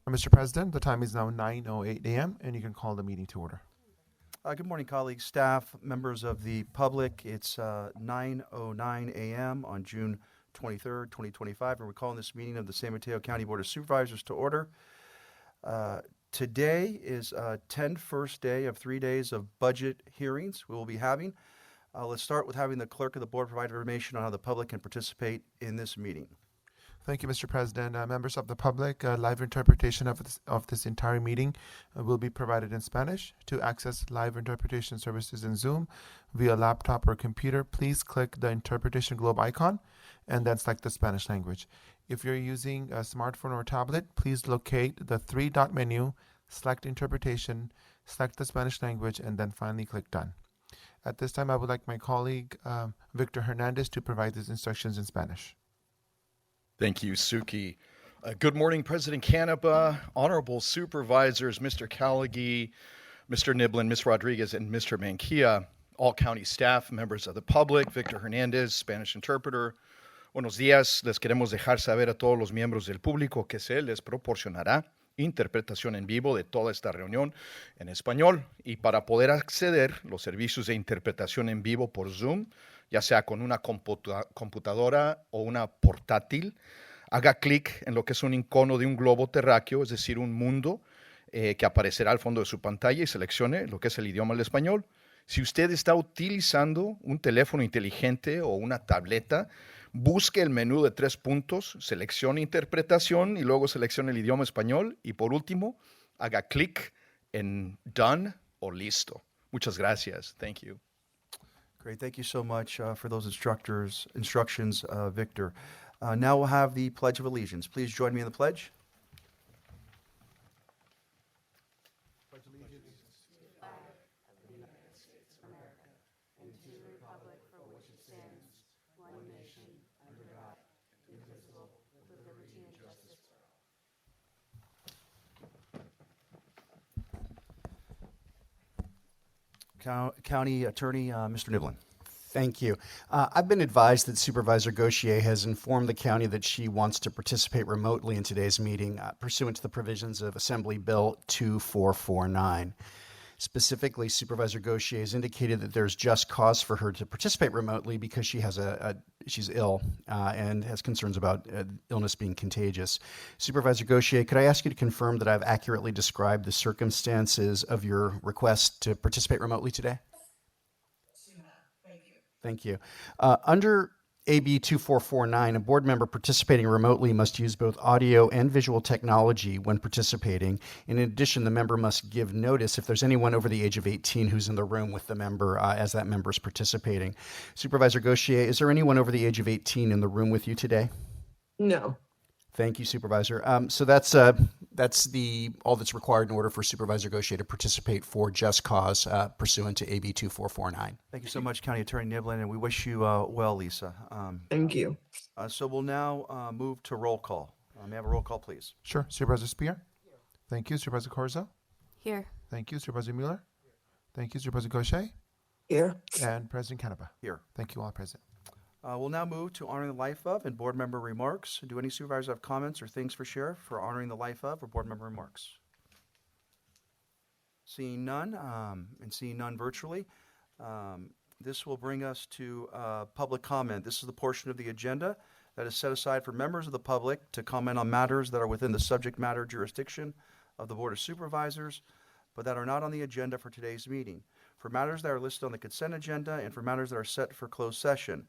Mr. President, the time is now 9:08 a.m. and you can call the meeting to order. Good morning, colleagues, staff, members of the public. It's 9:09 a.m. on June 23rd, 2025, and we're calling this meeting of the San Mateo County Board of Supervisors to order. Today is 10th first day of 3 days of budget hearings we will be having. Let's start with having the clerk of the board provide information on how the public can participate in this meeting. Thank you, Mr. President. Members of the public, live interpretation of this entire meeting will be provided in Spanish. To access live interpretation services in Zoom via laptop or computer, please click the interpretation globe icon and then select the Spanish language. If you're using a smartphone or tablet, please locate the three-dot menu, select interpretation, select the Spanish language, and then finally click done. At this time, I would like my colleague, Victor Hernandez, to provide these instructions in Spanish. Thank you, Suki. Good morning, President Canepa, honorable supervisors, Mr. Callaghy, Mr. Niblin, Ms. Rodriguez, and Mr. Manquilla, all county staff, members of the public, Victor Hernandez, Spanish interpreter. Buenos días. Les queremos dejar saber a todos los miembros del público que se les proporcionará interpretación en vivo de toda esta reunión en español, y para poder acceder los servicios de interpretación en vivo por Zoom, ya sea con una computadora o una portátil, haga clic en lo que es un icono de un globo terráqueo, es decir, un mundo que aparecerá al fondo de su pantalla, y seleccione lo que es el idioma del español. Si usted está utilizando un teléfono inteligente o una tableta, busque el menú de 3 puntos, seleccione interpretación y luego seleccione el idioma español, y por último, haga clic en done o listo. Muchas gracias. Thank you. Great, thank you so much for those instructions, Victor. Now we'll have the Pledge of Allegiance. Please join me in the pledge. Pledge allegiance to the flag of the United States of America and to the republic for which it stands, one nation, under God, indivisible, with liberty and justice for all. County Attorney, Mr. Niblin. Thank you. I've been advised that Supervisor Gauchier has informed the county that she wants to participate remotely in today's meeting pursuant to the provisions of Assembly Bill 2449. Specifically, Supervisor Gauchier has indicated that there's just cause for her to participate remotely because she has she's ill and has concerns about illness being contagious. Supervisor Gauchier, could I ask you to confirm that I've accurately described the circumstances of your request to participate remotely today? Thank you. Under AB 2449, a board member participating remotely must use both audio and visual technology when participating. In addition, the member must give notice if there's anyone over the age of 18 who's in the room with the member as that member is participating. Supervisor Gauchier, is there anyone over the age of 18 in the room with you today? No. Thank you, Supervisor. So that's all that's required in order for Supervisor Gauchier to participate for just cause pursuant to AB 2449. Thank you so much, County Attorney Niblin, and we wish you well, Lisa. Thank you. So we'll now move to roll call. May I have a roll call, please? Sure. Supervisor Spear? Here. Thank you. Supervisor Corzo? Here. Thank you. Supervisor Mueller? Thank you. Supervisor Gauchier? Here. And President Canepa? Here. Thank you all present. We'll now move to honoring the life of and board member remarks. Do any supervisors have comments or things for share for honoring the life of or board member remarks? Seeing none, and seeing none virtually, this will bring us to public comment. This is the portion of the agenda that is set aside for members of the public to comment on matters that are within the subject matter jurisdiction of the Board of Supervisors, but that are not on the agenda for today's meeting. For matters that are listed on the consent agenda and for matters that are set for closed session.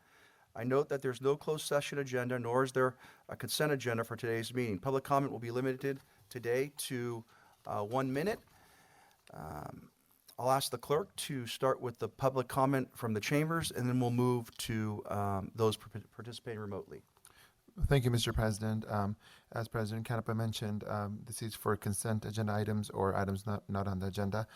I note that there's no closed session agenda, nor is there a consent agenda for today's meeting. Public comment will be limited today to 1 minute. I'll ask the clerk to start with the public comment from the chambers, and then we'll move to those participating remotely. Thank you, Mr. President. As President Canepa mentioned, this is for consent agenda items or items not on the agenda.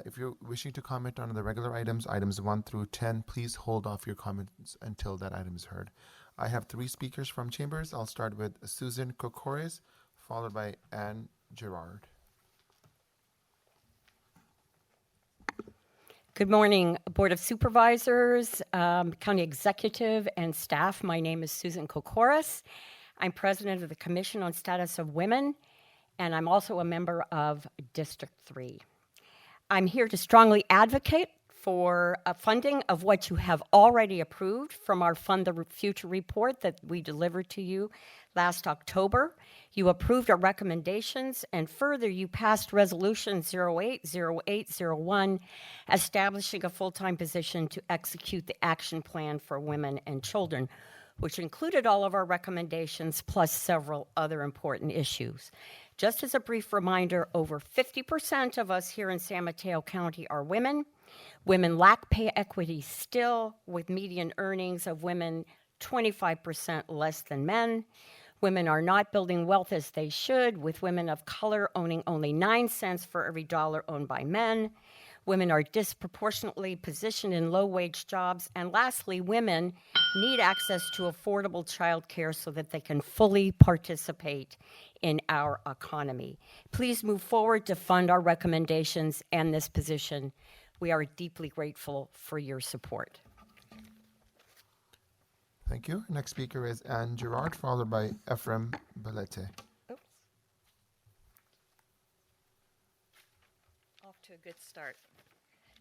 If you're wishing to comment on the regular items 1 through 10, please hold off your comments until that item is heard. I have 3 speakers from chambers. I'll start with Susan Kokores, followed by Ann Gerard. Good morning, Board of Supervisors, County Executive, and staff. My name is Susan Kokores. I'm President of the Commission on Status of Women, and I'm also a member of District 3. I'm here to strongly advocate for funding of what you have already approved from our Fund the Future report that we delivered to you last October. You approved our recommendations, and further, you passed Resolution 080801, establishing a full-time position to execute the action plan for women and children, which included all of our recommendations plus several other important issues. Just as a brief reminder, over 50% of us here in San Mateo County are women. Women lack pay equity still, with median earnings of women 25% less than men. Women are not building wealth as they should, with women of color owning only 9 cents for every dollar owned by men. Women are disproportionately positioned in low-wage jobs. And lastly, women need access to affordable childcare so that they can fully participate in our economy. Please move forward to fund our recommendations and this position. We are deeply grateful for your support. Thank you. Next speaker is Anne Gerard, followed by Ephraim Belete. Off to a good start.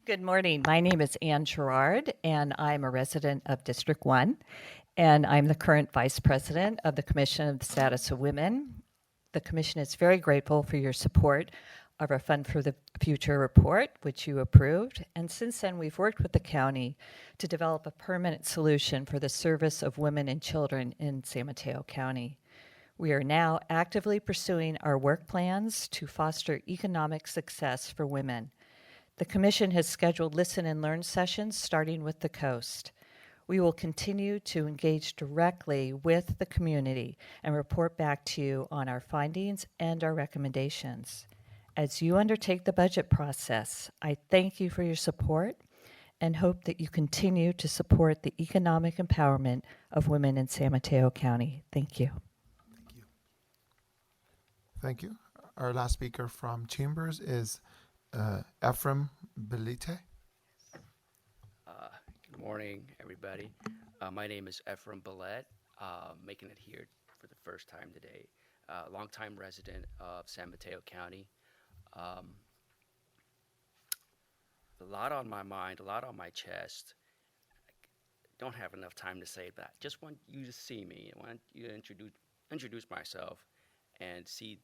Good morning. My name is Anne Gerard, and I'm a resident of District 1, and I'm the current Vice President of the Commission of the Status of Women. The Commission is very grateful for your support of our Fund for the Future report, which you approved. And since then, we've worked with the county to develop a permanent solution for the service of women and children in San Mateo County. We are now actively pursuing our work plans to foster economic success for women. The Commission has scheduled listen and learn sessions starting with the coast. We will continue to engage directly with the community and report back to you on our findings and our recommendations. As you undertake the budget process, I thank you for your support and hope that you continue to support the economic empowerment of women in San Mateo County. Thank you. Thank you. Our last speaker from Chambers is Ephraim Belete. Good morning, everybody. My name is Ephraim Belete, making it here for the first time today. Longtime resident of San Mateo County. A lot on my mind, a lot on my chest. I don't have enough time to say that. Just want you to see me. I want you to introduce myself and see,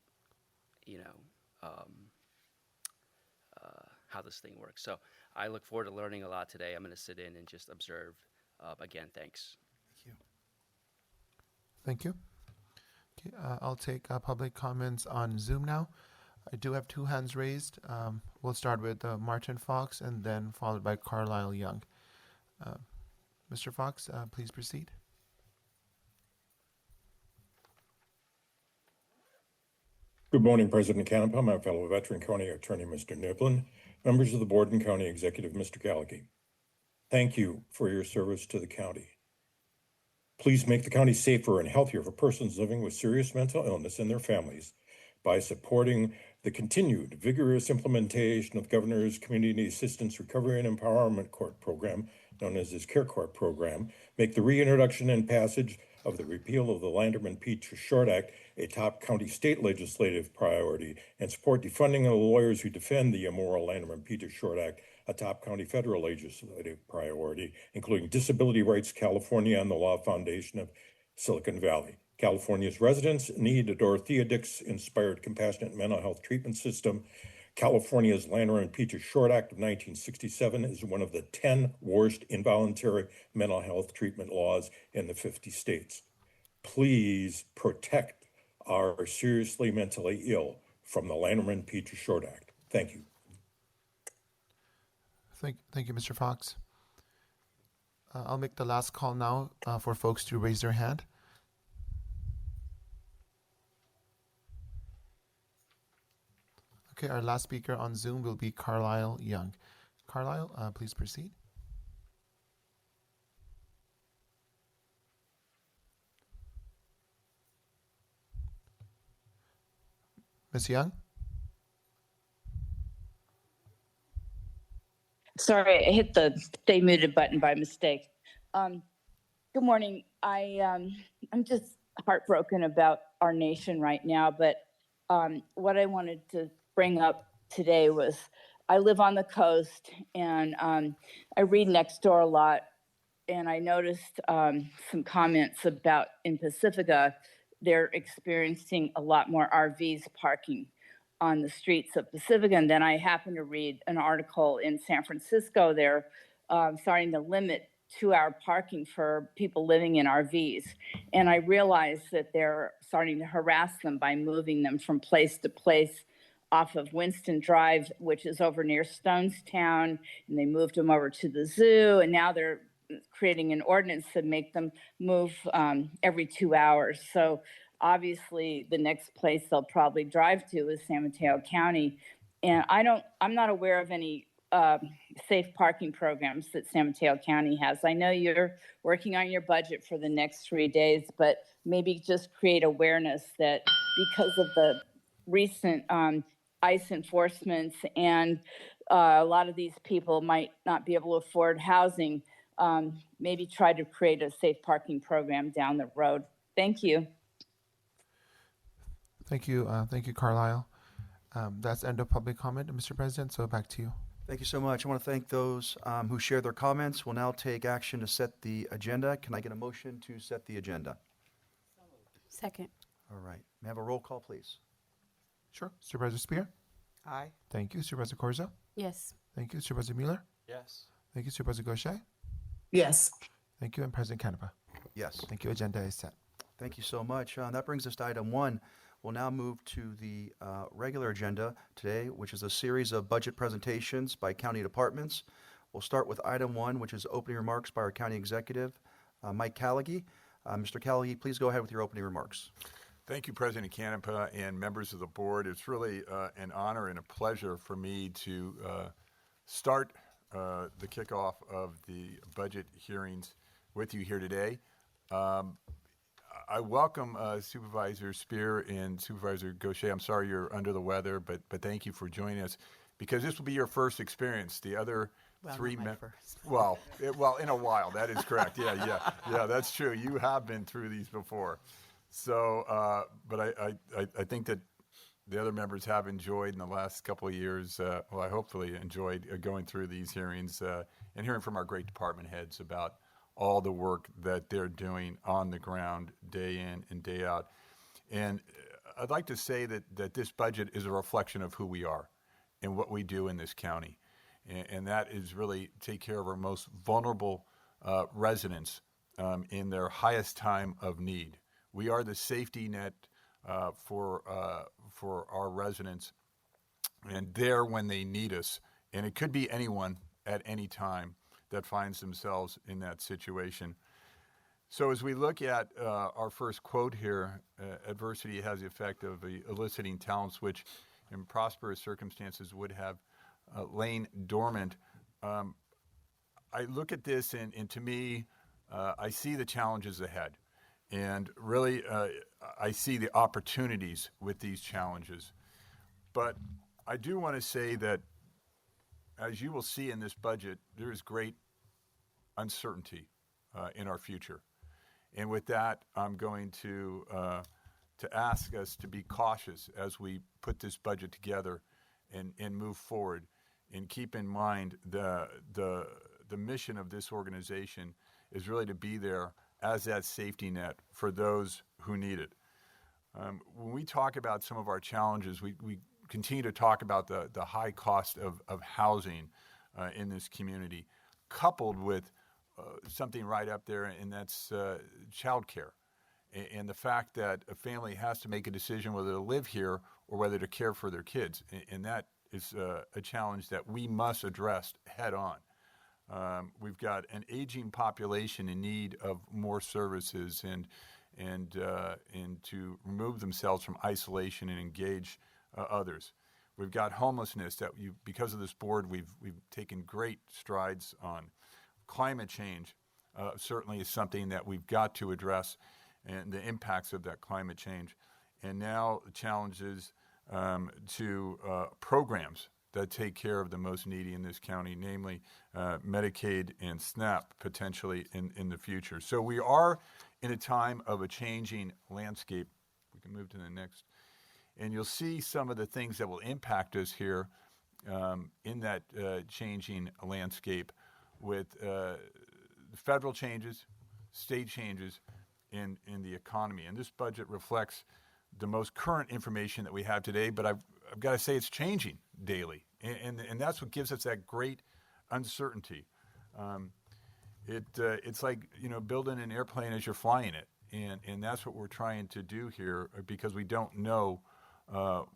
how this thing works. So I look forward to learning a lot today. I'm going to sit in and just observe. Again, thanks. Thank you. Okay, I'll take public comments on Zoom now. I do have 2 hands raised. We'll start with Martin Fox and then followed by Carlisle Young. Mr. Fox, please proceed. Good morning, President Canepa, my fellow veteran county attorney, Mr. Niblin, members of the board and county executive, Mr. Gallagher. Thank you for your service to the county. Please make the county safer and healthier for persons living with serious mental illness and their families by supporting the continued vigorous implementation of the Governor's Community Assistance Recovery and Empowerment Court program, known as his CARE Court program, make the reintroduction and passage of the repeal of the Landerman P. Short Act a top county state legislative priority, and support defunding of the lawyers who defend the immoral Landerman P. Short Act a top county federal legislative priority, including Disability Rights California and the Law Foundation of Silicon Valley. California's residents need a Dorothea Dix-inspired compassionate mental health treatment system. California's Landerman P. Short Act of 1967 is one of the 10 worst involuntary mental health treatment laws in the 50 states. Please protect our seriously mentally ill from the Landerman P. Short Act. Thank you. Thank you, Mr. Fox. I'll make the last call now for folks to raise their hand. Okay, our last speaker on Zoom will be Carlisle Young. Carlisle, please proceed. Ms. Young? Sorry, I hit the stay muted button by mistake. Good morning. I'm just heartbroken about our nation right now, but What I wanted to bring up today was I live on the coast, and I read Nextdoor a lot, and I noticed some comments about in Pacifica, they're experiencing a lot more RVs parking on the streets of Pacifica. And then I happened to read an article in San Francisco. They're starting to limit 2-hour parking for people living in RVs. And I realized that they're starting to harass them by moving them from place to place off of Winston Drive, which is over near Stonestown, and they moved them over to the zoo, and now they're creating an ordinance to make them move every 2 hours. So obviously, the next place they'll probably drive to is San Mateo County, and I'm not aware of any safe parking programs that San Mateo County has. I know you're working on your budget for the next 3 days, but maybe just create awareness that because of the recent ICE enforcements and a lot of these people might not be able to afford housing, maybe try to create a safe parking program down the road. Thank you. Thank you, Carlisle. That's end of public comment, Mr. President. So back to you. Thank you so much. I want to thank those who shared their comments. We'll now take action to set the agenda. Can I get a motion to set the agenda? Second. All right. May I have a roll call, please? Sure. Supervisor Spear. Aye. Thank you, Supervisor Corzo. Yes. Thank you, Supervisor Mueller. Yes. Thank you, Supervisor Gaucher. Yes. Thank you, and President Canepa. Yes. Thank you. Agenda is set. Thank you so much. That brings us to item 1. We'll now move to the regular agenda today, which is a series of budget presentations by county departments. We'll start with item 1, which is opening remarks by our county executive, Mike Callaghy. Mr. Callaghy, please go ahead with your opening remarks. Thank you, President Canepa and members of the board. It's really an honor and a pleasure for me to start the kickoff of the budget hearings with you here today. I welcome Supervisor Spear and Supervisor Gaucher. I'm sorry you're under the weather, but thank you for joining us because this will be your first experience. The other three members. Well, in a while. That is correct. Yeah, that's true. You have been through these before. So, but I think that the other members have enjoyed in the last couple of years, I hopefully enjoyed going through these hearings and hearing from our great department heads about all the work that they're doing on the ground day in and day out. And I'd like to say that this budget is a reflection of who we are and what we do in this county. And that is really take care of our most vulnerable residents in their highest time of need. We are the safety net for our residents, and there when they need us. And it could be anyone at any time that finds themselves in that situation. So as we look at our first quote here, adversity has the effect of eliciting talents which in prosperous circumstances would have lain dormant. I look at this and to me, I see the challenges ahead. And really, I see the opportunities with these challenges. But I do want to say that, as you will see in this budget, there is great uncertainty in our future. And with that, I'm going to ask us to be cautious as we put this budget together and move forward. And keep in mind the mission of this organization is really to be there as that safety net for those who need it. When we talk about some of our challenges, we continue to talk about the high cost of housing in this community, coupled with something right up there, and that's childcare. And the fact that a family has to make a decision whether to live here or whether to care for their kids. And that is a challenge that we must address head on. We've got an aging population in need of more services and to remove themselves from isolation and engage others. We've got homelessness that because of this board we've taken great strides on. Climate change certainly is something that we've got to address and the impacts of that climate change. And now the challenges to programs that take care of the most needy in this county, namely Medicaid and SNAP potentially in the future. So we are in a time of a changing landscape. We can move to the next. And you'll see some of the things that will impact us here in that changing landscape with federal changes, state changes in the economy. And this budget reflects the most current information that we have today, but I've got to say it's changing daily. And that's what gives us that great uncertainty. It's like, building an airplane as you're flying it. And that's what we're trying to do here, because we don't know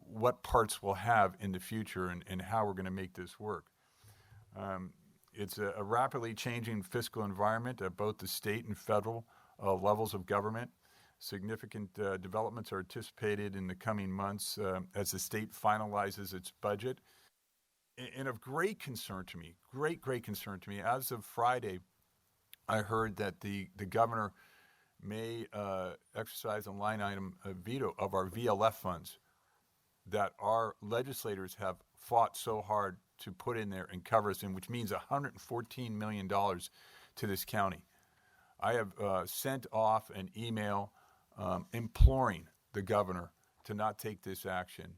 what parts we'll have in the future and how we're going to make this work. It's a rapidly changing fiscal environment at both the state and federal levels of government. Significant developments are anticipated in the coming months as the state finalizes its budget. And of great concern to me, great concern to me, as of Friday, I heard that the governor may exercise a line item veto of our VLF funds that our legislators have fought so hard to put in there and cover us in, which means $114 million to this county. I have sent off an email imploring the governor to not take this action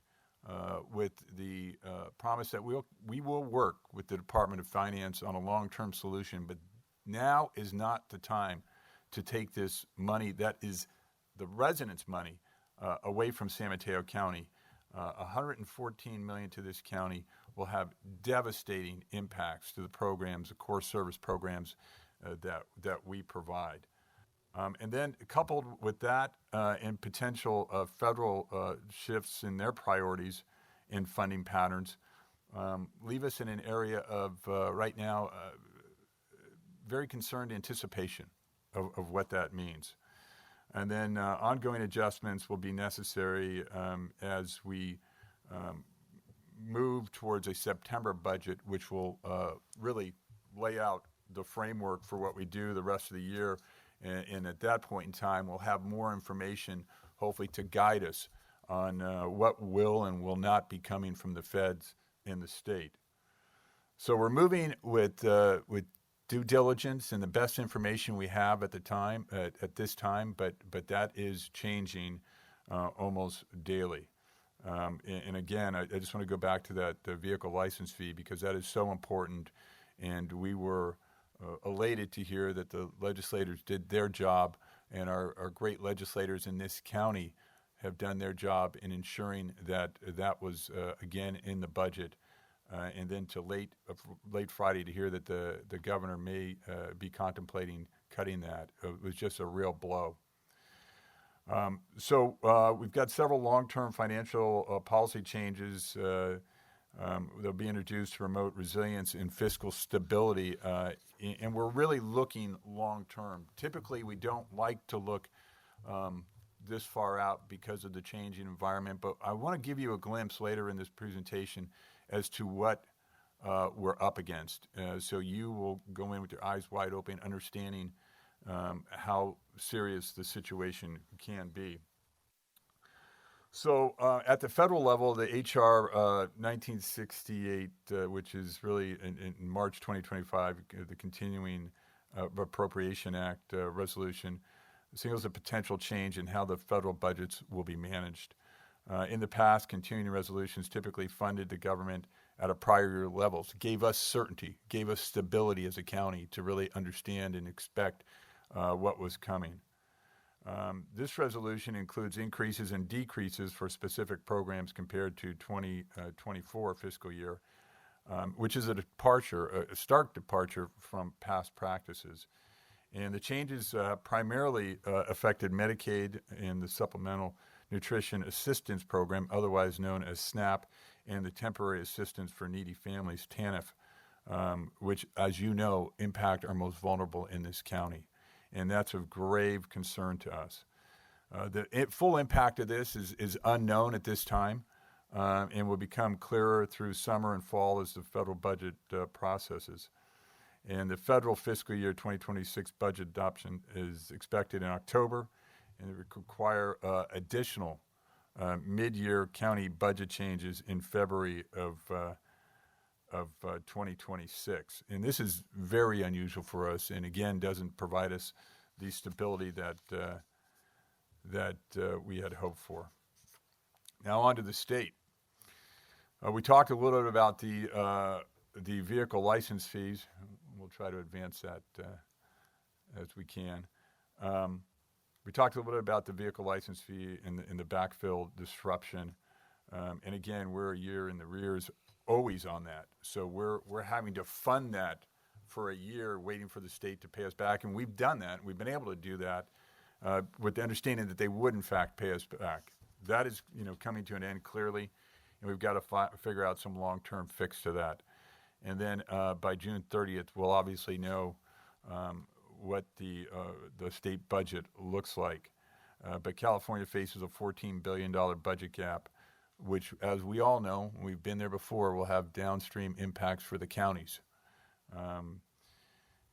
with the promise that we will work with the Department of Finance on a long-term solution, but now is not the time to take this money that is the residents' money away from San Mateo County. $114 million to this county will have devastating impacts to the programs, the core service programs that we provide. And then coupled with that and potential federal shifts in their priorities and funding patterns, leave us in an area of right now very concerned anticipation of what that means. And then ongoing adjustments will be necessary as we move towards a September budget, which will really lay out the framework for what we do the rest of the year. And at that point in time, we'll have more information, hopefully, to guide us on what will and will not be coming from the feds in the state. So we're moving with due diligence and the best information we have at the time, at this time, but that is changing almost daily. And again, I just want to go back to the vehicle license fee, because that is so important, and we were elated to hear that the legislators did their job, and our great legislators in this county have done their job in ensuring that that was again in the budget. And then to late Friday to hear that the governor may be contemplating cutting that was just a real blow. So we've got several long-term financial policy changes that'll be introduced to promote resilience and fiscal stability, and we're really looking long-term. Typically, we don't like to look this far out because of the changing environment, but I want to give you a glimpse later in this presentation as to what we're up against. So you will go in with your eyes wide open, understanding how serious the situation can be. So at the federal level, the H.R. 1968, which is really in March 2025, the Continuing Appropriation Act resolution, signals a potential change in how the federal budgets will be managed. In the past, continuing resolutions typically funded the government at a prior year level, so gave us certainty, gave us stability as a county to really understand and expect what was coming. This resolution includes increases and decreases for specific programs compared to 2024 fiscal year, which is a stark departure from past practices. And the changes primarily affected Medicaid and the Supplemental Nutrition Assistance Program, otherwise known as SNAP, and the Temporary Assistance for Needy Families, TANF, which, as you know, impact our most vulnerable in this county. And that's of grave concern to us. The full impact of this is unknown at this time and will become clearer through summer and fall as the federal budget processes. And the federal fiscal year 2026 budget adoption is expected in October, and it would require additional mid-year county budget changes in February of 2026. And this is very unusual for us, and again, doesn't provide us the stability that we had hoped for. Now on to the state. We talked a little bit about the vehicle license fees. We'll try to advance that as we can. We talked a little bit about the vehicle license fee and the backfill disruption. And again, we're a year in the rears always on that. So we're having to fund that for a year, waiting for the state to pay us back. And we've done that. We've been able to do that with the understanding that they would, in fact, pay us back. That is, coming to an end clearly, and we've got to figure out some long-term fix to that. And then by June 30th, we'll obviously know what the state budget looks like. But California faces a $14 billion budget gap, which, as we all know, we've been there before, will have downstream impacts for the counties.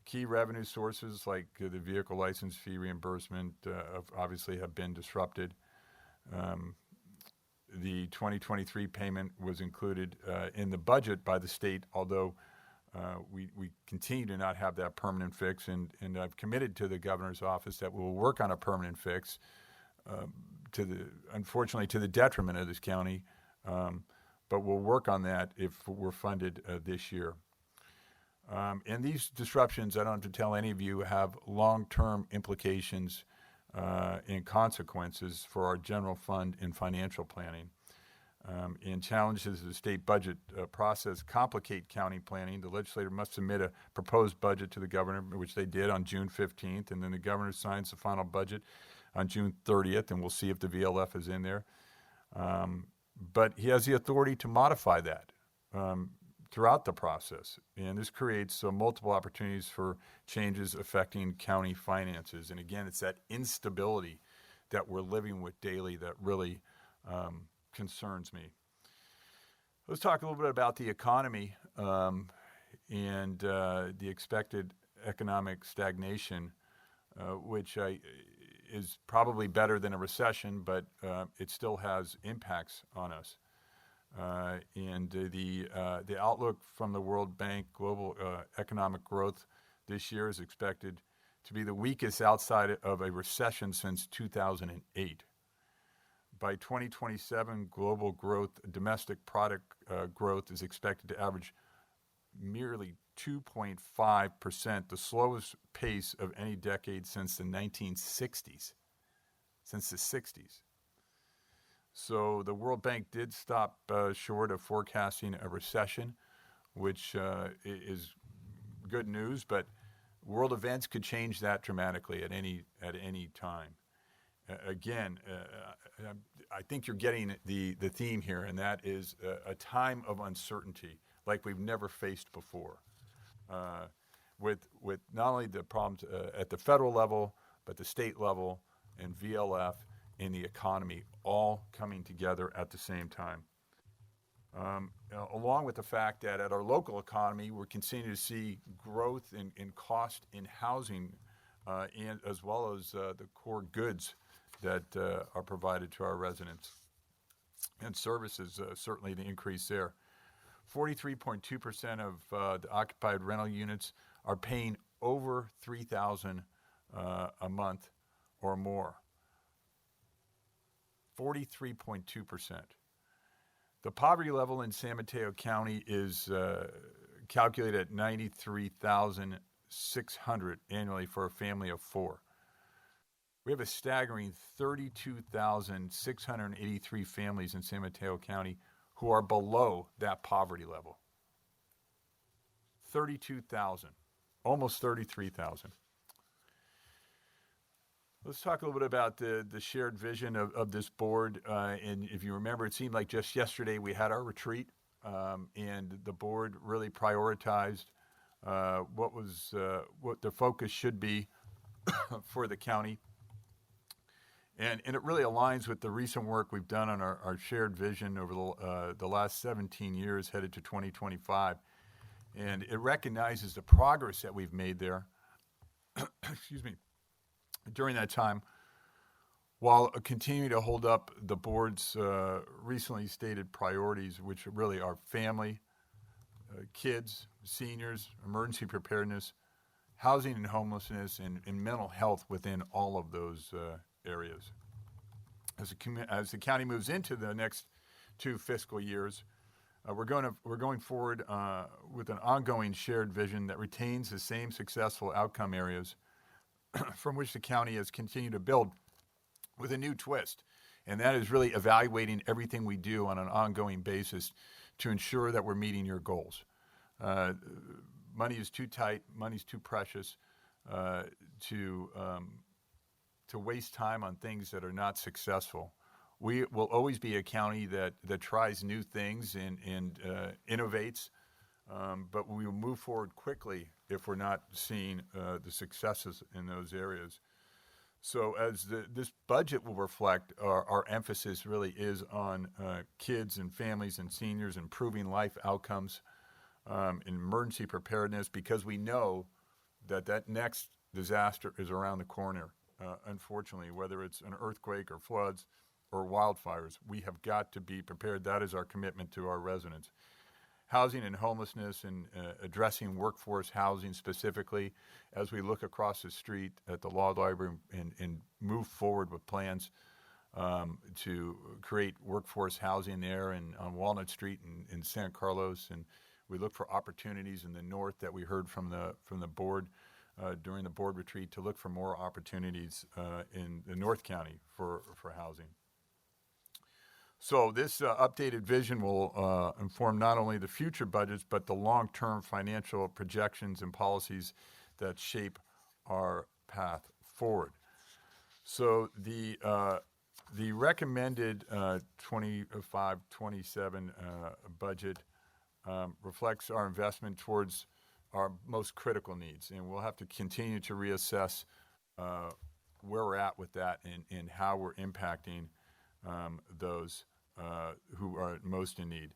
Key revenue sources like the vehicle license fee reimbursement obviously have been disrupted. The 2023 payment was included in the budget by the state, although we continue to not have that permanent fix, and I've committed to the governor's office that we'll work on a permanent fix, unfortunately to the detriment of this county, but we'll work on that if we're funded this year. And these disruptions, I don't have to tell any of you, have long-term implications and consequences for our general fund and financial planning. And challenges of the state budget process complicate county planning. The legislature must submit a proposed budget to the governor, which they did on June 15th, and then the governor signs the final budget on June 30th, and we'll see if the VLF is in there. But he has the authority to modify that throughout the process, and this creates multiple opportunities for changes affecting county finances. And again, it's that instability that we're living with daily that really concerns me. Let's talk a little bit about the economy and the expected economic stagnation, which is probably better than a recession, but it still has impacts on us. And the outlook from the World Bank, global economic growth this year is expected to be the weakest outside of a recession since 2008. By 2027, global growth, domestic product growth is expected to average merely 2.5%, the slowest pace of any decade since the 1960s, since the 60s. So the World Bank did stop short of forecasting a recession, which is good news, but world events could change that dramatically at any time. Again, I think you're getting the theme here, and that is a time of uncertainty like we've never faced before, with not only the problems at the federal level, but the state level and VLF and the economy all coming together at the same time. Along with the fact that at our local economy, we're continuing to see growth in cost in housing, and as well as the core goods that are provided to our residents. And services, certainly the increase there. 43.2% of the occupied rental units are paying over $3,000 a month or more. 43.2%. The poverty level in San Mateo County is calculated at $93,600 annually for a family of four. We have a staggering 32,683 families in San Mateo County who are below that poverty level. 32,000, almost 33,000. Let's talk a little bit about the shared vision of this board. And if you remember, it seemed like just yesterday we had our retreat, and the board really prioritized what the focus should be for the county. And it really aligns with the recent work we've done on our shared vision over the last 17 years headed to 2025. And it recognizes the progress that we've made there, excuse me, during that time, while continuing to hold up the board's recently stated priorities, which really are family, kids, seniors, emergency preparedness, housing and homelessness, and mental health within all of those areas. as the county moves into the next 2 fiscal years, we're going forward with an ongoing shared vision that retains the same successful outcome areas from which the county has continued to build with a new twist. And that is really evaluating everything we do on an ongoing basis to ensure that we're meeting your goals. Money is too tight, money's too precious to waste time on things that are not successful. We will always be a county that tries new things and innovates, but we will move forward quickly if we're not seeing the successes in those areas. So as this budget will reflect, our emphasis really is on kids and families and seniors, improving life outcomes, emergency preparedness, because we know that next disaster is around the corner. Unfortunately, whether it's an earthquake or floods or wildfires, we have got to be prepared. That is our commitment to our residents. Housing and homelessness, and addressing workforce housing specifically as we look across the street at the law library and move forward with plans to create workforce housing there and on Walnut Street in San Carlos. And we look for opportunities in the north that we heard from the board during the board retreat to look for more opportunities in the North County for housing. So this updated vision will inform not only the future budgets, but the long-term financial projections and policies that shape our path forward. So the recommended 25-27 budget reflects our investment towards our most critical needs, and we'll have to continue to reassess where we're at with that and how we're impacting those who are most in need.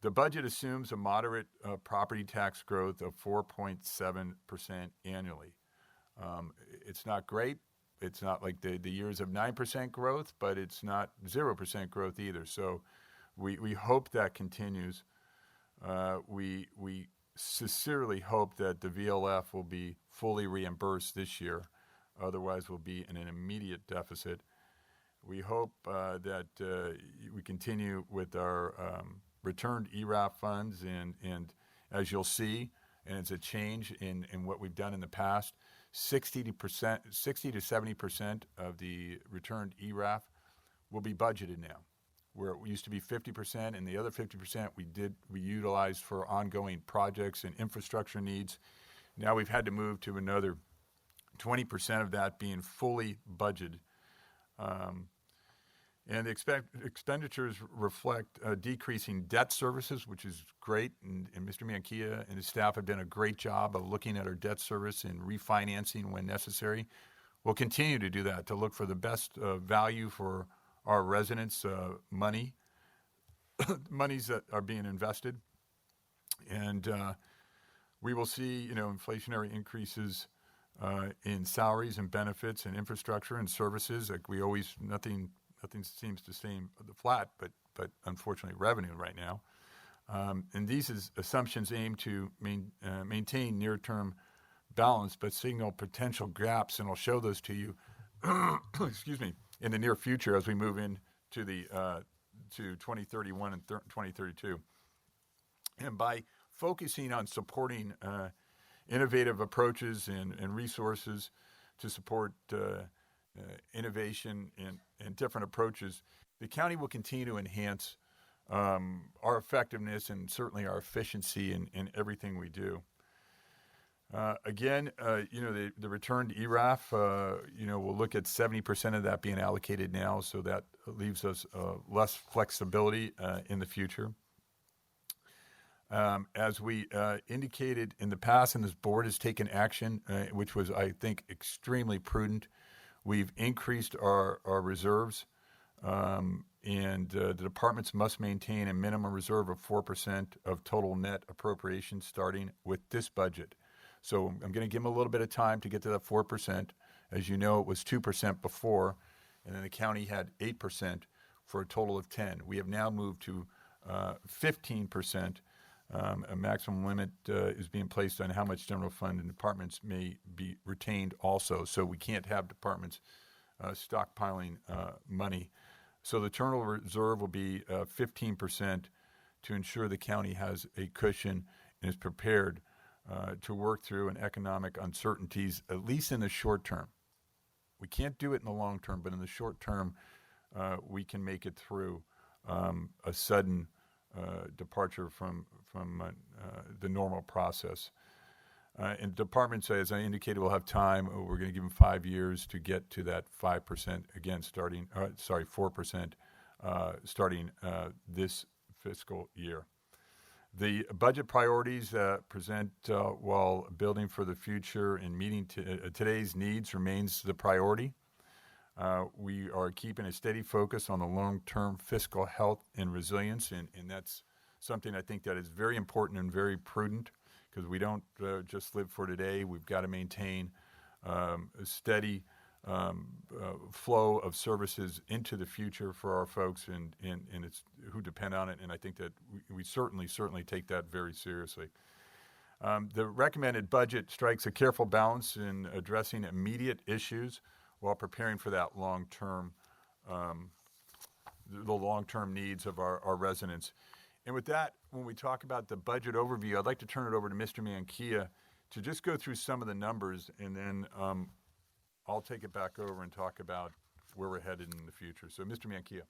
The budget assumes a moderate property tax growth of 4.7% annually. It's not great. It's not like the years of 9% growth, but it's not 0% growth either. So we hope that continues. We sincerely hope that the VLF will be fully reimbursed this year. Otherwise, we'll be in an immediate deficit. We hope that we continue with our returned ERAF funds, and as you'll see, and it's a change in what we've done in the past, 60 to 70% of the returned ERAF will be budgeted now, where it used to be 50%, and the other 50% we utilized for ongoing projects and infrastructure needs. Now we've had to move to another 20% of that being fully budgeted. And the expenditures reflect decreasing debt services, which is great. And Mr. Mankia and his staff have done a great job of looking at our debt service and refinancing when necessary. We'll continue to do that to look for the best value for our residents' monies that are being invested. And we will see, inflationary increases in salaries and benefits and infrastructure and services. Like we always, nothing seems to seem flat, but unfortunately revenue right now. And these assumptions aim to maintain near-term balance, but signal potential gaps, and I'll show those to you, excuse me, in the near future as we move into the to 2031 and 2032. And by focusing on supporting innovative approaches and resources to support innovation and different approaches, the county will continue to enhance our effectiveness and certainly our efficiency in everything we do. Again, the returned ERAF, we'll look at 70% of that being allocated now, so that leaves us less flexibility in the future. As we indicated in the past, and this board has taken action, which was, I think, extremely prudent. We've increased our reserves, and the departments must maintain a minimum reserve of 4% of total net appropriations starting with this budget. So I'm going to give them a little bit of time to get to that 4%. As you know, it was 2% before, and then the county had 8% for a total of 10%. We have now moved to 15%. A maximum limit is being placed on how much general fund and departments may be retained also. So we can't have departments stockpiling money So the turnover reserve will be 15% to ensure the county has a cushion and is prepared to work through an economic uncertainties, at least in the short term. We can't do it in the long term, but in the short term, we can make it through a sudden departure from the normal process. And the department says, as I indicated, we'll have time. We're going to give them 5 years to get to that 5% again, 4% starting this fiscal year. The budget priorities present while building for the future and meeting today's needs remains the priority. We are keeping a steady focus on the long-term fiscal health and resilience, and that's something I think that is very important and very prudent, because we don't just live for today. We've got to maintain a steady flow of services into the future for our folks and it's who depend on it, and I think that we certainly take that very seriously. The recommended budget strikes a careful balance in addressing immediate issues while preparing for that long-term, the long-term needs of our residents. And with that, when we talk about the budget overview, I'd like to turn it over to Mr. Mankia to just go through some of the numbers, and then I'll take it back over and talk about where we're headed in the future. So, Mr. Mankia.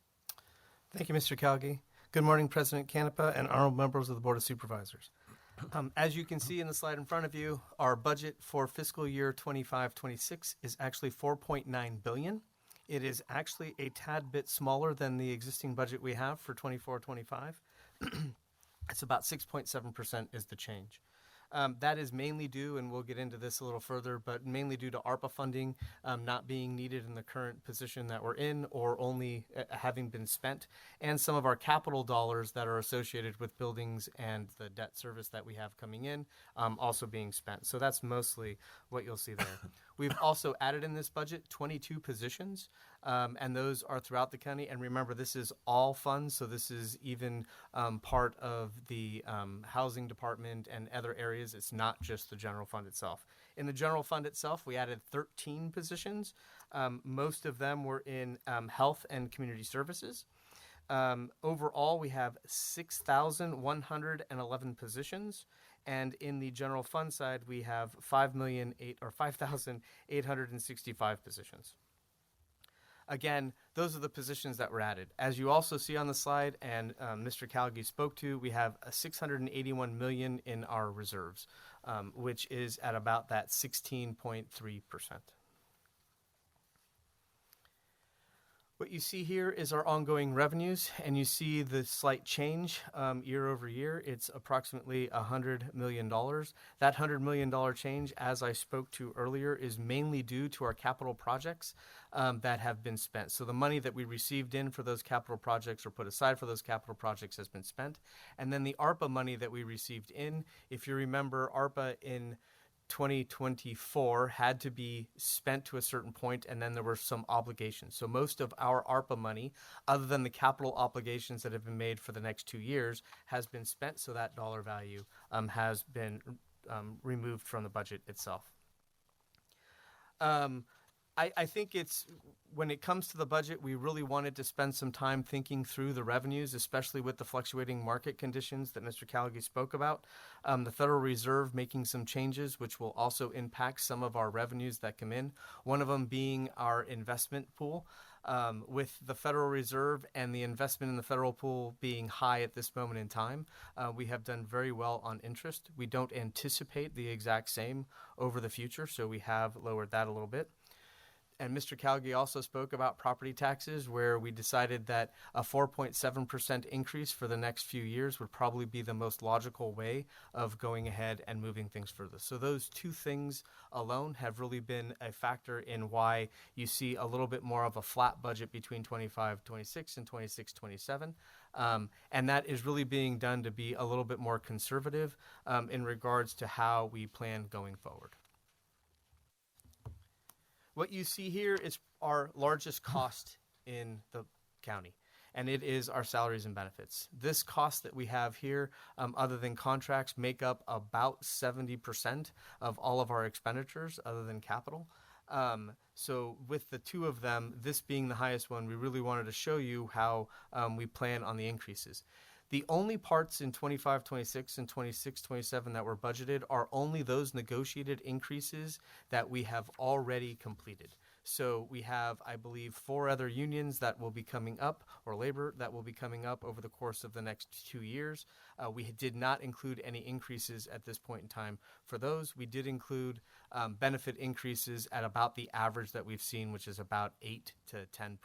Thank you, Mr. Calgi. Good morning, President Canepa and honorable members of the Board of Supervisors. As you can see in the slide in front of you, our budget for fiscal year 25-26 is actually $4.9 billion. It is actually a tad bit smaller than the existing budget we have for 24-25. It's about 6.7% is the change. That is mainly due, and we'll get into this a little further, but mainly due to ARPA funding not being needed in the current position that we're in, or only having been spent, and some of our capital dollars that are associated with buildings and the debt service that we have coming in also being spent. So that's mostly what you'll see there. We've also added in this budget 22 positions, and those are throughout the county. And remember, this is all funds, so this is even part of the housing department and other areas. It's not just the general fund itself. In the general fund itself, we added 13 positions. Most of them were in health and community services. Overall, we have 6,111 positions. And in the general fund side, we have 5,865 positions. Again, those are the positions that were added. As you also see on the slide, and Mr. Calgi spoke to, we have a $681 million in our reserves, which is at about that 16.3%. What you see here is our ongoing revenues, and you see the slight change year over year. It's approximately $100 million. That $100 million change, as I spoke to earlier, is mainly due to our capital projects that have been spent. So the money that we received in for those capital projects or put aside for those capital projects has been spent. And then the ARPA money that we received in, if you remember, ARPA in 2024 had to be spent to a certain point, and then there were some obligations. So most of our ARPA money, other than the capital obligations that have been made for the next 2 years, has been spent, so that dollar value has been removed from the budget itself. I think it's, when it comes to the budget, we really wanted to spend some time thinking through the revenues, especially with the fluctuating market conditions that Mr. Calgi spoke about. The Federal Reserve making some changes, which will also impact some of our revenues that come in. One of them being our investment pool. With the Federal Reserve and the investment in the federal pool being high at this moment in time, we have done very well on interest. We don't anticipate the exact same over the future, so we have lowered that a little bit. And Mr. Calgi also spoke about property taxes, where we decided that a 4.7% increase for the next few years would probably be the most logical way of going ahead and moving things further. So those two things alone have really been a factor in why you see a little bit more of a flat budget between 25-26 and 26-27. And that is really being done to be a little bit more conservative in regards to how we plan going forward. What you see here is our largest cost in the county, and it is our salaries and benefits. This cost that we have here, other than contracts, make up about 70% of all of our expenditures other than capital. So with the two of them, this being the highest one, we really wanted to show you how we plan on the increases. The only parts in 25, 26, and 26, 27 that were budgeted are only those negotiated increases that we have already completed. So we have, I believe, 4 other unions that will be coming up, or labor that will be coming up over the course of the next 2 years. We did not include any increases at this point in time for those. We did include benefit increases at about the average that we've seen, which is about 8 to 10%.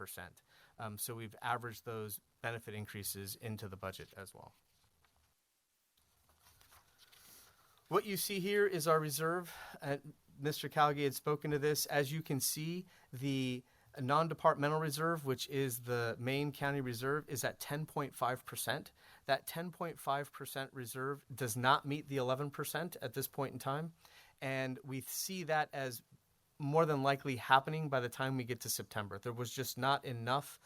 So we've averaged those benefit increases into the budget as well. What you see here is our reserve. Mr. Calgay had spoken to this. As you can see, the non-departmental reserve, which is the main county reserve, is at 10.5%. That 10.5% reserve does not meet the 11% at this point in time. And we see that as more than likely happening by the time we get to September. There was just not enough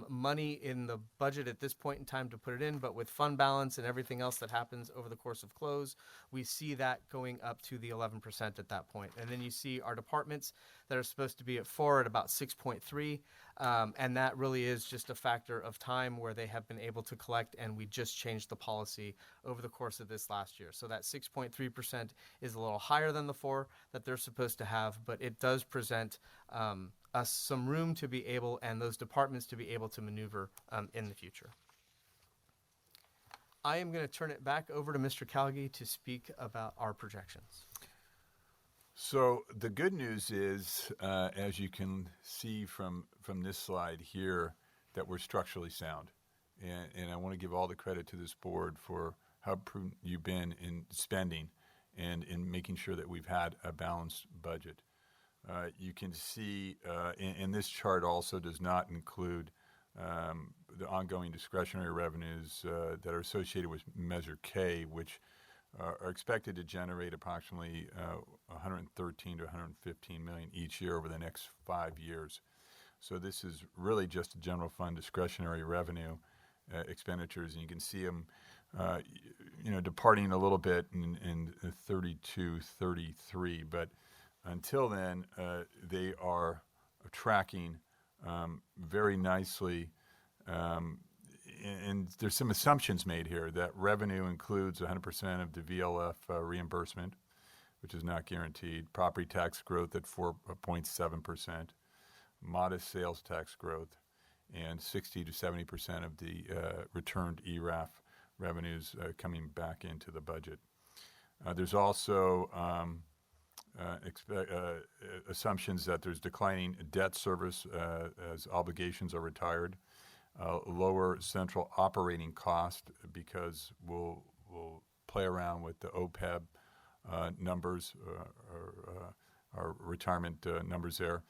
money in the budget at this point in time to put it in, but with fund balance and everything else that happens over the course of close, we see that going up to the 11% at that point. And then you see our departments that are supposed to be at 4 at about 6.3, and that really is just a factor of time where they have been able to collect, and we just changed the policy over the course of this last year. So that 6.3% is a little higher than the 4 that they're supposed to have, but it does present us some room to be able, and those departments to be able to maneuver in the future. I am going to turn it back over to Mr. Calgay to speak about our projections. So the good news is, as you can see from this slide here, that we're structurally sound. And I want to give all the credit to this board for how prudent you've been in spending and in making sure that we've had a balanced budget. You can see, and this chart also does not include the ongoing discretionary revenues that are associated with Measure K, which are expected to generate approximately 113 to 115 million each year over the next 5 years. So this is really just a general fund discretionary revenue expenditures, and you can see them, departing a little bit in 32, 33, but until then, they are tracking very nicely. And there's some assumptions made here that revenue includes 100% of the VLF reimbursement, which is not guaranteed, property tax growth at 4.7%, modest sales tax growth, and 60 to 70% of the returned ERAF revenues coming back into the budget. There's also assumptions that there's declining debt service as obligations are retired, lower central operating cost because we'll play around with the OPEB numbers, our retirement numbers there,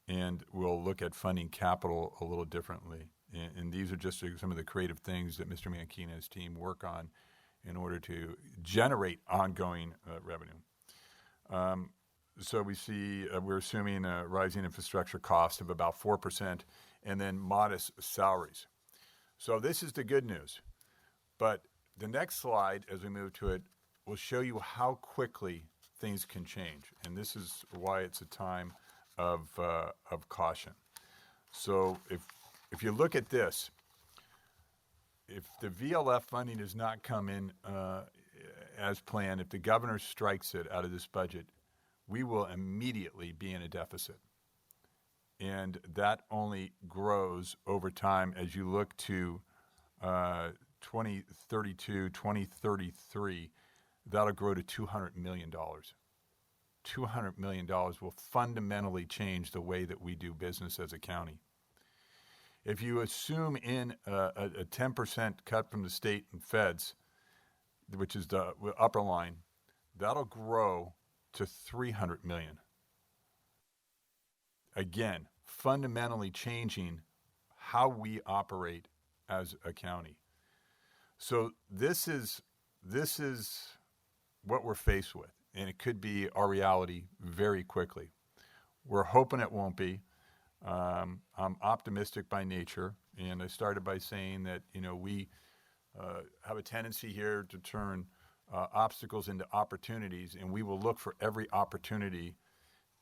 and we'll look at funding capital a little differently. And these are just some of the creative things that Mr. Mankey and his team work on in order to generate ongoing revenue. So we see, we're assuming a rising infrastructure cost of about 4% and then modest salaries. So this is the good news. But the next slide, as we move to it, will show you how quickly things can change. And this is why it's a time of caution. So if you look at this, if the VLF funding does not come in as planned, if the governor strikes it out of this budget, we will immediately be in a deficit. And that only grows over time as you look to 2032, 2033, that'll grow to $200 million. $200 million will fundamentally change the way that we do business as a county. If you assume in a 10% cut from the state and feds, which is the upper line, that'll grow to $300 million. Again, fundamentally changing how we operate as a county. So this is what we're faced with, and it could be our reality very quickly. We're hoping it won't be. I'm optimistic by nature, and I started by saying that we have a tendency here to turn obstacles into opportunities, and we will look for every opportunity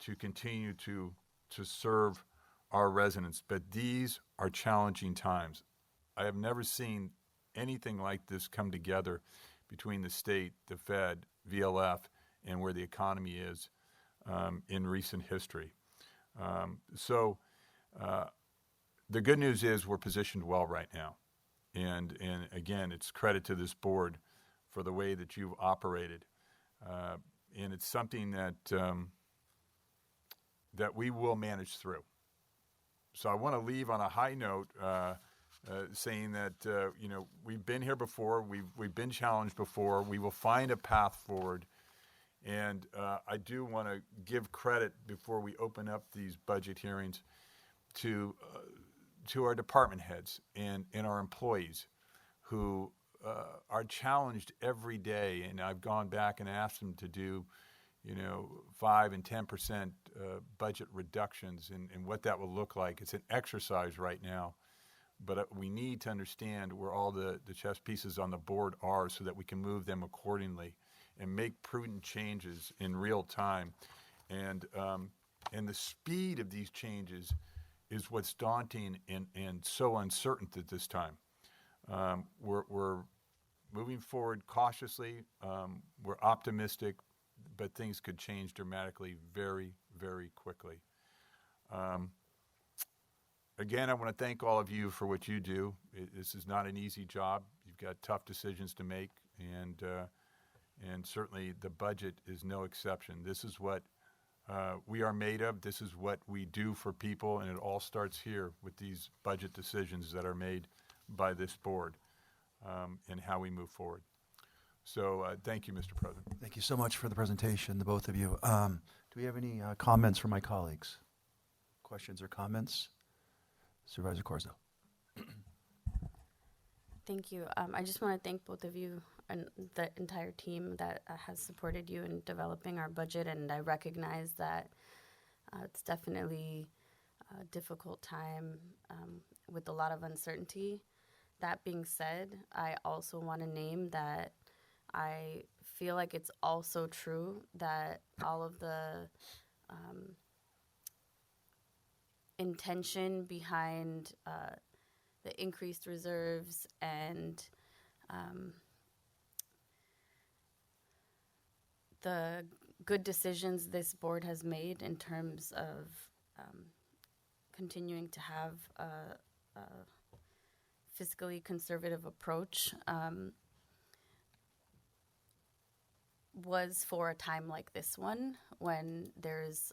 to continue to serve our residents. But these are challenging times. I have never seen anything like this come together between the state, the Fed, VLF, and where the economy is in recent history. The good news is we're positioned well right now. And again, it's credit to this board for the way that you've operated. And it's something that we will manage through. So I want to leave on a high note, saying that we've been here before, we've been challenged before, we will find a path forward. And I do want to give credit before we open up these budget hearings to our department heads and our employees who are challenged every day. And I've gone back and asked them to do 5 and 10% budget reductions and what that will look like. It's an exercise right now, but we need to understand where all the chess pieces on the board are so that we can move them accordingly and make prudent changes in real time. And the speed of these changes is what's daunting and so uncertain at this time. We're moving forward cautiously. We're optimistic, but things could change dramatically very, very quickly. Again, I want to thank all of you for what you do. This is not an easy job. You've got tough decisions to make, and certainly the budget is no exception. This is what we are made of. This is what we do for people, and it all starts here with these budget decisions that are made by this board and how we move forward. So thank you, Mr. President. Thank you so much for the presentation, the both of you. Do we have any comments from my colleagues? Questions or comments? Supervisor Corzo. Thank you. I just want to thank both of you and the entire team that has supported you in developing our budget, and I recognize that it's definitely a difficult time with a lot of uncertainty. That being said, I also want to name that I feel like it's also true that all of the intention behind the increased reserves and the good decisions this board has made in terms of continuing to have a fiscally conservative approach was for a time like this one, when there's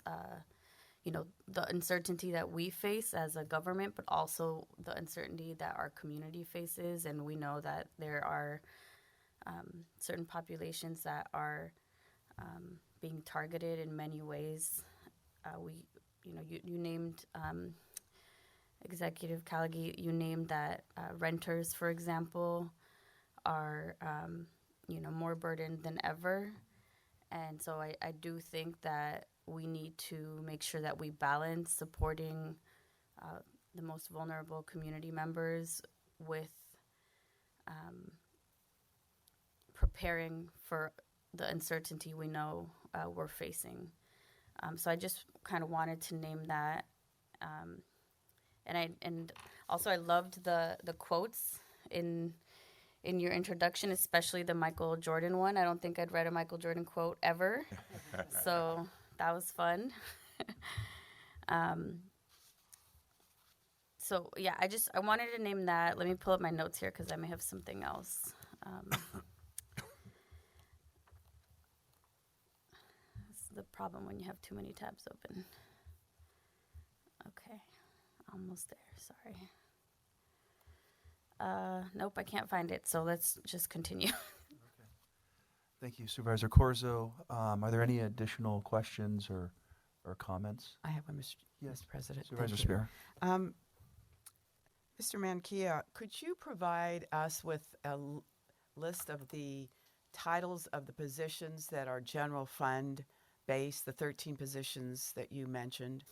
the uncertainty that we face as a government, but also the uncertainty that our community faces. And we know that there are certain populations that are being targeted in many ways. You named Executive Callaghy, you named that renters, for example, are more burdened than ever. And so I do think that we need to make sure that we balance supporting the most vulnerable community members with preparing for the uncertainty we know we're facing. So I just kind of wanted to name that. And also I loved the quotes in your introduction, especially the Michael Jordan one. I don't think I'd read a Michael Jordan quote ever. So that was fun. So yeah, I wanted to name that. Let me pull up my notes here because I may have something else. This is the problem when you have too many tabs open. Okay, almost there, sorry. Nope, I can't find it, so let's just continue. Okay. Thank you, Supervisor Corzo. Are there any additional questions or comments? I have one, Mr. President. Supervisor Spear. Mr. Mankia, could you provide us with a list of the titles of the positions that are general fund based, the 13 positions that you mentioned?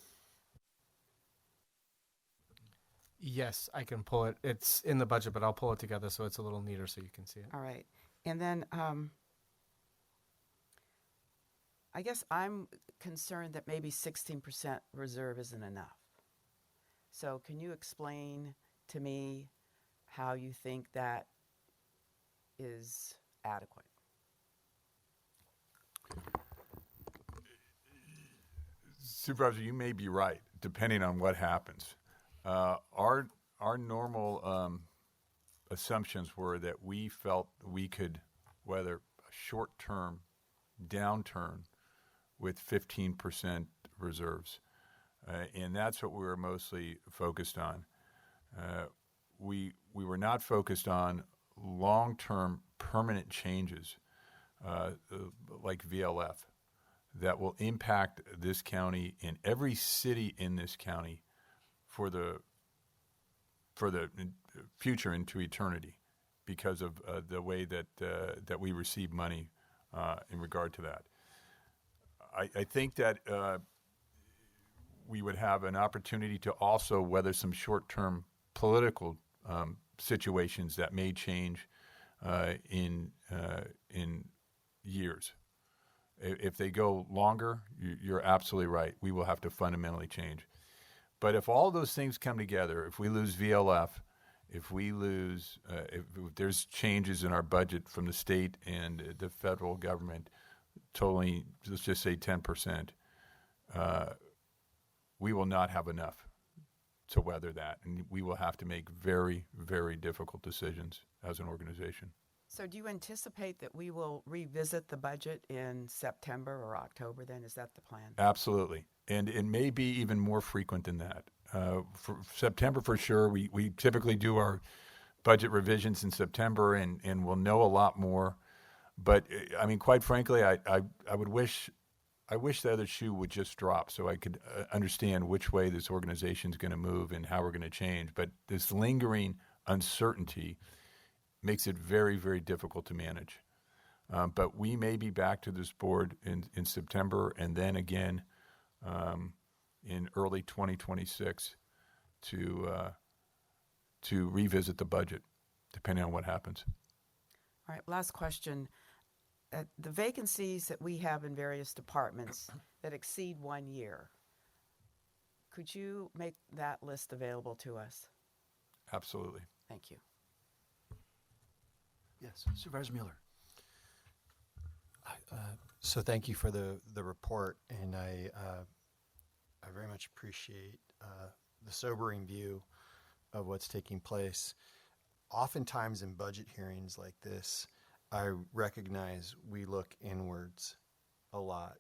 Yes, I can pull it. It's in the budget, but I'll pull it together so it's a little neater so you can see it. All right. And then I guess I'm concerned that maybe 16% reserve isn't enough. So can you explain to me how you think that is adequate? Supervisor, you may be right, depending on what happens. Our normal assumptions were that we felt we could weather a short-term downturn with 15% reserves, and that's what we were mostly focused on. We were not focused on long-term permanent changes like VLF that will impact this county and every city in this county for the future into eternity, because of the way that we receive money in regard to that. I think that we would have an opportunity to also weather some short-term political situations that may change in years. If they go longer, you're absolutely right. We will have to fundamentally change. But if all those things come together, if we lose VLF, if there's changes in our budget from the state and the federal government, totally, let's just say 10%, we will not have enough to weather that. And we will have to make very, very difficult decisions as an organization. So do you anticipate that we will revisit the budget in September or October then? Is that the plan? Absolutely. And it may be even more frequent than that. For September, for sure, we typically do our budget revisions in September, and we'll know a lot more. But I mean, quite frankly, I wish the other shoe would just drop so I could understand which way this organization is going to move and how we're going to change. But this lingering uncertainty makes it very, very difficult to manage. But we may be back to this board in September, and then again in early 2026 to revisit the budget, depending on what happens. All right, last question. The vacancies that we have in various departments that exceed 1 year, could you make that list available to us? Absolutely. Thank you. Yes, Supervisor Mueller. So thank you for the report, and I very much appreciate the sobering view of what's taking place. Oftentimes in budget hearings like this, I recognize we look inwards a lot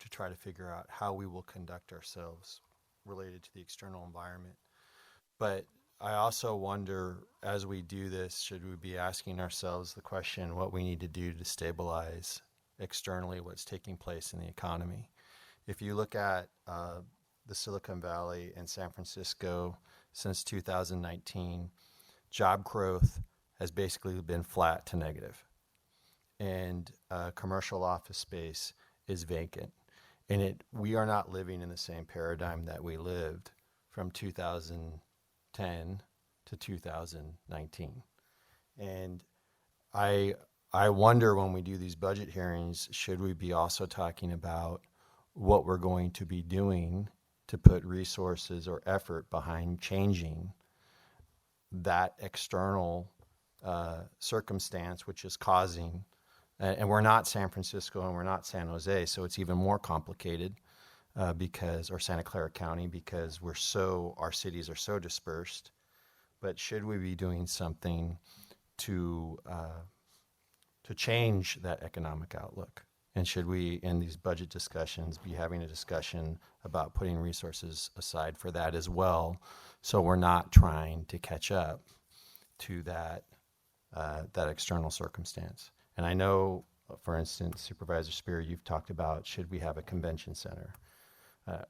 to try to figure out how we will conduct ourselves related to the external environment. But I also wonder, as we do this, should we be asking ourselves the question what we need to do to stabilize externally what's taking place in the economy? If you look at the Silicon Valley and San Francisco since 2019, job growth has basically been flat to negative. And commercial office space is vacant. And we are not living in the same paradigm that we lived from 2010 to 2019. And I wonder, when we do these budget hearings, should we be also talking about what we're going to be doing to put resources or effort behind changing that external circumstance which is causing, and we're not San Francisco and we're not San Jose, so it's even more complicated or Santa Clara County, because our cities are so dispersed. But should we be doing something to change that economic outlook? And should we, in these budget discussions, be having a discussion about putting resources aside for that as well, so we're not trying to catch up to that external circumstance? And I know, for instance, Supervisor Spear, you've talked about, should we have a convention center?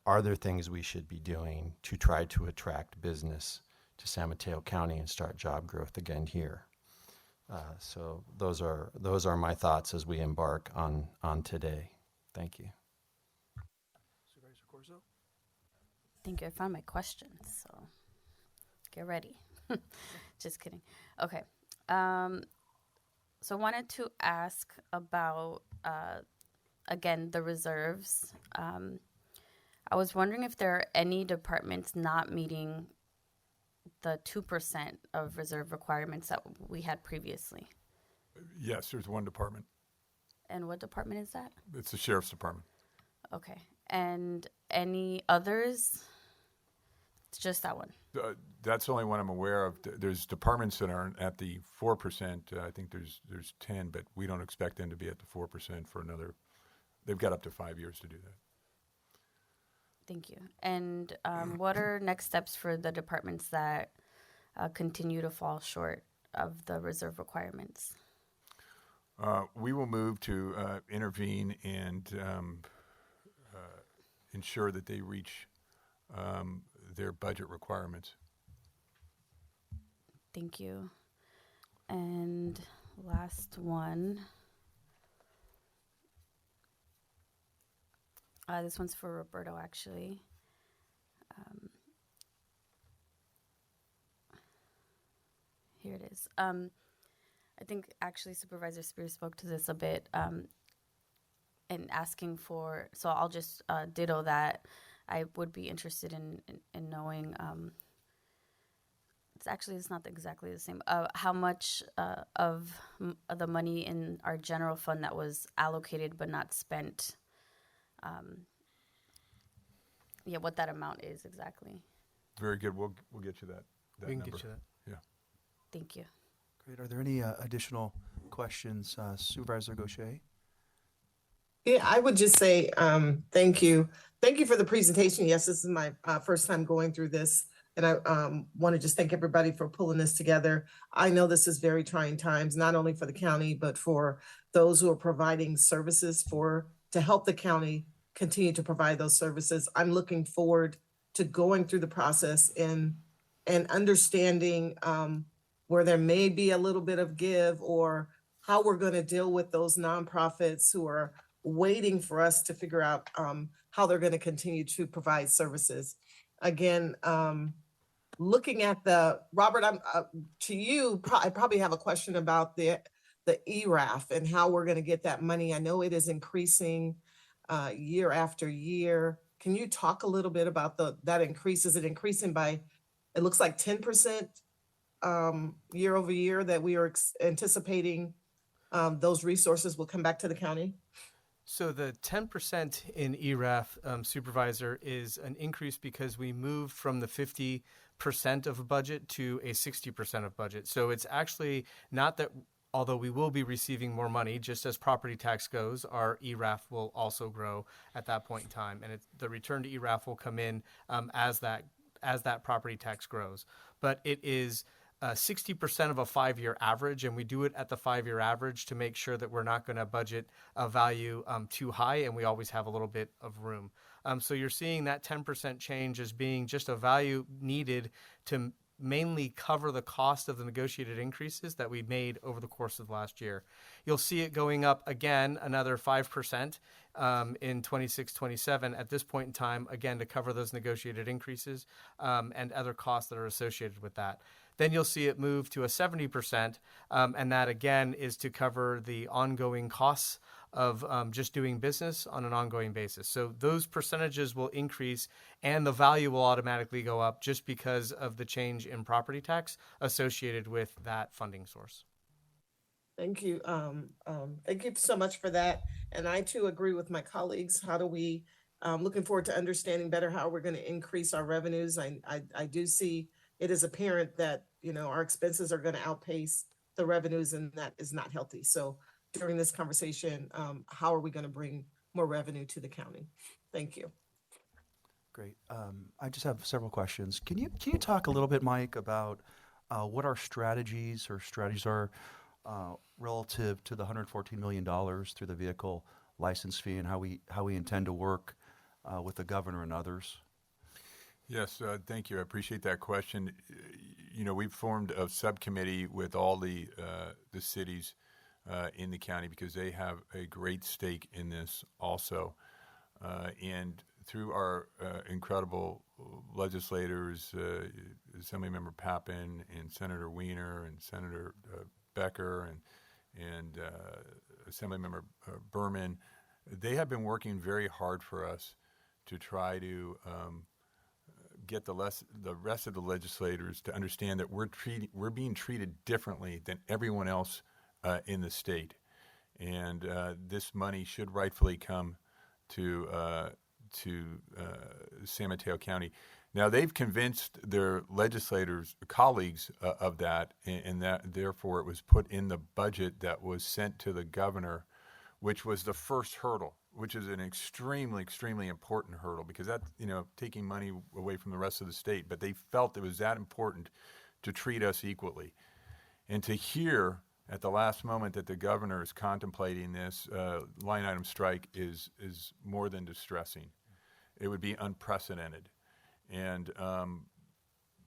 Are there things we should be doing to try to attract business to San Mateo County and start job growth again here? So those are my thoughts as we embark on today. Thank you. Supervisor Corzo. I think I found my questions, so get ready. Just kidding. Okay. So I wanted to ask about again, the reserves. I was wondering if there are any departments not meeting the 2% of reserve requirements that we had previously. Yes, there's one department. And what department is that? It's the sheriff's department. Okay. And any others? It's just that one. That's the only one I'm aware of. There's departments that aren't at the 4%. I think there's 10, but we don't expect them to be at the 4% for another. They've got up to 5 years to do that. Thank you. And what are next steps for the departments that continue to fall short of the reserve requirements? We will move to intervene and ensure that they reach their budget requirements. Thank you. And last one. This one's for Roberto, actually. Here it is. I think actually Supervisor Spears spoke to this a bit in asking for, so I'll just ditto that. I would be interested in knowing, it's not exactly the same, how much of the money in our general fund that was allocated but not spent, what that amount is exactly. Very good. We'll get you that We can number. get you that. Yeah. Thank you. Great. Are there any additional questions, Supervisor Gaucher? Yeah, I would just say thank you. Thank you for the presentation. Yes, this is my first time going through this. And I want to just thank everybody for pulling this together. I know this is very trying times, not only for the county, but for those who are providing services to help the county continue to provide those services. I'm looking forward to going through the process and understanding where there may be a little bit of give, or how we're going to deal with those nonprofits who are waiting for us to figure out how they're going to continue to provide services. Again, looking at Robert, I'm to you, I probably have a question about the ERAF and how we're going to get that money. I know it is increasing year after year. Can you talk a little bit about that increase? Is it increasing by, it looks like 10% year over year, that we are anticipating those resources will come back to the county? So the 10% in ERAF, Supervisor, is an increase because we moved from the 50% of budget to a 60% of budget. So it's actually not that, although we will be receiving more money, just as property tax goes, our ERAF will also grow at that point in time. And the return to ERAF will come in as that property tax grows. But it is 60% of a 5-year average, and we do it at the 5-year average to make sure that we're not going to budget a value too high, and we always have a little bit of room. So you're seeing that 10% change as being just a value needed to mainly cover the cost of the negotiated increases that we made over the course of last year. You'll see it going up again, another 5% in 26-27 at this point in time, again, to cover those negotiated increases and other costs that are associated with that. Then you'll see it move to a 70%, and that again is to cover the ongoing costs of just doing business on an ongoing basis. So those percentages will increase, and the value will automatically go up just because of the change in property tax associated with that funding source. Thank you. Thank you so much for that. And I too agree with my colleagues. How do we, looking forward to understanding better how we're going to increase our revenues. I do see it is apparent that, our expenses are going to outpace the revenues, and that is not healthy. So during this conversation, how are we going to bring more revenue to the county? Thank you. Great. I just have several questions. Can you talk a little bit, Mike, about what our strategies are relative to the $114 million through the vehicle license fee, and how we intend to work with the governor and others? Yes, thank you. I appreciate that question. We've formed a subcommittee with all the cities in the county, because they have a great stake in this also. And through our incredible legislators, Assemblymember Pappen and Senator Wiener and Senator Becker and Assemblymember Berman, they have been working very hard for us to try to get the rest of the legislators to understand that we're being treated differently than everyone else in the state, and this money should rightfully come to San Mateo County. Now they've convinced their colleagues of that, and that therefore it was put in the budget that was sent to the governor, which was the first hurdle, which is an extremely, extremely important hurdle, because that, taking money away from the rest of the state, but they felt it was that important to treat us equally. And to hear at the last moment that the governor is contemplating this line item strike is more than distressing. It would be unprecedented. And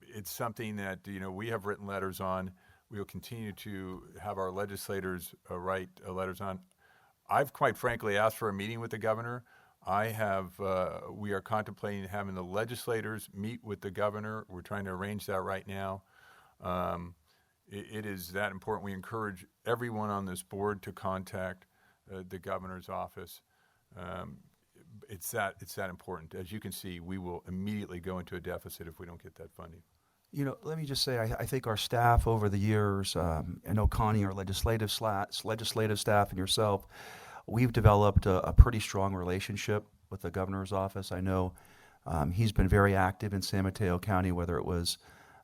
it's something that, we have written letters on. We will continue to have our legislators write letters on. I've quite frankly asked for a meeting with the governor. We are contemplating having the legislators meet with the governor. We're trying to arrange that right now. It is that important. We encourage everyone on this board to contact the governor's office. It's that important. As you can see, we will immediately go into a deficit if we don't get that funding. Let me just say, I think our staff over the years, I know Connie, our legislative staff, and yourself, we've developed a pretty strong relationship with the governor's office. I know he's been very active in San Mateo County, whether it was,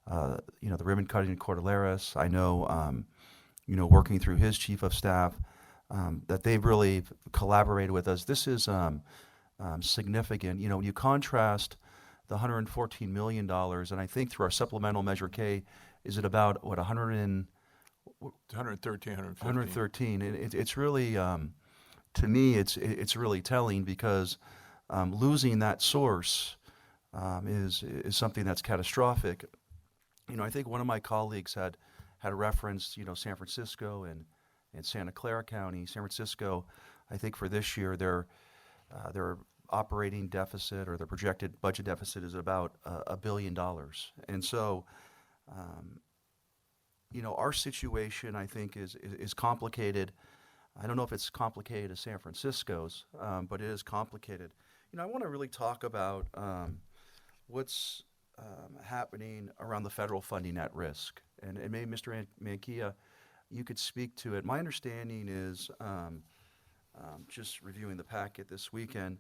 the ribbon cutting in Cordilleras. I know, working through his chief of staff, that they've really collaborated with us. This is significant. When you contrast the $114 million, and I think through our supplemental Measure K, is it about, 113, 113. It's really, to me, it's really telling, because losing that source is something that's catastrophic. I think one of my colleagues had referenced, San Francisco and Santa Clara County. San Francisco, I think for this year, their operating deficit, or their projected budget deficit, is about $1 billion. And so, our situation, I think, is complicated. I don't know if it's complicated as San Francisco's, but it is complicated. I want to really talk about what's happening around the federal funding at risk. And maybe Mr. Mankia, you could speak to it. My understanding is, just reviewing the packet this weekend,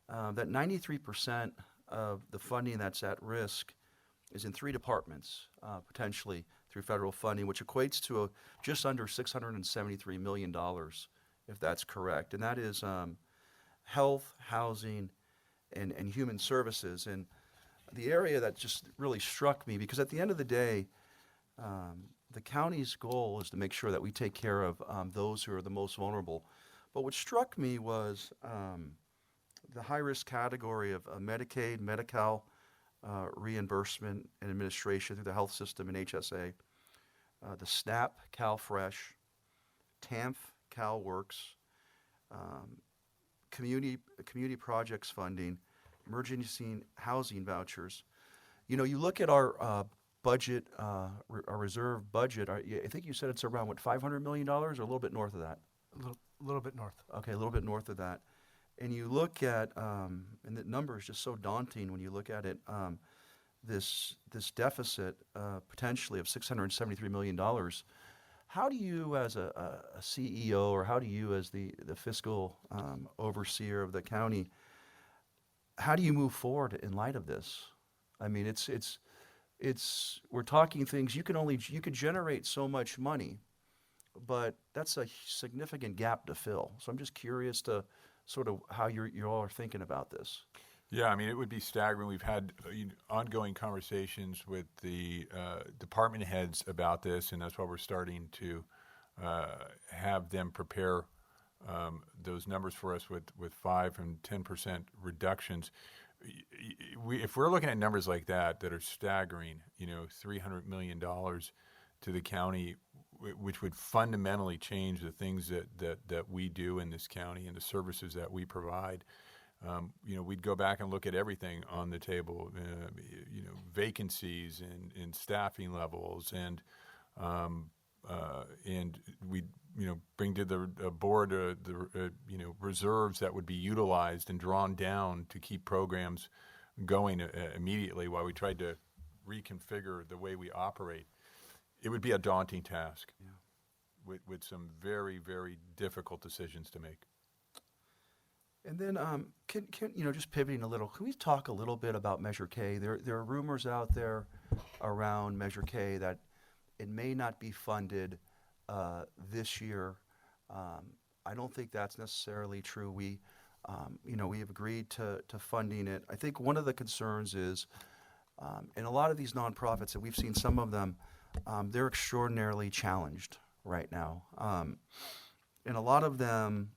that 93% of the funding that's at risk is in 3 departments, potentially through federal funding, which equates to just under $673 million, if that's correct. And that is health, housing, and human services. And the area that just really struck me, because at the end of the day, the county's goal is to make sure that we take care of those who are the most vulnerable. But what struck me was the high-risk category of Medicaid, Medi-Cal reimbursement and administration through the health system and HSA, the SNAP, CalFresh, TANF, CalWorks, community projects funding, emergency housing vouchers. You look at our budget, our reserve budget. I think you said it's around, $500 million, or a little bit north of that? A little bit north. Okay, a little bit north of that. And you look at, and the number is just so daunting when you look at it, this deficit potentially of $673 million. How do you, as a CEO, or how do you, as the fiscal overseer of the county, how do you move forward in light of this? I mean, we're talking things, you could generate so much money, but that's a significant gap to fill. So I'm just curious to sort of how you all are thinking about this. Yeah, I mean, it would be staggering. We've had ongoing conversations with the department heads about this, and that's why we're starting to have them prepare those numbers for us with 5 and 10% reductions. If we're looking at numbers like that are staggering, $300 million to the county, which would fundamentally change the things that we do in this county and the services that we provide. We'd go back and look at everything on the table, vacancies and staffing levels and and we, bring to the board reserves that would be utilized and drawn down to keep programs going immediately while we tried to reconfigure the way we operate. It would be a daunting task with some very, very difficult decisions to make. And then, can just pivoting a little, can we talk a little bit about Measure K? There are rumors out there around Measure K that it may not be funded this year. I don't think that's necessarily true. We have agreed to funding it. I think one of the concerns is, and a lot of these nonprofits, and we've seen some of them, they're extraordinarily challenged right now. And a lot of them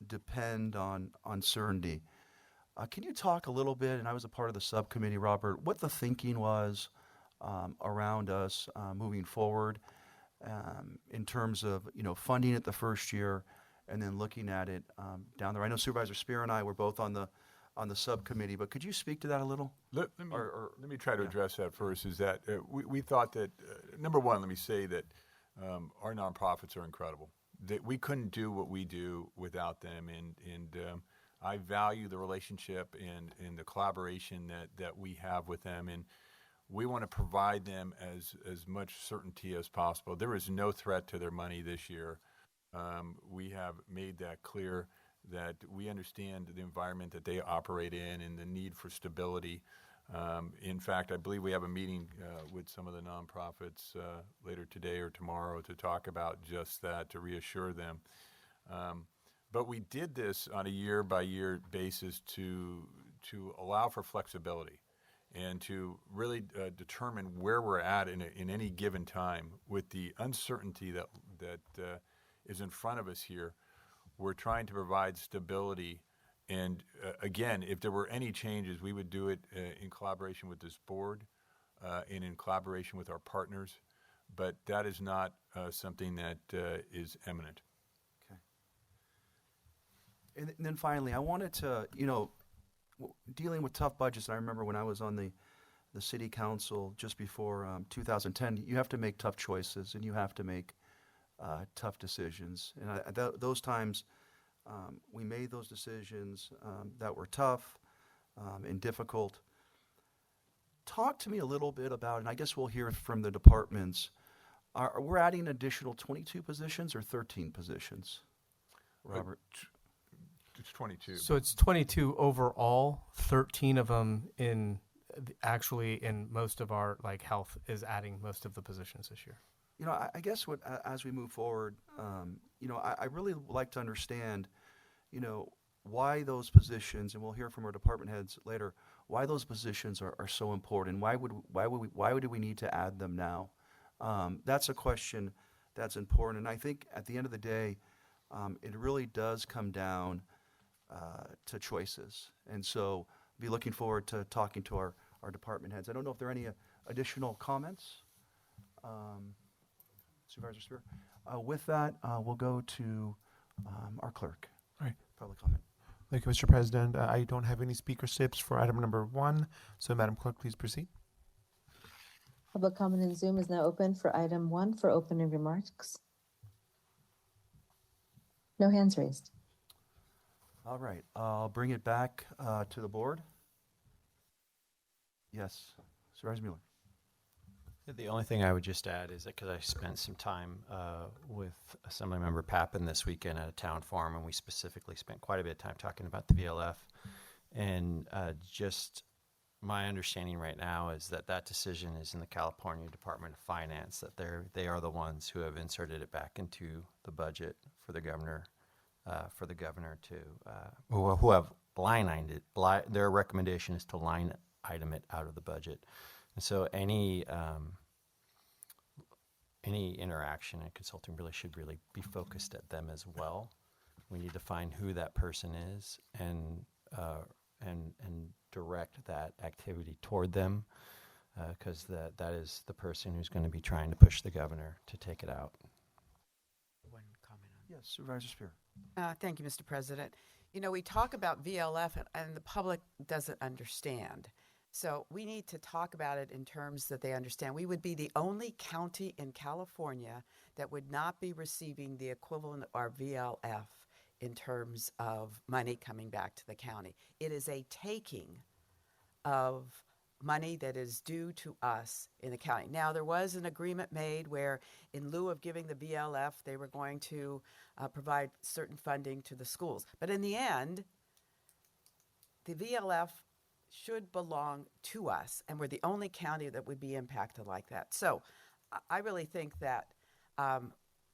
depend on uncertainty. Can you talk a little bit, and I was a part of the subcommittee, Robert, what the thinking was around us moving forward in terms of, funding it the first year and then looking at it down there? I know Supervisor Spear and I were both on the subcommittee, but could you speak to that a little? Let me try to address that first. Is that we thought that, number one, let me say that our nonprofits are incredible. That we couldn't do what we do without them, and I value the relationship and the collaboration that we have with them, and we want to provide them as much certainty as possible. There is no threat to their money this year. We have made that clear that we understand the environment that they operate in and the need for stability. In fact, I believe we have a meeting with some of the nonprofits later today or tomorrow to talk about just that, to reassure them. But we did this on a year-by-year basis to allow for flexibility and to really determine where we're at in any given time. With the uncertainty that is in front of us here, we're trying to provide stability. And again, if there were any changes, we would do it in collaboration with this board and in collaboration with our partners. But that is not something that is imminent. Okay. And then finally, I wanted to, dealing with tough budgets, I remember when I was on the city council just before 2010, you have to make tough choices and you have to make tough decisions. And those times, we made those decisions that were tough and difficult. Talk to me a little bit about, and I guess we'll hear from the departments, we're adding an additional 22 positions or 13 positions, Robert? It's 22. So it's 22 overall, 13 of them actually in most of our health is adding most of the positions this year. I guess as we move forward, I really would like to understand, why those positions, and we'll hear from our department heads later, why those positions are so important. Why do we need to add them now? That's a question that's important. And I think at the end of the day, it really does come down to choices. And so I'll be looking forward to talking to our department heads. I don't know if there are any additional comments. Supervisor Spear. With that, we'll go to our clerk. All right. Public comment. Thank you, Mr. President. I don't have any speaker slips for item number 1. So, Madam Clerk, please proceed. Public comment in Zoom is now open for item 1 for opening remarks. No hands raised. All right. I'll bring it back to the board. Yes. Supervisor Mueller. The only thing I would just add is that because I spent some time with Assemblymember Pappen this weekend at a town forum, and we specifically spent quite a bit of time talking about the VLF. And just my understanding right now is that decision is in the California Department of Finance, that they are the ones who have inserted it back into the budget for the governor to, who have line item it. Their recommendation is to line item it out of the budget. And so any interaction and consulting should be focused at them as well. We need to find who that person is and direct that activity toward them, because that is the person who's going to be trying to push the governor to take it out. One comment on Yes, Supervisor Spear. Thank you, Mr. President. We talk about VLF and the public doesn't understand So we need to talk about it in terms that they understand. We would be the only county in California that would not be receiving the equivalent of our VLF in terms of money coming back to the county. It is a taking of money that is due to us in the county. Now, there was an agreement made where, in lieu of giving the VLF, they were going to provide certain funding to the schools. But in the end, the VLF should belong to us, and we're the only county that would be impacted like that. So I really think that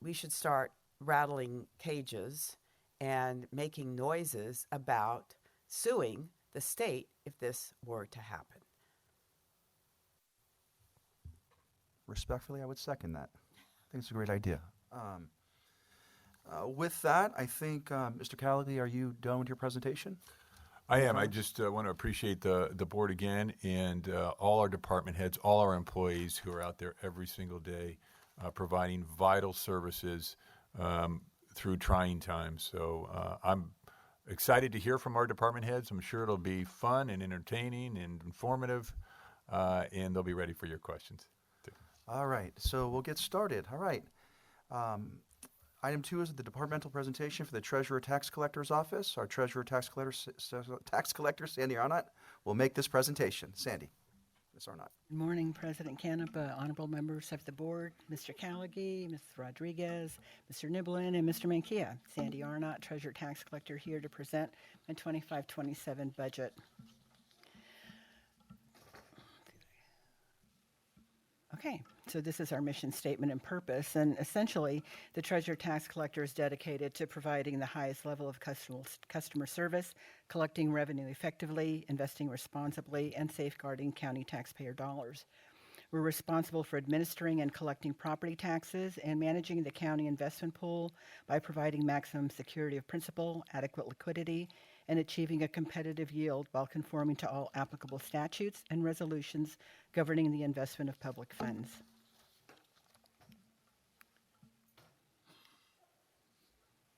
we should start rattling cages and making noises about suing the state if this were to happen. Respectfully, I would second that. I think it's a great idea. With that, I think, Mr. Callaghan, are you done with your presentation? I am. I just want to appreciate the board again and all our department heads, all our employees who are out there every single day providing vital services through trying times. So I'm excited to hear from our department heads. I'm sure it'll be fun and entertaining and informative, and they'll be ready for your questions. All right, so we'll get started. All right. Item 2 is the departmental presentation for the Treasurer Tax Collector's Office. Our Treasurer Tax Collector, Sandy Arnott, will make this presentation. Sandy, Ms. Arnott. Good morning, President Canepa, honorable members of the board, Mr. Callaghan, Ms. Rodriguez, Mr. Niblin, and Mr. Mankia. Sandy Arnott, Treasurer Tax Collector, here to present my 25-27 budget. Okay, so this is our mission statement and purpose, and essentially, the Treasurer Tax Collector is dedicated to providing the highest level of customer service, collecting revenue effectively, investing responsibly, and safeguarding county taxpayer dollars. We're responsible for administering and collecting property taxes and managing the county investment pool by providing maximum security of principal, adequate liquidity, and achieving a competitive yield while conforming to all applicable statutes and resolutions governing the investment of public funds.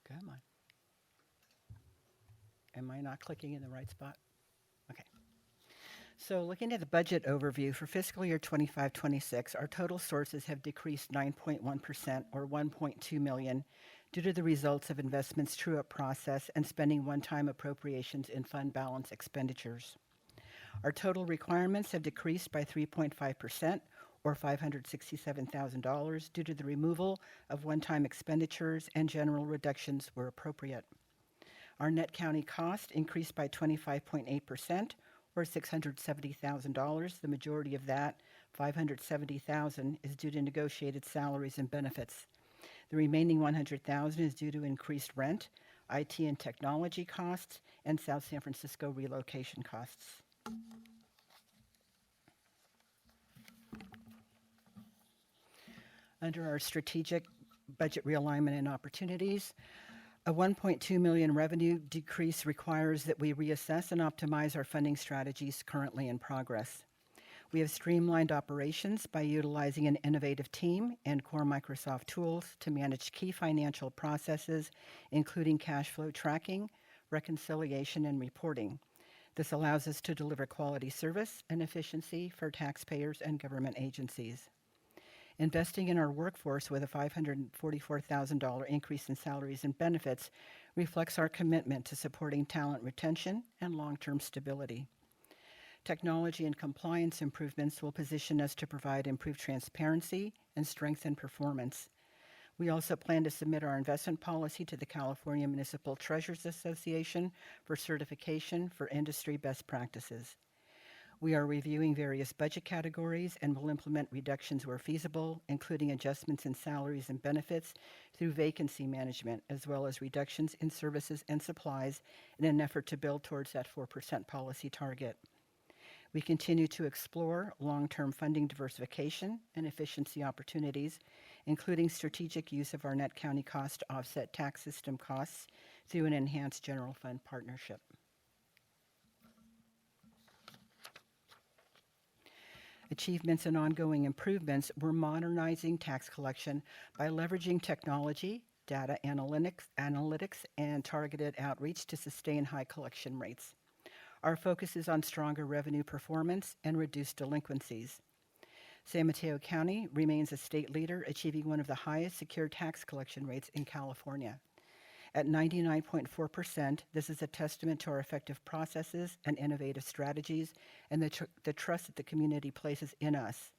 Come on. Am I not clicking in the right spot? Okay. So looking at the budget overview for fiscal year 25-26, our total sources have decreased 9.1% or $1.2 million due to the results of investments true-up process and spending one-time appropriations in fund balance expenditures. Our total requirements have decreased by 3.5% or $567,000 due to the removal of one-time expenditures and general reductions where appropriate. Our net county cost increased by 25.8% or $670,000. The majority of that, $570,000, is due to negotiated salaries and benefits. The remaining $100,000 is due to increased rent, IT and technology costs, and South San Francisco relocation costs. Under our strategic budget realignment and opportunities, a $1.2 million revenue decrease requires that we reassess and optimize our funding strategies currently in progress. We have streamlined operations by utilizing an innovative team and core Microsoft tools to manage key financial processes, including cash flow tracking, reconciliation, and reporting. This allows us to deliver quality service and efficiency for taxpayers and government agencies. Investing in our workforce with a $544,000 increase in salaries and benefits reflects our commitment to supporting talent retention and long-term stability. Technology and compliance improvements will position us to provide improved transparency and strengthen performance. We also plan to submit our investment policy to the California Municipal Treasurers Association for certification for industry best practices. We are reviewing various budget categories and will implement reductions where feasible, including adjustments in salaries and benefits through vacancy management, as well as reductions in services and supplies in an effort to build towards that 4% policy target. We continue to explore long-term funding diversification and efficiency opportunities, including strategic use of our net county cost to offset tax system costs through an enhanced general fund partnership. Achievements and ongoing improvements, we're modernizing tax collection by leveraging technology, data analytics, and targeted outreach to sustain high collection rates. Our focus is on stronger revenue performance and reduced delinquencies. San Mateo County remains a state leader, achieving one of the highest secure tax collection rates in California. At 99.4%, this is a testament to our effective processes and innovative strategies and the trust that the community places in us.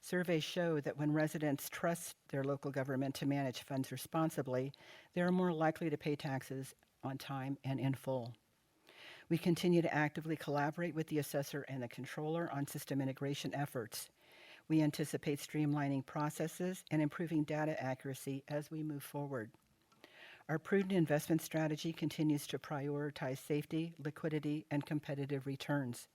Surveys show that when residents trust their local government to manage funds responsibly, they are more likely to pay taxes on time and in full. We continue to actively collaborate with the assessor and the controller on system integration efforts. We anticipate streamlining processes and improving data accuracy as we move forward. Our prudent investment strategy continues to prioritize safety, liquidity, and competitive returns.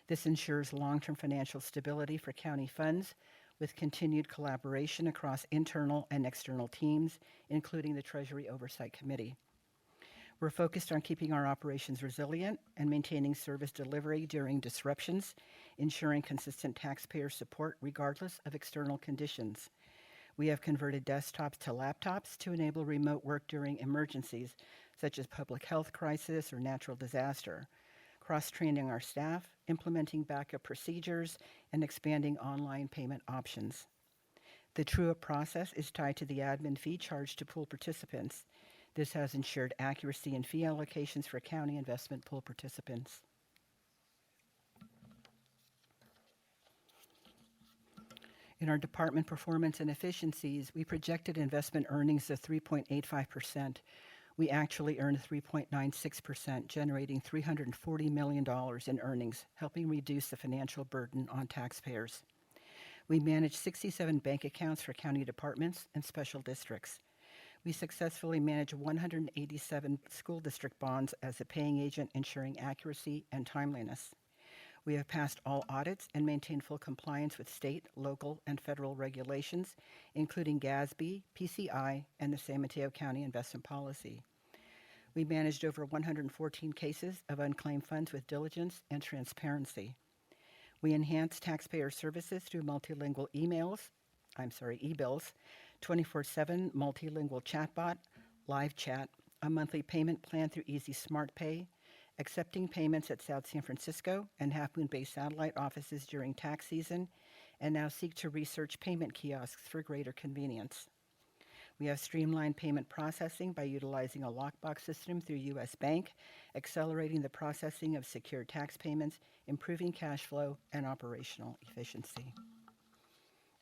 This ensures long-term financial stability for county funds with continued collaboration across internal and external teams, including the Treasury Oversight Committee. We're focused on keeping our operations resilient and maintaining service delivery during disruptions, ensuring consistent taxpayer support regardless of external conditions. We have converted desktops to laptops to enable remote work during emergencies, such as public health crisis or natural disaster, cross-training our staff, implementing backup procedures, and expanding online payment options. The true-up process is tied to the admin fee charged to pool participants. This has ensured accuracy in fee allocations for county investment pool participants. In our department performance and efficiencies, we projected investment earnings of 3.85%. We actually earned 3.96%, generating $340 million in earnings, helping reduce the financial burden on taxpayers. We managed 67 bank accounts for county departments and special districts. We successfully managed 187 school district bonds as a paying agent, ensuring accuracy and timeliness. We have passed all audits and maintained full compliance with state, local, and federal regulations, including GASB, PCI, and the San Mateo County Investment Policy. We managed over 114 cases of unclaimed funds with diligence and transparency. We enhanced taxpayer services through multilingual e-bills, 24/7 multilingual chatbot, live chat, a monthly payment plan through Easy Smart Pay, accepting payments at South San Francisco and Half Moon Bay satellite offices during tax season, and now seek to research payment kiosks for greater convenience. We have streamlined payment processing by utilizing a lockbox system through U.S. Bank, accelerating the processing of secure tax payments, improving cash flow and operational efficiency.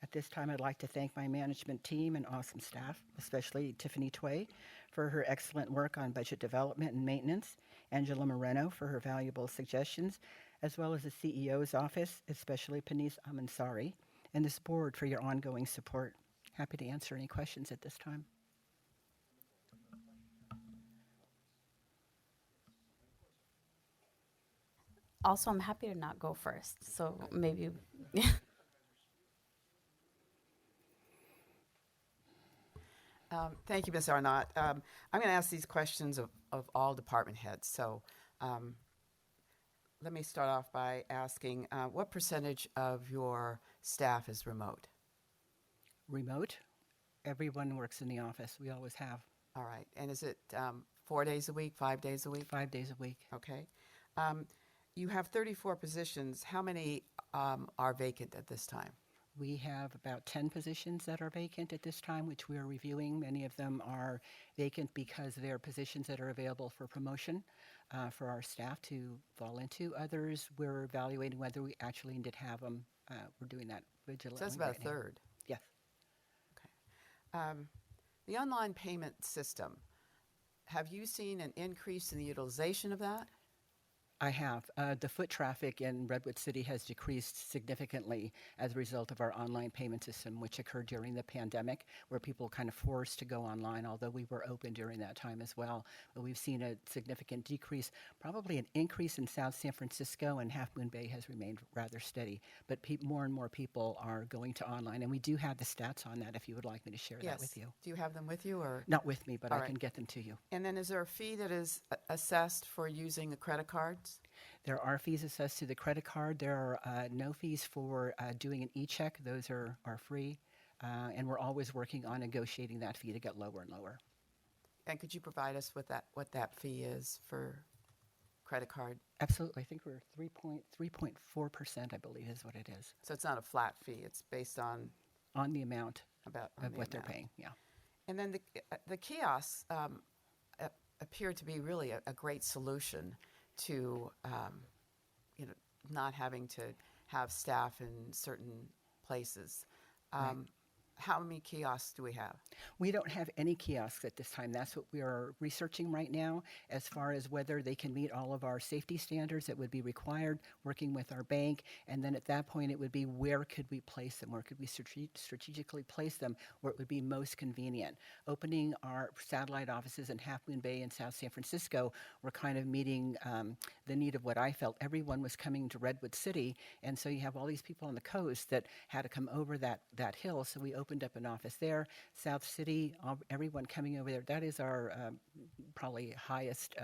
At this time, I'd like to thank my management team and awesome staff, especially Tiffany Tway for her excellent work on budget development and maintenance, Angela Moreno for her valuable suggestions, as well as the CEO's office, especially Panis Amansari, and this board for your ongoing support. Happy to answer any questions at this time. Also, I'm happy to not go first, so maybe. Thank you, Ms. Arnott. I'm going to ask these questions of all department heads. So let me start off by asking, what percentage of your staff is remote? Remote? Everyone works in the office. We always have. All right. And is it 4 days a week, 5 days a week? 5 days a week. Okay. You have 34 positions. How many are vacant at this time? We have about 10 positions that are vacant at this time, which we are reviewing. Many of them are vacant because they're positions that are available for promotion for our staff to fall into. Others, we're evaluating whether we actually need to have them. We're doing that vigilantly. So that's about right a now. third. Yes. Okay. The online payment system, have you seen an increase in the utilization of that? I have. The foot traffic in Redwood City has decreased significantly as a result of our online payment system, which occurred during the pandemic, where people kind of forced to go online, although we were open during that time as well. But we've seen a significant decrease, probably an increase in South San Francisco, and Half Moon Bay has remained rather steady. But more and more people are going to online, and we do have the stats on that if you would like me to share that with you. Do you have them with you? Or Not with me, but All I right. can get them to you. And then is there a fee that is assessed for using the credit cards? There are fees assessed to the credit card. There are no fees for doing an e-check. Those are free. And we're always working on negotiating that fee to get lower and lower. And could you provide us with what that fee is for credit card? Absolutely. I think we're 3.4%, I believe is what it is, So it's not a flat fee. It's based on on the amount about of the what they're amount. paying. Yeah. And then the kiosks appear to be really a great solution to not having to have staff in certain places. How many kiosks do we have? We don't have any kiosks at this time. That's what we are researching right now as far as whether they can meet all of our safety standards that would be required, working with our bank. And then at that point, it would be where could we place them? Where could we strategically place them where it would be most convenient? Opening our satellite offices in Half Moon Bay and South San Francisco were kind of meeting the need of what I felt. Everyone was coming to Redwood City. And so you have all these people on the coast that had to come over that hill. So we opened up an office there. South City, everyone coming over there. That is our probably highest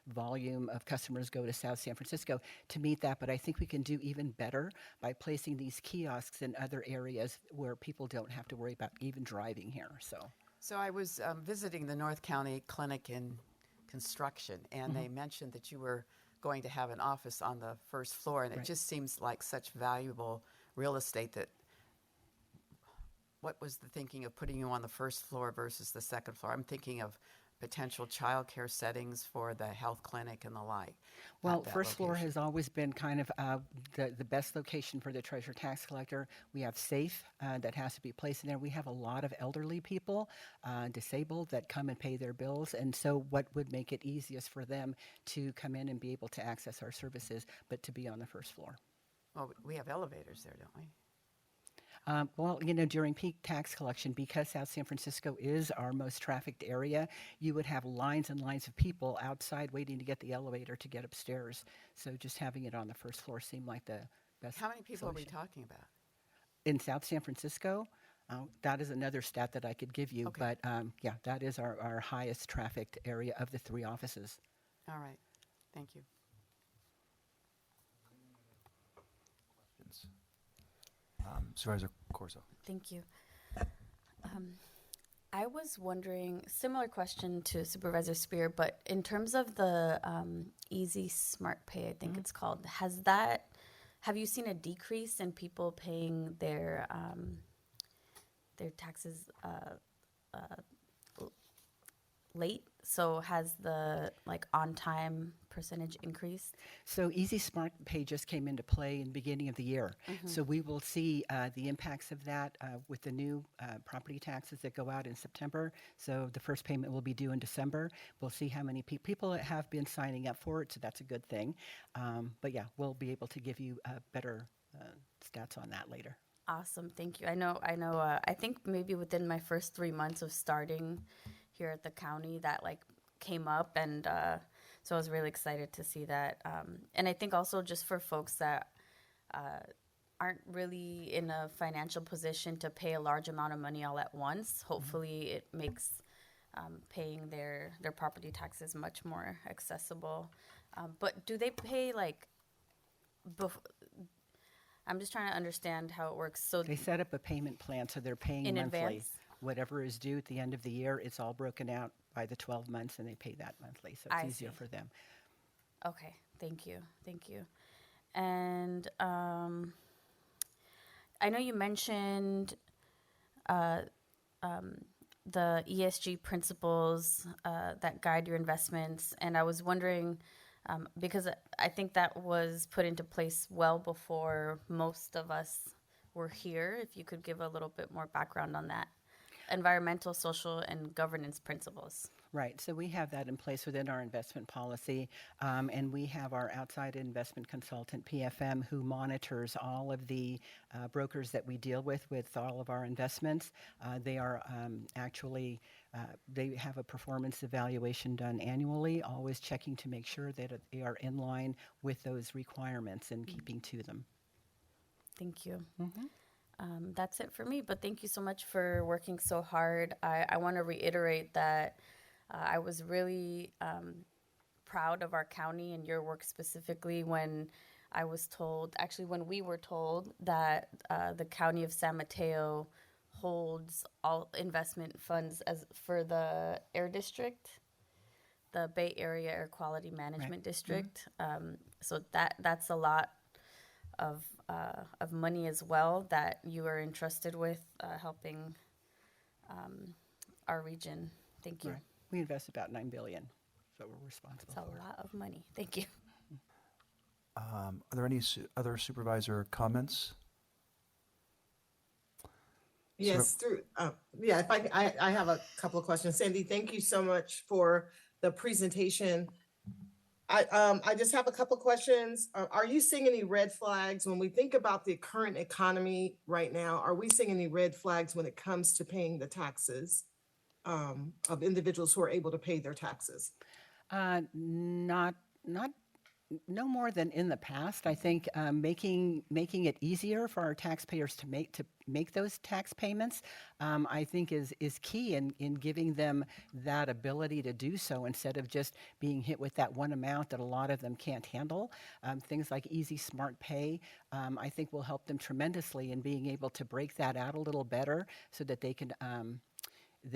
volume of customers go to South San Francisco to meet that. But I think we can do even better by placing these kiosks in other areas where people don't have to worry about even driving here. So I was visiting the North County Clinic in construction, and they mentioned that you were going to have an office on the first floor, and it just seems like such valuable real estate that what was the thinking of putting you on the first floor versus the second floor? I'm thinking of potential childcare settings for the health clinic and the like. Well, first floor has always been kind of the best location for the treasurer tax collector. We have safe that has to be placed in there. We have a lot of elderly people, disabled, that come and pay their bills. And so what would make it easiest for them to come in and be able to access our services, but to be on the first floor? Well, we have elevators there, don't we? Well, during peak tax collection, because South San Francisco is our most trafficked area, you would have lines and lines of people outside waiting to get the elevator to get upstairs. So just having it on the first floor seemed like the best. How many people solution. are we talking about? In South San Francisco? That is another stat that I could give you, but yeah, that is our highest trafficked area of the 3 offices. All right. Thank you. Supervisor Corso. Thank you. I was wondering, similar question to Supervisor Spear, but in terms of the Easy Smart Pay, I think it's called, have you seen a decrease in people paying their taxes late? So has the on-time percentage increased? So Easy Smart Pay just came into play in the beginning of the year. So we will see the impacts of that with the new property taxes that go out in September. So the first payment will be due in December. We'll see how many people have been signing up for it, so that's a good thing. But yeah, we'll be able to give you better stats on that later. Awesome, thank you. I know. I think maybe within my first 3 months of starting here at the county, that came up, and so I was really excited to see that. And I think also just for folks that aren't really in a financial position to pay a large amount of money all at once, hopefully it makes paying their property taxes much more accessible. But do they pay I'm just trying to understand how it works. So they set up a payment plan, so they're paying in monthly. advance? Whatever is due at the end of the year, it's all broken out by the 12 months, and they pay that monthly, so it's easier for them. Okay, thank you. And I know you mentioned the ESG principles that guide your investments, and I was wondering, because I think that was put into place well before most of us were here, if you could give a little bit more background on that. Environmental, social, and governance principles. Right. So we have that in place within our investment policy, and we have our outside investment consultant, PFM, who monitors all of the brokers that we deal with all of our investments. They are actually, they have a performance evaluation done annually, always checking to make sure that they are in line with those requirements and keeping to them. Thank you. That's it for me, but thank you so much for working so hard. I want to reiterate that I was really proud of our county and your work specifically when I was told, actually when we were told that the county of San Mateo holds all investment funds as for the air district, the Bay Area Air Quality Management District. So that's a lot of money as well that you are entrusted with helping our region. Thank you. Right. We invest about $9 billion, so we're responsible That's a for. lot of money. Thank you. Are there any other supervisor comments? Yes, if I have a couple of questions. Sandy, thank you so much for the presentation. I just have a couple of questions. Are you seeing any red flags when we think about the current economy right now? Are we seeing any red flags when it comes to paying the taxes of individuals who are able to pay their taxes? Not no more than in the past. I think making it easier for our taxpayers to make those tax payments, I think is key in giving them that ability to do so instead of just being hit with that one amount that a lot of them can't handle. Things like Easy Smart Pay, I think will help them tremendously in being able to break that out a little better so that they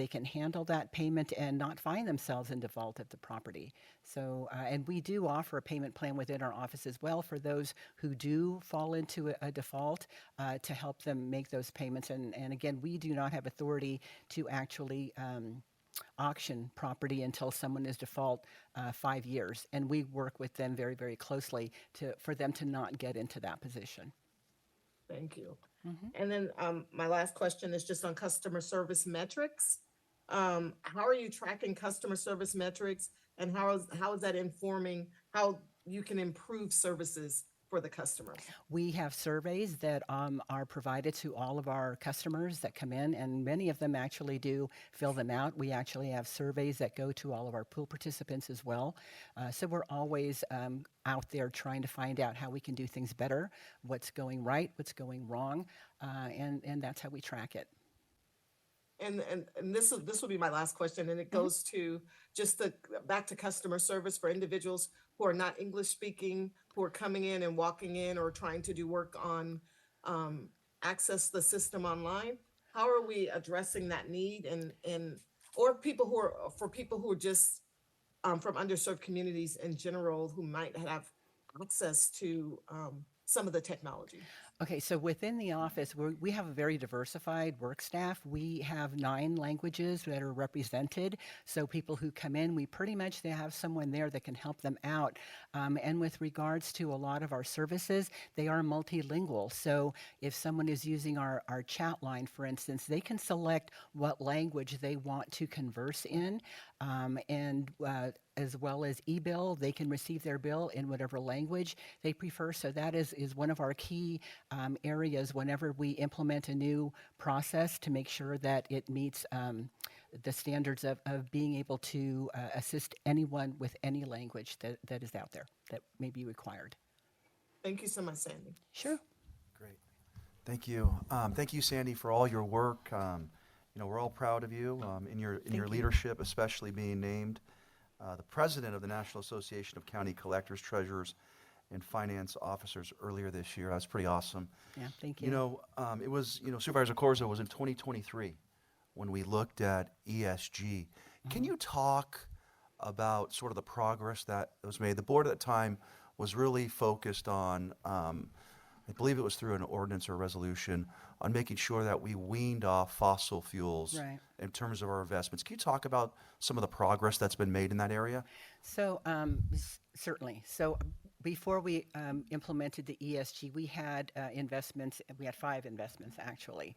can handle that payment and not find themselves in default of the property. So, and we do offer a payment plan within our office as well for those who do fall into a default to help them make those payments. And again, we do not have authority to actually auction property until someone is default 5 years. And we work with them very, very closely for them to not get into that position. Thank you. And then my last question is just on customer service metrics. How are you tracking customer service metrics, and how is that informing how you can improve services for the customers? We have surveys that are provided to all of our customers that come in, and many of them actually do fill them out. We actually have surveys that go to all of our pool participants as well. So we're always out there trying to find out how we can do things better, what's going right, what's going wrong, and that's how we track it. And this will be my last question, and it goes to just back to customer service for individuals who are not English speaking, who are coming in and walking in or trying to do work on access the system online. How are we addressing that need or people who are just from underserved communities in general who might have access to some of the technology? Okay, so within the office, we have a very diversified work staff. We have 9 languages that are represented. So people who come in, they have someone there that can help them out. And with regards to a lot of our services, they are multilingual. So if someone is using our chat line, for instance, they can select what language they want to converse in. As well as e-bill, they can receive their bill in whatever language they prefer. So that is one of our key areas whenever we implement a new process to make sure that it meets the standards of being able to assist anyone with any language that is out there that may be required. Thank you so much, Sandy. Sure. Great. Thank you. Thank you, Sandy, for all your work. We're all proud of you in your leadership, especially being named the president of the National Association of County Collectors, Treasurers, and Finance Officers earlier this year. That's pretty awesome. Yeah, thank you. It was, Supervisor Corzo was in 2023 when we looked at ESG. Can you talk about sort of the progress that was made? The board at the time was really focused on, I believe it was through an ordinance or resolution, on making sure that we weaned off fossil fuels in terms of our investments. Can you talk about some of the progress that's been made in that area? So certainly. So before we implemented the ESG, we had investments. We had 5 investments actually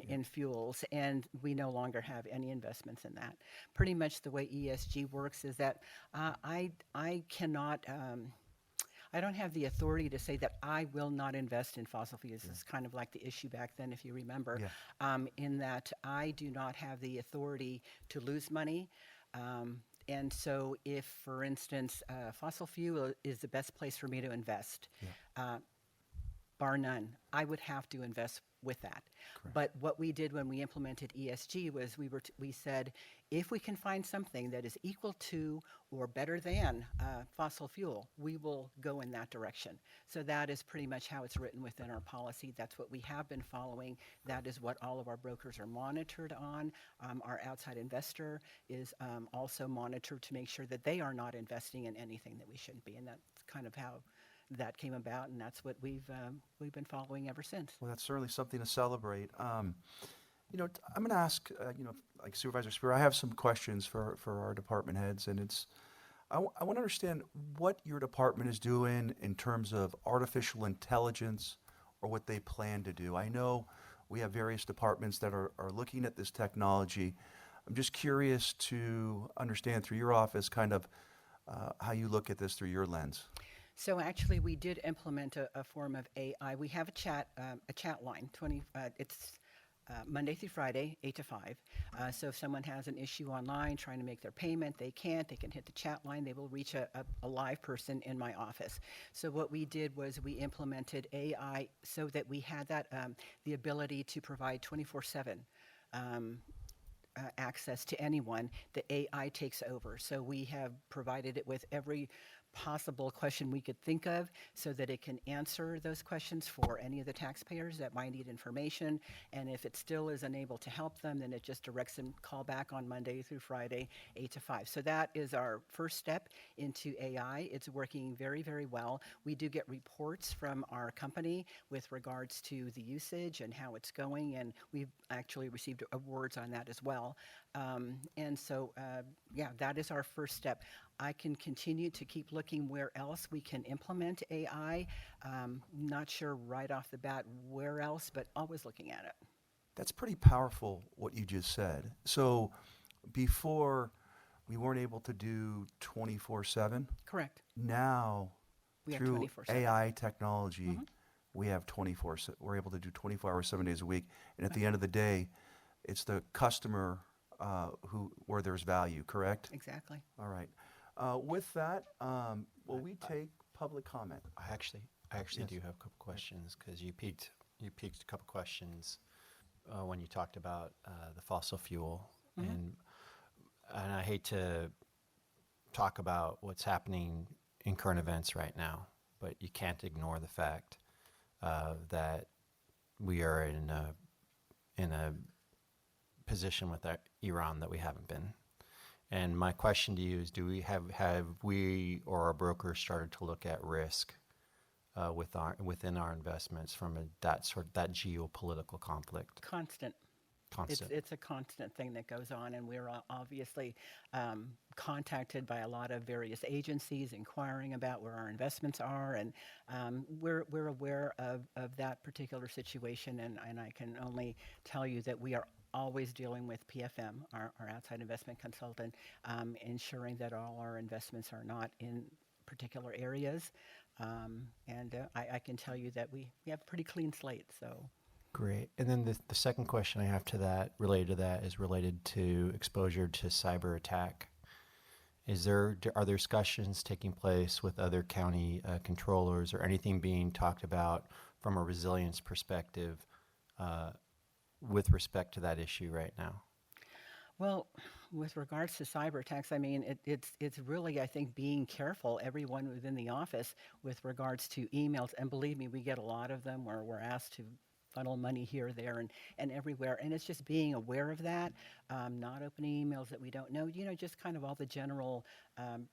in fuels, and we no longer have any investments in that. Pretty much the way ESG works is that I cannot. I don't have the authority to say that I will not invest in fossil fuels. It's kind of like the issue back then, if you remember, in that I do not have the authority to lose money. And so if, for instance, fossil fuel is the best place for me to invest, bar none, I would have to invest with that. Correct. But what we did when we implemented ESG was we said If we can find something that is equal to or better than fossil fuel, we will go in that direction. So that is pretty much how it's written within our policy. That's what we have been following. That is what all of our brokers are monitored on. Our outside investor is also monitored to make sure that they are not investing in anything that we shouldn't be. And that's kind of how that came about, and that's what we've been following ever since. Well, that's certainly something to celebrate. You know, I'm going to ask, you know, like Supervisor Spear, I have some questions for our department heads, and I want to understand what your department is doing in terms of artificial intelligence or what they plan to do. I know we have various departments that are looking at this technology. I'm just curious to understand through your office kind of how you look at this through your lens. So actually, we did implement a form of AI. We have a chat line. It's Monday through Friday, 8 to 5. So if someone has an issue online trying to make their payment, they can hit the chat line. They will reach a live person in my office. So what we did was we implemented AI so that we had that the ability to provide 24/7 access to anyone. The AI takes over. So we have provided it with every possible question we could think of so that it can answer those questions for any of the taxpayers that might need information. And if it still is unable to help them, then it just directs them call back on Monday through Friday, 8 to 5. So that is our first step into AI. It's working very, very well. We do get reports from our company with regards to the usage and how it's going, and we've actually received awards on that as well. And so, yeah, that is our first step. I can continue to keep looking where else we can implement AI. Not sure right off the bat where else, but always looking at it. That's pretty powerful what you just said. So before we weren't able to do 24/7. Correct. Now We have through 24/7. AI technology, we have 24. We're able to do 24 hours, 7 days a week. And at the end of the day, it's the customer where there's value. Correct? Exactly. All right. With that, will we take public comment? I actually Yes. do have a couple questions because you peaked a couple questions when you talked about the fossil fuel, and I hate to talk about what's happening in current events right now, but you can't ignore the fact that we are in a position with Iran that we haven't been. And my question to you is: do we have we or our brokers started to look at risk within our investments from that geopolitical conflict? Constant. It's a constant thing that goes on, and we're obviously contacted by a lot of various agencies inquiring about where our investments are, and we're aware of that particular situation, and I can only tell you that we are always dealing with PFM, our outside investment consultant, ensuring that all our investments are not in particular areas, and I can tell you that we have a pretty clean slate, so. Great. And then the second question I have related to that is related to exposure to cyber attack. Are there discussions taking place with other county controllers or anything being talked about from a resilience perspective with respect to that issue right now? Well, with regards to cyber attacks, I mean, it's really, I think, being careful, everyone within the office, with regards to emails. And believe me, we get a lot of them where we're asked to funnel money here, there, and everywhere. And it's just being aware of that, not opening emails that we don't know, just kind of all the general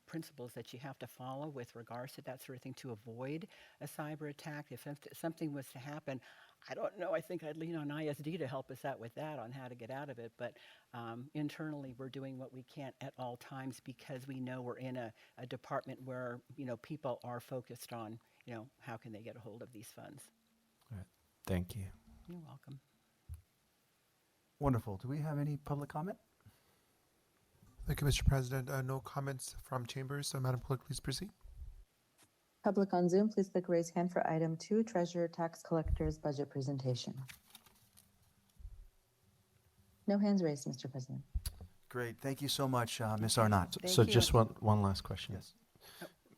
principles that you have to follow with regards to that sort of thing to avoid a cyber attack. If something was to happen, I don't know, I think I'd lean on ISD to help us out with that on how to get out of it. But internally, we're doing what we can at all times because we know we're in a department where, people are focused on, how can they get a hold of these funds. All right. Thank you. You're welcome. Wonderful. Do we have any public comment? Thank you, Mr. President. No comments from chambers. So, Madam Clerk, please proceed. Public on Zoom, please click raise hand for item 2, Treasurer Tax Collector's budget presentation. No hands raised, Mr. President. Great. Thank you so much, Ms. Arnott. So just one last question. Yes.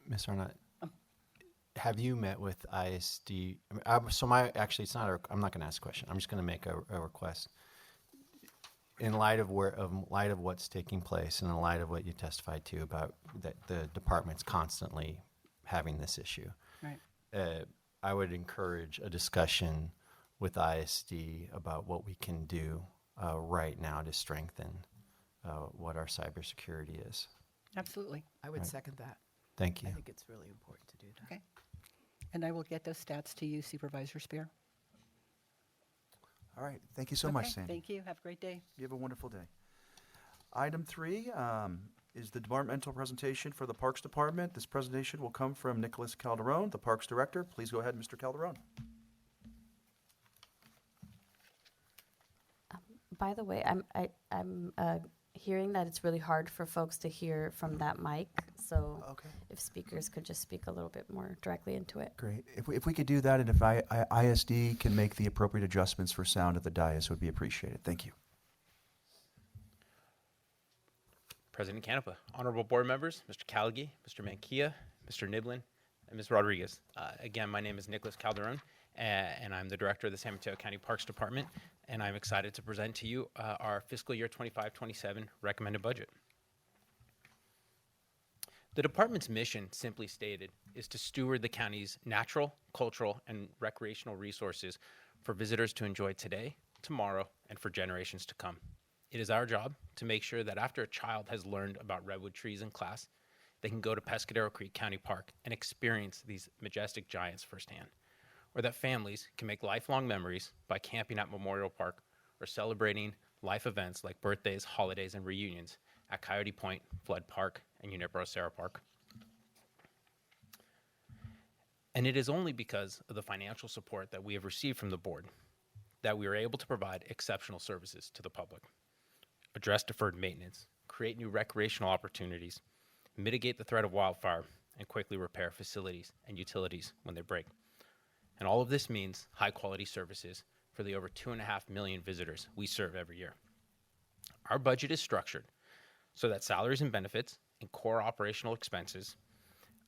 Ms. Arnott, have you met with ISD? It's not. I'm not going to ask a question. I'm just going to make a request. in light of what's taking place, and in light of what you testified to about that the department's constantly having this issue, Right. I would encourage a discussion with ISD about what we can do right now to strengthen what our cybersecurity is. Absolutely. I would Right. second that. Thank you. I think it's really important to do that. Okay. And I will get those stats to you, Supervisor Spear. All right, thank you so much, Okay, Sandy. thank you. Have a great day. You have a wonderful day. Item 3 is the departmental presentation for the Parks Department. This presentation will come from Nicholas Calderon, the Parks Director. Please go ahead, Mr. Calderon. By the way, I'm hearing that it's really hard for folks to hear from that mic. So if speakers could just speak a little bit more directly into it. Great. If we could do that, and if ISD can make the appropriate adjustments for sound at the dais, it would be appreciated. Thank you. President Canepa, honorable board members, Mr. Callaghy, Mr. Mankia, Mr. Niblin, and Ms. Rodriguez. Again, my name is Nicholas Calderon, and I'm the director of the San Mateo County Parks Department, and I'm excited to present to you our fiscal year 25-27 recommended budget. The department's mission, simply stated, is to steward the county's natural, cultural, and recreational resources for visitors to enjoy today, tomorrow, and for generations to come. It is our job to make sure that after a child has learned about redwood trees in class, they can go to Pescadero Creek County Park and experience these majestic giants firsthand, or that families can make lifelong memories by camping at Memorial Park or celebrating life events like birthdays, holidays, and reunions at Coyote Point, Flood Park, and Unibro Sarah Park. And it is only because of the financial support that we have received from the board that we are able to provide exceptional services to the public, address deferred maintenance, create new recreational opportunities, mitigate the threat of wildfire, and quickly repair facilities and utilities when they break. And all of this means high-quality services for the over 2.5 million visitors we serve every year. Our budget is structured so that salaries and benefits and core operational expenses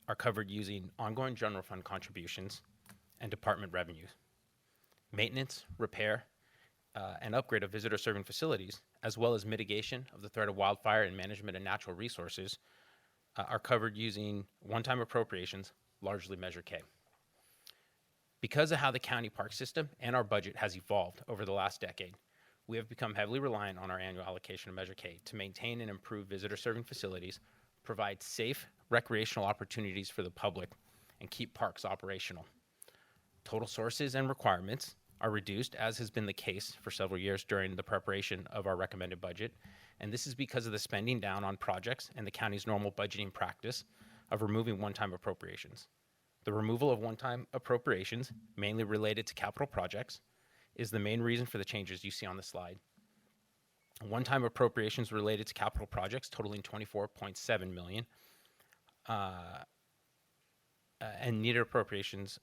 are covered using ongoing general fund contributions and department revenues. Maintenance, repair, and upgrade of visitor-serving facilities, as well as mitigation of the threat of wildfire and management of natural resources, are covered using one-time appropriations, largely Measure K. Because of how the county park system and our budget has evolved over the last decade, we have become heavily reliant on our annual allocation of Measure K to maintain and improve visitor-serving facilities, provide safe recreational opportunities for the public, and keep parks operational. Total sources and requirements are reduced, as has been the case for several years during the preparation of our recommended budget, and this is because of the spending down on projects and the county's normal budgeting practice of removing one-time appropriations. The removal of one-time appropriations, mainly related to capital projects, is the main reason for the changes you see on the slide. One-time appropriations related to capital projects totaling $24.7 million, and needed appropriations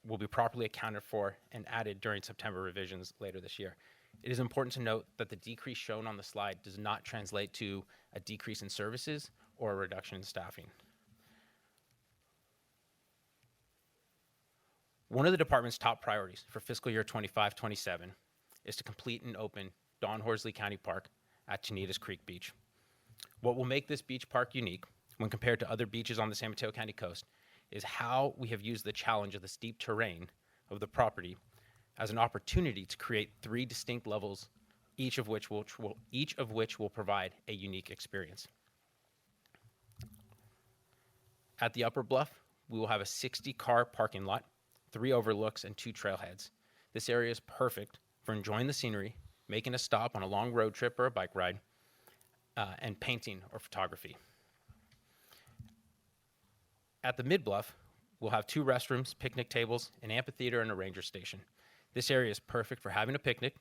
will be properly accounted for and added during September revisions later this year. It is important to note that the decrease shown on the slide does not translate to a decrease in services or a reduction in staffing. One of the department's top priorities for fiscal year 25-27 is to complete and open Don Horsley County Park at Chinitas Creek Beach. What will make this beach park unique when compared to other beaches on the San Mateo County coast is how we have used the challenge of the steep terrain of the property as an opportunity to create 3 distinct levels, each of which will provide a unique experience. At the upper bluff, we will have a 60-car parking lot, 3 overlooks, and 2 trailheads. This area is perfect for enjoying the scenery, making a stop on a long road trip or a bike ride, and painting or photography. At the mid-bluff, we'll have 2 restrooms, picnic tables, an amphitheater, and a ranger station. This area is perfect for having a picnic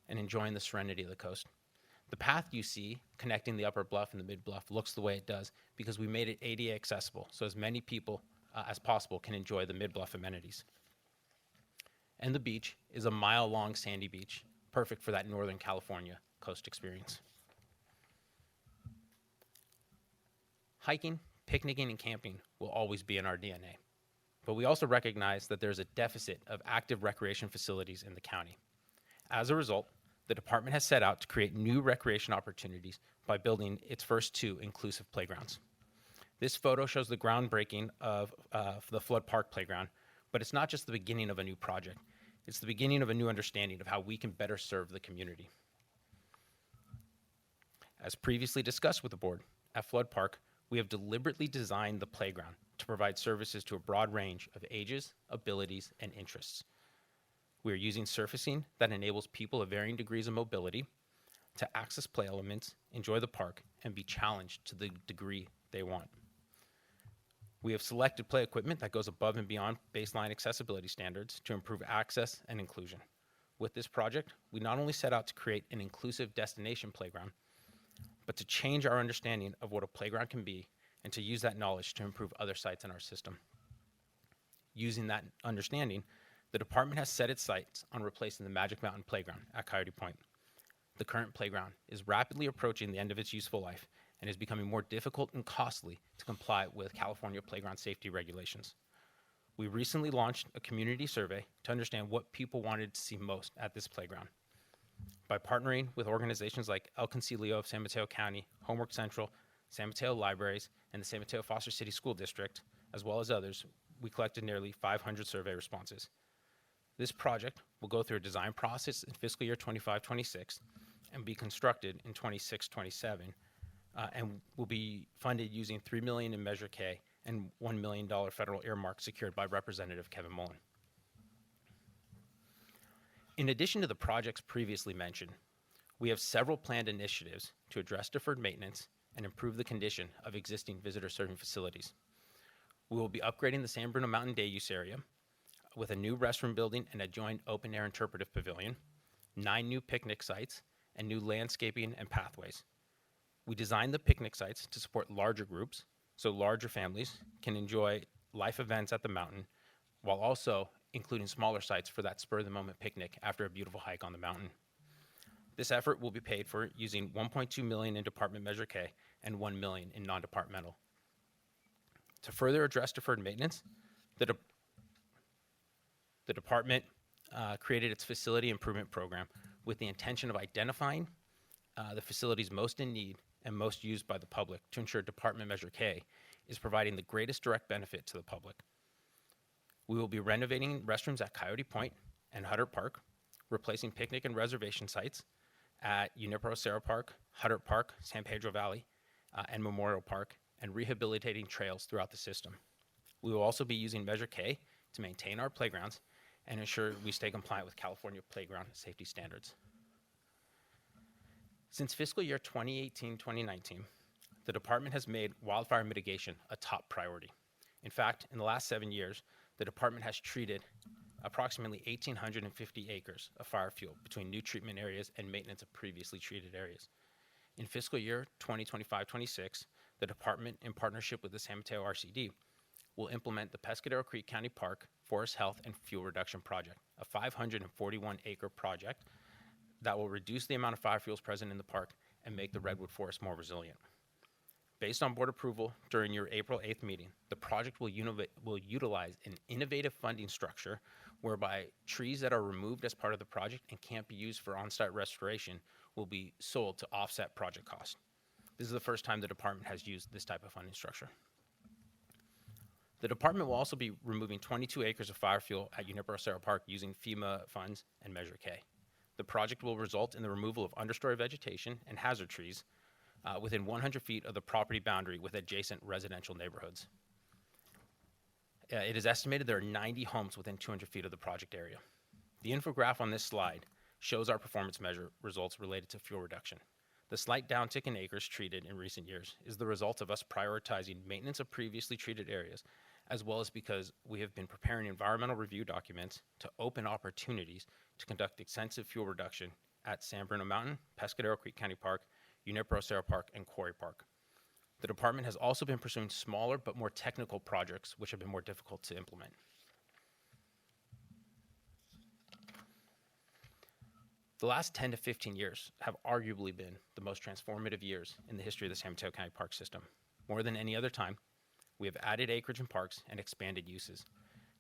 and enjoying the serenity of the coast. The path you see connecting the upper bluff and the mid-bluff looks the way it does because we made it ADA accessible, so as many people as possible can enjoy the mid-bluff amenities. And the beach is a mile-long sandy beach, perfect for that Northern California coast experience. Hiking, picnicking, and camping will always be in our DNA, but we also recognize that there's a deficit of active recreation facilities in the county. As a result, the department has set out to create new recreation opportunities by building its first 2 inclusive playgrounds. This photo shows the groundbreaking of the Flood Park playground, but it's not just the beginning of a new project. It's the beginning of a new understanding of how we can better serve the community. As previously discussed with the board, at Flood Park, we have deliberately designed the playground to provide services to a broad range of ages, abilities, and interests. We are using surfacing that enables people of varying degrees of mobility to access play elements, enjoy the park, and be challenged to the degree they want. We have selected play equipment that goes above and beyond baseline accessibility standards to improve access and inclusion. With this project, we not only set out to create an inclusive destination playground, but to change our understanding of what a playground can be and to use that knowledge to improve other sites in our system. Using that understanding, the department has set its sights on replacing the Magic Mountain Playground at Coyote Point. The current playground is rapidly approaching the end of its useful life and is becoming more difficult and costly to comply with California playground safety regulations. We recently launched a community survey to understand what people wanted to see most at this playground. By partnering with organizations like El Concilio of San Mateo County, Homework Central, San Mateo Libraries, and the San Mateo Foster City School District, as well as others, we collected nearly 500 survey responses. This project will go through a design process in fiscal year 25-26 and be constructed in 26-27, and will be funded using $3 million in Measure K and $1 million federal earmark secured by Representative Kevin Mullen. In addition to the projects previously mentioned, we have several planned initiatives to address deferred maintenance and improve the condition of existing visitor serving facilities. We will be upgrading the San Bruno Mountain Day Use Area with a new restroom building and adjoined open-air interpretive pavilion, 9 new picnic sites, and new landscaping and pathways. We designed the picnic sites to support larger groups, so larger families can enjoy life events at the mountain, while also including smaller sites for that spur-of-the-moment picnic after a beautiful hike on the mountain. This effort will be paid for using $1.2 million in Department Measure K and $1 million in non-departmental. To further address deferred maintenance, the department created its facility improvement program with the intention of identifying the facilities most in need and most used by the public to ensure Department Measure K is providing the greatest direct benefit to the public. We will be renovating restrooms at Coyote Point and Huddart Park, replacing picnic and reservation sites at Junipero Cerro Park, Huddart Park, San Pedro Valley, and Memorial Park, and rehabilitating trails throughout the system. We will also be using Measure K to maintain our playgrounds and ensure we stay compliant with California playground safety standards. Since fiscal year 2018-2019, the department has made wildfire mitigation a top priority. In fact, in the last 7 years, the department has treated approximately 1,850 acres of fire fuel between new treatment areas and maintenance of previously treated areas. In fiscal year 2025-26, the department, in partnership with the San Mateo RCD, will implement the Pescadero Creek County Park Forest Health and Fuel Reduction Project, a 541-acre project that will reduce the amount of fire fuels present in the park and make the redwood forest more resilient. Based on board approval during your April 8th meeting, the project will utilize an innovative funding structure whereby trees that are removed as part of the project and can't be used for on-site restoration will be sold to offset project costs. This is the first time the department has used this type of funding structure. The department will also be removing 22 acres of fire fuel at Junipero Cerro Park using FEMA funds and Measure K. The project will result in the removal of understory vegetation and hazard trees within 100 feet of the property boundary with adjacent residential neighborhoods. It is estimated there are 90 homes within 200 feet of the project area. The infograph on this slide shows our performance measure results related to fuel reduction. The slight downtick in acres treated in recent years is the result of us prioritizing maintenance of previously treated areas, as well as because we have been preparing environmental review documents to open opportunities to conduct extensive fuel reduction at San Bruno Mountain, Pescadero Creek County Park, Junipero Cerro Park, and Quarry Park. The department has also been pursuing smaller but more technical projects which have been more difficult to implement. The last 10 to 15 years have arguably been the most transformative years in the history of the San Mateo County Park System. More than any other time, we have added acreage in parks and expanded uses.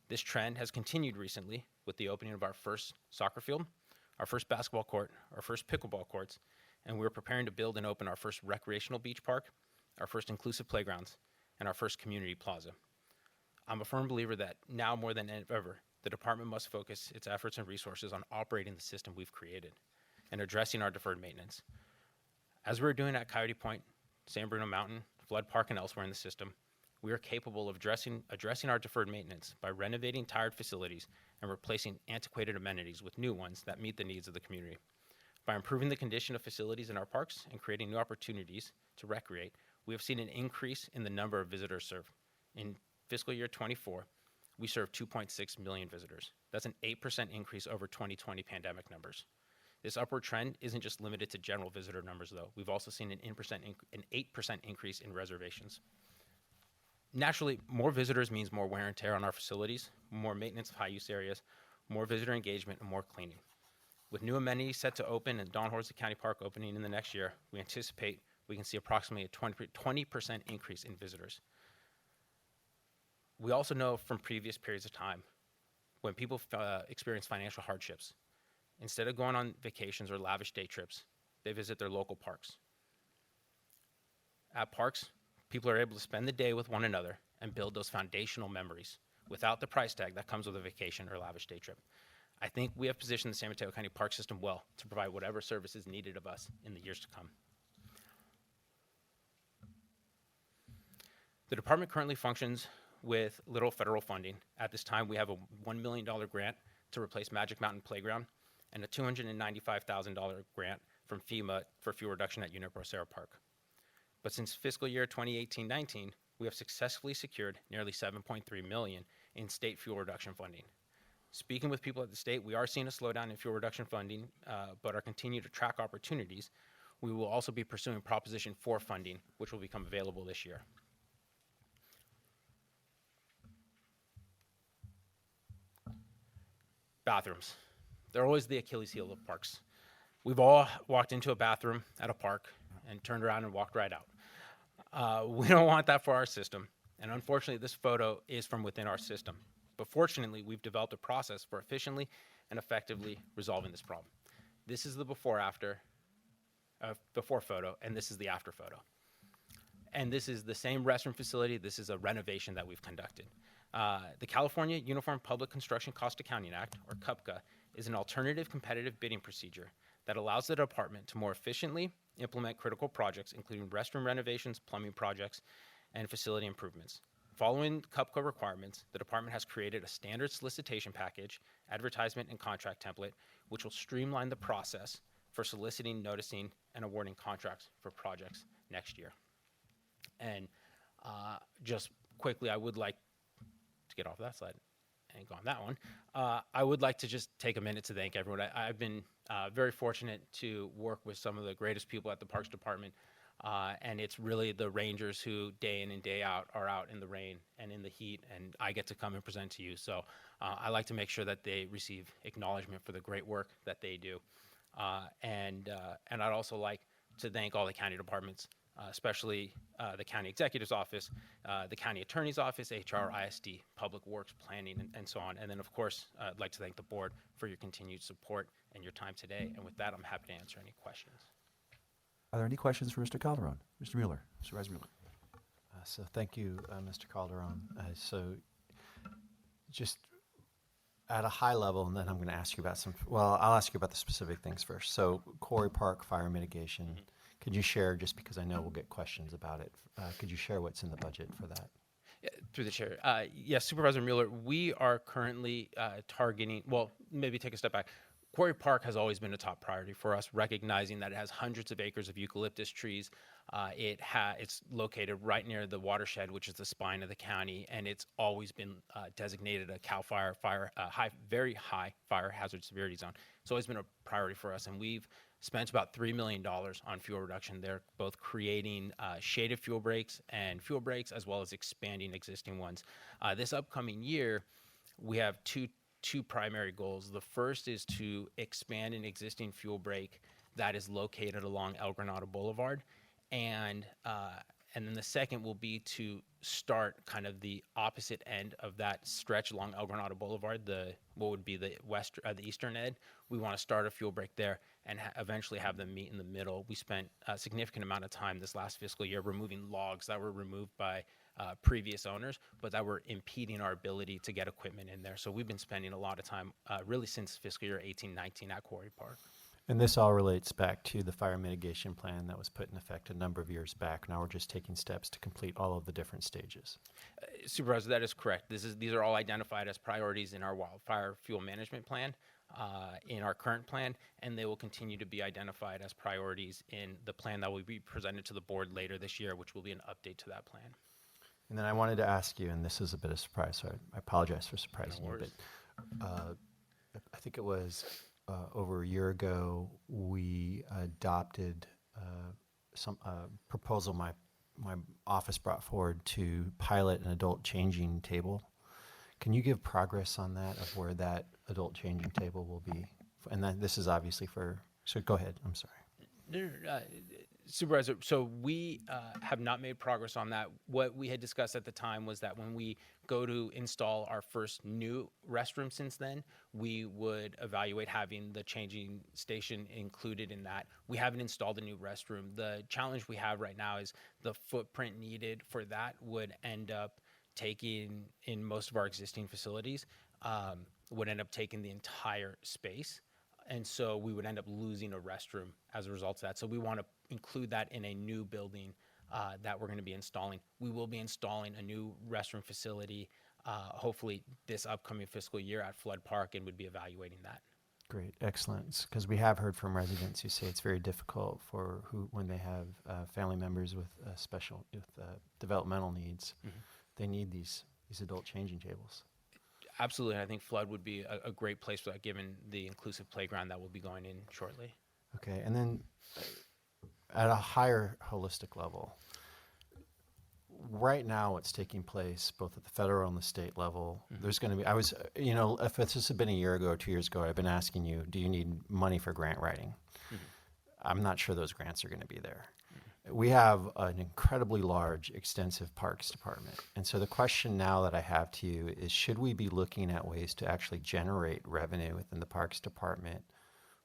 This trend has continued recently with the opening of our first soccer field, our first basketball court, our first pickleball courts, and we're preparing to build and open our first recreational beach park, our first inclusive playgrounds, and our first community plaza. I'm a firm believer that now more than ever, the department must focus its efforts and resources on operating the system we've created and addressing our deferred maintenance. As we're doing at Coyote Point, San Bruno Mountain, Flood Park, and elsewhere in the system, we are capable of addressing our deferred maintenance by renovating tired facilities and replacing antiquated amenities with new ones that meet the needs of the community. By improving the condition of facilities in our parks and creating new opportunities to recreate, we have seen an increase in the number of visitors served. In fiscal year 24, we served 2.6 million visitors. That's an 8% increase over 2020 pandemic numbers. This upward trend isn't just limited to general visitor numbers, though. We've also seen an 8% increase in reservations. Naturally, more visitors means more wear and tear on our facilities, more maintenance of high-use areas, more visitor engagement, and more cleaning. With new amenities set to open and Don Horsley County Park opening in the next year, we anticipate we can see approximately a 20% increase in visitors. We also know from previous periods of time, when people experience financial hardships, instead of going on vacations or lavish day trips, they visit their local parks. At parks, people are able to spend the day with one another and build those foundational memories without the price tag that comes with a vacation or lavish day trip. I think we have positioned the San Mateo County Park System well to provide whatever service is needed of us in the years to come. The department currently functions with little federal funding. At this time, we have a $1 million grant to replace Magic Mountain Playground and a $295,000 grant from FEMA for fuel reduction at Unipro Sarah Park. But since fiscal year 2018-19, we have successfully secured nearly $7.3 million in state fuel reduction funding. Speaking with people at the state, we are seeing a slowdown in fuel reduction funding, but are continuing to track opportunities. We will also be pursuing Proposition 4 funding, which will become available this year. Bathrooms. They're always the Achilles heel of parks. We've all walked into a bathroom at a park and turned around and walked right out. We don't want that for our system. And unfortunately, this photo is from within our system. But fortunately, we've developed a process for efficiently and effectively resolving this problem. This is the before photo, and this is the after photo. And this is the same restroom facility. This is a renovation that we've conducted. The California Uniform Public Construction Cost Accounting Act, or CUPCA, is an alternative competitive bidding procedure that allows the department to more efficiently implement critical projects, including restroom renovations, plumbing projects, and facility improvements. Following CUPCA requirements, the department has created a standard solicitation package, advertisement, and contract template, which will streamline the process for soliciting, noticing, and awarding contracts for projects next year. And just quickly, I would like to get off that slide and go on that one. I would like to just take a minute to thank everyone. I've been very fortunate to work with some of the greatest people at the Parks Department, and it's really the rangers who day in and day out are out in the rain and in the heat, and I get to come and present to you. So I like to make sure that they receive acknowledgement for the great work that they do. And I'd also like to thank all the county departments, especially the county executive's office, the county attorney's office, HR, ISD, public works, planning, and so on. And then, of course, I'd like to thank the board for your continued support and your time today. And with that, I'm happy to answer any questions. Are there any questions for Mr. Calderon? Mr. Mueller, Supervisor Mueller. So thank you, Mr. Calderon. So just at a high level, and then I'm going to ask you about I'll ask you about the specific things first. So Quarry Park fire mitigation. Mm-hmm. Could you share, just because I know we'll get questions about it, could you share what's in the budget for that? Yeah, through the chair. Yes, Supervisor Mueller, we are currently targeting, well, maybe take a step back. Quarry Park has always been a top priority for us, recognizing that it has hundreds of acres of eucalyptus trees. It's located right near the watershed, which is the spine of the county, and it's always been designated a CAL FIRE, very high fire hazard severity zone. It's always been a priority for us, and we've spent about $3 million on fuel reduction there, both creating shaded fuel breaks, as well as expanding existing ones. This upcoming year, we have two primary goals. The first is to expand an existing fuel break that is located along El Granada Boulevard, and then the second will be to start kind of the opposite end of that stretch along El Granada Boulevard, what would be the eastern end. We want to start a fuel break there and eventually have them meet in the middle. We spent a significant amount of time this last fiscal year removing logs that were removed by previous owners, but that were impeding our ability to get equipment in there. So we've been spending a lot of time really since fiscal year 18-19 at Quarry Park. And this all relates back to the fire mitigation plan that was put in effect a number of years back. Now we're just taking steps to complete all of the different stages. Supervisor, that is correct. These are all identified as priorities in our wildfire fuel management plan, in our current plan, and they will continue to be identified as priorities in the plan that will be presented to the board later this year, which will be an update to that plan. And then I wanted to ask you, and this is a bit of a surprise, so I apologize for surprising you, but I think it was over a year ago, we adopted some proposal my office brought forward to pilot an adult changing table. Can you give progress on that, of where that adult changing table will be? And then this is obviously so go ahead, I'm sorry. Supervisor, so we have not made progress on that. What we had discussed at the time was that when we go to install our first new restroom since then, we would evaluate having the changing station included in that. We haven't installed a new restroom. The challenge we have right now is the footprint needed for that would end up taking, in most of our existing facilities, would end up taking the entire space. And so we would end up losing a restroom as a result of that. So we want to include that in a new building that we're going to be installing. We will be installing a new restroom facility, hopefully this upcoming fiscal year at Flood Park, and would be evaluating that. Great, excellent. Because we have heard from residents who say it's very difficult when they have family members with developmental needs. Mm-hmm. They need these adult changing tables. Absolutely, and I think Flood would be a great place for that, given the inclusive playground that will be going in shortly. Okay, and then at a higher holistic level, right now what's taking place both at the federal and the state level, mm-hmm. there's going to be, if this had been a year ago or 2 years ago, I've been asking you, do you need money for grant writing? Mm-hmm. I'm not sure those grants are going to be there. We have an incredibly large, extensive parks department. And so the question now that I have to you is, should we be looking at ways to actually generate revenue within the parks department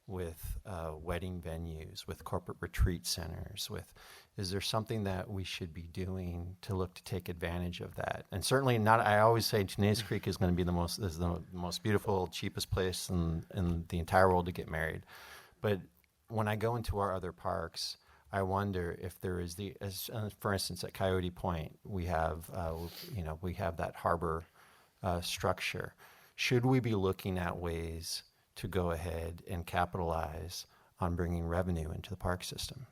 with wedding venues, with corporate retreat centers, is there something that we should be doing to look to take advantage of that? And certainly not, I always say Tenaz Creek is going to be the most beautiful, cheapest place in the entire world to get married. But when I go into our other parks, I wonder if there is for instance, at Coyote Point, we have that harbor structure. Should we be looking at ways to go ahead and capitalize on bringing revenue into the park system?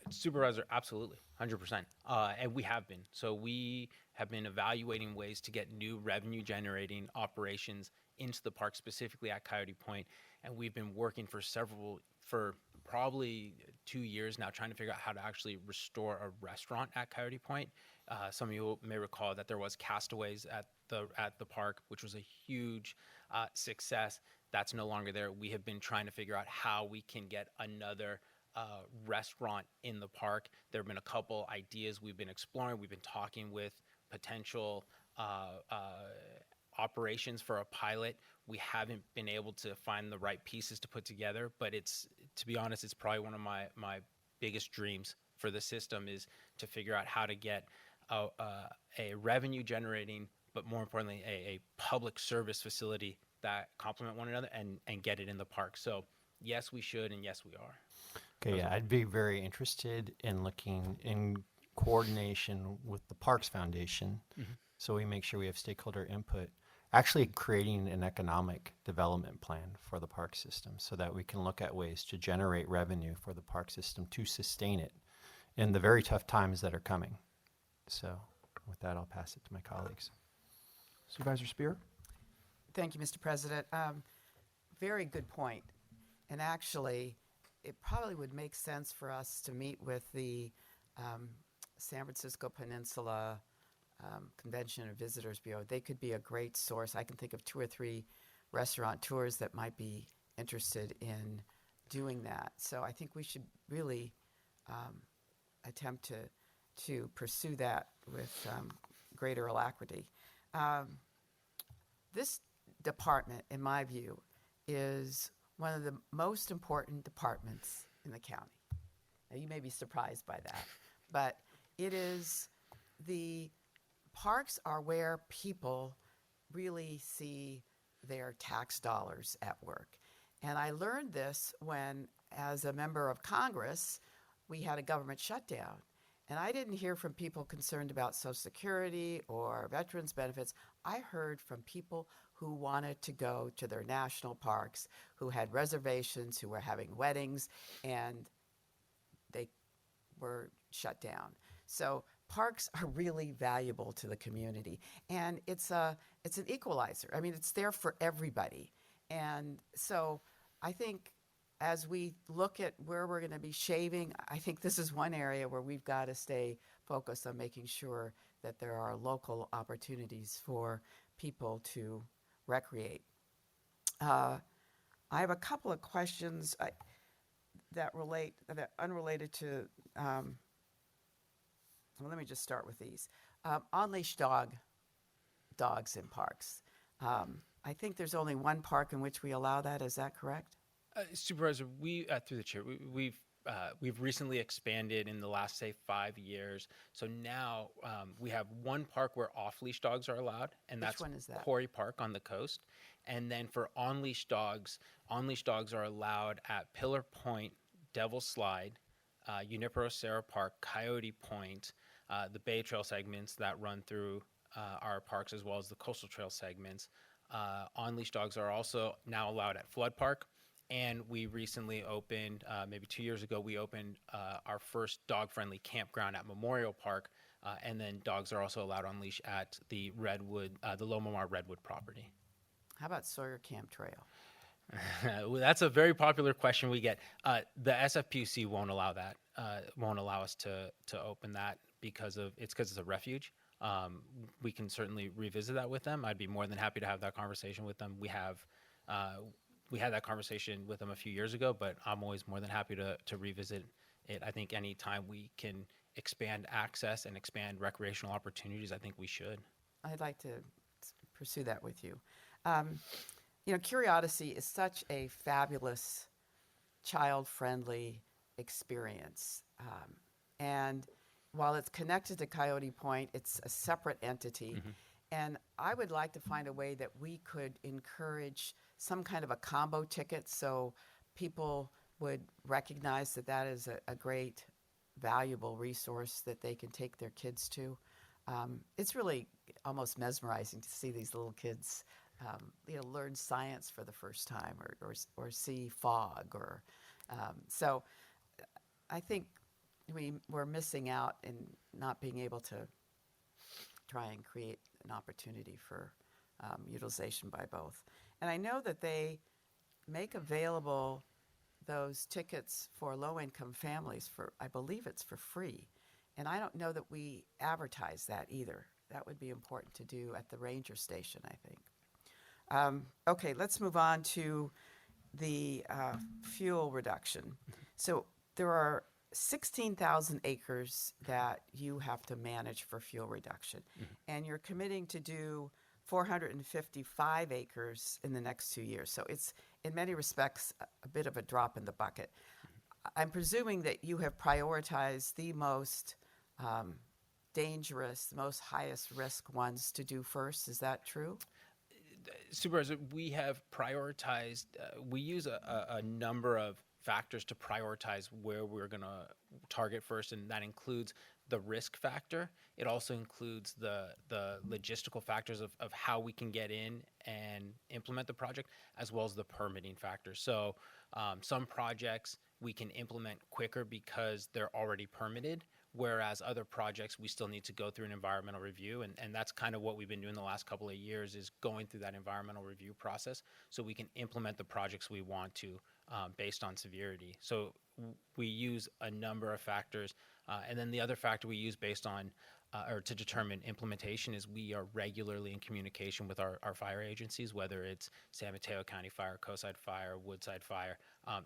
Supervisor, absolutely, 100%. And we have been. So we have been evaluating ways to get new revenue-generating operations into the park, specifically at Coyote Point. And we've been working for probably 2 years now, trying to figure out how to actually restore a restaurant at Coyote Point. Some of you may recall that there was Castaways at the park, which was a huge success. That's no longer there. We have been trying to figure out how we can get another restaurant in the park. There have been a couple ideas we've been exploring. We've been talking with potential operations for a pilot. We haven't been able to find the right pieces to put together, but to be honest, it's probably one of my biggest dreams for the system, is to figure out how to get a revenue generating, but more importantly, a public service facility that complement one another and get it in the park. So yes, we should, and yes, we are. Okay, yeah, I'd be very interested in looking in coordination with the Parks Foundation, mm-hmm. so we make sure we have stakeholder input, actually creating an economic development plan for the park system so that we can look at ways to generate revenue for the park system to sustain it in the very tough times that are coming. So with that, I'll pass it to my colleagues. Supervisor Spear? Thank you, Mr. President. Very good point. And actually, it probably would make sense for us to meet with the San Francisco Peninsula Convention and Visitors Bureau. They could be a great source. I can think of 2 or 3 restaurateurs that might be interested in doing that. So I think we should really attempt to pursue that with greater alacrity. This department, in my view, is one of the most important departments in the county. Now, you may be surprised by that, but it is the parks are where people really see their tax dollars at work. And I learned this when, as a member of Congress, we had a government shutdown. And I didn't hear from people concerned about Social Security or veterans benefits. I heard from people who wanted to go to their national parks, who had reservations, who were having weddings, and they were shut down. So parks are really valuable to the community, and it's an equalizer. I mean, it's there for everybody. And so I think as we look at where we're going to be shaving, I think this is one area where we've got to stay focused on making sure that there are local opportunities for people to recreate. I have a couple of questions that unrelated to. Well, let me just start with these. On-leash dogs in parks. I think there's only one park in which we allow that. Is that correct? Supervisor, we through the chair, we've recently expanded in the last, say, 5 years. So now we have one park where off-leash dogs are allowed, and that's Which one is that? Quarry Park on the coast. And then for on-leash dogs are allowed at Pillar Point, Devil's Slide, Junipero Serra Park, Coyote Point, the Bay Trail segments that run through our parks, as well as the Coastal Trail segments. On-leash dogs are also now allowed at Flood Park. And we recently opened, maybe 2 years ago, we opened our first dog-friendly campground at Memorial Park. And then dogs are also allowed on leash at the Redwood, the Lomamar Redwood property. How about Sawyer Camp Trail? Well, that's a very popular question we get. The SFPUC won't allow that, won't allow us to open that because it's a refuge. We can certainly revisit that with them. I'd be more than happy to have that conversation with them. We had that conversation with them a few years ago, but I'm always more than happy to revisit it. I think anytime we can expand access and expand recreational opportunities, I think we should. I'd like to pursue that with you. Curiosity is such a fabulous, child-friendly experience. And while it's connected to Coyote Point, it's a separate entity. Mm-hmm. And I would like to find a way that we could encourage some kind of a combo ticket so people would recognize that that is a great, valuable resource that they can take their kids to. It's really almost mesmerizing to see these little kids learn science for the first time or see fog. So I think we're missing out in not being able to try and create an opportunity for utilization by both. And I know that they make available those tickets for low-income families I believe it's for free. And I don't know that we advertise that either. That would be important to do at the ranger station, I think. Okay, let's move on to the fuel reduction. So there are 16,000 acres that you have to manage for fuel reduction. Mm-hmm. And you're committing to do 455 acres in the next 2 years. So it's, in many respects, a bit of a drop in the bucket. I'm presuming that you have prioritized the most dangerous, most highest risk ones to do first. Is that true? Supervisor, we have prioritized, we use a number of factors to prioritize where we're going to target first, and that includes the risk factor. It also includes the logistical factors of how we can get in and implement the project, as well as the permitting factor. So some projects we can implement quicker because they're already permitted, whereas other projects we still need to go through an environmental review, and that's kind of what we've been doing the last couple of years, is going through that environmental review process so we can implement the projects we want to based on severity. So we use a number of factors, and then the other factor we use based on or to determine implementation is we are regularly in communication with our fire agencies, whether it's San Mateo County Fire, Coastside Fire, Woodside Fire,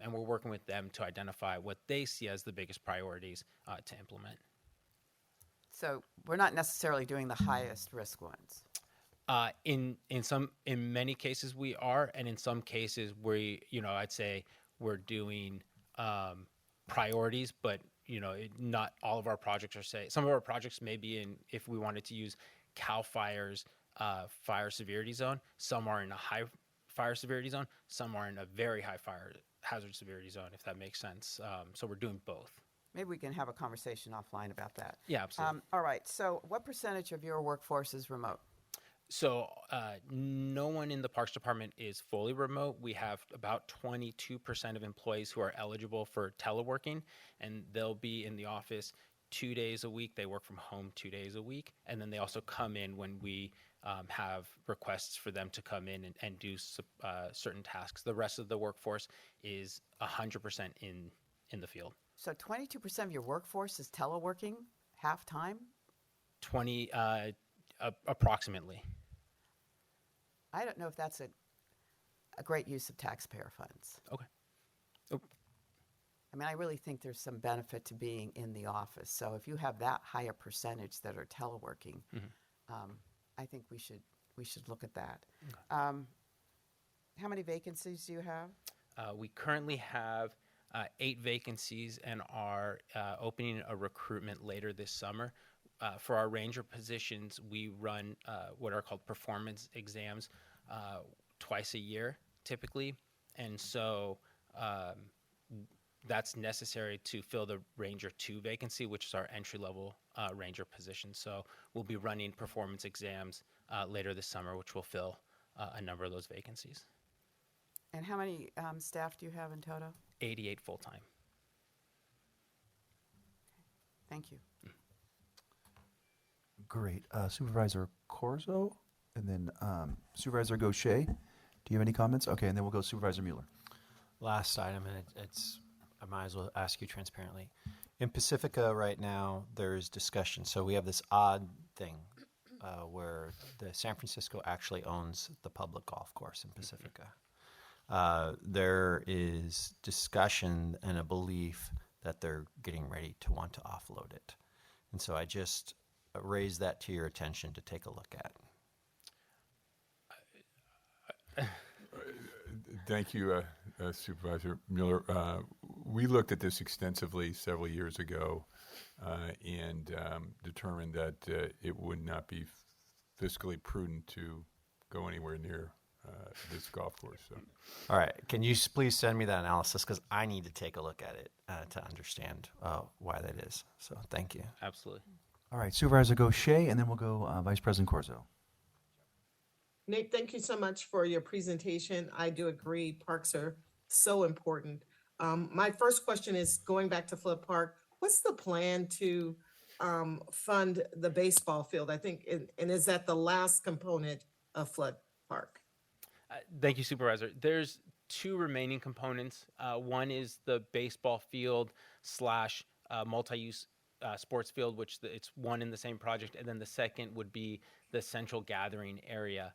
and we're working with them to identify what they see as the biggest priorities to implement. So we're not necessarily doing the highest risk ones. In many cases we are, and in some cases I'd say we're doing priorities, but not all of our projects are some of our projects may be in, if we wanted to use CAL FIRE's fire severity zone, some are in a high fire severity zone, some are in a very high fire hazard severity zone, if that makes sense. So we're doing both. Maybe we can have a conversation offline about that. Yeah, absolutely. All right. So what percentage of your workforce is remote? So no one in the Parks Department is fully remote. We have about 22% of employees who are eligible for teleworking, and they'll be in the office 2 days a week. They work from home 2 days a week, and then they also come in when we have requests for them to come in and do certain tasks. The rest of the workforce is 100% in the field. So 22% of your workforce is teleworking half-time? 20, approximately. I don't know if that's a great use of taxpayer funds. Okay. I mean, I really think there's some benefit to being in the office. So if you have that higher percentage that are teleworking, I think we should look at that. Okay. How many vacancies do you have? We currently have 8 vacancies and are opening a recruitment later this summer. For our ranger positions, we run what are called performance exams twice a year, typically. And so that's necessary to fill the Ranger 2 vacancy, which is our entry-level ranger position. So we'll be running performance exams later this summer, which will fill a number of those vacancies. And how many staff do you have in total? 88 full-time. Thank you. Great. Supervisor Corzo, and then Supervisor Gaucher. Do you have any comments? Okay, and then we'll go Supervisor Mueller. Last item, and I might as well ask you transparently. In Pacifica right now, there's discussion. So we have this odd thing where the San Francisco actually owns the public golf course in Pacifica. There is discussion and a belief that they're getting ready to want to offload it. And so I just raise that to your attention to take a look at. Thank you, Supervisor Mueller. We looked at this extensively several years ago and determined that it would not be fiscally prudent to go anywhere near this golf course. So. All right. Can you please send me that analysis? Because I need to take a look at it to understand why that is. So thank you. Absolutely. All right, Supervisor Gaucher, and then we'll go Vice President Corzo. Nate, thank you so much for your presentation. I do agree, parks are so important. My first question is going back to Flood Park. What's the plan to fund the baseball field? I think, and is that the last component of Flood Park? Thank you, Supervisor. There's 2 remaining components. One is the baseball field / multi-use sports field, which it's one in the same project, and then the second would be the central gathering area.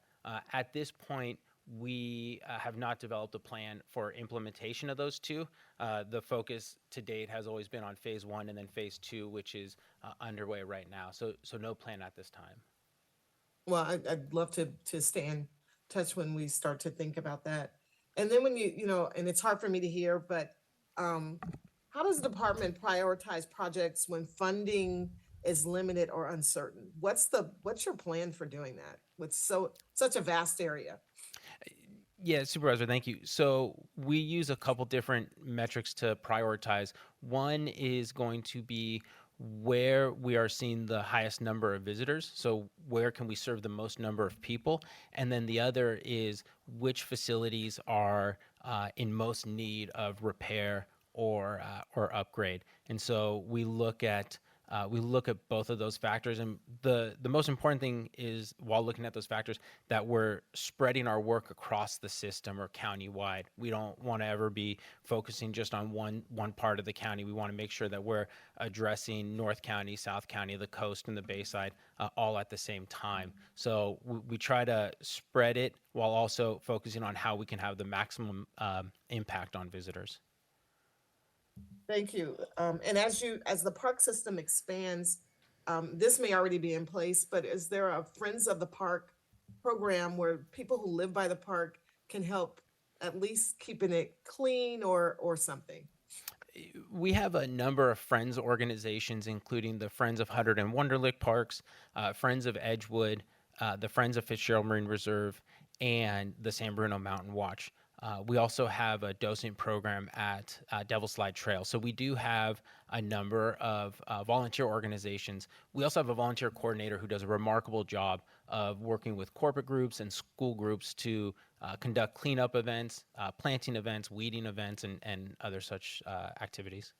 At this point, we have not developed a plan for implementation of those 2. The focus to date has always been on phase 1 and then phase 2, which is underway right now. So no plan at this time. Well, I'd love to stay in touch when we start to think about that. And then when and it's hard for me to hear, but how does the department prioritize projects when funding is limited or uncertain? What's your plan for doing that with such a vast area? Yeah, Supervisor, thank you. So we use a couple different metrics to prioritize. One is going to be where we are seeing the highest number of visitors. So where can we serve the most number of people? And then the other is which facilities are in most need of repair or upgrade. And so we look at both of those factors, and the most important thing is, while looking at those factors, that we're spreading our work across the system or county-wide. We don't want to ever be focusing just on one part of the county. We want to make sure that we're addressing North County, South County, the coast, and the Bayside all at the same time. So we try to spread it while also focusing on how we can have the maximum impact on visitors. Thank you. And as the park system expands, this may already be in place, but is there a Friends of the Park program where people who live by the park can help at least keeping it clean or something? We have a number of friends organizations, including the Friends of Huddard and Wonderlick Parks, Friends of Edgewood, the Friends of Fitzgerald Marine Reserve, and the San Bruno Mountain Watch. We also have a docent program at Devil's Slide Trail. So we do have a number of volunteer organizations. We also have a volunteer coordinator who does a remarkable job of working with corporate groups and school groups to conduct cleanup events, planting events, weeding events, and other such activities.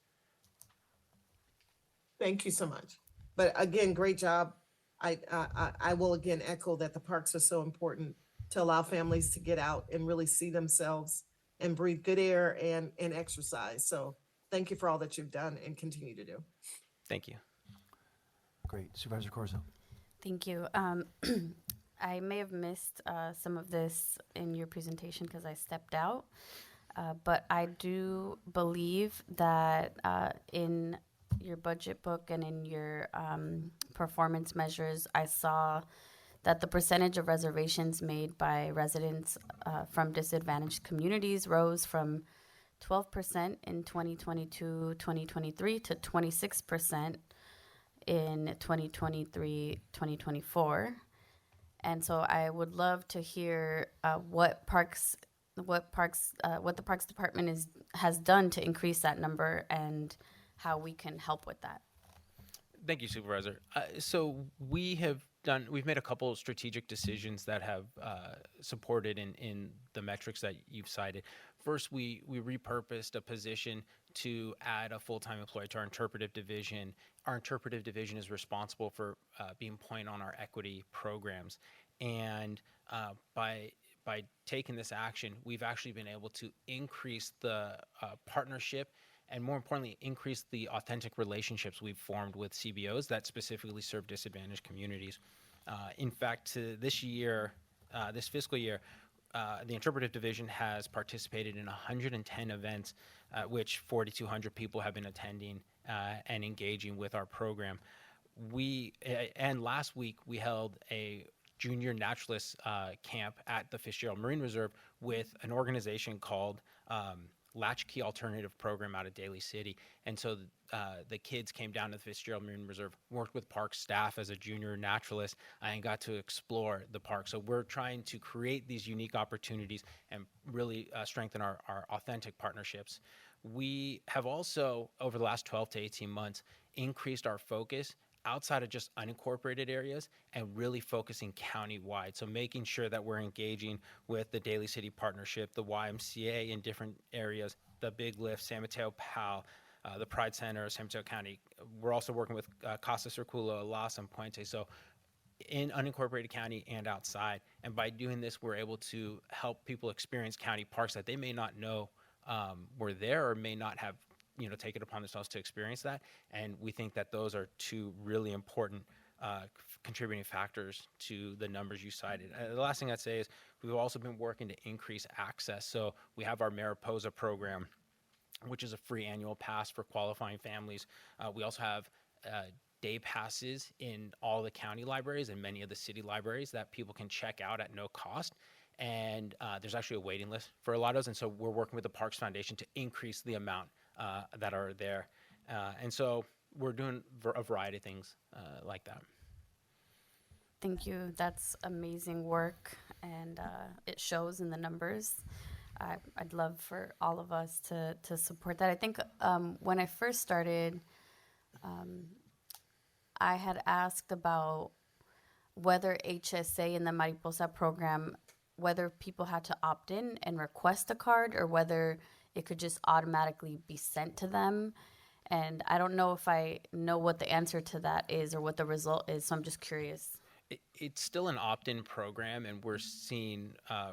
Thank you so much. But again, great job. I will again echo that the parks are so important to allow families to get out and really see themselves and breathe good air and exercise. So thank you for all that you've done and continue to do. Thank you. Great. Supervisor Corzo. Thank you. I may have missed some of this in your presentation because I stepped out, but I do believe that in your budget book and in your performance measures, I saw that the percentage of reservations made by residents from disadvantaged communities rose from 12% in 2022-2023 to 26% in 2023-2024. And so I would love to hear what the Parks Department has done to increase that number and how we can help with that. Thank you, Supervisor. So we've made a couple of strategic decisions that have supported in the metrics that you've cited. First, we repurposed a position to add a full-time employee to our interpretive division. Our interpretive division is responsible for being point on our equity programs. And by taking this action, we've actually been able to increase the partnership and, more importantly, increase the authentic relationships we've formed with CBOs that specifically serve disadvantaged communities. In fact, this fiscal year, the interpretive division has participated in 110 events, which 4,200 people have been attending and engaging with our program. And last week we held a junior naturalist camp at the Fitzgerald Marine Reserve with an organization called Latchkey Alternative Program out of Daly City. And so the kids came down to the Fitzgerald Marine Reserve, worked with park staff as a junior naturalist, and got to explore the park. So we're trying to create these unique opportunities and really strengthen our authentic partnerships. We have also, over the last 12 to 18 months, increased our focus outside of just unincorporated areas and really focusing county-wide. So making sure that we're engaging with the Daly City Partnership, the YMCA in different areas, the Big Lift, San Mateo PAL, the Pride Center, San Mateo County. We're also working with Casa Circulo, Las, and Puente. So in unincorporated county and outside. And by doing this, we're able to help people experience county parks that they may not know were there or may not have take it upon themselves to experience that. And we think that those are two really important contributing factors to the numbers you cited. The last thing I'd say is we've also been working to increase access. So we have our Mariposa program, which is a free annual pass for qualifying families. We also have day passes in all the county libraries and many of the city libraries that people can check out at no cost. And there's actually a waiting list for a lot of those. And so we're working with the Parks Foundation to increase the amount that are there. And so we're doing a variety of things like that. Thank you. That's amazing work, and it shows in the numbers. I'd love for all of us to support that. I think when I first started, I had asked about whether HSA in the Mariposa program, whether people had to opt in and request a card or whether it could just automatically be sent to them. And I don't know if I know what the answer to that is or what the result is, so I'm just curious. It's still an opt-in program, and we're seeing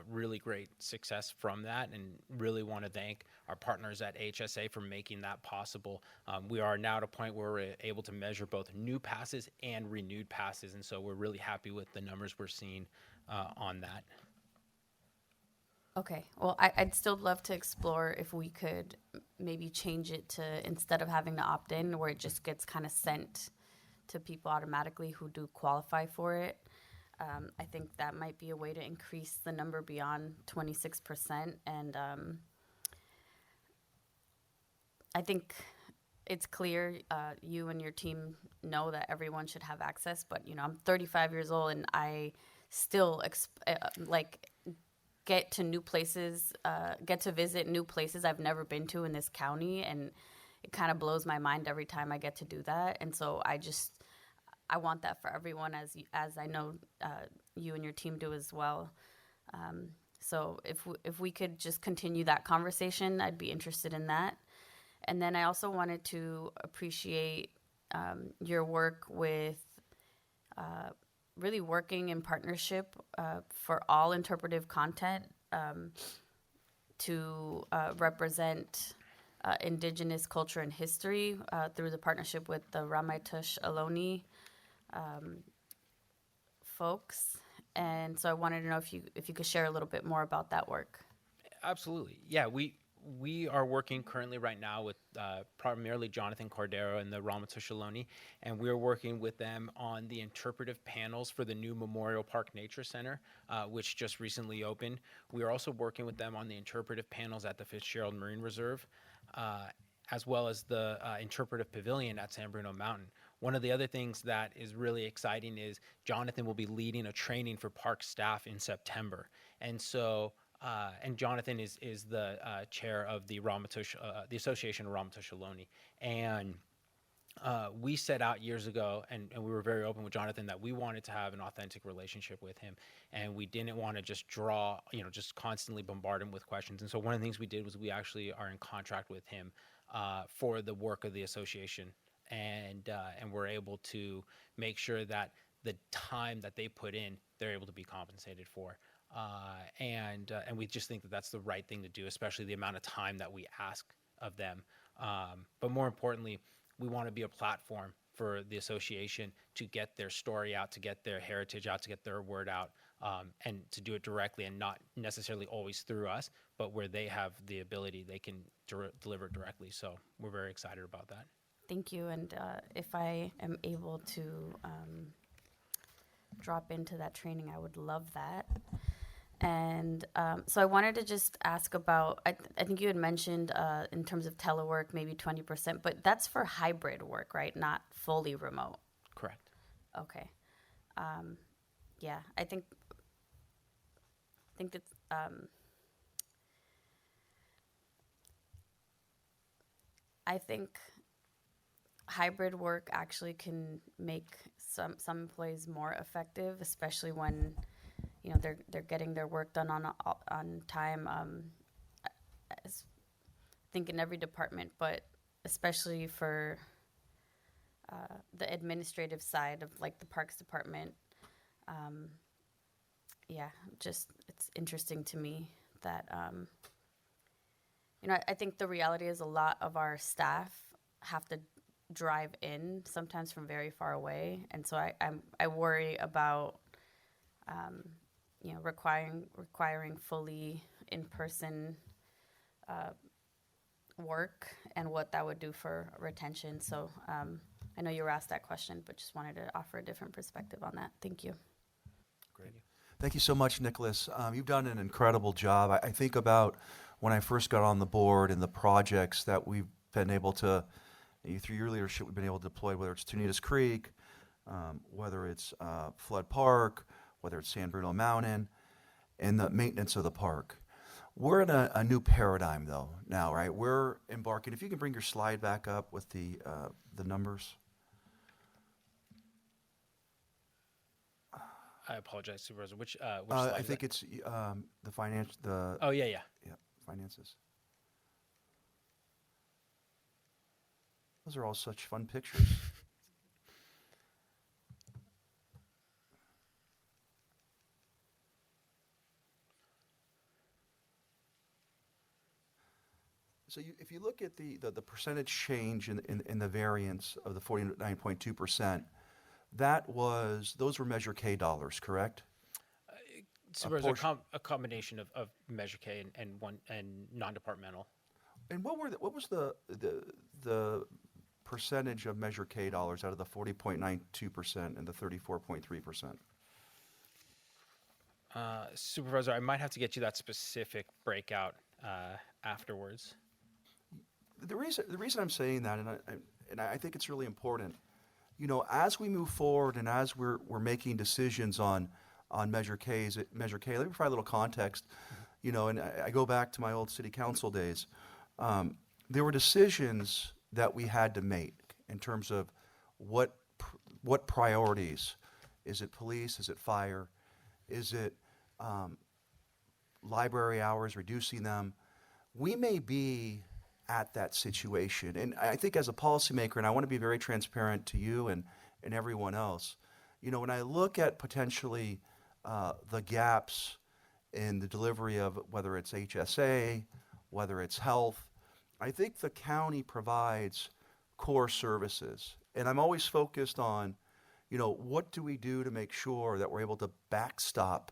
really great success from that, and really want to thank our partners at HSA for making that possible. We are now at a point where we're able to measure both new passes and renewed passes, and so we're really happy with the numbers we're seeing on that. Okay, well, I'd still love to explore if we could maybe change it to, instead of having to opt in, where it just gets kind of sent to people automatically who do qualify for it. I think that might be a way to increase the number beyond 26%. And I think it's clear you and your team know that everyone should have access. But, you know, I'm 35 years old and I still get to new places, get to visit new places I've never been to in this county. And it kind of blows my mind every time I get to do that. And so I want that for everyone, as I know you and your team do as well. So if we could just continue that conversation, I'd be interested in that. And then I also wanted to appreciate your work with really working in partnership for all interpretive content to represent Indigenous culture and history through the partnership with the Ramaytush Ohlone folks. And so I wanted to know if you could share a little bit more about that work. Absolutely. Yeah, we are working currently right now with primarily Jonathan Cordero and the Ramaytush Ohlone, and we're working with them on the interpretive panels for the new Memorial Park Nature Center, which just recently opened. We are also working with them on the interpretive panels at the Fitzgerald Marine Reserve, as well as the interpretive pavilion at San Bruno Mountain. One of the other things that is really exciting is Jonathan will be leading a training for park staff in September. And so, and Jonathan is the chair of the Ramaytush, the Association of Ramaytush Ohlone. And we set out years ago, and we were very open with Jonathan that we wanted to have an authentic relationship with him. And we didn't want to just just constantly bombard him with questions. And so one of the things we did was we actually are in contract with him for the work of the association. And we're able to make sure that the time that they put in, they're able to be compensated for. And we just think that that's the right thing to do, especially the amount of time that we ask of them. But more importantly, we want to be a platform for the association to get their story out, to get their heritage out, to get their word out, and to do it directly and not necessarily always through us, but where they have the ability, they can deliver directly. So we're very excited about that. Thank you. And if I am able to drop into that training, I would love that. And so I wanted to just ask about, I think you had mentioned in terms of telework, maybe 20%, but that's for hybrid work, right? Not fully remote. Correct. Okay. Yeah, I think it's, I think hybrid work actually can make some employees more effective, especially when they're getting their work done on time. I think in every department, but especially for the administrative side of like the Parks Department. Just it's interesting to me that I think the reality is a lot of our staff have to drive in sometimes from very far away, and so I worry about requiring fully in-person work and what that would do for retention. So I know you were asked that question, but just wanted to offer a different perspective on that. Thank you. Great. Thank you so much, Nicholas. You've done an incredible job. I think about when I first got on the board and the projects that we've been able to, through your leadership, we've been able to deploy, whether it's Tunitas Creek, whether it's Flood Park, whether it's San Bruno Mountain, and the maintenance of the park. We're in a new paradigm, though, now, right? We're embarking. If you can bring your slide back up with the numbers. I apologize, Supervisor. Which slide I is think that? it's the finance. Oh, yeah. Yeah, finances. Those are all such fun pictures. So if you look at the percentage change in the variance of the 49.2%, those were Measure K dollars, correct? Supervisor, a combination of Measure K and non-departmental. And what was the percentage of Measure K dollars out of the 40.92% and the 34.3%? Supervisor, I might have to get you that specific breakout afterwards. The reason I'm saying that, and I think it's really important, as we move forward and as we're making decisions on Measure K, let me provide a little context, and I go back to my old city council days. There were decisions that we had to make in terms of what priorities. Is it police? Is it fire? Is it library hours, reducing them? We may be at that situation. And I think as a policymaker, and I want to be very transparent to you and everyone else, when I look at potentially the gaps in the delivery of whether it's HSA, whether it's health, I think the county provides core services. And I'm always focused on, what do we do to make sure that we're able to backstop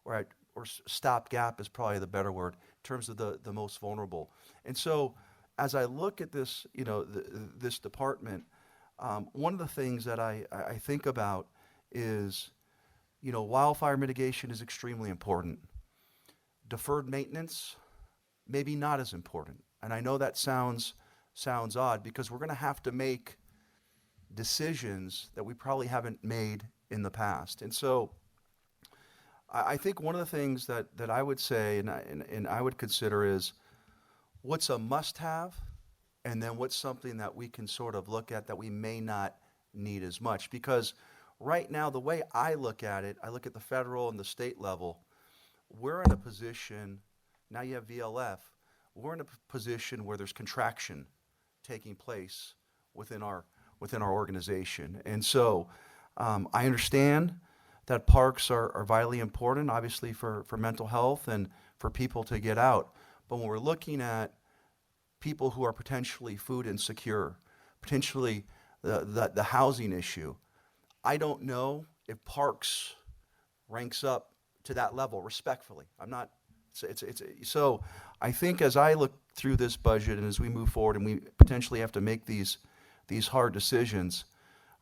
or stopgap is probably the better word in terms of the most vulnerable. And so as I look at this, this department, one of the things that I think about is, wildfire mitigation is extremely important. Deferred maintenance, maybe not as important. And I know that sounds odd because we're going to have to make decisions that we probably haven't made in the past. And so I think one of the things that I would say and I would consider is what's a must-have and then what's something that we can sort of look at that we may not need as much. Because right now, the way I look at it, I look at the federal and the state level, we're in a position, now you have VLF, we're in a position where there's contraction taking place within our organization. And so I understand that parks are vitally important, obviously for mental health and for people to get out. But when we're looking at people who are potentially food insecure, potentially the housing issue, I don't know if parks ranks up to that level, respectfully. I'm not, so I think as I look through this budget and as we move forward and we potentially have to make these hard decisions,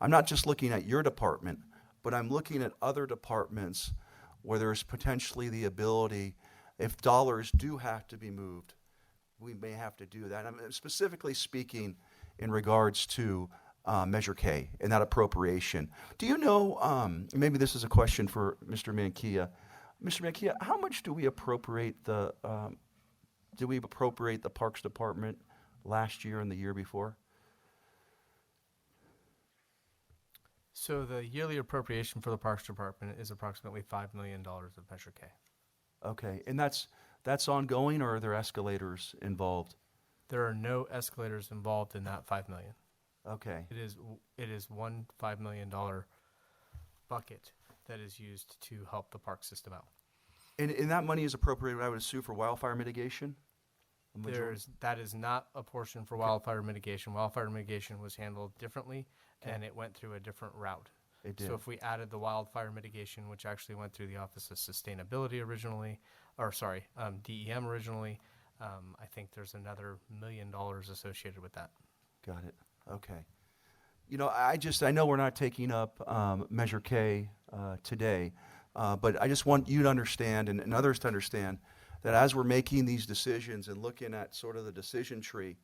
I'm not just looking at your department, but I'm looking at other departments where there's potentially the ability, if dollars do have to be moved, we may have to do that. I'm specifically speaking in regards to Measure K and that appropriation. Do you know, maybe this is a question for Mr. Mankia. Mr. Mankia, how much do we appropriate the Parks Department last year and the year before? So the yearly appropriation for the Parks Department is approximately $5 million of Measure K. Okay, and that's ongoing, or are there escalators involved? There are no escalators involved in that $5 million. Okay. It is one $5 million bucket that is used to help the park system out. And that money is appropriated, I would assume, for wildfire mitigation? That is not a portion for wildfire mitigation. Wildfire mitigation was handled differently, and it went through a different route. It did. So if we added the wildfire mitigation, which actually went through the Office of Sustainability originally, DEM originally, I think there's another $1 million associated with that. Got it. Okay. I know we're not taking up Measure K today, but I just want you to understand and others to understand that as we're making these decisions and looking at sort of the decision tree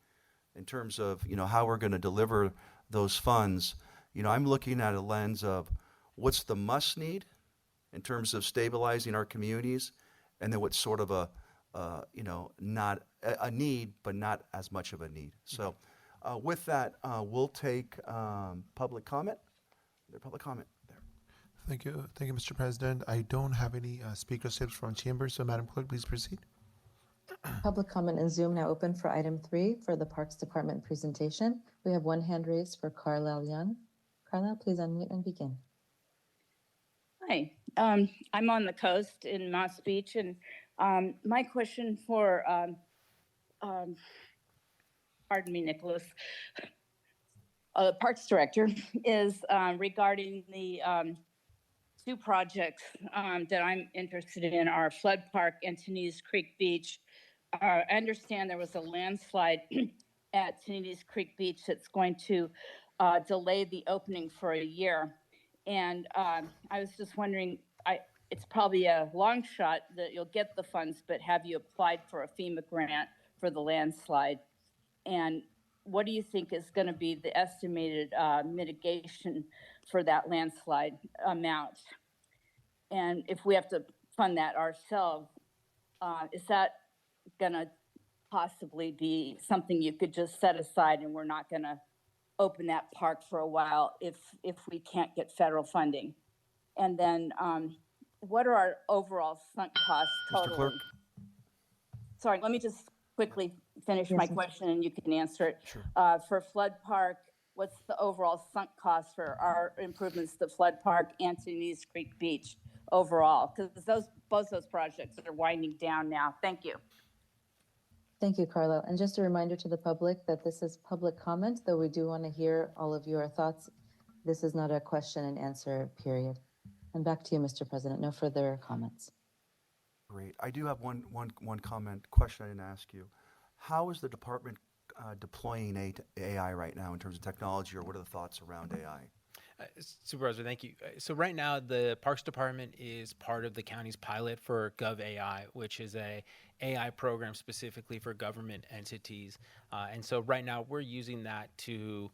in terms of, how we're going to deliver those funds, I'm looking at a lens of what's the must need in terms of stabilizing our communities, and then what's sort of not a need, but not as much of a need. So with that, we'll take public comment. There's public comment there. Thank you, Mr. President. I don't have any speakerships from chambers, so Madam Clerk, please proceed. Public comment in Zoom now open for item 3 for the Parks Department presentation. We have one hand raised for Carlisle Young. Carlisle, please unmute and begin. Hi, I'm on the coast in Moss Beach, and my question for, pardon me, Nicholas, Parks Director, is regarding the 2 projects that I'm interested in are Flood Park and Tenise Creek Beach. I understand there was a landslide at Tenides Creek Beach that's going to delay the opening for a year. And I was just wondering, it's probably a long shot that you'll get the funds, but have you applied for a FEMA grant for the landslide? And what do you think is going to be the estimated mitigation for that landslide amount? And if we have to fund that ourselves, is that going to possibly be something you could just set aside and we're not going to open that park for a while if we can't get federal funding? And then what are our overall sunk costs Mr. totaling? Clerk? Sorry, let me just quickly finish my question and you can answer it. Sure. For Flood Park, what's the overall sunk cost for our improvements to Flood Park and to Tenides Creek Beach overall? Because both those projects are winding down now. Thank you. Thank you, Carla. And just a reminder to the public that this is public comment, though we do want to hear all of your thoughts. This is not a question and answer period. And back to you, Mr. President. No further comments. Great. I do have one question I didn't ask you. How is the department deploying AI right now in terms of technology, or what are the thoughts around AI? Supervisor, thank you. So right now, the Parks Department is part of the county's pilot for GovAI, which is a AI program specifically for government entities. And so right now, we're using that to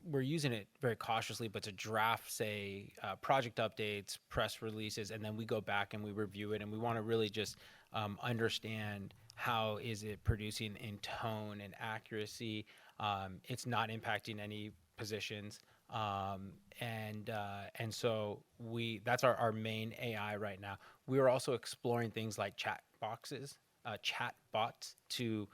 we're using it very cautiously, but to draft, say, project updates, press releases, and then we go back and we review it, and we want to really just understand how is it producing in tone and accuracy. It's not impacting any positions, and so that's our main AI right now. We are also exploring things like chat bots to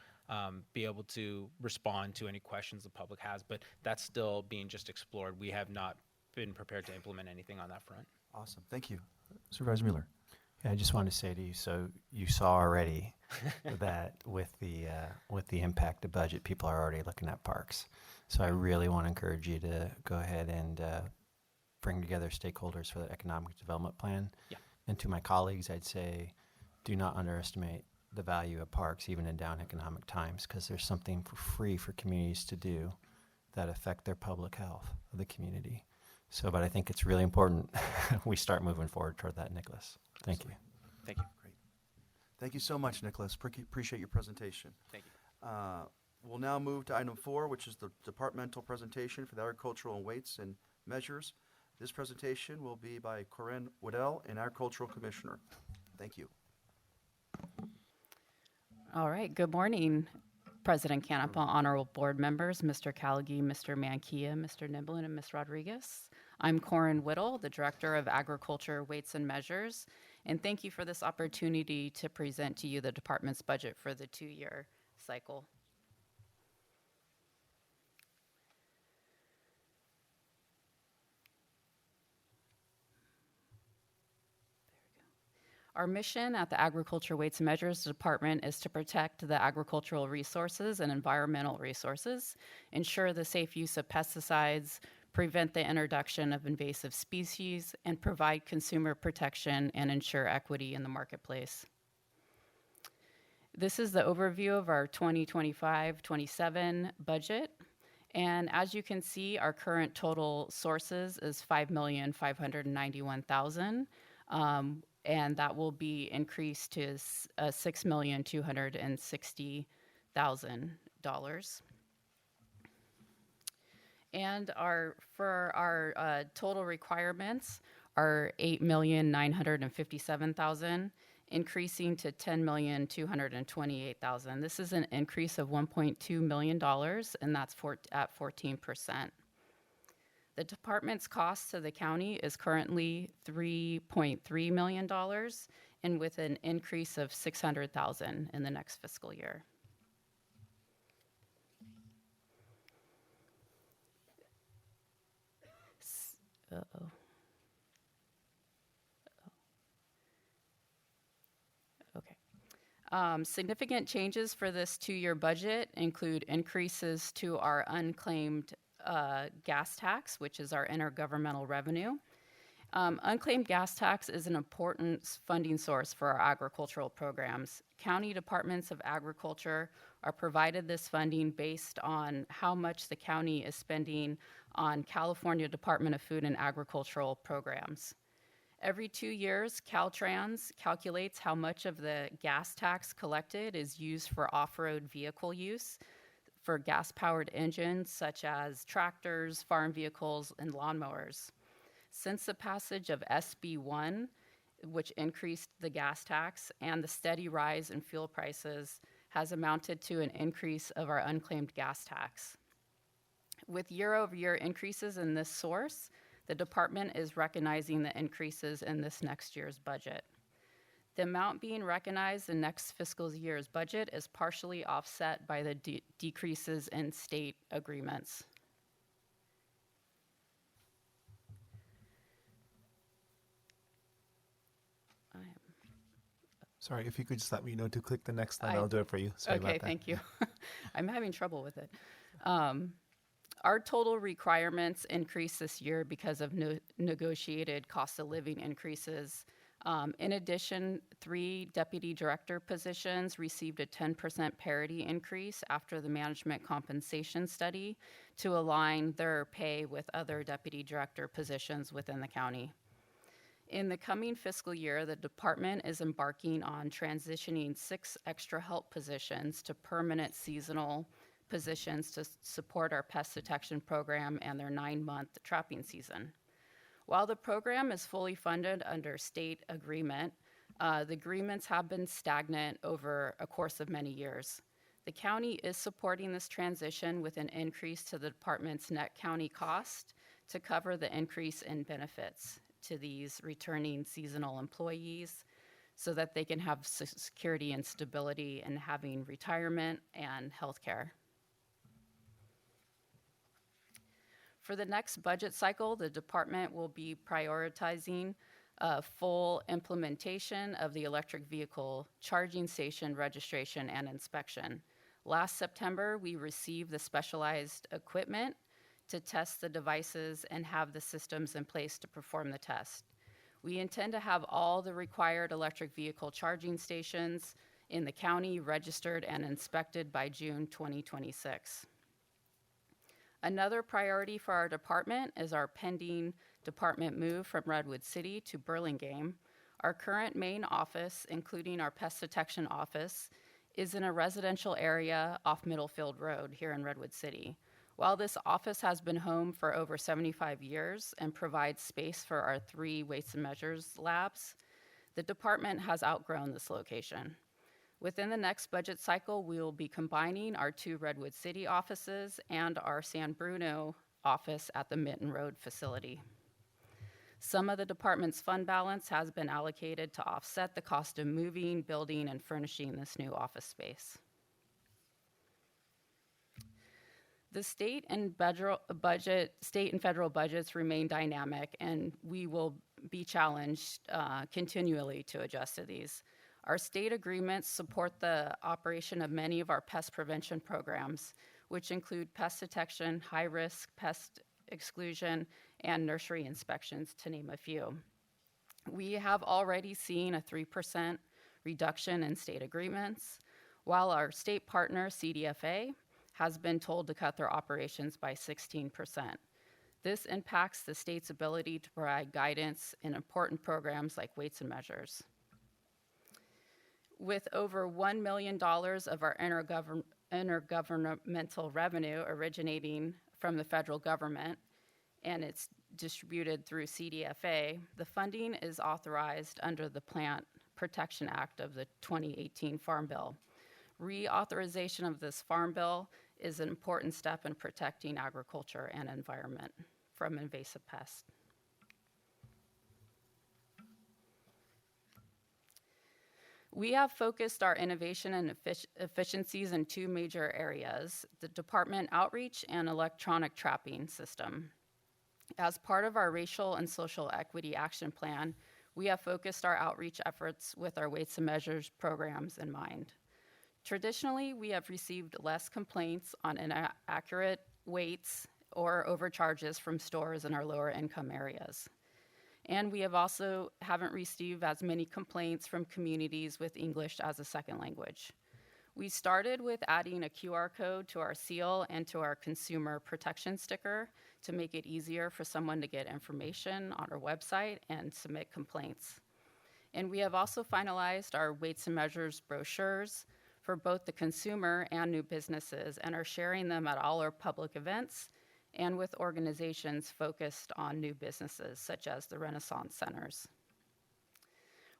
be able to respond to any questions the public has, but that's still being just explored. We have not been prepared to implement anything on that front. Awesome. Thank you. Supervisor Mueller. Yeah, I just wanted to say to you, so you saw already that with the impact of budget, people are already looking at parks. So I really want to encourage you to go ahead and bring together stakeholders for the economic development plan. Yeah. And to my colleagues, I'd say, do not underestimate the value of parks, even in down economic times, because there's something for free for communities to do that affect their public health of the community. So, but I think it's really important we start moving forward toward that, Nicholas. Thank you. Thank you. Great. Thank you so much, Nicholas. Appreciate your presentation. Thank you. We'll now move to item 4, which is the departmental presentation for the agricultural weights and measures. This presentation will be by Corinne Waddell, an agricultural commissioner. Thank you. All right. Good morning, President Canepa, honorable board members, Mr. Callaghy, Mr. Mankia, Mr. Niblin, and Ms. Rodriguez. I'm Corinne Whittle, the Director of Agriculture, Weights and Measures, and thank you for this opportunity to present to you the department's budget for the 2-year cycle. Our mission at the Agriculture Weights and Measures Department is to protect the agricultural resources and environmental resources, ensure the safe use of pesticides, prevent the introduction of invasive species, and provide consumer protection and ensure equity in the marketplace. This is the overview of our 2025-27 budget. And as you can see, our current total sources is $5,591,000. And that will be increased to $6,260,000. And for our total requirements are $8,957,000, increasing to $10,228,000. This is an increase of $1.2 million, and that's at 14%. The department's cost to the county is currently $3.3 million, and with an increase of $600,000 in the next fiscal year. Okay. Significant changes for this 2-year budget include increases to our unclaimed gas tax, which is our intergovernmental revenue. Unclaimed gas tax is an important funding source for our agricultural programs. County departments of agriculture are provided this funding based on how much the county is spending on California Department of Food and Agricultural programs. Every 2 years, Caltrans calculates how much of the gas tax collected is used for off-road vehicle use for gas-powered engines such as tractors, farm vehicles, and lawnmowers. Since the passage of SB 1, which increased the gas tax, and the steady rise in fuel prices has amounted to an increase of our unclaimed gas tax. With year-over-year increases in this source, the department is recognizing the increases in this next year's budget. The amount being recognized in next fiscal year's budget is partially offset by the decreases in state agreements. Sorry, if you could just let me know to click the next slide, I'll do it for you. Sorry about that. Thank you. I'm having trouble with it. Our total requirements increased this year because of negotiated cost of living increases. In addition, 3 deputy director positions received a 10% parity increase after the management compensation study to align their pay with other deputy director positions within the county. In the coming fiscal year, the department is embarking on transitioning 6 extra help positions to permanent seasonal positions to support our pest detection program and their 9-month trapping season. While the program is fully funded under state agreement, the agreements have been stagnant over a course of many years. The county is supporting this transition with an increase to the department's net county cost to cover the increase in benefits to these returning seasonal employees so that they can have security and stability in having retirement and health care. For the next budget cycle, the department will be prioritizing full implementation of the electric vehicle charging station registration and inspection. Last September, we received the specialized equipment to test the devices and have the systems in place to perform the test. We intend to have all the required electric vehicle charging stations in the county registered and inspected by June 2026. Another priority for our department is our pending department move from Redwood City to Burlingame. Our current main office, including our pest detection office, is in a residential area off Middlefield Road here in Redwood City. While this office has been home for over 75 years and provides space for our 3 weights and measures labs, the department has outgrown this location. Within the next budget cycle, we will be combining our 2 Redwood City offices and our San Bruno office at the Minton Road facility. Some of the department's fund balance has been allocated to offset the cost of moving, building, and furnishing this new office space. The state and federal budgets remain dynamic, and we will be challenged continually to adjust to these. Our state agreements support the operation of many of our pest prevention programs, which include pest detection, high-risk pest exclusion, and nursery inspections, to name a few. We have already seen a 3% reduction in state agreements, while our state partner, CDFA, has been told to cut their operations by 16%. This impacts the state's ability to provide guidance in important programs like weights and measures. With over $1 million of our intergovernmental revenue originating from the federal government, and it's distributed through CDFA, the funding is authorized under the Plant Protection Act of the 2018 Farm Bill. Reauthorization of this Farm Bill is an important step in protecting agriculture and environment from invasive pests. We have focused our innovation and efficiencies in 2 major areas, the department outreach and electronic trapping system. As part of our racial and social equity action plan, we have focused our outreach efforts with our weights and measures programs in mind. Traditionally, we have received less complaints on inaccurate weights or overcharges from stores in our lower income areas. And we have also haven't received as many complaints from communities with English as a second language. We started with adding a QR code to our seal and to our consumer protection sticker to make it easier for someone to get information on our website and submit complaints. And we have also finalized our weights and measures brochures for both the consumer and new businesses and are sharing them at all our public events and with organizations focused on new businesses, such as the Renaissance Centers.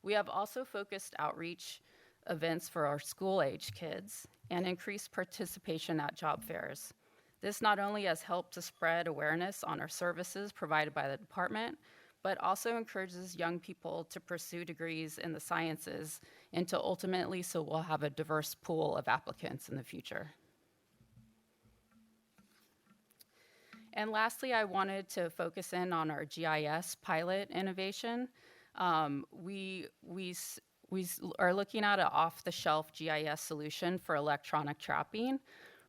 We have also focused outreach events for our school-age kids and increased participation at job fairs. This not only has helped to spread awareness on our services provided by the department, but also encourages young people to pursue degrees in the sciences and to ultimately, so we'll have a diverse pool of applicants in the future. And lastly, I wanted to focus in on our GIS pilot innovation. We are looking at an off-the-shelf GIS solution for electronic trapping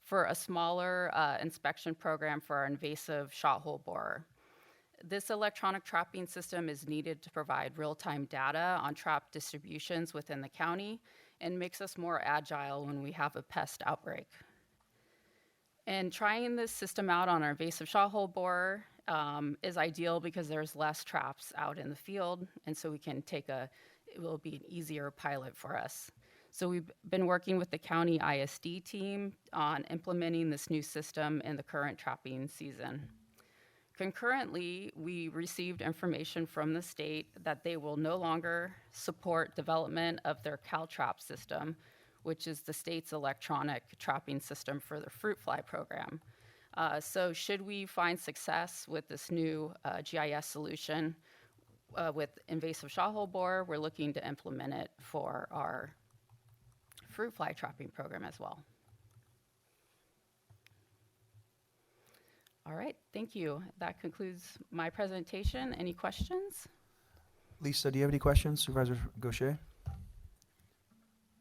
for a smaller inspection program for our invasive shot hole borer. This electronic trapping system is needed to provide real-time data on trap distributions within the county and makes us more agile when we have a pest outbreak. And trying this system out on our invasive shot hole borer is ideal because there's less traps out in the field, and so we can it will be an easier pilot for us. So we've been working with the county ISD team on implementing this new system in the current trapping season. Concurrently, we received information from the state that they will no longer support development of their CalTrap system, which is the state's electronic trapping system for the fruit fly program. So should we find success with this new GIS solution with invasive shot hole borer, we're looking to implement it for our fruit fly trapping program as well. All right, thank you. That concludes my presentation. Any questions? Lisa, do you have any questions? Supervisor Gaucher?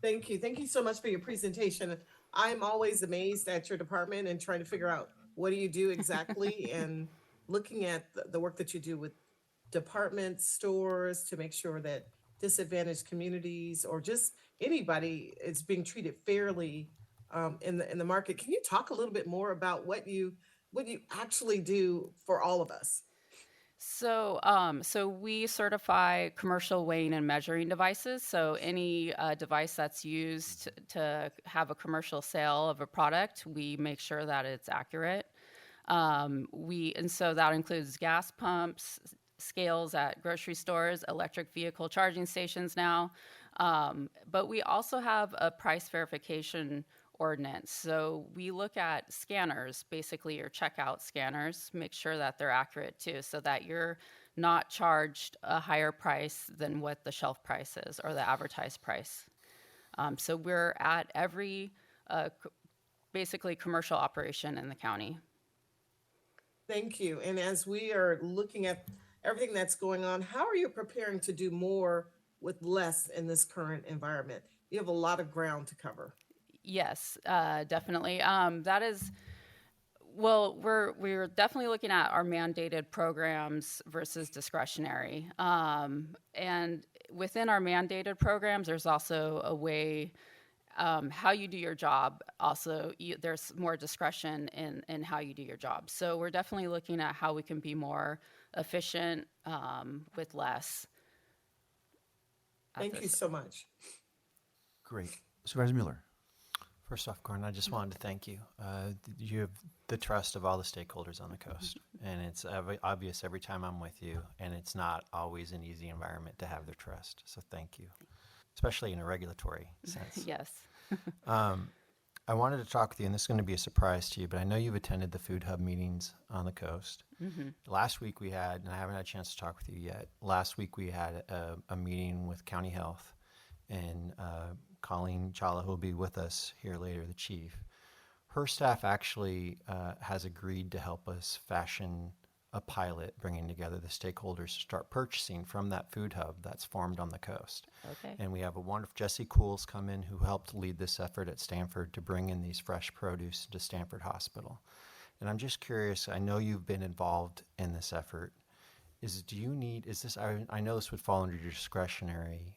Thank you. Thank you so much for your presentation. I'm always amazed at your department and trying to figure out what do you do exactly and looking at the work that you do with departments, stores to make sure that disadvantaged communities or just anybody is being treated fairly in the market. Can you talk a little bit more about what you actually do for all of us? So we certify commercial weighing and measuring devices. So any device that's used to have a commercial sale of a product, we make sure that it's accurate. And so that includes gas pumps, scales at grocery stores, electric vehicle charging stations now. But we also have a price verification ordinance. So we look at scanners, basically your checkout scanners, make sure that they're accurate too, so that you're not charged a higher price than what the shelf price is or the advertised price. So we're at every basically commercial operation in the county. Thank you. And as we are looking at everything that's going on, how are you preparing to do more with less in this current environment? You have a lot of ground to cover. Yes, definitely. That is, well, we're definitely looking at our mandated programs versus discretionary. And within our mandated programs, there's also a way how you do your job. Also, there's more discretion in how you do your job. So we're definitely looking at how we can be more efficient with less. Thank you so much. Great. Supervisor Mueller. First off, Gordon, I just wanted to thank you. You have the trust of all the stakeholders on the coast, and it's obvious every time I'm with you, and it's not always an easy environment to have their trust, so thank you, especially in a regulatory sense. Yes. I wanted to talk with you, and this is going to be a surprise to you, but I know you've attended the Food Hub meetings on the coast. Mm-hmm. Last week we had, and I haven't had a chance to talk with you yet, last week we had a meeting with County Health, and Colleen Chawla, who will be with us here later, the chief, her staff actually has agreed to help us fashion a pilot bringing together the stakeholders to start purchasing from that food hub that's formed on the coast. Okay. And we have a wonderful, Jesse Cools come in, who helped lead this effort at Stanford to bring in these fresh produce to Stanford Hospital. And I'm just curious, I know you've been involved in this effort. do you need, is this, I know this would fall under your discretionary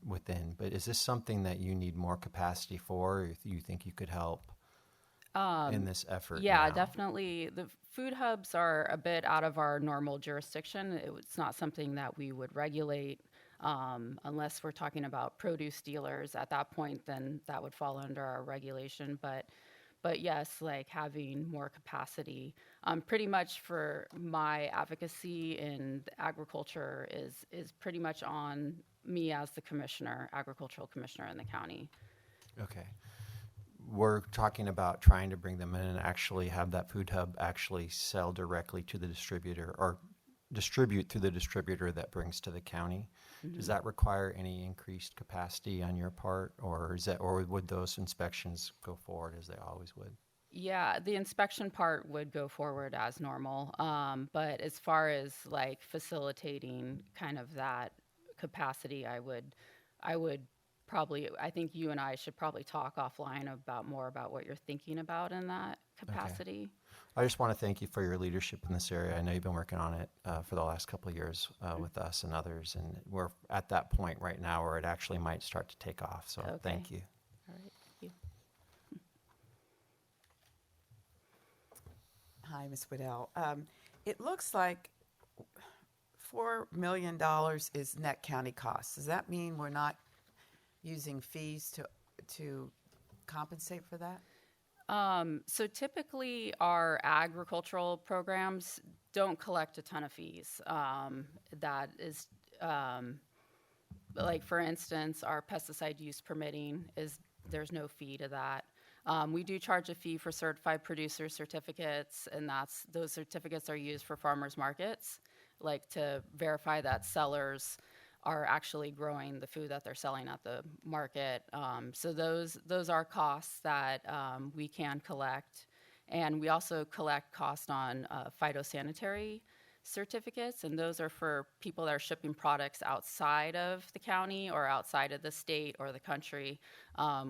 within, but is this something that you need more capacity for, or you think you could help in this effort? Yeah, now? definitely. The food hubs are a bit out of our normal jurisdiction. It's not something that we would regulate unless we're talking about produce dealers. At that point, then that would fall under our regulation. But yes, like having more capacity, pretty much for my advocacy in agriculture is pretty much on me as the commissioner, agricultural commissioner in the county. Okay. We're talking about trying to bring them in and actually have that food hub actually sell directly to the distributor or distribute through the distributor that brings to the county. Does that require any increased capacity on your part, or would those inspections go forward as they always would? Yeah, the inspection part would go forward as normal. But as far as like facilitating kind of that capacity, I would probably, I think you and I should probably talk offline about more about what you're thinking about in that capacity. I just want to thank you for your leadership in this area. I know you've been working on it for the last couple of years with us and others, and we're at that point right now where it actually might start to take off. So thank you. All right, thank you. Hi, Ms. Waddell. It looks like $4 million is net county costs. Does that mean we're not using fees to compensate for that? So typically our agricultural programs don't collect a ton of fees. That is, like for instance, our pesticide use permitting there's no fee to that. We do charge a fee for certified producer certificates, and those certificates are used for farmers markets, like to verify that sellers are actually growing the food that they're selling at the market. So those are costs that we can collect. And we also collect costs on phytosanitary certificates, and those are for people that are shipping products outside of the county or outside of the state or the country.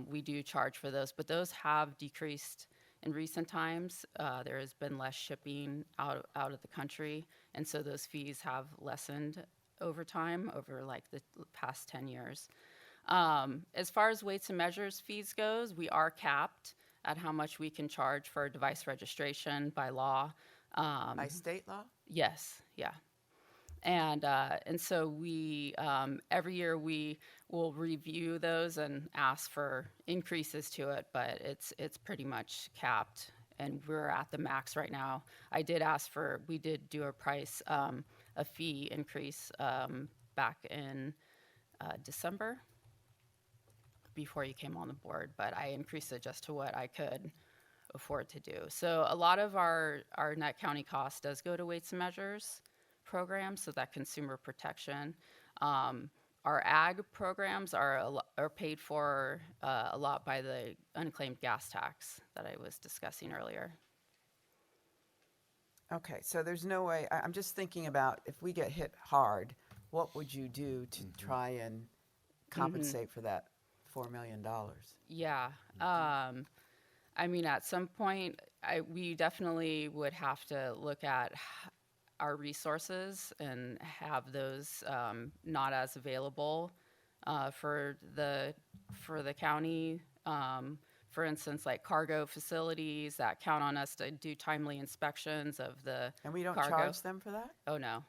We do charge for those, but those have decreased in recent times. There has been less shipping out of the country, and so those fees have lessened over time, over like the past 10 years. As far as weights and measures fees goes, we are capped at how much we can charge for a device registration by law. By state law? Yes, yeah. And so we, every year we will review those and ask for increases to it, but it's pretty much capped, and we're at the max right now. We did do a fee increase back in December before you came on the board, but I increased it just to what I could afford to do. So a lot of our net county cost does go to weights and measures programs, so that consumer protection. Our ag programs are paid for a lot by the unclaimed gas tax that I was discussing earlier. Okay, so there's no way, I'm just thinking about if we get hit hard, what would you do to try and compensate for that $4 million? Yeah. I mean, at some point, we definitely would have to look at our resources and have those not as available for the county. For instance, like cargo facilities that count on us to do timely inspections of the And we don't cargo. charge them for that? Oh, no.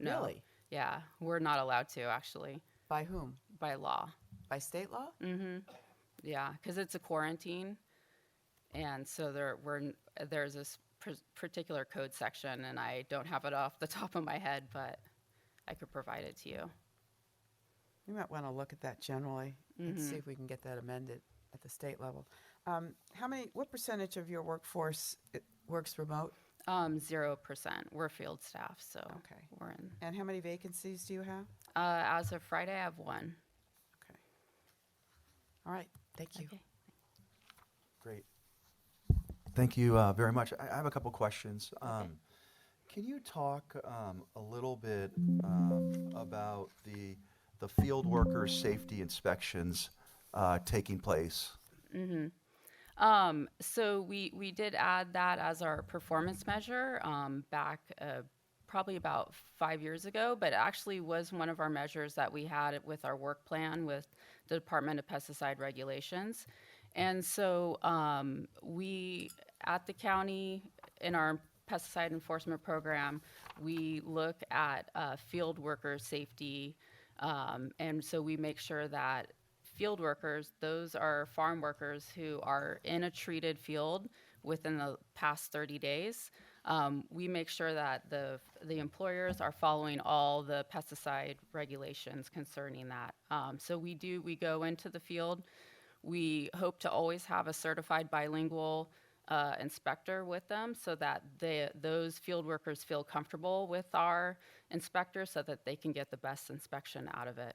Really? Yeah, we're not allowed to, actually. By whom? By law. By state law? Mm-hmm. Yeah, because it's a quarantine. And so there's this particular code section, and I don't have it off the top of my head, but I could provide it to you. You might want to look at that generally and see if we can get that amended at the state level. What percentage of your workforce works remote? 0%. We're field staff, so we're in. And how many vacancies do you have? As of Friday, I have one. Okay. All right. Thank you. Okay. Great. Thank you very much. I have a couple questions. Can you talk a little bit about the field workers' safety inspections taking place? Mm-hmm. So we did add that as our performance measure back probably about 5 years ago, but it actually was one of our measures that we had with our work plan with the Department of Pesticide Regulations. And so we, at the county, in our pesticide enforcement program, we look at field worker safety. And so we make sure that field workers, those are farm workers who are in a treated field within the past 30 days. We make sure that the employers are following all the pesticide regulations concerning that. So we go into the field. We hope to always have a certified bilingual inspector with them so that those field workers feel comfortable with our inspector so that they can get the best inspection out of it.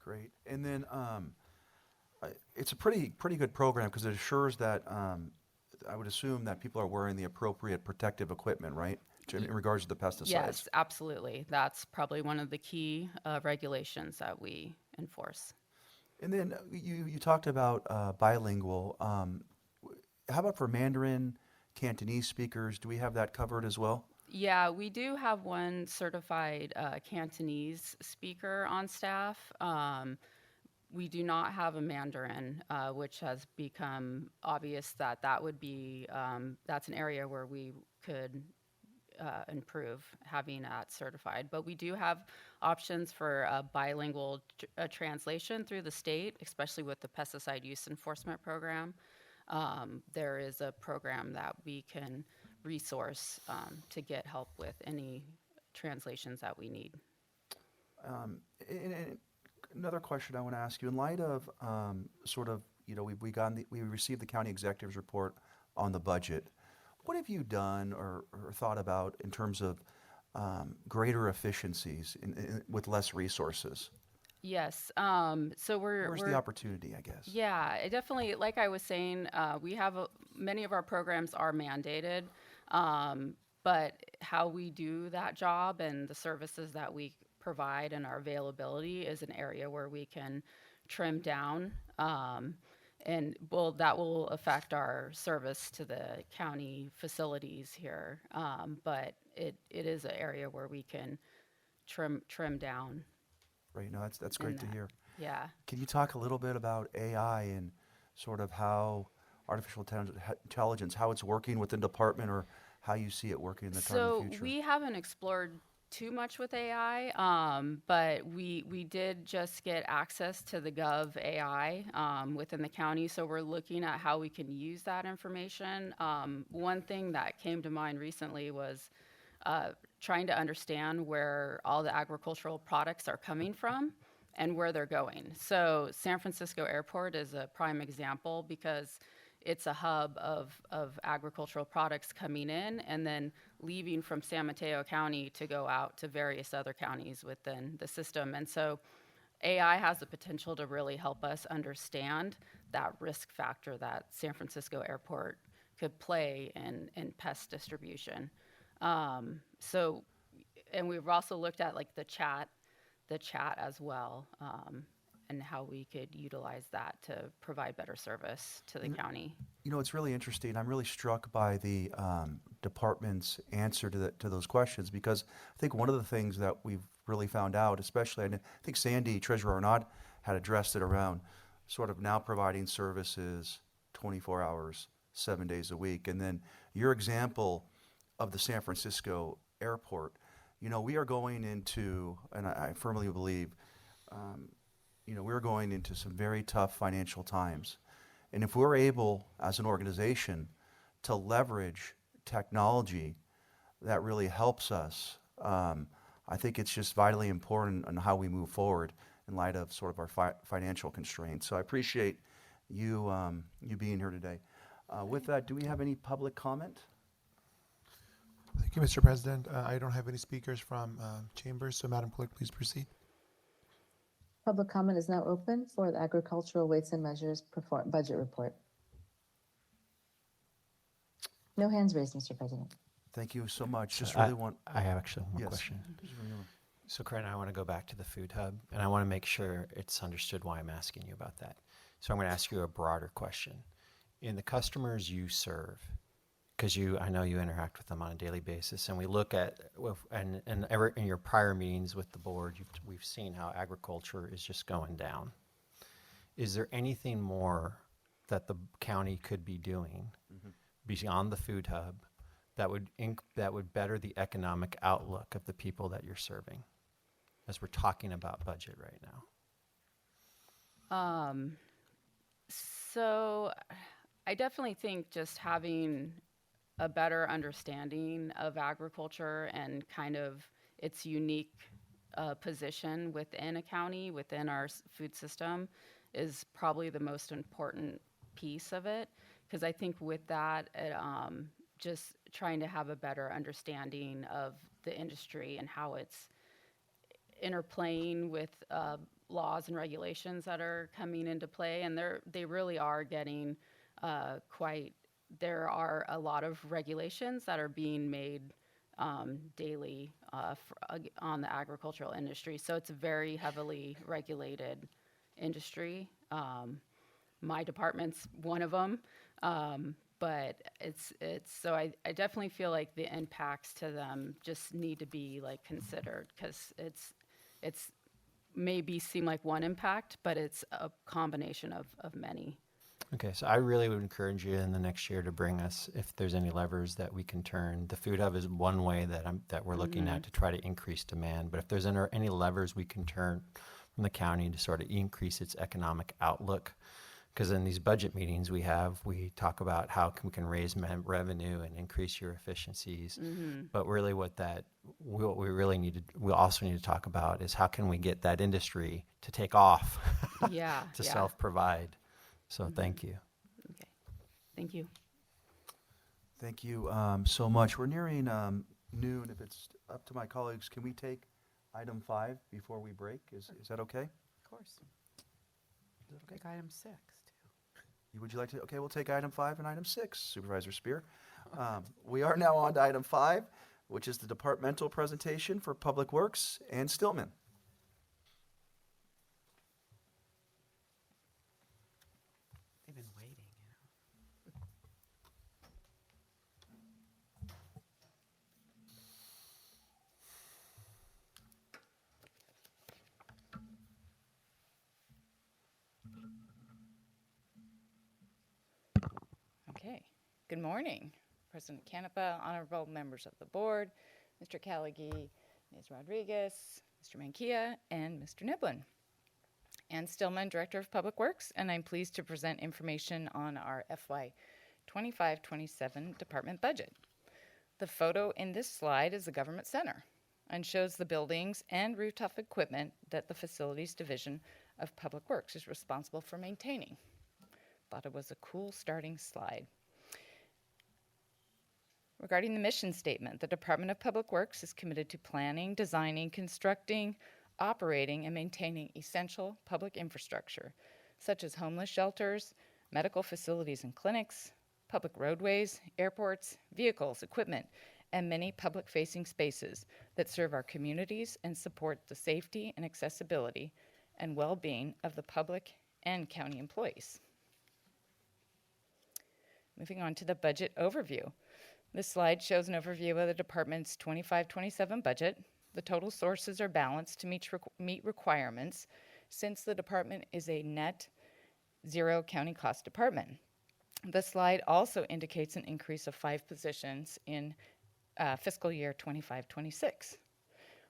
Great. And then it's a pretty good program because it assures that I would assume that people are wearing the appropriate protective equipment, right? In regards to the pesticides. Yes, absolutely. That's probably one of the key regulations that we enforce. And then you talked about bilingual. How about for Mandarin, Cantonese speakers? Do we have that covered as well? Yeah, we do have one certified Cantonese speaker on staff. We do not have a Mandarin, which has become obvious that would be, that's an area where we could improve having that certified. But we do have options for a bilingual translation through the state, especially with the pesticide use enforcement program. There is a program that we can resource to get help with any translations that we need. And another question I want to ask you, in light of we received the county executive's report on the budget. What have you done or thought about in terms of greater efficiencies with less resources? Yes. So where's the opportunity, I guess? Yeah, it definitely, like I was saying, we have many of our programs are mandated, but how we do that job and the services that we provide and our availability is an area where we can trim down. And that will affect our service to the county facilities here. But it is an area where we can trim down. Right. No, that's great to hear. Yeah. Can you talk a little bit about AI and sort of how artificial intelligence, how it's working within the department or how you see it working in the current future? So we haven't explored too much with AI, but we did just get access to the Gov AI within the county, so we're looking at how we can use that information. One thing that came to mind recently was trying to understand where all the agricultural products are coming from and where they're going. So San Francisco Airport is a prime example because it's a hub of agricultural products coming in and then leaving from San Mateo County to go out to various other counties within the system. And so AI has the potential to really help us understand that risk factor that San Francisco Airport could play in pest distribution. And we've also looked at like the chat as well, and how we could utilize that to provide better service to the county. You know, it's really interesting. I'm really struck by the department's answer to those questions because I think one of the things that we've really found out, especially, I think Sandy, Treasurer Arnott, had addressed it around sort of now providing services 24 hours, 7 days a week. And then your example of the San Francisco Airport, you know, we are going into, and I firmly believe, we're going into some very tough financial times. And if we're able, as an organization, to leverage technology that really helps us, I think it's just vitally important on how we move forward in light of sort of our financial constraints. So I appreciate you being here today. With that, do we have any public comment? Thank you, Mr. President. I don't have any speakers from chambers, so Madam Clerk, please proceed. Public comment is now open for the Agricultural Weights and Measures Budget Report. No hands raised, Mr. President. Thank you so much. So Just really want. I have actually one Yes. question. So, Corinne, I want to go back to the food hub, and I want to make sure it's understood why I'm asking you about that. So I'm going to ask you a broader question. In the customers you serve, because I know you interact with them on a daily basis, and we look at in your prior meetings with the board, we've seen how agriculture is just going down. Is there anything more that the county could be doing beyond the food hub that would better the economic outlook of the people that you're serving, as we're talking about budget right now? So I definitely think just having a better understanding of agriculture and kind of its unique position within a county, within our food system, is probably the most important piece of it. Because I think with that, just trying to have a better understanding of the industry and how it's interplaying with laws and regulations that are coming into play, and they really are getting there are a lot of regulations that are being made daily on the agricultural industry. So it's a very heavily regulated industry. My department's one of them, but it's so I definitely feel like the impacts to them just need to be like considered, because it's maybe seem like one impact, but it's a combination of many. Okay, so I really would encourage you in the next year to bring us, if there's any levers that we can turn. The food hub is one way that we're looking at to try to increase demand. But if there's any levers we can turn from the county to sort of increase its economic outlook, because in these budget meetings we talk about how we can raise revenue and increase your efficiencies. But really, what we also need to talk about is how can we get that industry to take off, to self-provide. So thank you. Okay, thank you. Thank you so much. We're nearing noon. If it's up to my colleagues, can we take item 5 before we break? Is that okay? Of course. Is that okay? Take item 6, too. Would you like to? Okay, we'll take item 5 and item 6, Supervisor Spear. We are now on to item 5, which is the departmental presentation for Public Works and Stillman. They've been waiting, Okay. Good morning, President Canepa, honorable members of the board, Mr. Callagy, Ms. Rodriguez, Mr. Mankia, and Mr. Niblin. Ann Stillman, Director of Public Works, and I'm pleased to present information on our FY 25-27 department budget. The photo in this slide is the government center and shows the buildings and rooftop equipment that the Facilities Division of Public Works is responsible for maintaining. Thought it was a cool starting slide. Regarding the mission statement, the Department of Public Works is committed to planning, designing, constructing, operating, and maintaining essential public infrastructure, such as homeless shelters, medical facilities and clinics, public roadways, airports, vehicles, equipment, and many public-facing spaces that serve our communities and support the safety and accessibility and well-being of the public and county employees. Moving on to the budget overview. This slide shows an overview of the department's 25-27 budget. The total sources are balanced to meet requirements, since the department is a net zero county cost department. The slide also indicates an increase of 5 positions in fiscal year 25-26.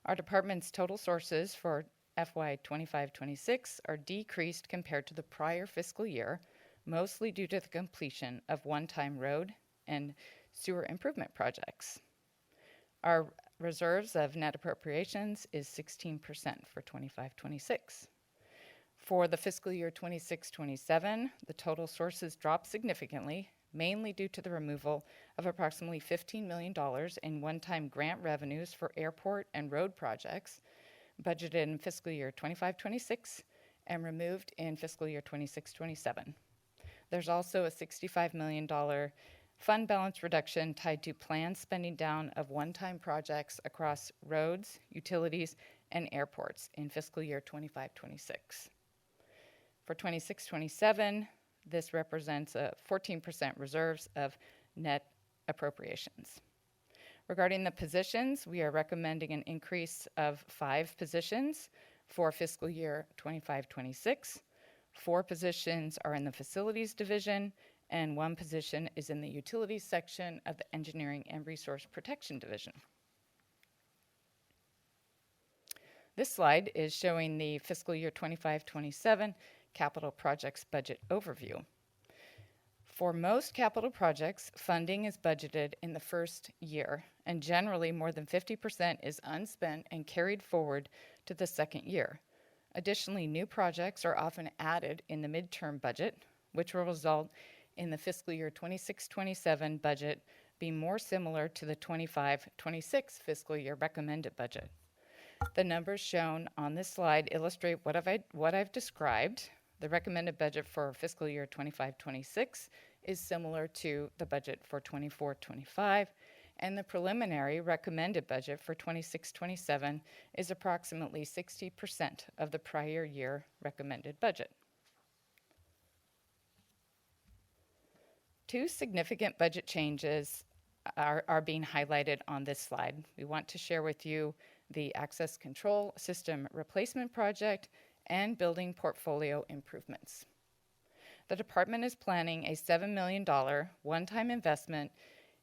Our department's total sources for FY 25-26 are decreased compared to the prior fiscal year, mostly due to the completion of one-time road and sewer improvement projects. Our reserves of net appropriations is 16% for 25-26. For the fiscal year 26-27, the total sources dropped significantly, mainly due to the removal of approximately $15 million in one-time grant revenues for airport and road projects budgeted in fiscal year 25-26 and removed in fiscal year 26-27. There's also a $65 million fund balance reduction tied to planned spending down of one-time projects across roads, utilities, and airports in fiscal year 25-26. For 26-27, this represents a 14% reserves of net appropriations. Regarding the positions, we are recommending an increase of 5 positions for fiscal year 25-26. 4 positions are in the facilities division, and 1 position is in the utilities section of the engineering and resource protection division. This slide is showing the fiscal year 25-27 capital projects budget overview. For most capital projects, funding is budgeted in the first year, and generally more than 50% is unspent and carried forward to the second year. Additionally, new projects are often added in the midterm budget, which will result in the fiscal year 26-27 budget being more similar to the 25-26 fiscal year recommended budget. The numbers shown on this slide illustrate what I've described. The recommended budget for fiscal year 25-26 is similar to the budget for 24-25, and the preliminary recommended budget for 26-27 is approximately 60% of the prior year recommended budget. 2 significant budget changes are being highlighted on this slide. We want to share with you the access control system replacement project and building portfolio improvements. The department is planning a $7 million one-time investment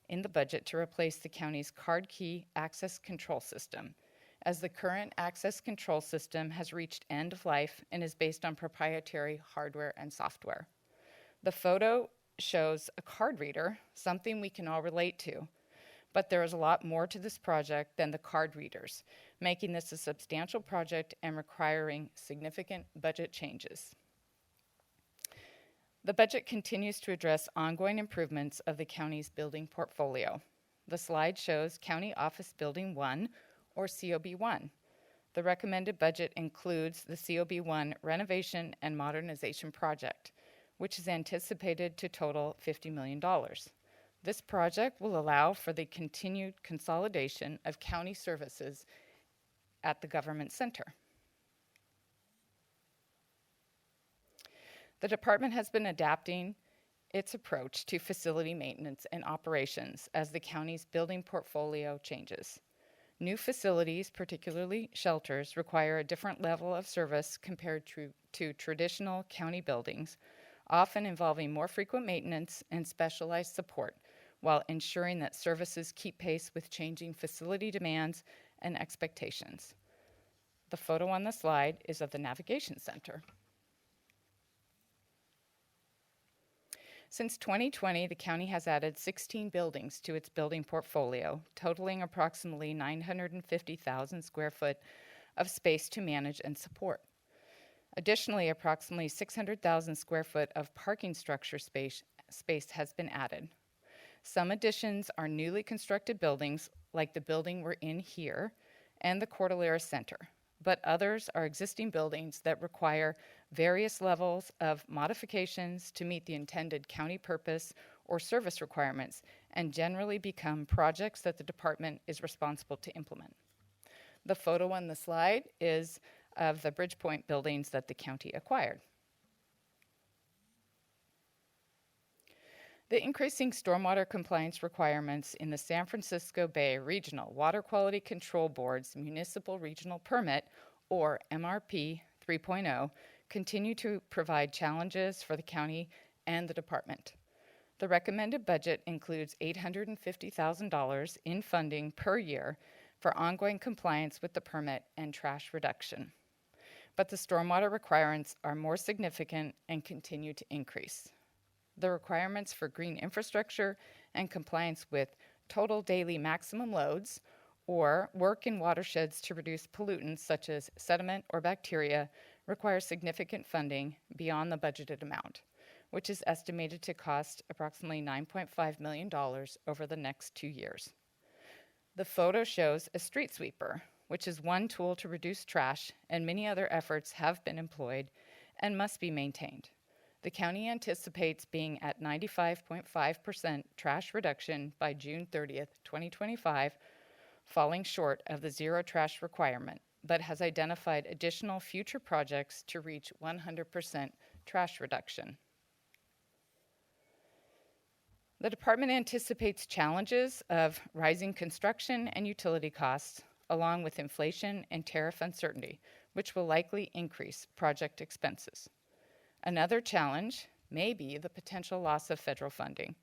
in the budget to replace the county's card key access control system, as the current access control system has reached end of life and is based on proprietary hardware and software. The photo shows a card reader, something we can all relate to, but there is a lot more to this project than the card readers, making this a substantial project and requiring significant budget changes. The budget continues to address ongoing improvements of the county's building portfolio. The slide shows County Office Building 1, or COB1. The recommended budget includes the COB1 renovation and modernization project, which is anticipated to total $50 million. This project will allow for the continued consolidation of county services at the government center. The department has been adapting its approach to facility maintenance and operations as the county's building portfolio changes. New facilities, particularly shelters, require a different level of service compared to traditional county buildings, often involving more frequent maintenance and specialized support, while ensuring that services keep pace with changing facility demands and expectations. The photo on the slide is of the Navigation Center. Since 2020, the county has added 16 buildings to its building portfolio, totaling approximately 950,000 square foot of space to manage and support. Additionally, approximately 600,000 square foot of parking structure space has been added. Some additions are newly constructed buildings, like the building we're in here and the Cordillera Center, but others are existing buildings that require various levels of modifications to meet the intended county purpose or service requirements, and generally become projects that the department is responsible to implement. The photo on the slide is of the Bridgepoint buildings that the county acquired. The increasing stormwater compliance requirements in the San Francisco Bay Regional Water Quality Control Board's Municipal Regional Permit, or MRP 3.0, continue to provide challenges for the county and the department. The recommended budget includes $850,000 in funding per year for ongoing compliance with the permit and trash reduction. But the stormwater requirements are more significant and continue to increase. The requirements for green infrastructure and compliance with total daily maximum loads, or work in watersheds to reduce pollutants such as sediment or bacteria, require significant funding beyond the budgeted amount, which is estimated to cost approximately $9.5 million over the next 2 years. The photo shows a street sweeper, which is one tool to reduce trash, and many other efforts have been employed and must be maintained. The county anticipates being at 95.5% trash reduction by June 30th, 2025, falling short of the zero trash requirement, but has identified additional future projects to reach 100% trash reduction. The department anticipates challenges of rising construction and utility costs, along with inflation and tariff uncertainty, which will likely increase project expenses. Another challenge may be the potential loss of federal funding.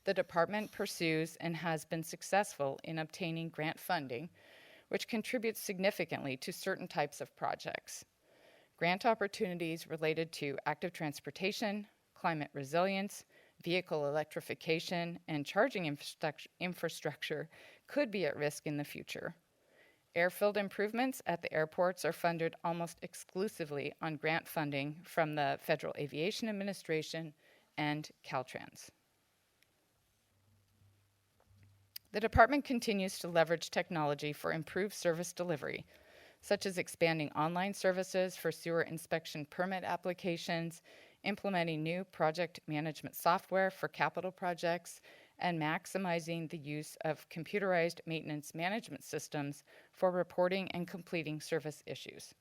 The department pursues and has been successful in obtaining grant funding, which contributes significantly to certain types of projects. Grant opportunities related to active transportation, climate resilience, vehicle electrification, and charging infrastructure could be at risk in the future. Airfield improvements at the airports are funded almost exclusively on grant funding from the Federal Aviation Administration and Caltrans. The department continues to leverage technology for improved service delivery, such as expanding online services for sewer inspection permit applications, implementing new project management software for capital projects, and maximizing the use of computerized maintenance management systems for reporting and completing service issues.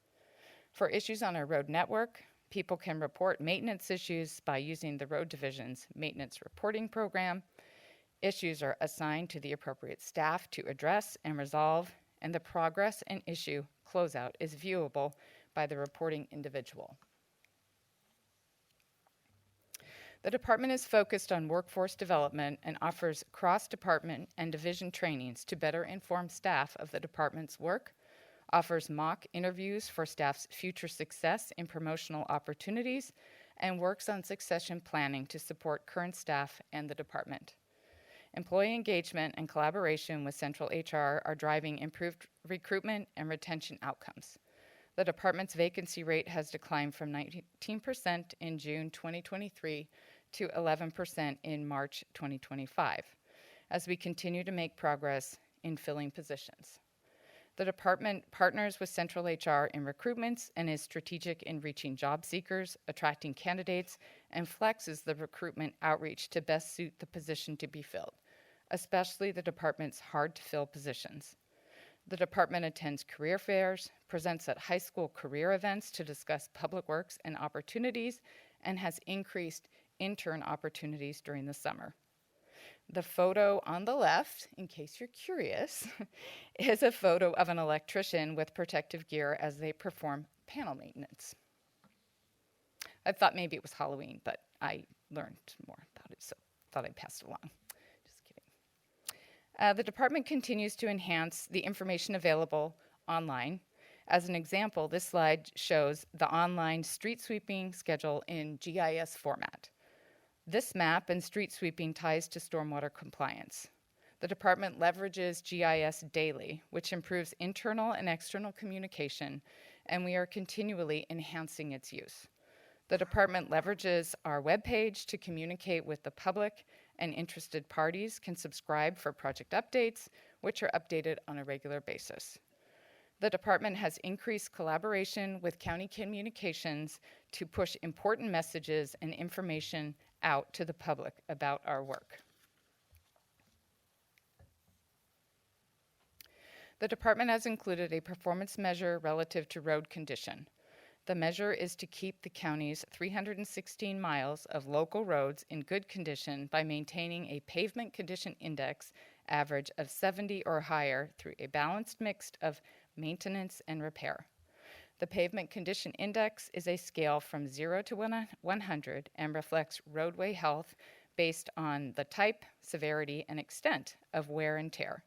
For issues on our road network, people can report maintenance issues by using the Road Division's maintenance reporting program. Issues are assigned to the appropriate staff to address and resolve, and the progress and issue closeout is viewable by the reporting individual. The department is focused on workforce development and offers cross-department and division trainings to better inform staff of the department's work, offers mock interviews for staff's future success in promotional opportunities, and works on succession planning to support current staff and the department. Employee engagement and collaboration with Central HR are driving improved recruitment and retention outcomes. The department's vacancy rate has declined from 19% in June 2023 to 11% in March 2025, as we continue to make progress in filling positions. The department partners with Central HR in recruitments and is strategic in reaching job seekers, attracting candidates, and flexes the recruitment outreach to best suit the position to be filled, especially the department's hard-to-fill positions. The department attends career fairs, presents at high school career events to discuss public works and opportunities, and has increased intern opportunities during the summer. The photo on the left, in case you're curious, is a photo of an electrician with protective gear as they perform panel maintenance. I thought maybe it was Halloween, but I learned more about it, so thought I'd pass it along. Just kidding. The department continues to enhance the information available online. As an example, this slide shows the online street sweeping schedule in GIS format. This map and street sweeping ties to stormwater compliance. The department leverages GIS daily, which improves internal and external communication, and we are continually enhancing its use. The department leverages our webpage to communicate with the public, and interested parties can subscribe for project updates, which are updated on a regular basis. The department has increased collaboration with county communications to push important messages and information out to the public about our work. The department has included a performance measure relative to road condition. The measure is to keep the county's 316 miles of local roads in good condition by maintaining a pavement condition index average of 70 or higher through a balanced mix of maintenance and repair. The Pavement Condition Index is a scale from 0 to 100 and reflects roadway health based on the type, severity, and extent of wear and tear.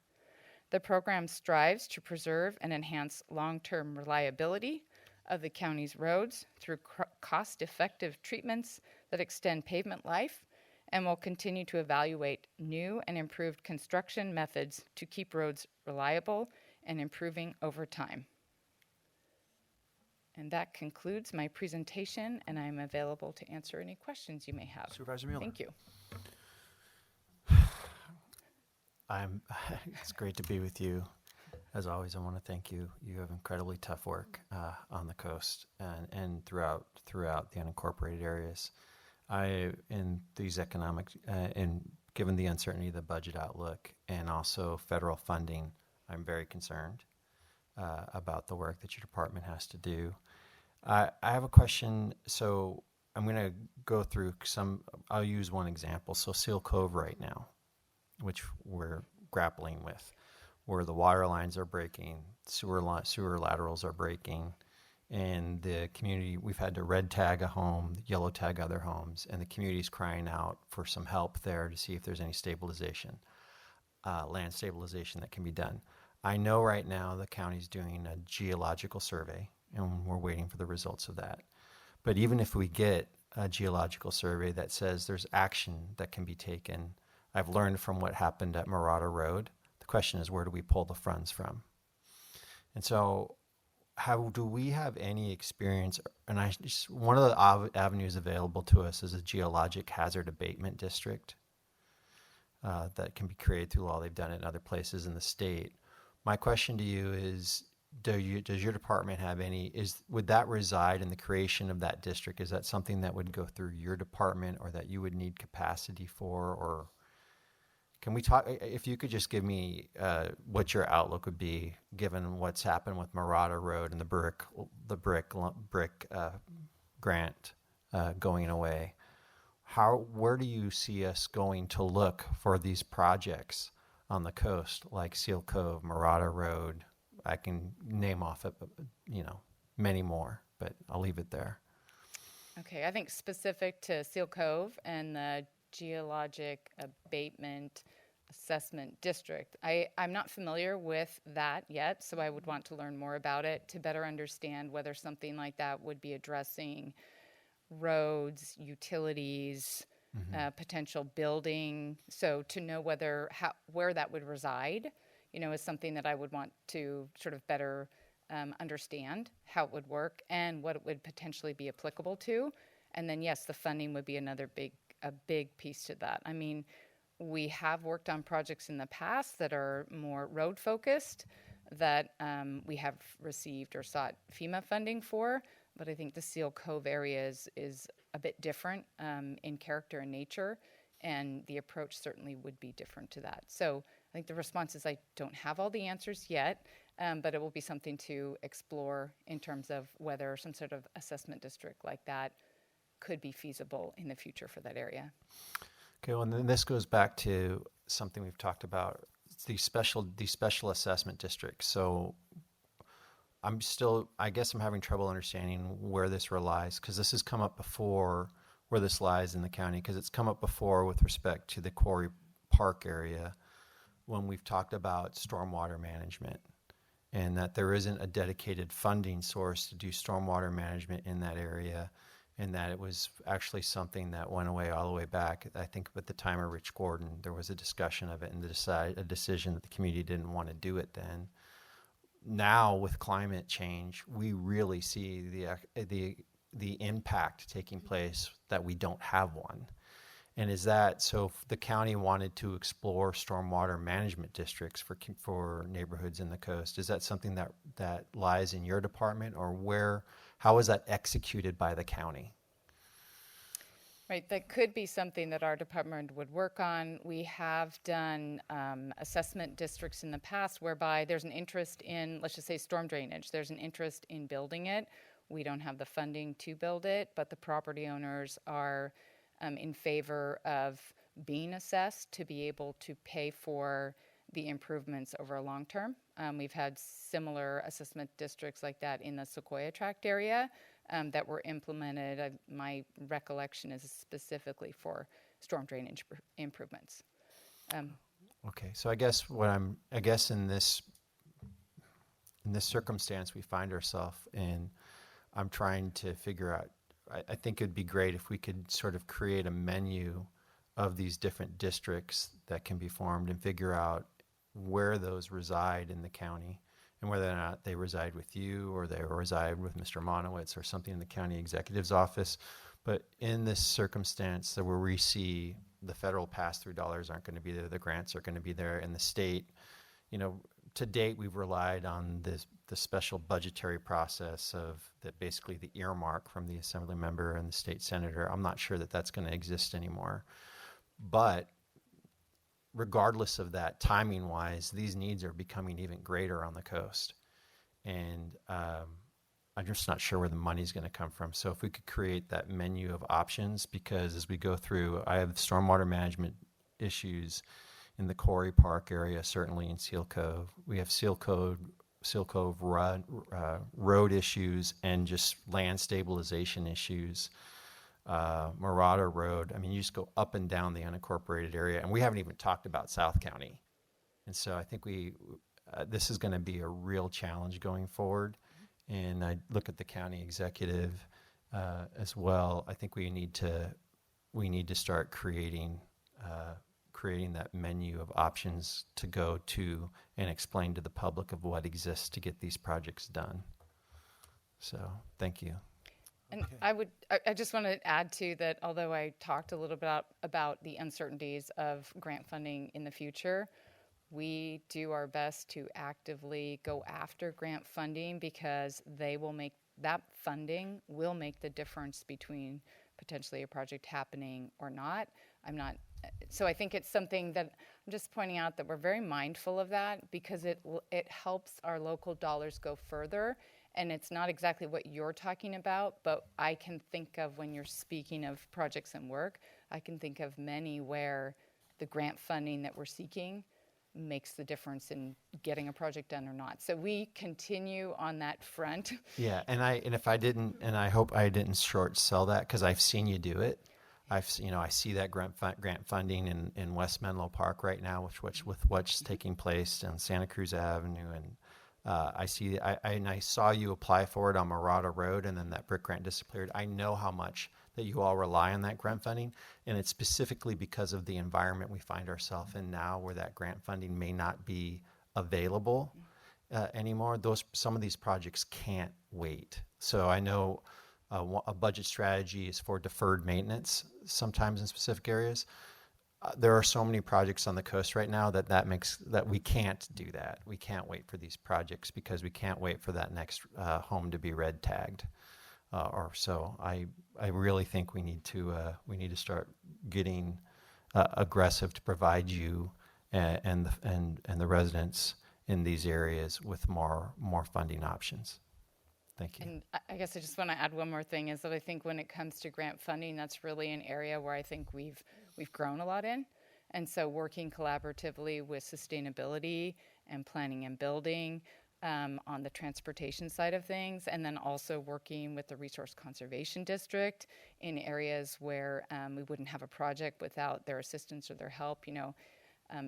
The program strives to preserve and enhance long-term reliability of the county's roads through cost-effective treatments that extend pavement life, and will continue to evaluate new and improved construction methods to keep roads reliable and improving over time. And that concludes my presentation, and I'm available to answer any questions you may have. Supervisor Mueller. Thank you. It's great to be with you. As always, I want to thank you. You have incredibly tough work on the coast and throughout the unincorporated areas. In these economic, and given the uncertainty of the budget outlook and also federal funding, I'm very concerned about the work that your department has to do. I have a question. So I'm going to go through I'll use one example. So Seal Cove right now, which we're grappling with, where the water lines are breaking, sewer laterals are breaking, and the community, we've had to red tag a home, yellow tag other homes, and the community's crying out for some help there to see if there's any stabilization, land stabilization that can be done. I know right now the county's doing a geological survey, and we're waiting for the results of that. But even if we get a geological survey that says there's action that can be taken, I've learned from what happened at Marauder Road, the question is, where do we pull the funds from? And so how do we have any experience? And one of the avenues available to us is a geologic hazard abatement district that can be created through law. They've done it in other places in the state. My question to you is, does your department have any, would that reside in the creation of that district? Is that something that would go through your department or that you would need capacity for? Or can we talk, if you could just give me what your outlook would be given what's happened with Marauder Road and the brick grant going away? Where do you see us going to look for these projects on the coast, like Seal Cove, Marauder Road? I can name off, many more, but I'll leave it there. Okay, I think specific to Seal Cove and the geologic abatement assessment district, I'm not familiar with that yet, so I would want to learn more about it to better understand whether something like that would be addressing roads, utilities, potential building. So to know where that would reside, is something that I would want to sort of better understand how it would work and what it would potentially be applicable to. And then, yes, the funding would be a big piece to that. I mean, we have worked on projects in the past that are more road focused that we have received or sought FEMA funding for, but I think the Seal Cove area is a bit different in character and nature, and the approach certainly would be different to that. So I think the response is I don't have all the answers yet, but it will be something to explore in terms of whether some sort of assessment district like that could be feasible in the future for that area. Okay, well, and then this goes back to something we've talked about, these special assessment districts. So I guess I'm having trouble understanding where this relies, because this has come up before, where this lies in the county, because it's come up before with respect to the Quarry Park area when we've talked about stormwater management, and that there isn't a dedicated funding source to do stormwater management in that area, and that it was actually something that went away all the way back. I think at the time of Rich Gordon, there was a discussion of it and a decision that the community didn't want to do it then. Now with climate change, we really see the impact taking place that we don't have one. And is that, so if the county wanted to explore stormwater management districts for neighborhoods in the coast, is that something that lies in your department, or how is that executed by the county? Right, that could be something that our department would work on. We have done assessment districts in the past whereby there's an interest in, let's just say, storm drainage. There's an interest in building it. We don't have the funding to build it, but the property owners are in favor of being assessed to be able to pay for the improvements over a long term. We've had similar assessment districts like that in the Sequoia Tract area that were implemented. My recollection is specifically for storm drainage improvements. Okay, so I guess in this circumstance we find ourselves in, I'm trying to figure out, I think it'd be great if we could sort of create a menu of these different districts that can be formed and figure out where those reside in the county, and whether or not they reside with you or they reside with Mr. Monowitz or something in the county executive's office. But in this circumstance where we see the federal pass-through dollars aren't going to be there, the grants are going to be there, and the state, to date we've relied on the special budgetary process of that, basically the earmark from the assembly member and the state senator. I'm not sure that that's going to exist anymore. But regardless of that, timing-wise, these needs are becoming even greater on the coast. And I'm just not sure where the money's going to come from. So if we could create that menu of options, because as we go through, I have stormwater management issues in the Quarry Park area, certainly in Seal Cove. We have Seal Cove road issues and just land stabilization issues. Marauder Road, I mean, you just go up and down the unincorporated area, and we haven't even talked about South County. And so I think this is going to be a real challenge going forward. And I look at the county executive as well. I think we need to start creating that menu of options to go to and explain to the public of what exists to get these projects done. So thank you. And I just want to add to that, although I talked a little bit about the uncertainties of grant funding in the future, we do our best to actively go after grant funding because that funding will make the difference between potentially a project happening or not. So I think it's something that I'm just pointing out that we're very mindful of that because it helps our local dollars go further. And it's not exactly what you're talking about, but I can think of, when you're speaking of projects and work, I can think of many where the grant funding that we're seeking makes the difference in getting a project done or not. So we continue on that front. Yeah, and I hope I didn't short sell that, because I've seen you do it. I see that grant funding in West Menlo Park right now, with what's taking place on Santa Cruz Avenue, and I saw you apply for it on Marauder Road, and then that brick grant disappeared. I know how much that you all rely on that grant funding, and it's specifically because of the environment we find ourselves in now, where that grant funding may not be available anymore. Some of these projects can't wait. So I know a budget strategy is for deferred maintenance sometimes in specific areas. There are so many projects on the coast right now that makes that we can't do that. We can't wait for these projects because we can't wait for that next home to be red tagged. I really think we need to start getting aggressive to provide you and the residents in these areas with more funding options. Thank you. And I guess I just want to add one more thing, is that I think when it comes to grant funding, that's really an area where I think we've grown a lot in. And so working collaboratively with sustainability and planning and building on the transportation side of things, and then also working with the Resource Conservation District in areas where we wouldn't have a project without their assistance or their help.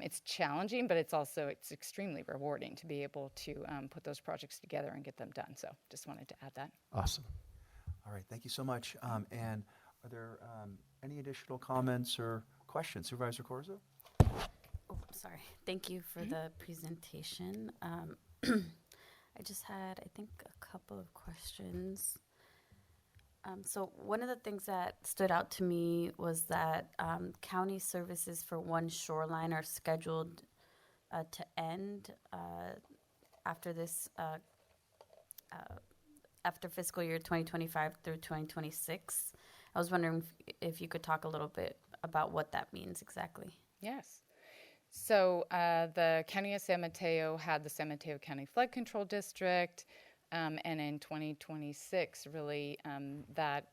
It's challenging, but it's extremely rewarding to be able to put those projects together and get them done. So just wanted to add that. Awesome. All right, thank you so much. And are there any additional comments or questions? Supervisor Corzo? Oh, sorry. Thank you for the presentation. I just had, I think, a couple of questions. So one of the things that stood out to me was that county services for one shoreline are scheduled to end after fiscal year 2025 through 2026. I was wondering if you could talk a little bit about what that means exactly. Yes. So the County of San Mateo had the San Mateo County Flood Control District, and in 2026, really, that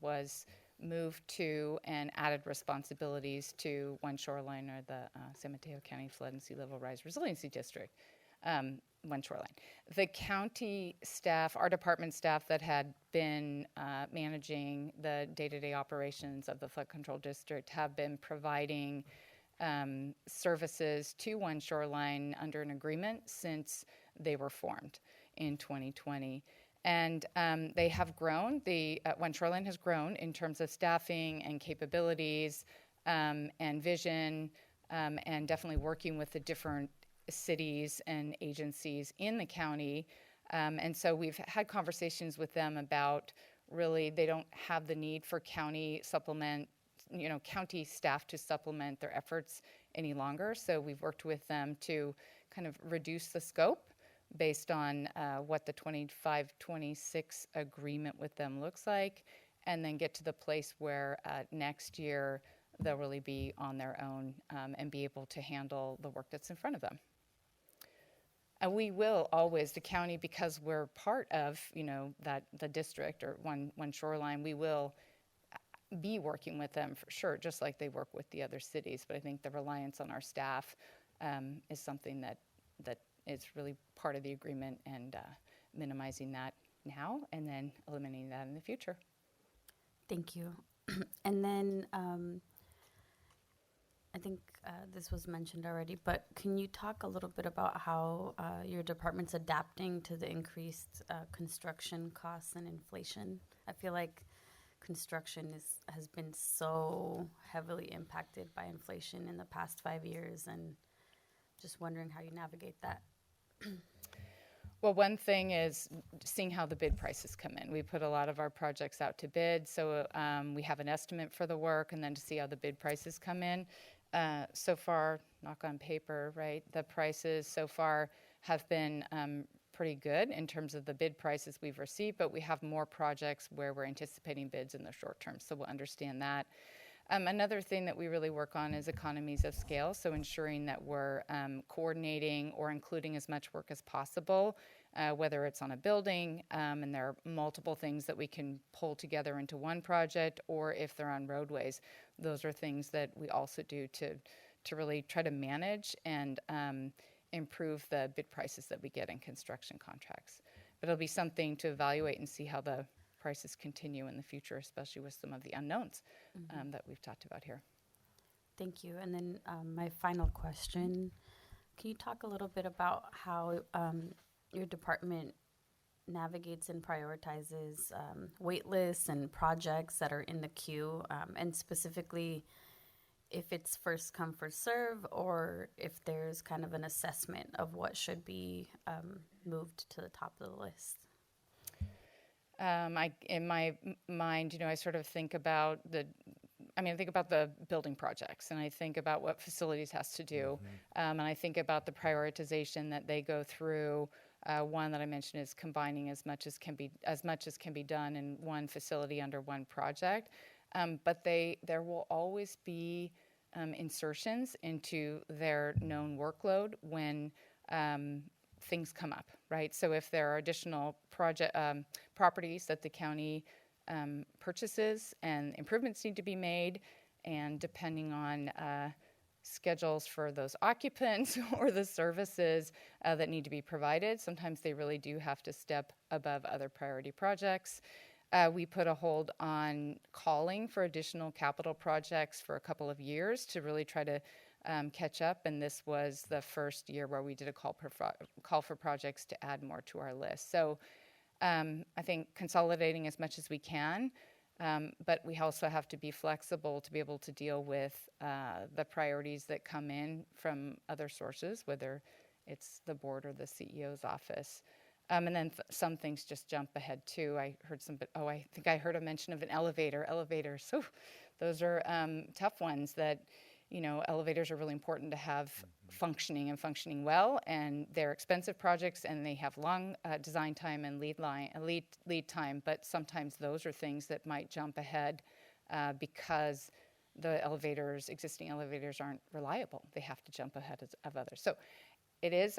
was moved to and added responsibilities to one shoreline, or the San Mateo County Flood and Sea Level Rise Resiliency District, one shoreline. The county staff, our department staff that had been managing the day-to-day operations of the Flood Control District have been providing services to one shoreline under an agreement since they were formed in 2020. And they have grown. The One Shoreline has grown in terms of staffing and capabilities and vision, and definitely working with the different cities and agencies in the county. And so we've had conversations with them about, really, they don't have the need for county staff to supplement their efforts any longer. So we've worked with them to kind of reduce the scope based on what the 25-26 agreement with them looks like, and then get to the place where next year they'll really be on their own and be able to handle the work that's in front of them. And we will always, the county, because we're part of, that the district or one shoreline, we will be working with them for sure, just like they work with the other cities. But I think the reliance on our staff is something that is really part of the agreement, and minimizing that now and then eliminating that in the future. Thank you. And then I think this was mentioned already, but can you talk a little bit about how your department's adapting to the increased construction costs and inflation? I feel like construction has been so heavily impacted by inflation in the past 5 years, and just wondering how you navigate that. Well, one thing is seeing how the bid prices come in. We put a lot of our projects out to bid, so we have an estimate for the work, and then to see how the bid prices come in. So far, knock on paper, right, the prices so far have been pretty good in terms of the bid prices we've received, but we have more projects where we're anticipating bids in the short term, so we'll understand that. Another thing that we really work on is economies of scale, so ensuring that we're coordinating or including as much work as possible, whether it's on a building, and there are multiple things that we can pull together into one project, or if they're on roadways. Those are things that we also do to really try to manage and improve the bid prices that we get in construction contracts. But it'll be something to evaluate and see how the prices continue in the future, especially with some of the unknowns that we've talked about here. Thank you. And then my final question, can you talk a little bit about how your department navigates and prioritizes wait lists and projects that are in the queue, and specifically if it's first come, first serve, or if there's kind of an assessment of what should be moved to the top of the list? In my mind, I sort of think about I think about the building projects, and I think about what facilities has to do, and I think about the prioritization that they go through. One that I mentioned is combining as much as can be done in one facility under one project, but there will always be insertions into their known workload when things come up, right? So if there are additional properties that the county purchases and improvements need to be made, and depending on schedules for those occupants or the services that need to be provided, sometimes they really do have to step above other priority projects. We put a hold on calling for additional capital projects for a couple of years to really try to catch up, and this was the first year where we did a call for projects to add more to our list. So I think consolidating as much as we can, but we also have to be flexible to be able to deal with the priorities that come in from other sources, whether it's the board or the CEO's office. And then some things just jump ahead too. I think I heard a mention of an elevator. Elevators, so those are tough ones that, elevators are really important to have functioning well, and they're expensive projects, and they have long design time and lead time, but sometimes those are things that might jump ahead because the existing elevators aren't reliable. They have to jump ahead of others. So it is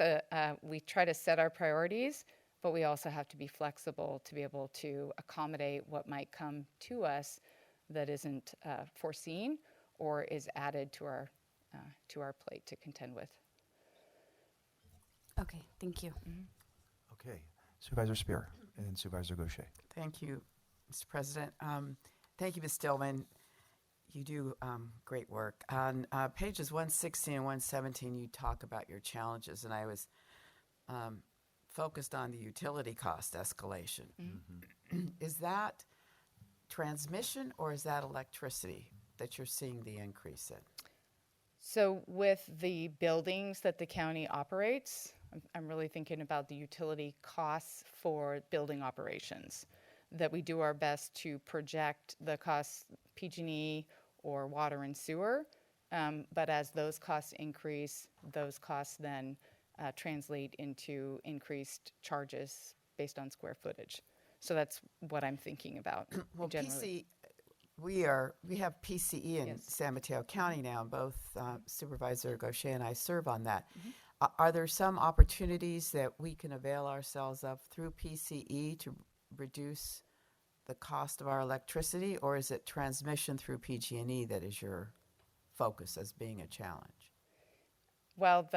we try to set our priorities, but we also have to be flexible to be able to accommodate what might come to us that isn't foreseen or is added to our plate to contend with. Okay, thank you. Okay, Supervisor Spear and Supervisor Gaucher. Thank you, Mr. President. Thank you, Ms. Stillman. You do great work. On pages 116 and 117, you talk about your challenges, and I was focused on the utility cost escalation. Is that transmission or is that electricity that you're seeing the increase in? So with the buildings that the county operates, I'm really thinking about the utility costs for building operations, that we do our best to project the costs, PG&E or water and sewer, but as those costs increase, those costs then translate into increased charges based on square footage. So that's what I'm thinking about. Well, generally. we have PCE in San Mateo County now, and both Supervisor Gaucher and I serve on that. Are there some opportunities that we can avail ourselves of through PCE to reduce the cost of our electricity, or is it transmission through PG&E that is your focus as being a challenge? Well,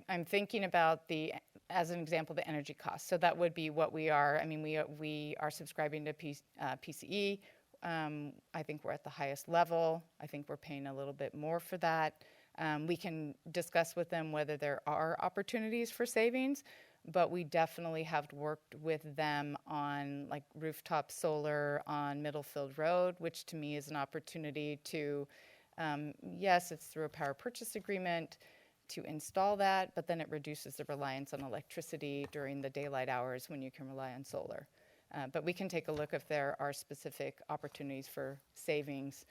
I'm thinking about as an example, the energy costs. So that would be what we are. I mean, we are subscribing to PCE. I think we're at the highest level. I think we're paying a little bit more for that. We can discuss with them whether there are opportunities for savings, but we definitely have worked with them on like rooftop solar on Middlefield Road, which to me is an opportunity to, yes, it's through a power purchase agreement to install that, but then it reduces the reliance on electricity during the daylight hours when you can rely on solar. But we can take a look if there are specific opportunities for savings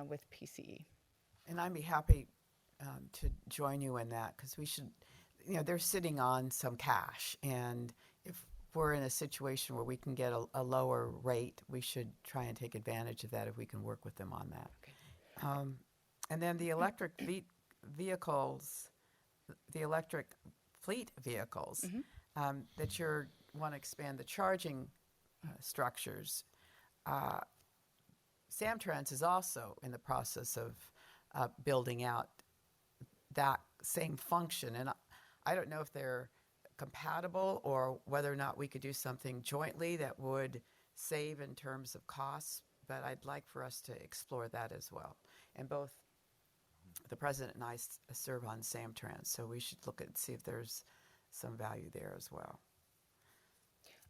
with PCE. And I'd be happy to join you in that, because we should, they're sitting on some cash, and if we're in a situation where we can get a lower rate, we should try and take advantage of that if we can work with them on that. Okay. And then the electric vehicles, the electric fleet vehicles, that you want to expand the charging structures. Samtrans is also in the process of building out that same function, and I don't know if they're compatible or whether or not we could do something jointly that would save in terms of costs, but I'd like for us to explore that as well. And both the president and I serve on Samtrans, so we should look at see if there's some value there as well.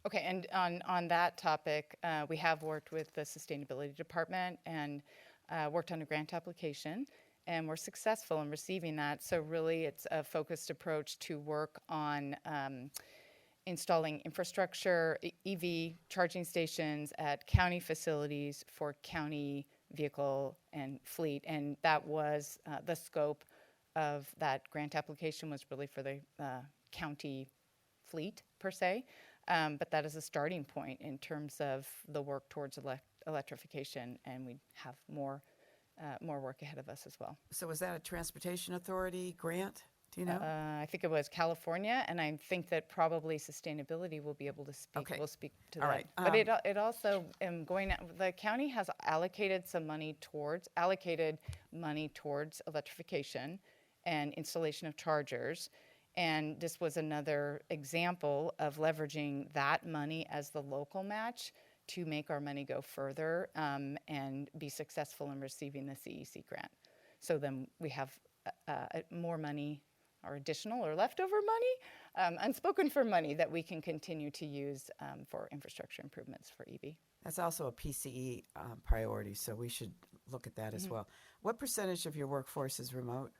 Okay, and on that topic, we have worked with the Sustainability Department and worked on a grant application, and we're successful in receiving that. So really it's a focused approach to work on installing infrastructure, EV charging stations at county facilities for county vehicle and fleet. And that was the scope of that grant application was really for the county fleet per se. But that is a starting point in terms of the work towards electrification, and we have more work ahead of us as well. So was that a Transportation Authority grant? Do you know? I think it was California, and I think that probably sustainability will be able to speak. Okay. Will speak to All that. right. But it also the county has allocated money towards electrification and installation of chargers. And this was another example of leveraging that money as the local match to make our money go further and be successful in receiving the CEC grant. So then we have more money or additional or leftover money, unspoken for money that we can continue to use for infrastructure improvements for EV. That's also a PCE priority, so we should look at that as well. What percentage of your workforce is remote?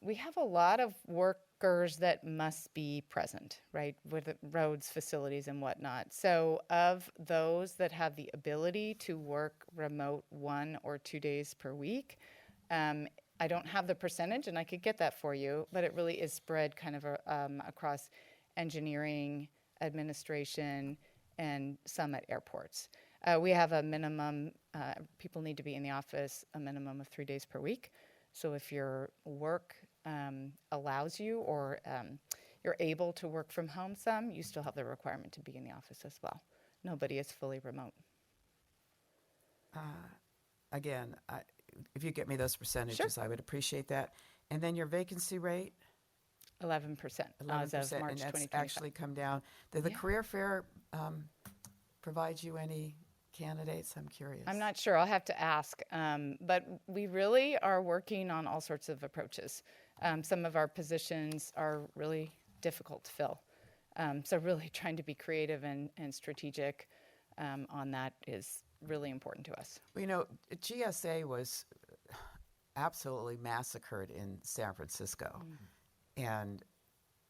We have a lot of workers that must be present, right, with the roads, facilities, and whatnot. So of those that have the ability to work remote 1 or 2 days per week, I don't have the percentage, and I could get that for you, but it really is spread kind of across engineering, administration, and some at airports. We have a minimum, people need to be in the office a minimum of 3 days per week. So if your work allows you or you're able to work from home some, you still have the requirement to be in the office as well. Nobody is fully remote. Again, if you get me those percentages, Sure. I would appreciate that. And then your vacancy rate? 11% as of March and that's 2025. actually come down. Did the Yeah. career fair provide you any candidates? I'm curious. I'm not sure. I'll have to ask. But we really are working on all sorts of approaches. Some of our positions are really difficult to fill. So really trying to be creative and strategic on that is really important to us. Well, GSA was absolutely massacred in San Francisco. And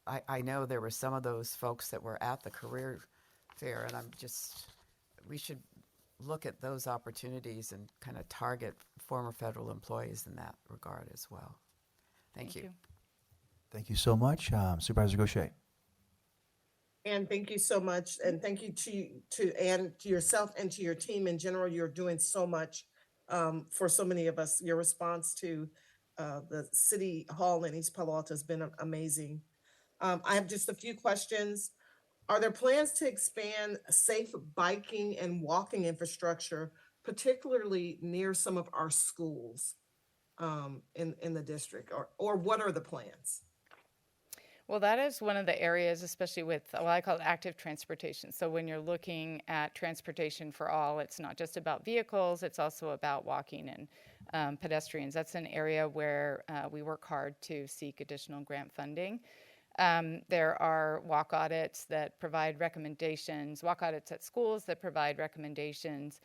I know there were some of those folks that were at the career fair, and we should look at those opportunities and kind of target former federal employees in that regard as well. Thank you. Thank you so much, Supervisor Gaucher. And thank you so much. And thank you to Ann, to yourself and to your team in general. You're doing so much for so many of us. Your response to the city hall in East Palo Alto has been amazing. I have just a few questions. Are there plans to expand safe biking and walking infrastructure, particularly near some of our schools in the district? Or what are the plans? Well, that is one of the areas, especially with what I call active transportation. So when you're looking at transportation for all, it's not just about vehicles, it's also about walking and pedestrians. That's an area where we work hard to seek additional grant funding. There are walk audits that provide recommendations, walk audits at schools that provide recommendations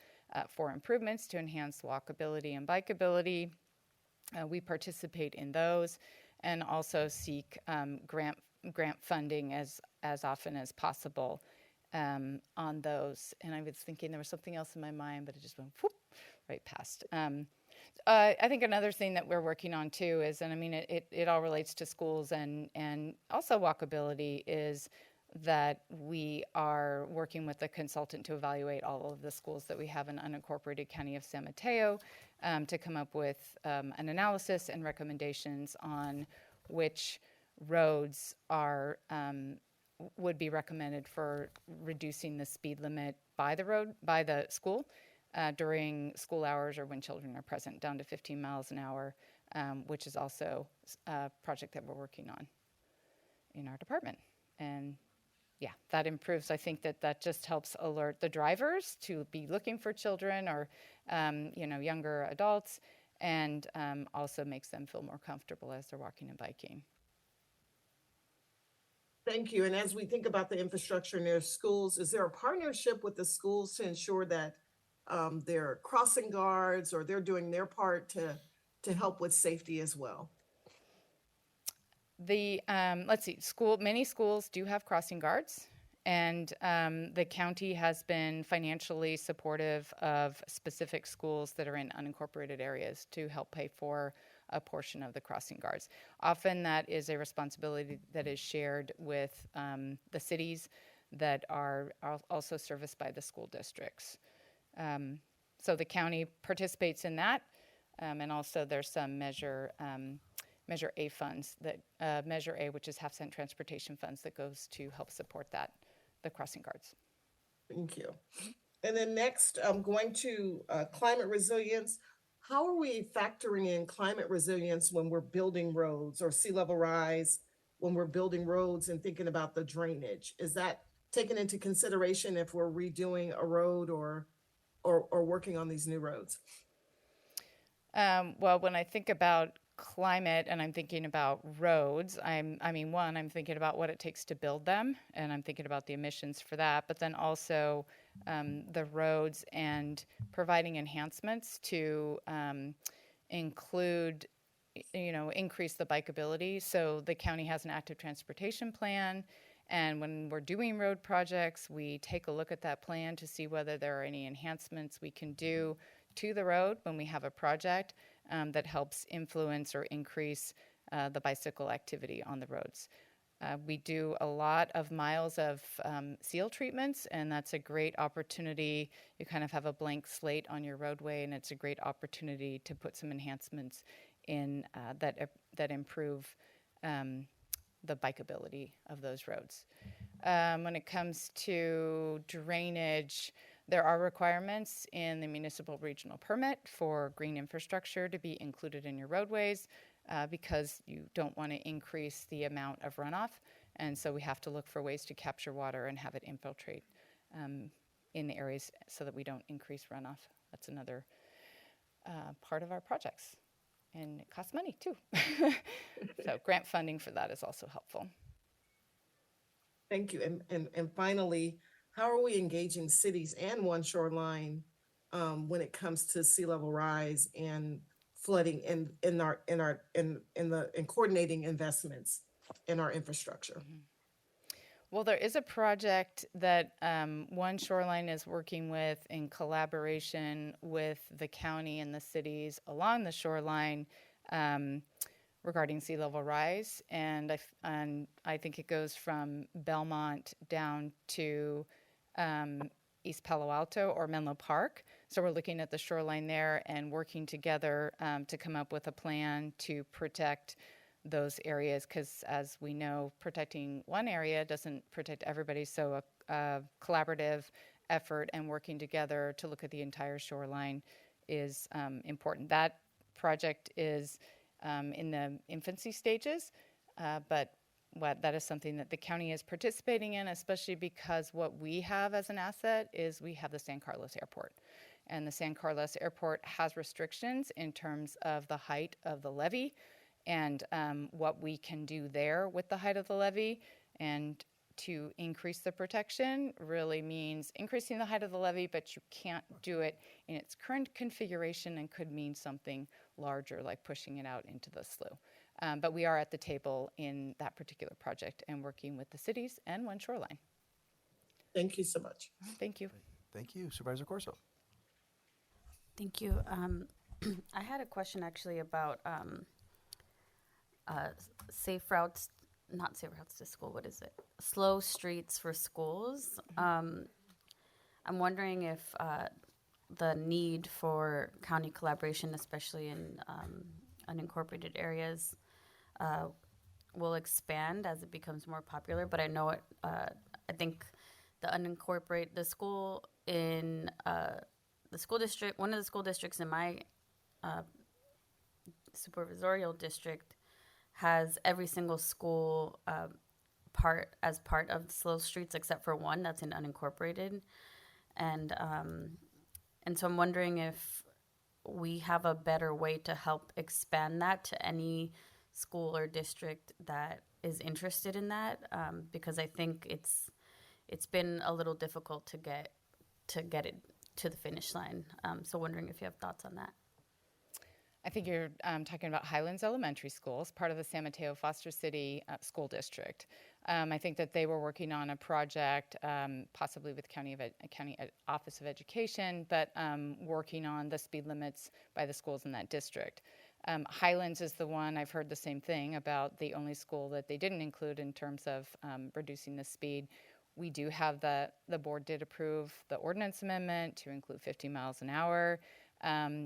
for improvements to enhance walkability and bikeability. We participate in those and also seek grant funding as often as possible on those. And I was thinking there was something else in my mind, but it just went whoop, right past. I think another thing that we're working on too is, and I mean, it all relates to schools and also walkability, is that we are working with a consultant to evaluate all of the schools that we have in unincorporated county of San Mateo to come up with an analysis and recommendations on which roads are would be recommended for reducing the speed limit by the school during school hours or when children are present, down to 15 miles an hour, which is also a project that we're working on in our department. And yeah, that improves. I think that just helps alert the drivers to be looking for children or, younger adults, and also makes them feel more comfortable as they're walking and biking. Thank you. And as we think about the infrastructure near schools, is there a partnership with the schools to ensure that they're crossing guards or they're doing their part to help with safety as well? Let's see, many schools do have crossing guards, and the county has been financially supportive of specific schools that are in unincorporated areas to help pay for a portion of the crossing guards. Often that is a responsibility that is shared with the cities that are also serviced by the school districts. So the county participates in that, and also there's some Measure A funds, that Measure A, which is half-cent transportation funds, that goes to help support the crossing guards. Thank you. And then next, going to climate resilience. How are we factoring in climate resilience when we're building roads or sea level rise, when we're building roads and thinking about the drainage? Is that taken into consideration if we're redoing a road or working on these new roads? Well, when I think about climate and I'm thinking about roads, I'm thinking about what it takes to build them, and I'm thinking about the emissions for that, but then also the roads and providing enhancements to include, increase the bikeability. So the county has an active transportation plan, and when we're doing road projects, we take a look at that plan to see whether there are any enhancements we can do to the road when we have a project that helps influence or increase the bicycle activity on the roads. We do a lot of miles of seal treatments, and that's a great opportunity. You kind of have a blank slate on your roadway, and it's a great opportunity to put some enhancements in that improve the bikeability of those roads. When it comes to drainage, there are requirements in the municipal regional permit for green infrastructure to be included in your roadways because you don't want to increase the amount of runoff. And so we have to look for ways to capture water and have it infiltrate in the areas so that we don't increase runoff. That's another part of our projects. And it costs money too. So grant funding for that is also helpful. Thank you. And finally, how are we engaging cities and One Shoreline when it comes to sea level rise and flooding in coordinating investments in our infrastructure? Mm-hmm. Well, there is a project that One Shoreline is working with in collaboration with the county and the cities along the shoreline regarding sea level rise, and I think it goes from Belmont down to East Palo Alto or Menlo Park. So we're looking at the shoreline there and working together to come up with a plan to protect those areas, because as we know, protecting one area doesn't protect everybody. So a collaborative effort and working together to look at the entire shoreline is important. That project is in the infancy stages, but that is something that the county is participating in, especially because what we have as an asset is we have the San Carlos Airport. And the San Carlos Airport has restrictions in terms of the height of the levee and what we can do there with the height of the levee. And to increase the protection really means increasing the height of the levee, but you can't do it in its current configuration and could mean something larger, like pushing it out into the slough. But we are at the table in that particular project and working with the cities and One Shoreline. Thank you so much. Thank you. Thank you. Supervisor Corso. Thank you. I had a question actually about safe routes, not safe routes to school, what is it? Slow streets for schools. I'm wondering if the need for county collaboration, especially in unincorporated areas, will expand as it becomes more popular. But I know it, I think the school in the school district, one of the school districts in my supervisorial district has every single school part of slow streets except for one that's in unincorporated, and so I'm wondering if we have a better way to help expand that to any school or district that is interested in that, because I think it's been a little difficult to get it to the finish line. So wondering if you have thoughts on that. I think you're talking about Highlands Elementary Schools, part of the San Mateo Foster City School District. I think that they were working on a project, possibly with County Office of Education, but working on the speed limits by the schools in that district. Highlands is the one, I've heard the same thing about, the only school that they didn't include in terms of reducing the speed. We do have the board did approve the ordinance amendment to include 50 miles an hour.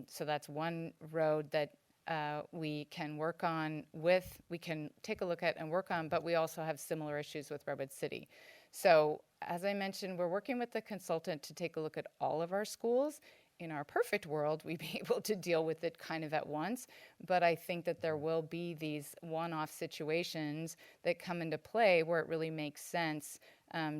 So that's one road that we can work on we can take a look at and work on, but we also have similar issues with Redwood City. So as I mentioned, we're working with the consultant to take a look at all of our schools. In our perfect world, we'd be able to deal with it kind of at once, but I think that there will be these one-off situations that come into play where it really makes sense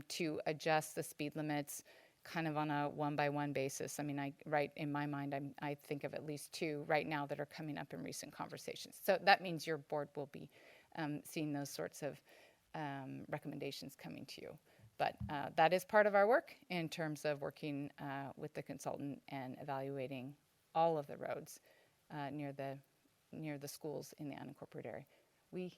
to adjust the speed limits kind of on a one-by-one basis. I mean, right in my mind, I think of at least two right now that are coming up in recent conversations. So that means your board will be seeing those sorts of recommendations coming to you. But that is part of our work in terms of working with the consultant and evaluating all of the roads near the schools in the unincorporated area.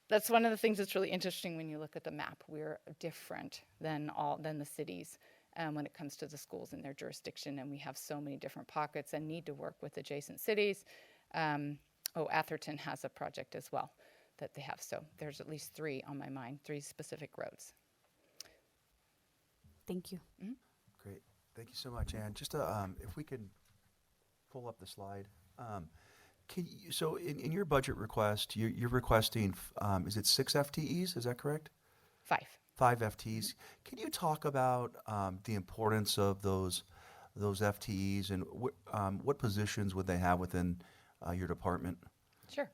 That's one of the things that's really interesting when you look at the map. We're different than the cities when it comes to the schools in their jurisdiction, and we have so many different pockets and need to work with adjacent cities. Atherton has a project as well that they have. So there's at least three on my mind, three specific roads. Thank you. Mm-hmm. Great. Thank you so much. And just if we could pull up the slide. So in your budget request, you're requesting, is it 6 FTEs? Is that correct? 5. 5 FTEs. Can you talk about the importance of those FTEs and what positions would they have within your department? Sure.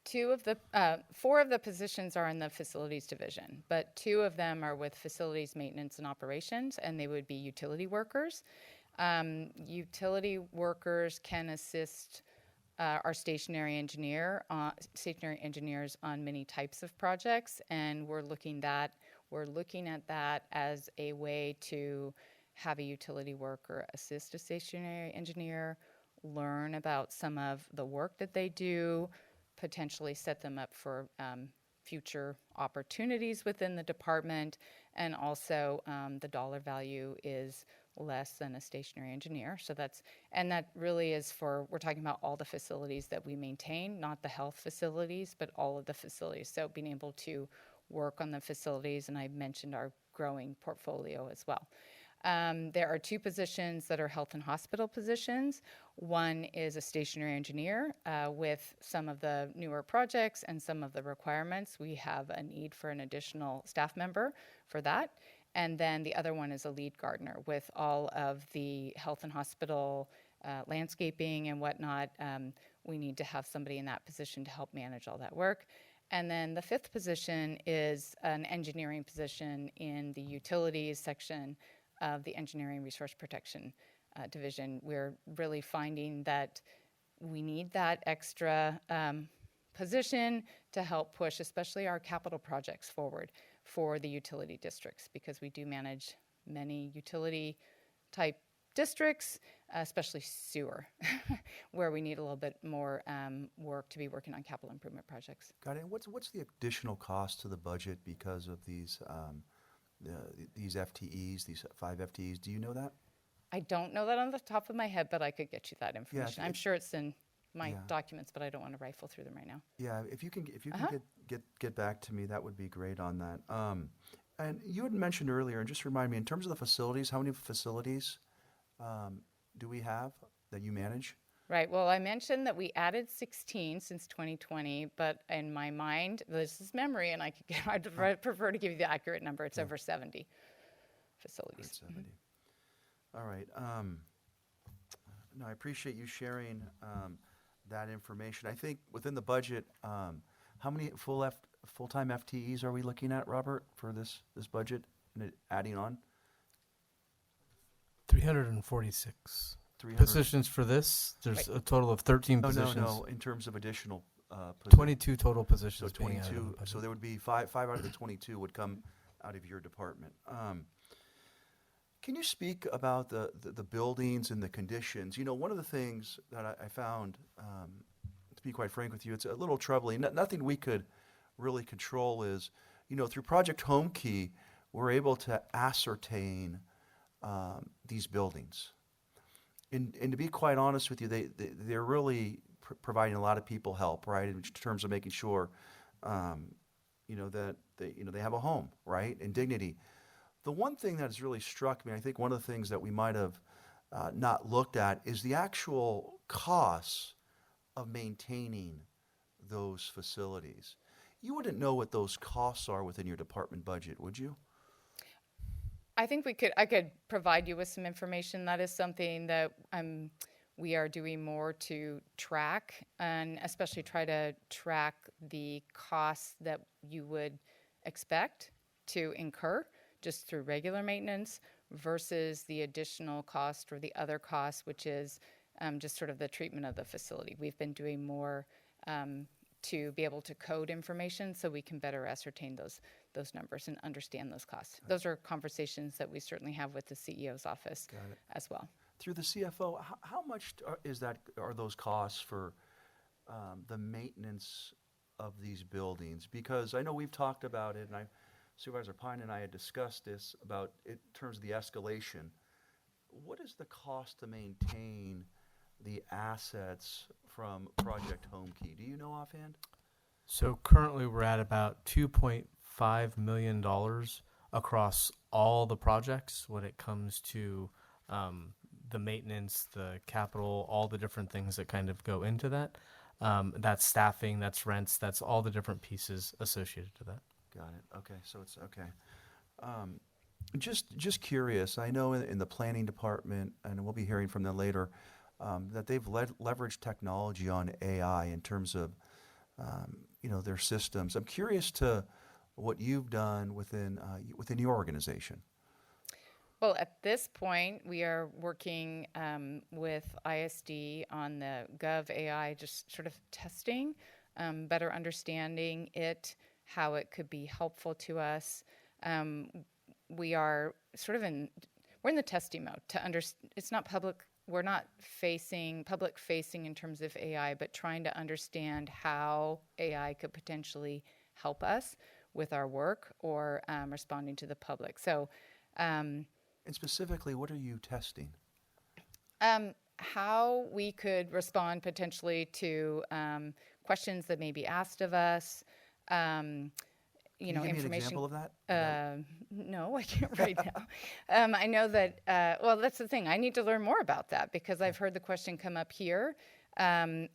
4 of the positions are in the facilities division, but 2 of them are with facilities maintenance and operations, and they would be utility workers. Utility workers can assist our stationary engineers on many types of projects, and we're looking at that as a way to have a utility worker assist a stationary engineer, learn about some of the work that they do, potentially set them up for future opportunities within the department, and also the dollar value is less than a stationary engineer. So that really is we're talking about all the facilities that we maintain, not the health facilities, but all of the facilities. So being able to work on the facilities, and I mentioned our growing portfolio as well. There are two positions that are health and hospital positions. One is a stationary engineer. With some of the newer projects and some of the requirements, we have a need for an additional staff member for that. And then the other one is a lead gardener. With all of the health and hospital landscaping and whatnot, we need to have somebody in that position to help manage all that work. And then the fifth position is an engineering position in the utilities section of the Engineering Resource Protection Division. We're really finding that we need that extra position to help push, especially our capital projects forward for the utility districts, because we do manage many utility type districts, especially sewer, where we need a little bit more work to be working on capital improvement projects. Got it. And what's the additional cost to the budget because of these FTEs, these 5 FTEs? Do you know that? I don't know that on the top of my head, but I could get you that information. I'm sure it's in my documents, but I don't want to rifle through them right now. Yeah, if you can get back to me, that would be great on that. And you had mentioned earlier, and just remind me, in terms of the facilities, how many facilities do we have that you manage? Right. Well, I mentioned that we added 16 since 2020, but in my mind, this is memory, and I'd prefer to give you the accurate number. It's over 70 facilities. 70. All right. No, I appreciate you sharing that information. I think within the budget, how many full-time FTEs are we looking at, Robert, for this budget and adding on? 346 positions for this. There's a total of 13 positions. No, in terms of additional positions. 22 total positions. So 22. So there would be five out of the 22 would come out of your department. Can you speak about the buildings and the conditions? You know, one of the things that I found, to be quite frank with you, it's a little troubling. Nothing we could really control is, you know, through Project Home Key, we're able to ascertain these buildings. And to be quite honest with you, they're really providing a lot of people help, right, in terms of making sure, you know, that they have a home, right, and dignity. The one thing that has really struck me, I think one of the things that we might have not looked at is the actual costs of maintaining those facilities. You wouldn't know what those costs are within your department budget, would you? I think I could provide you with some information. That is something that we are doing more to track, and especially try to track the costs that you would expect to incur just through regular maintenance versus the additional cost or the other cost, which is just sort of the treatment of the facility. We've been doing more to be able to code information so we can better ascertain those numbers and understand those costs. Those are conversations that we certainly have with the CEO's office as well. Through the CFO, how much are those costs for the maintenance of these buildings? Because I know we've talked about it, and Supervisor Pine and I had discussed this about in terms of the escalation. What is the cost to maintain the assets from Project Home Key? Do you know offhand? So currently we're at about $2.5 million across all the projects when it comes to the maintenance, the capital, all the different things that kind of go into that. That's staffing, that's rents, that's all the different pieces associated to that. Got it. Okay, so it's okay. Just curious. I know in the planning department, and we'll be hearing from them later, that they've leveraged technology on AI in terms of their systems. I'm curious to what you've done within your organization. Well, at this point, we are working with ISD on the Gov AI, just sort of testing, better understanding it, how it could be helpful to us. We are sort of we're in the testing mode to understand. It's not public. We're not public facing in terms of AI, but trying to understand how AI could potentially help us with our work or responding to the public. So, and specifically, what are you testing? How we could respond potentially to questions that may be asked of us. you Can know, you give me an information. example of that? No, I can't right now. I know that, well, that's the thing. I need to learn more about that because I've heard the question come up here. I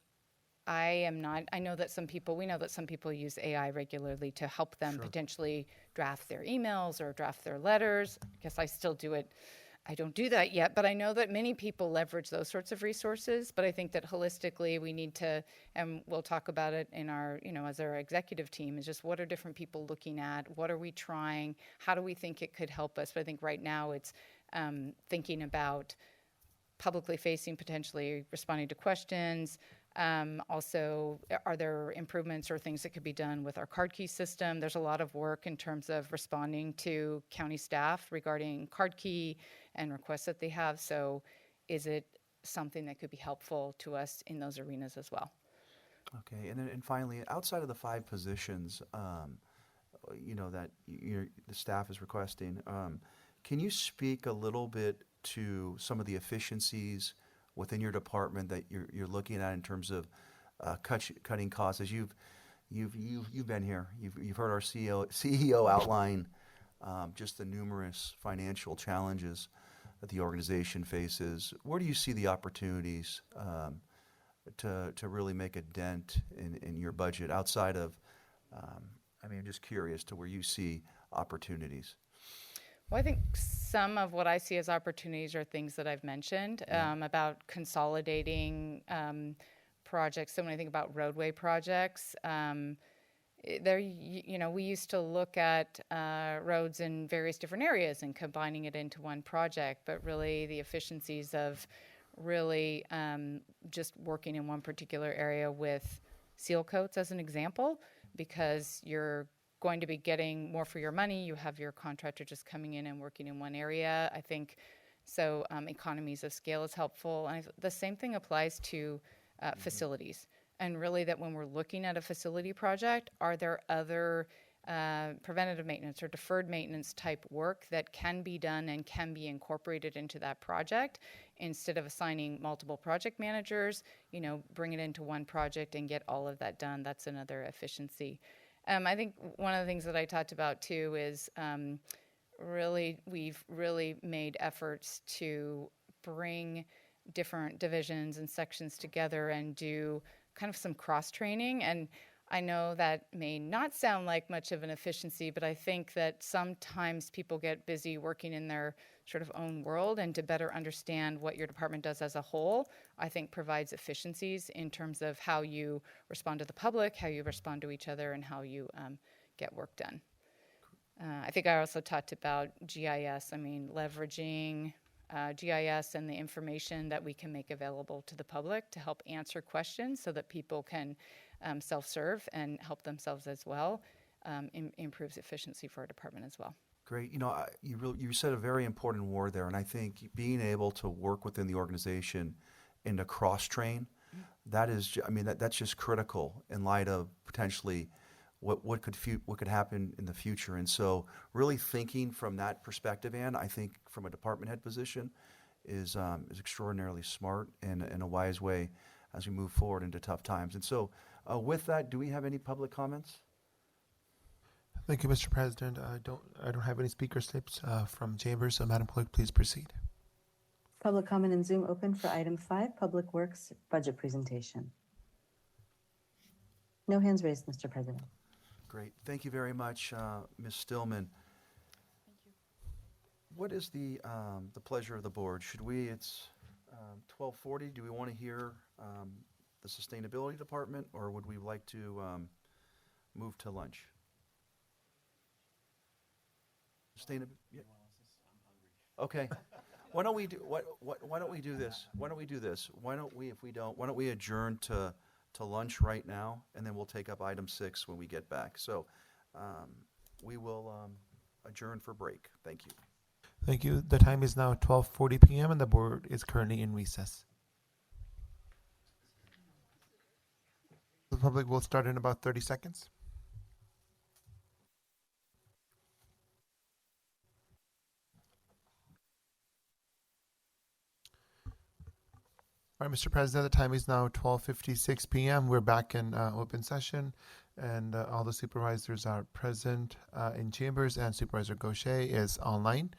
am not, I know that some people, we know that some people use AI regularly to help them potentially draft their emails or draft their letters. I guess I still do it. I don't do that yet, but I know that many people leverage those sorts of resources. But I think that holistically we need to, and we'll talk about it in our, you know, as our executive team, is just what are different people looking at? What are we trying? How do we think it could help us? But I think right now it's thinking about publicly facing, potentially responding to questions. Also, are there improvements or things that could be done with our card key system? There's a lot of work in terms of responding to county staff regarding card key and requests that they have. So is it something that could be helpful to us in those arenas as well? Okay, and then and finally, outside of the 5 positions, you know, that the staff is requesting, can you speak a little bit to some of the efficiencies within your department that you're looking at in terms of cutting costs? As you've been here, you've heard our CEO outline just the numerous financial challenges that the organization faces. Where do you see the opportunities to really make a dent in your budget outside of? I mean, I'm just curious to where you see opportunities. Well, I think some of what I see as opportunities are things that I've mentioned about consolidating projects. So when I think about roadway projects, there, you know, we used to look at roads in various different areas and combining it into one project, but really the efficiencies of really just working in one particular area with seal coats as an example, because you're going to be getting more for your money. You have your contractor just coming in and working in one area. I think so. Economies of scale is helpful. And the same thing applies to facilities. And really, that when we're looking at a facility project, are there other preventative maintenance or deferred maintenance type work that can be done and can be incorporated into that project instead of assigning multiple project managers? You know, bring it into one project and get all of that done. That's another efficiency. I think one of the things that I talked about too is we've really made efforts to bring different divisions and sections together and do kind of some cross training. And I know that may not sound like much of an efficiency, but I think that sometimes people get busy working in their sort of own world, and to better understand what your department does as a whole, I think provides efficiencies in terms of how you respond to the public, how you respond to each other, and how you get work done. I think I also talked about GIS. I mean, leveraging GIS and the information that we can make available to the public to help answer questions so that people can self-serve and help themselves as well, improves efficiency for our department as well. Great. You know, you said a very important word there, and I think being able to work within the organization and to cross-train, that is, I mean, that's just critical in light of potentially what could happen in the future. And so, really thinking from that perspective, and I think from a department head position, is extraordinarily smart and in a wise way as we move forward into tough times. And so, with that, do we have any public comments? Thank you, Mr. President. I don't have any speaker slips from chambers, so Madam Clerk, please proceed. Public comment in Zoom open for item 5, Public Works budget presentation. No hands raised, Mr. President. Great. Thank you very much, Ms. Stillman. Thank you. What is the pleasure of the board? Should we, it's 12:40, do we want to hear the Sustainability Department, or would we like to move to lunch? Yeah. Okay. Why don't we do why don't we do this? Why don't we adjourn to lunch right now, and then we'll take up item 6 when we get back. So we will adjourn for break. Thank you. Thank you. The time is now 12:40 p.m. and the board is currently in recess. The public will start in about 30 seconds. All right, Mr. President, the time is now 12:56 p.m. We're back in open session. and all the supervisors are present in chambers, and Supervisor Gaucher is online.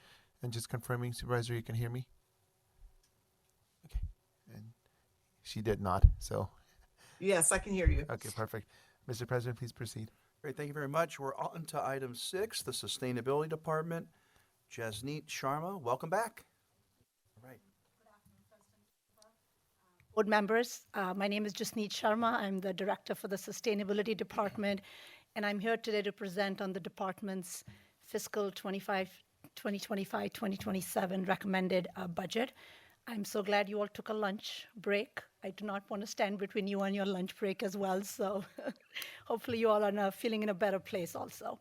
And just confirming, Supervisor, you can hear me? Okay. And she did not, so. Yes, I can hear you. Okay, perfect. Mr. President, please proceed. Great, thank you very much. We're on to item 6, the Sustainability Department. Jasneet Sharma, welcome back. All right. Board members, my name is Jasneet Sharma. I'm the director for the Sustainability Department, and I'm here today to present on the department's fiscal 2025-2027 recommended budget. I'm so glad you all took a lunch break. I do not want to stand between you and your lunch break as well, so hopefully you all are now feeling in a better place also.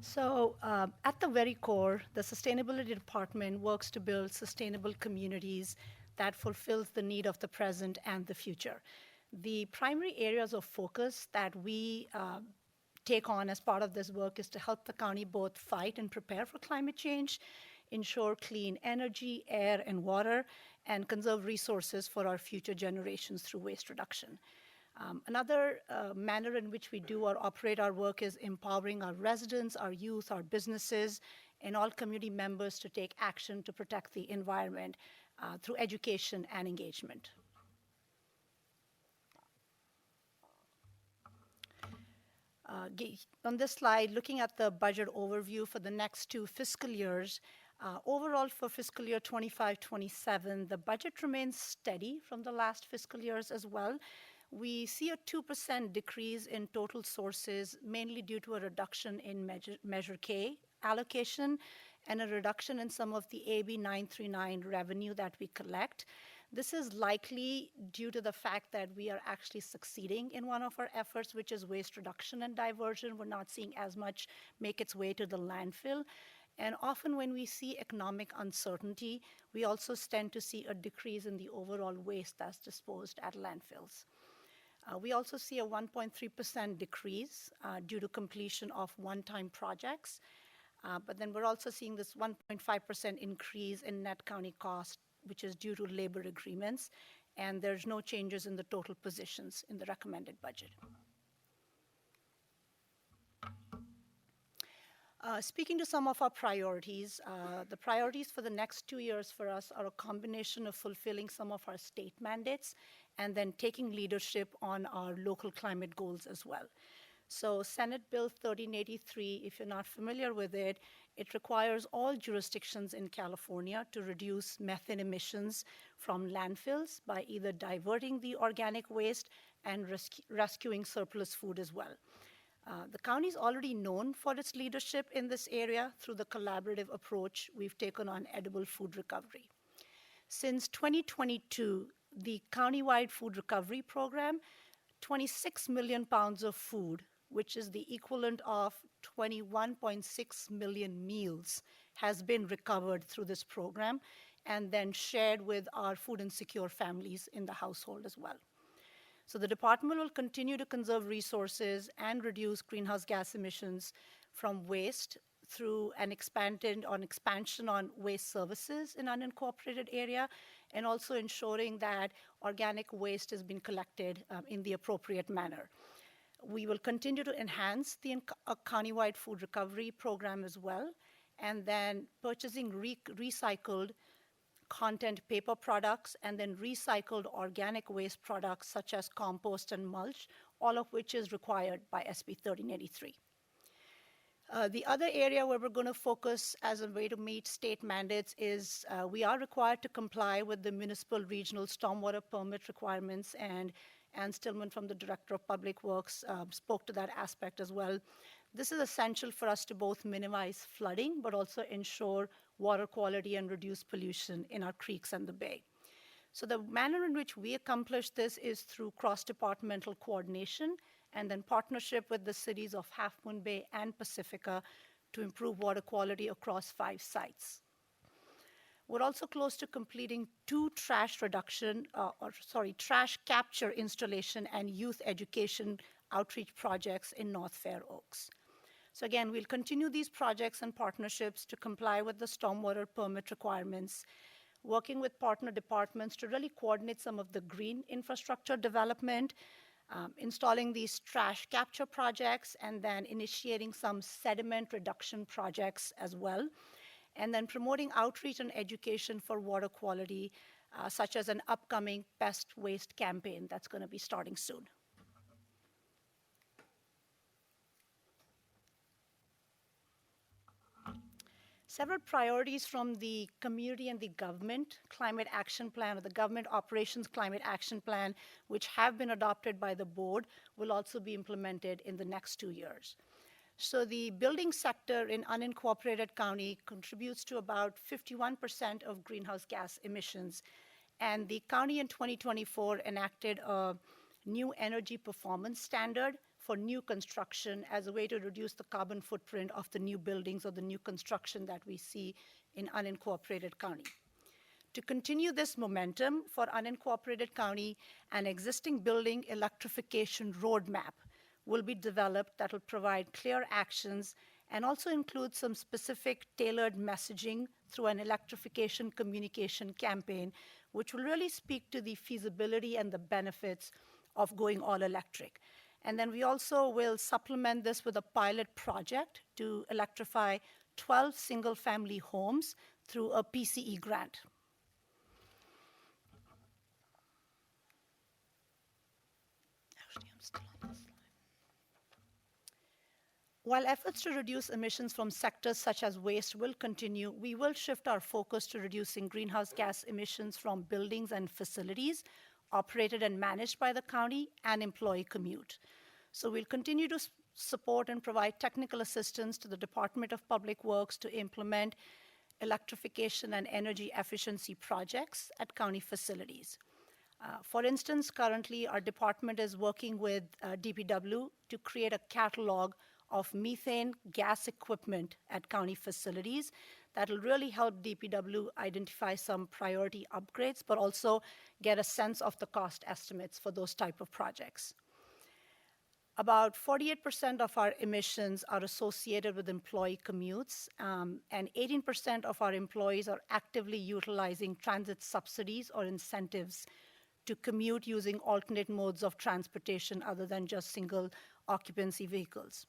So at the very core, the Sustainability Department works to build sustainable communities that fulfills the need of the present and the future. The primary areas of focus that we take on as part of this work is to help the county both fight and prepare for climate change, ensure clean energy, air, and water, and conserve resources for our future generations through waste reduction. Another manner in which we do or operate our work is empowering our residents, our youth, our businesses, and all community members to take action to protect the environment through education and engagement. On this slide, looking at the budget overview for the next 2 fiscal years, overall for fiscal year 25-27, the budget remains steady from the last fiscal years as well. We see a 2% decrease in total sources, mainly due to a reduction in Measure K allocation and a reduction in some of the AB 939 revenue that we collect. This is likely due to the fact that we are actually succeeding in one of our efforts, which is waste reduction and diversion. We're not seeing as much make its way to the landfill. And often when we see economic uncertainty, we also tend to see a decrease in the overall waste that's disposed at landfills. We also see a 1.3% decrease due to completion of one-time projects. But then we're also seeing this 1.5% increase in net county cost, which is due to labor agreements. And there's no changes in the total positions in the recommended budget. Speaking to some of our priorities, the priorities for the next 2 years for us are a combination of fulfilling some of our state mandates and then taking leadership on our local climate goals as well. So Senate Bill 1383, if you're not familiar with it, it requires all jurisdictions in California to reduce methane emissions from landfills by either diverting the organic waste and rescuing surplus food as well. The county is already known for its leadership in this area through the collaborative approach we've taken on edible food recovery. Since 2022, the countywide food recovery program, 26 million pounds of food, which is the equivalent of 21.6 million meals, has been recovered through this program and then shared with our food insecure families in the household as well. So the department will continue to conserve resources and reduce greenhouse gas emissions from waste through an expansion on waste services in unincorporated area, and also ensuring that organic waste has been collected in the appropriate manner. We will continue to enhance the countywide food recovery program as well, and then purchasing recycled content paper products and then recycled organic waste products such as compost and mulch, all of which is required by SB 1383. The other area where we're going to focus as a way to meet state mandates is we are required to comply with the municipal regional stormwater permit requirements, and Ann Stillman from the Director of Public Works spoke to that aspect as well. This is essential for us to both minimize flooding, but also ensure water quality and reduce pollution in our creeks and the bay. So the manner in which we accomplish this is through cross-departmental coordination and then partnership with the cities of Half Moon Bay and Pacifica to improve water quality across 5 sites. We're also close to completing 2 trash capture installation and youth education outreach projects in North Fair Oaks. So again, we'll continue these projects and partnerships to comply with the stormwater permit requirements. working with partner departments to really coordinate some of the green infrastructure development, installing these trash capture projects, and then initiating some sediment reduction projects as well, and then promoting outreach and education for water quality, such as an upcoming pest waste campaign that's going to be starting soon. Several priorities from the community and the government climate action plan, or the government operations climate action plan, which have been adopted by the board, will also be implemented in the next 2 years. So the building sector in unincorporated county contributes to about 51% of greenhouse gas emissions. And the county in 2024 enacted a new energy performance standard for new construction as a way to reduce the carbon footprint of the new buildings or the new construction that we see in unincorporated county. To continue this momentum for unincorporated county, an existing building electrification roadmap will be developed that will provide clear actions and also include some specific tailored messaging through an electrification communication campaign, which will really speak to the feasibility and the benefits of going all electric. And then we also will supplement this with a pilot project to electrify 12 single-family homes through a PCE grant. Actually, I'm still on this slide. While efforts to reduce emissions from sectors such as waste will continue, we will shift our focus to reducing greenhouse gas emissions from buildings and facilities operated and managed by the county and employee commute. So we'll continue to support and provide technical assistance to the Department of Public Works to implement electrification and energy efficiency projects at county facilities. For instance, currently our department is working with DPW to create a catalog of methane gas equipment at county facilities that will really help DPW identify some priority upgrades, but also get a sense of the cost estimates for those type of projects. About 48% of our emissions are associated with employee commutes, and 18% of our employees are actively utilizing transit subsidies or incentives to commute using alternate modes of transportation other than just single occupancy vehicles.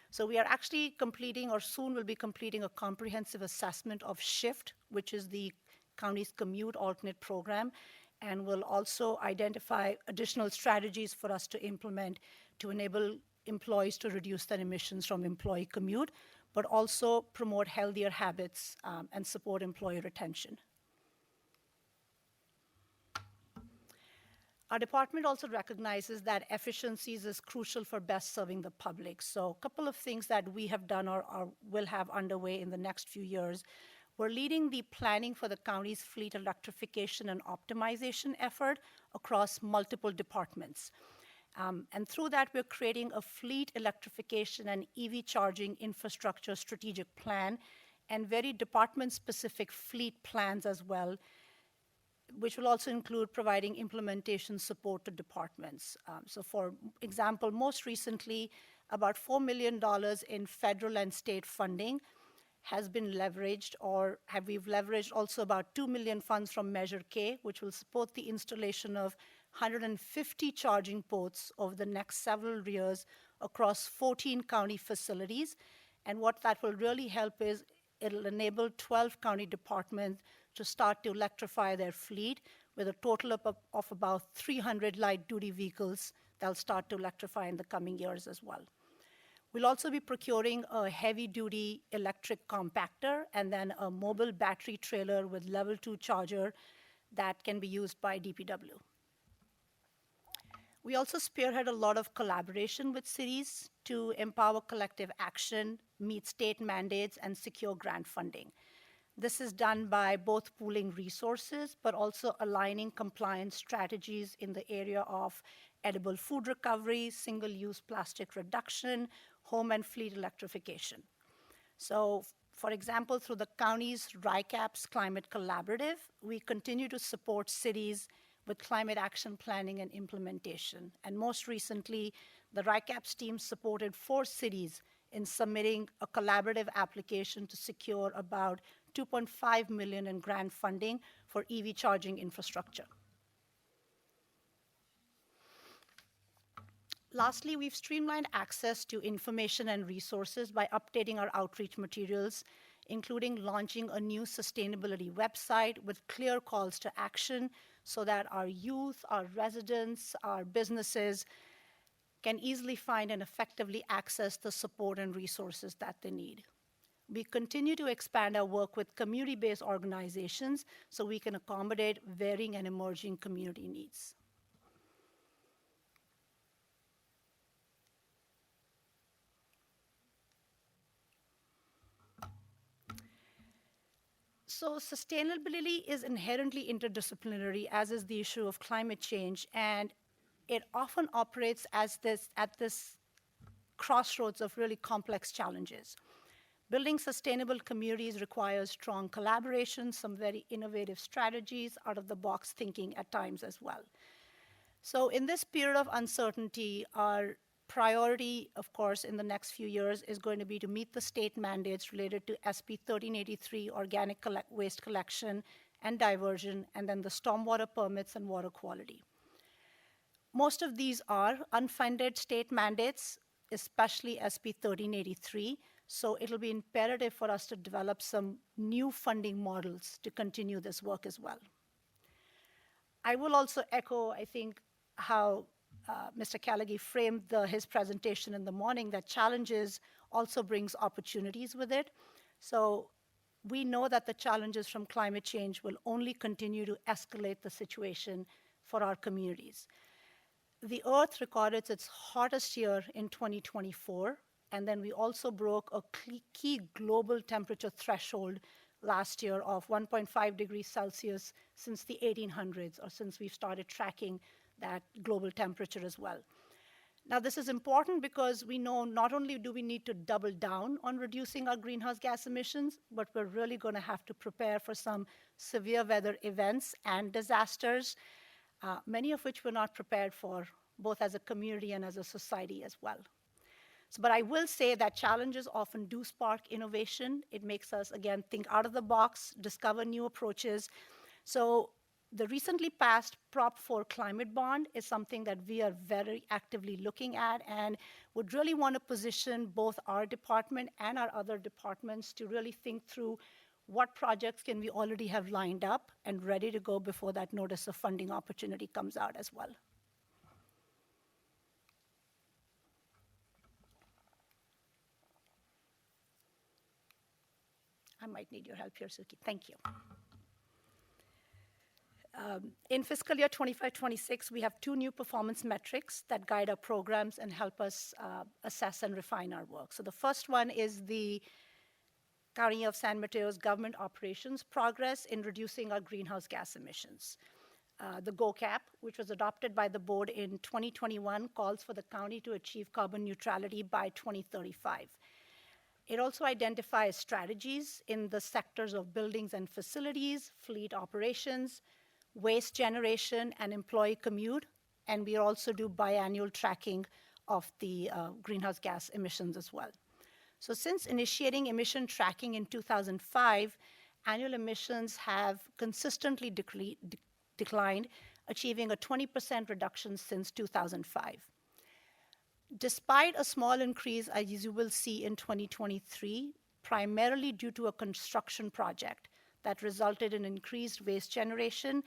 So we are actually completing, or soon will be completing, a comprehensive assessment of SHIFT, which is the county's commute alternate program, and will also identify additional strategies for us to implement to enable employees to reduce their emissions from employee commute, but also promote healthier habits and support employee retention. Our department also recognizes that efficiencies is crucial for best serving the public. So a couple of things that we have done or will have underway in the next few years. We're leading the planning for the county's fleet electrification and optimization effort across multiple departments. And through that, we're creating a fleet electrification and EV charging infrastructure strategic plan and very department-specific fleet plans as well, which will also include providing implementation support to departments. So for example, most recently, about $4 million in federal and state funding has been leveraged, or we've leveraged also about $2 million funds from Measure K, which will support the installation of 150 charging ports over the next several years across 14 county facilities. And what that will really help is it'll enable 12 county departments to start to electrify their fleet with a total of about 300 light-duty vehicles that'll start to electrify in the coming years as well. We'll also be procuring a heavy-duty electric compactor and then a mobile battery trailer with level 2 charger that can be used by DPW. We also spearhead a lot of collaboration with cities to empower collective action, meet state mandates, and secure grant funding. This is done by both pooling resources, but also aligning compliance strategies in the area of edible food recovery, single-use plastic reduction, home and fleet electrification. So, for example, through the county's RICAPS Climate Collaborative, we continue to support cities with climate action planning and implementation. And most recently, the RICAPS team supported 4 cities in submitting a collaborative application to secure about $2.5 million in grant funding for EV charging infrastructure. Lastly, we've streamlined access to information and resources by updating our outreach materials, including launching a new sustainability website with clear calls to action so that our youth, our residents, our businesses can easily find and effectively access the support and resources that they need. We continue to expand our work with community-based organizations so we can accommodate varying and emerging community needs. So sustainability is inherently interdisciplinary, as is the issue of climate change, and it often operates at this crossroads of really complex challenges. Building sustainable communities requires strong collaboration, some very innovative strategies, out-of-the-box thinking at times as well. So in this period of uncertainty, our priority, of course, in the next few years is going to be to meet the state mandates related to SB 1383, organic waste collection and diversion, and then the stormwater permits and water quality. Most of these are unfunded state mandates, especially SB 1383, so it'll be imperative for us to develop some new funding models to continue this work as well. I will also echo, I think, how Mr. Callaghy framed his presentation in the morning, that challenges also brings opportunities with it. So we know that the challenges from climate change will only continue to escalate the situation for our communities. The Earth recorded its hottest year in 2024, and then we also broke a key global temperature threshold last year of 1.5 degrees Celsius since the 1800s, or since we've started tracking that global temperature as well. Now, this is important because we know not only do we need to double down on reducing our greenhouse gas emissions, but we're really going to have to prepare for some severe weather events and disasters, many of which we're not prepared for, both as a community and as a society as well. But I will say that challenges often do spark innovation. It makes us, again, think out of the box, discover new approaches. So the recently passed Prop 4 climate bond is something that we are very actively looking at and would really want to position both our department and our other departments to really think through what projects can we already have lined up and ready to go before that notice of funding opportunity comes out as well. I might need your help here, Suki. Thank you. In fiscal year 25-26, we have two new performance metrics that guide our programs and help us assess and refine our work. So the first one is the County of San Mateo's government operations progress in reducing our greenhouse gas emissions. The GOCAP, which was adopted by the board in 2021, calls for the county to achieve carbon neutrality by 2035. It also identifies strategies in the sectors of buildings and facilities, fleet operations, waste generation, and employee commute. And we also do biannual tracking of the greenhouse gas emissions as well. So since initiating emission tracking in 2005, annual emissions have consistently declined, achieving a 20% reduction since 2005. Despite a small increase, as you will see in 2023, primarily due to a construction project that resulted in increased waste generation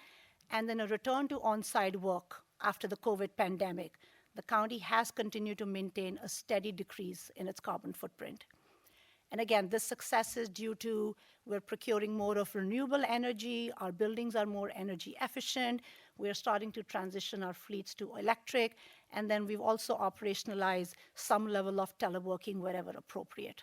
and then a return to on-site work after the COVID pandemic, the county has continued to maintain a steady decrease in its carbon footprint. And again, this success is due to we're procuring more of renewable energy, our buildings are more energy efficient, we're starting to transition our fleets to electric, and then we've also operationalized some level of teleworking wherever appropriate.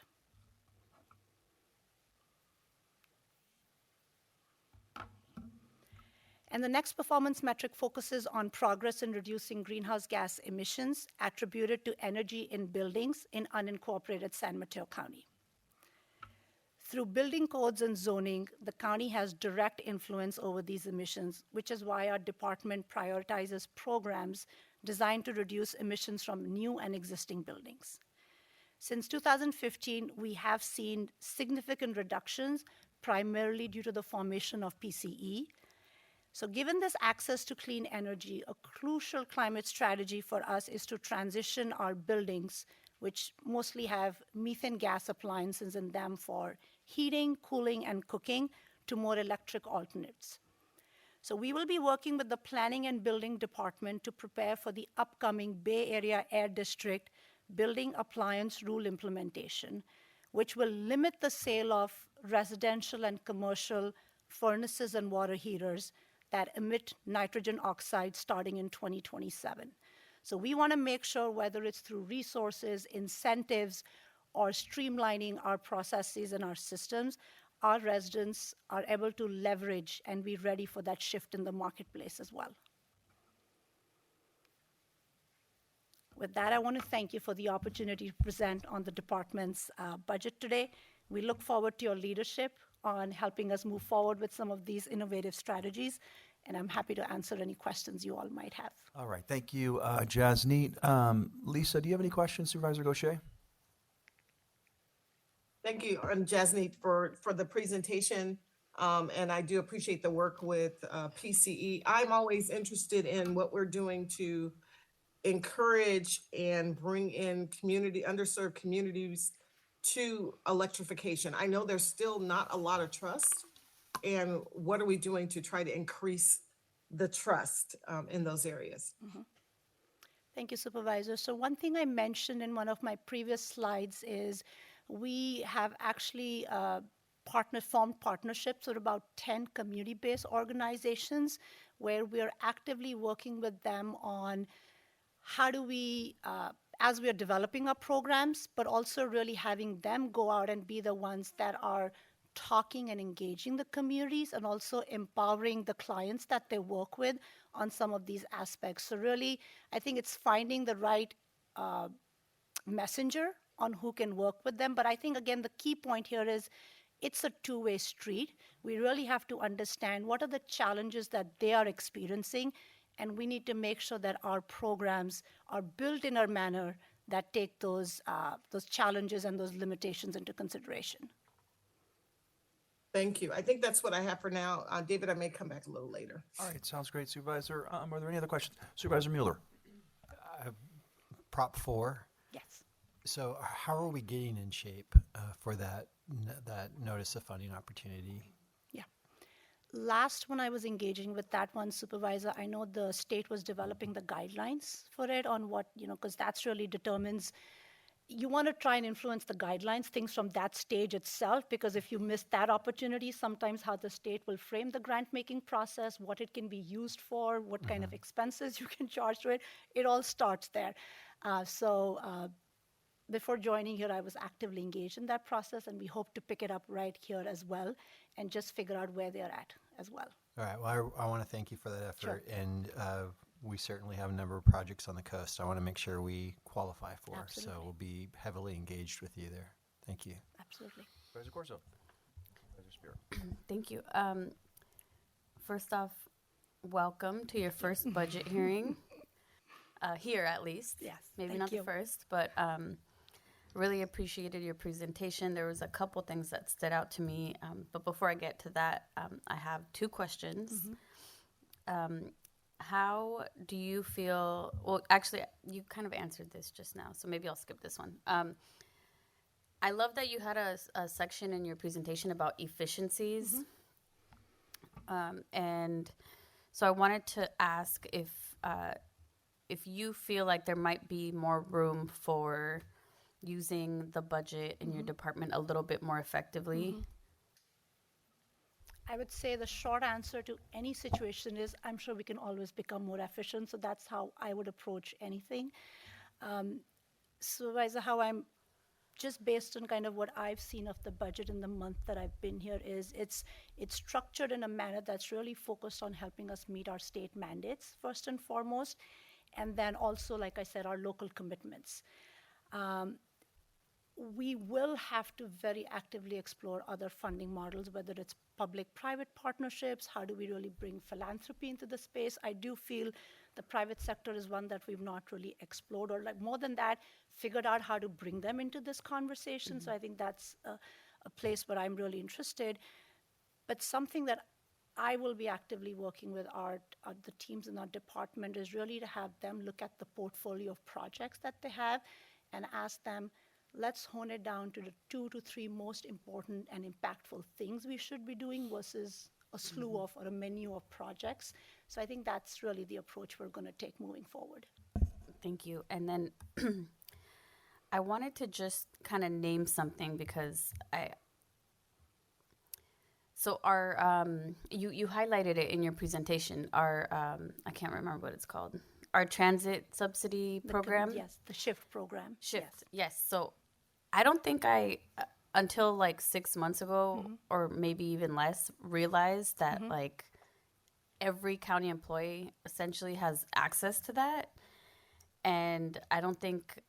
And the next performance metric focuses on progress in reducing greenhouse gas emissions attributed to energy in buildings in unincorporated San Mateo County. Through building codes and zoning, the county has direct influence over these emissions, which is why our department prioritizes programs designed to reduce emissions from new and existing buildings. Since 2015, we have seen significant reductions, primarily due to the formation of PCE. So given this access to clean energy, a crucial climate strategy for us is to transition our buildings, which mostly have methane gas appliances in them for heating, cooling, and cooking, to more electric alternates. So we will be working with the Planning and Building Department to prepare for the upcoming Bay Area Air District Building Appliance Rule implementation, which will limit the sale of residential and commercial furnaces and water heaters that emit nitrogen oxide starting in 2027. So we want to make sure, whether it's through resources, incentives, or streamlining our processes and our systems, our residents are able to leverage and be ready for that shift in the marketplace as well. With that, I want to thank you for the opportunity to present on the department's budget today. We look forward to your leadership on helping us move forward with some of these innovative strategies, and I'm happy to answer any questions you all might have. All right, thank you, Jasneet. Lisa, do you have any questions, Supervisor Gaucher? Thank you, Jasneet, for the presentation. And I do appreciate the work with PCE. I'm always interested in what we're doing to encourage and bring in underserved communities to electrification. I know there's still not a lot of trust. And what are we doing to try to increase the trust in those areas? Mm-hmm. Thank you, Supervisor. So one thing I mentioned in one of my previous slides is we have actually formed partnerships with about 10 community-based organizations where we're actively working with them on how do we, as we are developing our programs, but also really having them go out and be the ones that are talking and engaging the communities and also empowering the clients that they work with on some of these aspects. So really, I think it's finding the right messenger on who can work with them. But I think, again, the key point here is it's a two-way street. We really have to understand what are the challenges that they are experiencing, and we need to make sure that our programs are built in a manner that take those challenges and those limitations into consideration. Thank you. I think that's what I have for now. David, I may come back a little later. All right, sounds great, Supervisor. Are there any other questions? Supervisor Mueller. Prop 4. Yes. So how are we getting in shape for that notice of funding opportunity? Yeah. Last when I was engaging with that one, Supervisor, I know the state was developing the guidelines for it on what, because that's really determines. You want to try and influence the guidelines, things from that stage itself, because if you miss that opportunity, sometimes how the state will frame the grant-making process, what it can be used for, what kind of expenses you can charge to it, it all starts there. Before joining here, I was actively engaged in that process, and we hope to pick it up right here as well and just figure out where they're at as well. All right. Well, I want to thank you for that effort. Sure. And we certainly have a number of projects on the coast I want to make sure we qualify for. Absolutely. So we'll be heavily engaged with you there. Thank you. Absolutely. Supervisor Corso. Supervisor Spiro. Thank you. First off, welcome to your first budget hearing. Here, at least. Yes. Maybe thank not you. the first, but really appreciated your presentation. There was a couple things that stood out to me. But before I get to that, I have two questions. Mm-hmm. How do you feel? Well, actually, you kind of answered this just now, so maybe I'll skip this one. I love that you had a section in your presentation about efficiencies. Mm-hmm. And so I wanted to ask if you feel like there might be more room for using the budget in your department a little bit more effectively. Mm-hmm. I would say the short answer to any situation is I'm sure we can always become more efficient. So that's how I would approach anything. Supervisor, how I'm just based on kind of what I've seen of the budget in the month that I've been here is it's structured in a manner that's really focused on helping us meet our state mandates first and foremost, and then also, like I said, our local commitments. we will have to very actively explore other funding models, whether it's public-private partnerships, how do we really bring philanthropy into the space? I do feel the private sector is one that we've not really explored, or like more than that, figured out how to bring them into this conversation. So I think that's a place where I'm really interested. But something that I will be actively working with the teams in our department is really to have them look at the portfolio of projects that they have and ask them, let's hone it down to the 2 to 3 most important and impactful things we should be doing versus a slew of or a menu of projects. So I think that's really the approach we're going to take moving forward. Thank you. And then I wanted to just kind of name something because you highlighted it in your presentation, our, I can't remember what it's called, our transit subsidy program. Yes, the SHIFT program. SHIFT, yes. So I don't think until like 6 months ago, or maybe even less, realized that like every county employee essentially has access to that. And I don't think,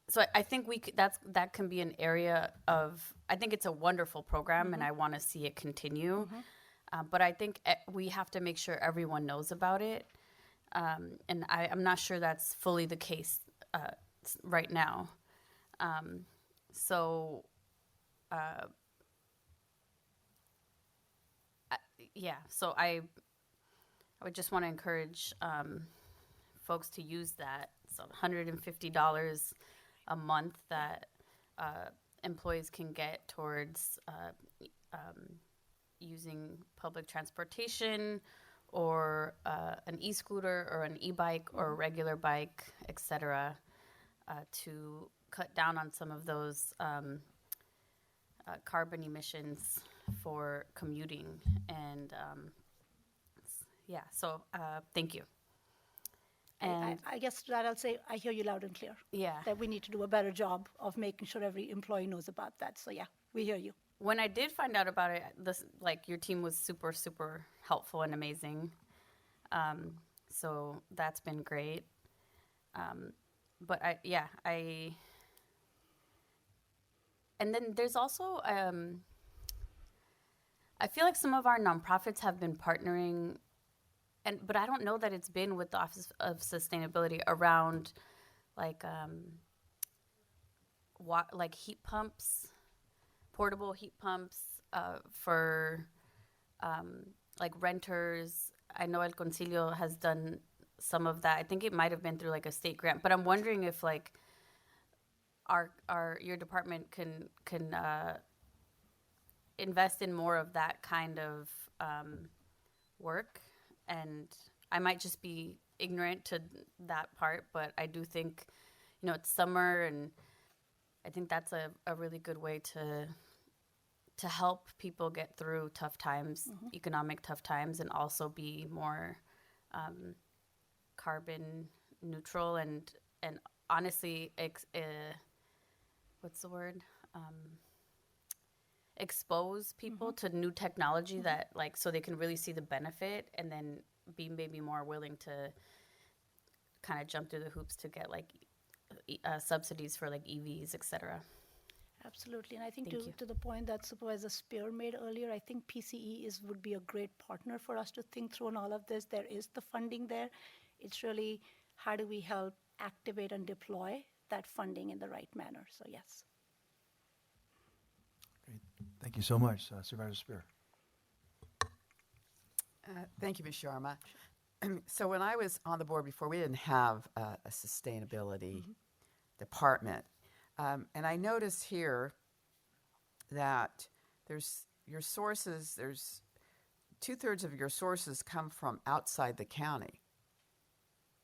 so I think that can be an area of, I think it's a wonderful program and I want to see it continue. But I think we have to make sure everyone knows about it. And I'm not sure that's fully the case right now. So I would just want to encourage folks to use that. So $150 a month that employees can get towards using public transportation or an e-scooter or an e-bike or a regular bike, etc., to cut down on some of those carbon emissions for commuting. And so thank you. And I guess that I'll say I hear you loud and clear. Yeah. That we need to do a better job of making sure every employee knows about that. So yeah, we hear you. When I did find out about it, your team was super, super helpful and amazing. So that's been great. But and then there's also, I feel like some of our nonprofits have been partnering, but I don't know that it's been with the Office of Sustainability around like heat pumps, portable heat pumps for like renters. I know El Concilio has done some of that. I think it might have been through like a state grant, but I'm wondering if like your department can invest in more of that kind of work. And I might just be ignorant to that part, but I do think, it's summer, and I think that's a really good way to help people get through tough times, economic tough times, and also be more carbon neutral and honestly, what's the word? Expose people to new technology that so they can really see the benefit and then be maybe more willing to kind of jump through the hoops to get subsidies for EVs, etc. Absolutely. And I think to the point that Supervisor Spear made earlier, I think PCE would be a great partner for us to think through on all of this. There is the funding there. It's really how do we help activate and deploy that funding in the right manner. So yes. Great. Thank you so much, Supervisor Spear. Thank you, Ms. Sharma. So when I was on the board before, we didn't have a sustainability department. And I notice here that there's 2/3 of your sources come from outside the county.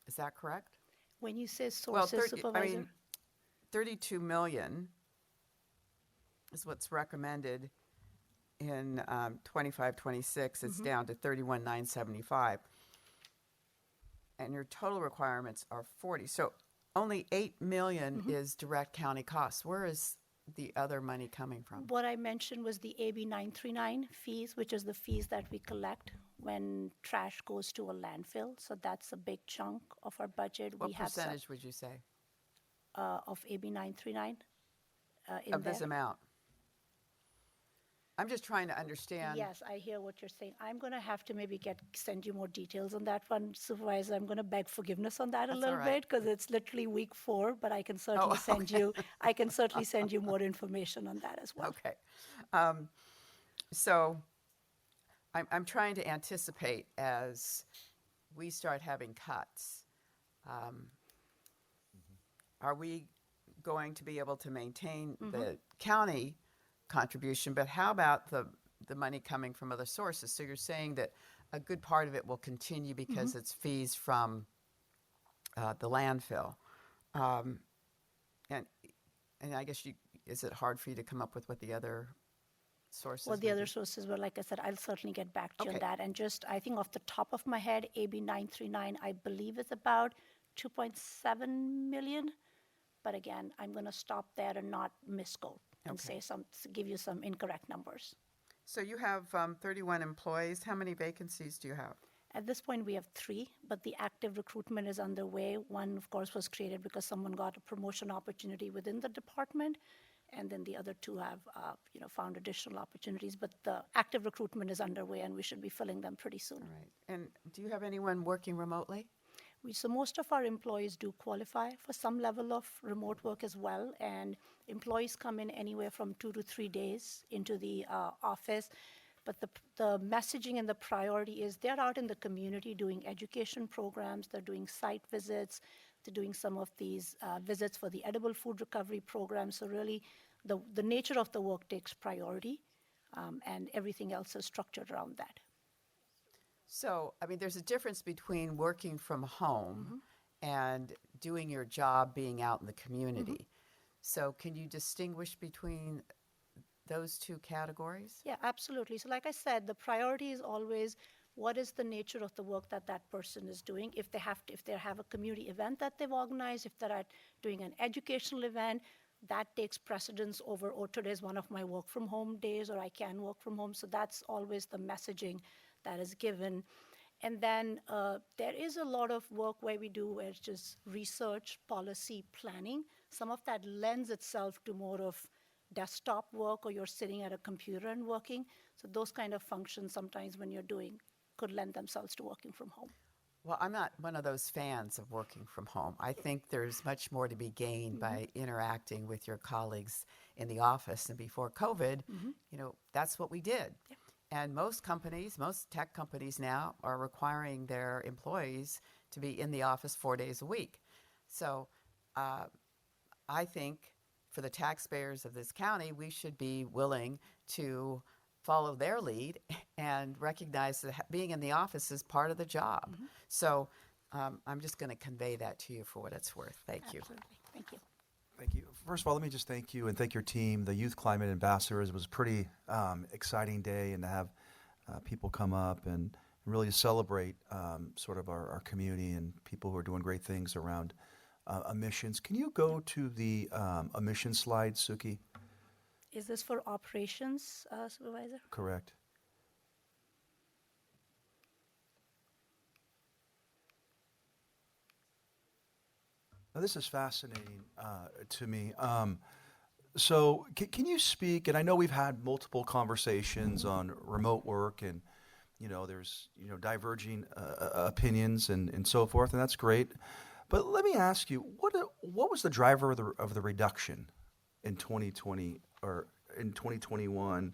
Is that correct? When you say sources, Supervisor? 32 million is what's recommended in 25-26. It's down to 31,975. And your total requirements are 40. So only 8 million is direct county costs. Where is the other money coming from? What I mentioned was the AB 939 fees, which is the fees that we collect when trash goes to a landfill. So that's a big chunk of our budget. What percentage would you say? of AB 939 in Of there. this amount? I'm just trying to understand. Yes, I hear what you're saying. I'm going to have to maybe send you more details on that one, Supervisor. I'm going to beg forgiveness on that a That's little all right. bit because it's literally week 4, but I can certainly send okay. you. I can certainly send you more information on that as well. Okay. So I'm trying to anticipate as we start having cuts. Are we going to be able to maintain the county contribution, but how about the money coming from other sources? So you're saying that a good part of it will continue because it's fees from the landfill. And I guess is it hard for you to come up with what the other sources Well, the may other be? sources were, like I said, I'll certainly get back to you on Okay. that. And just, I think off the top of my head, AB 939, I believe is about 2.7 million. But again, I'm going to stop there and not misquote and Okay. give you some incorrect numbers. So you have 31 employees. How many vacancies do you have? At this point, we have 3, but the active recruitment is underway. One, of course, was created because someone got a promotion opportunity within the department, and then the other 2 have, found additional opportunities. But the active recruitment is underway, and we should be filling them pretty soon. All right. And do you have anyone working remotely? So most of our employees do qualify for some level of remote work as well, and employees come in anywhere from 2 to 3 days into the office. But the messaging and the priority is they're out in the community doing education programs, they're doing site visits, they're doing some of these visits for the edible food recovery program. So really, the nature of the work takes priority, and everything else is structured around that. So, I mean, there's a difference between working from home and doing your job being out in the community. So, can you distinguish between those 2 categories? Yeah, absolutely. So like I said, the priority is always what is the nature of the work that that person is doing. If they have a community event that they've organized, if they're doing an educational event, that takes precedence over, oh, today's one of my work from home days, or I can work from home. So that's always the messaging that is given. And then there is a lot of work where it's just research, policy, planning. Some of that lends itself to more of desktop work, or you're sitting at a computer and working. So those kind of functions sometimes when you're doing could lend themselves to working from home. Well, I'm not one of those fans of working from home. I think there's much more to be gained by interacting with your colleagues in the office. And before COVID, that's what we did. Yeah. And most tech companies now are requiring their employees to be in the office 4 days a week. So I think for the taxpayers of this county, we should be willing to follow their lead and recognize that being in the office is part of the job. So I'm just going to convey that to you for what it's worth. Thank you. Absolutely. Thank you. Thank you. First of all, let me just thank you and thank your team, the Youth Climate Ambassadors. It was a pretty exciting day, and to have people come up and really celebrate sort of our community and people who are doing great things around emissions. Can you go to the emissions slide, Suki? Is this for operations, Supervisor? Correct. Now, this is fascinating to me. So can you speak, and I know we've had multiple conversations on remote work, and there's diverging opinions and so forth, and that's great. But let me ask you, what was the driver of the reduction in 2020 or in 2021,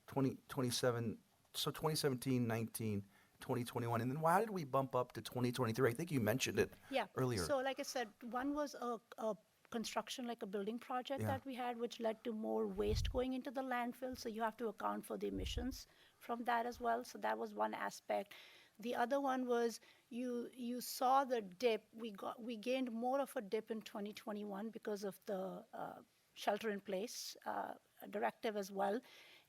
2027, so 2017, 19, 2021, and then why did we bump up to 2023? I think you mentioned it earlier. So like I said, one was a construction, like a building project that we had, which led to more waste going into the landfill. So you have to account for the emissions from that as well. So that was one aspect. The other one was you saw the dip. We gained more of a dip in 2021 because of the shelter in place directive as well.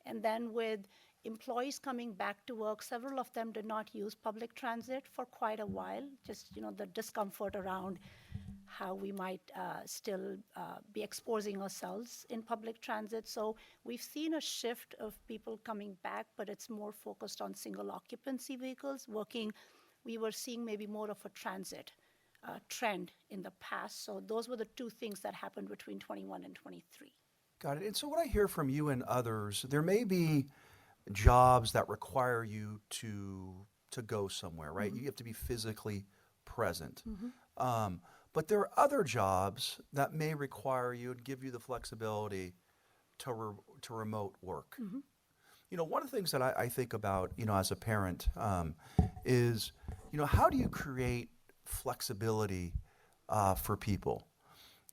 And then with employees coming back to work, several of them did not use public transit for quite a while. Just the discomfort around how we might still be exposing ourselves in public transit. So we've seen a shift of people coming back, but it's more focused on single occupancy vehicles working. We were seeing maybe more of a transit trend in the past. So those were the two things that happened between 21 and 23. Got it. And so what I hear from you and others, there may be jobs that require you to go somewhere, right? You have to be physically present. But there are other jobs that may require you and give you the flexibility to remote work. You know, one of the things that I think about, you know, as a parent, is, you know, how do you create flexibility for people?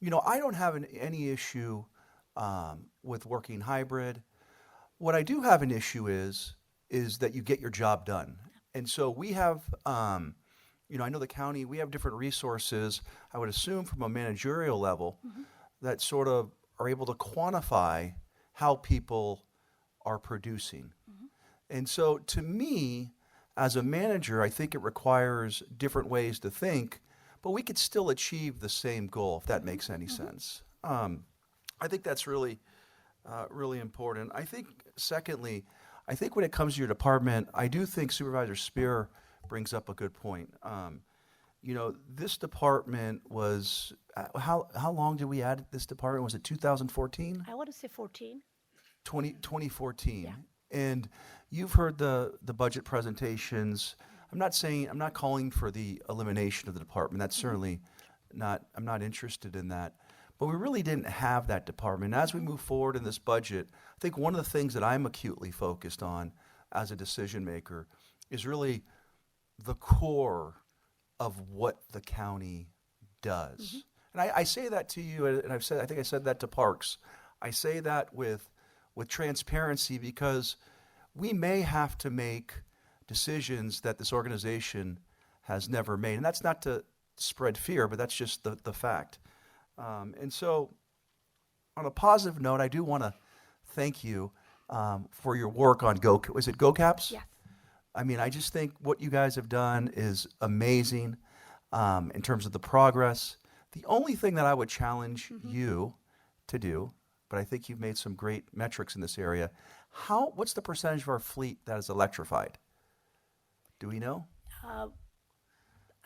You know, I don't have any issue with working hybrid. What I do have an issue is that you get your job done. And so we have, you know, I know the county, we have different resources, I would assume from a managerial level, that sort of are able to quantify how people are producing. And so to me, as a manager, I think it requires different ways to think, but we could still achieve the same goal, if that makes any sense. I think that's really, really important. I think, secondly, I think when it comes to your department, I do think Supervisor Spear brings up a good point. You know, this department was, how long did we add this department? Was it 2014? I want to say 14. 2014. Yeah. And you've heard the budget presentations. I'm not calling for the elimination of the department. That's certainly not, I'm not interested in that. But we really didn't have that department. As we move forward in this budget, I think one of the things that I'm acutely focused on as a decision maker is really the core of what the county does. And I say that to you, and I think I said that to Parks. I say that with transparency because we may have to make decisions that this organization has never made. And that's not to spread fear, but that's just the fact. And so on a positive note, I do want to thank you for your work on is it GoCaps? Yes. I mean, I just think what you guys have done is amazing in terms of the progress. The only thing that I would challenge you to do, but I think you've made some great metrics in this area. What's the percentage of our fleet that is electrified? Do we know?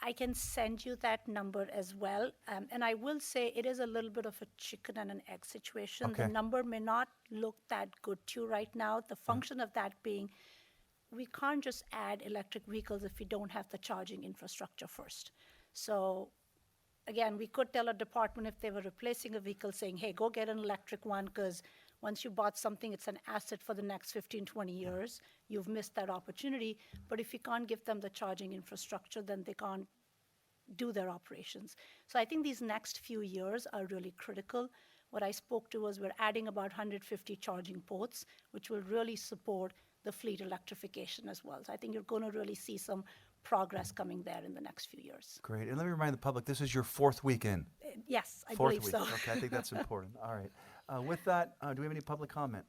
I can send you that number as well. And I will say it is a little bit of a chicken and an egg situation. Okay. The number may not look that good to you right now. The function of that being, we can't just add electric vehicles if we don't have the charging infrastructure first. So again, we could tell a department if they were replacing a vehicle saying, hey, go get an electric one because once you bought something, it's an asset for the next 15, 20 years. You've missed that opportunity. But if you can't give them the charging infrastructure, then they can't do their operations. So I think these next few years are really critical. What I spoke to was we're adding about 150 charging ports, which will really support the fleet electrification as well. So I think you're going to really see some progress coming there in the next few years. Great. And let me remind the public, this is your fourth weekend. Yes, I Fourth believe week. so. Okay, I think that's important. All right. With that, do we have any public comment?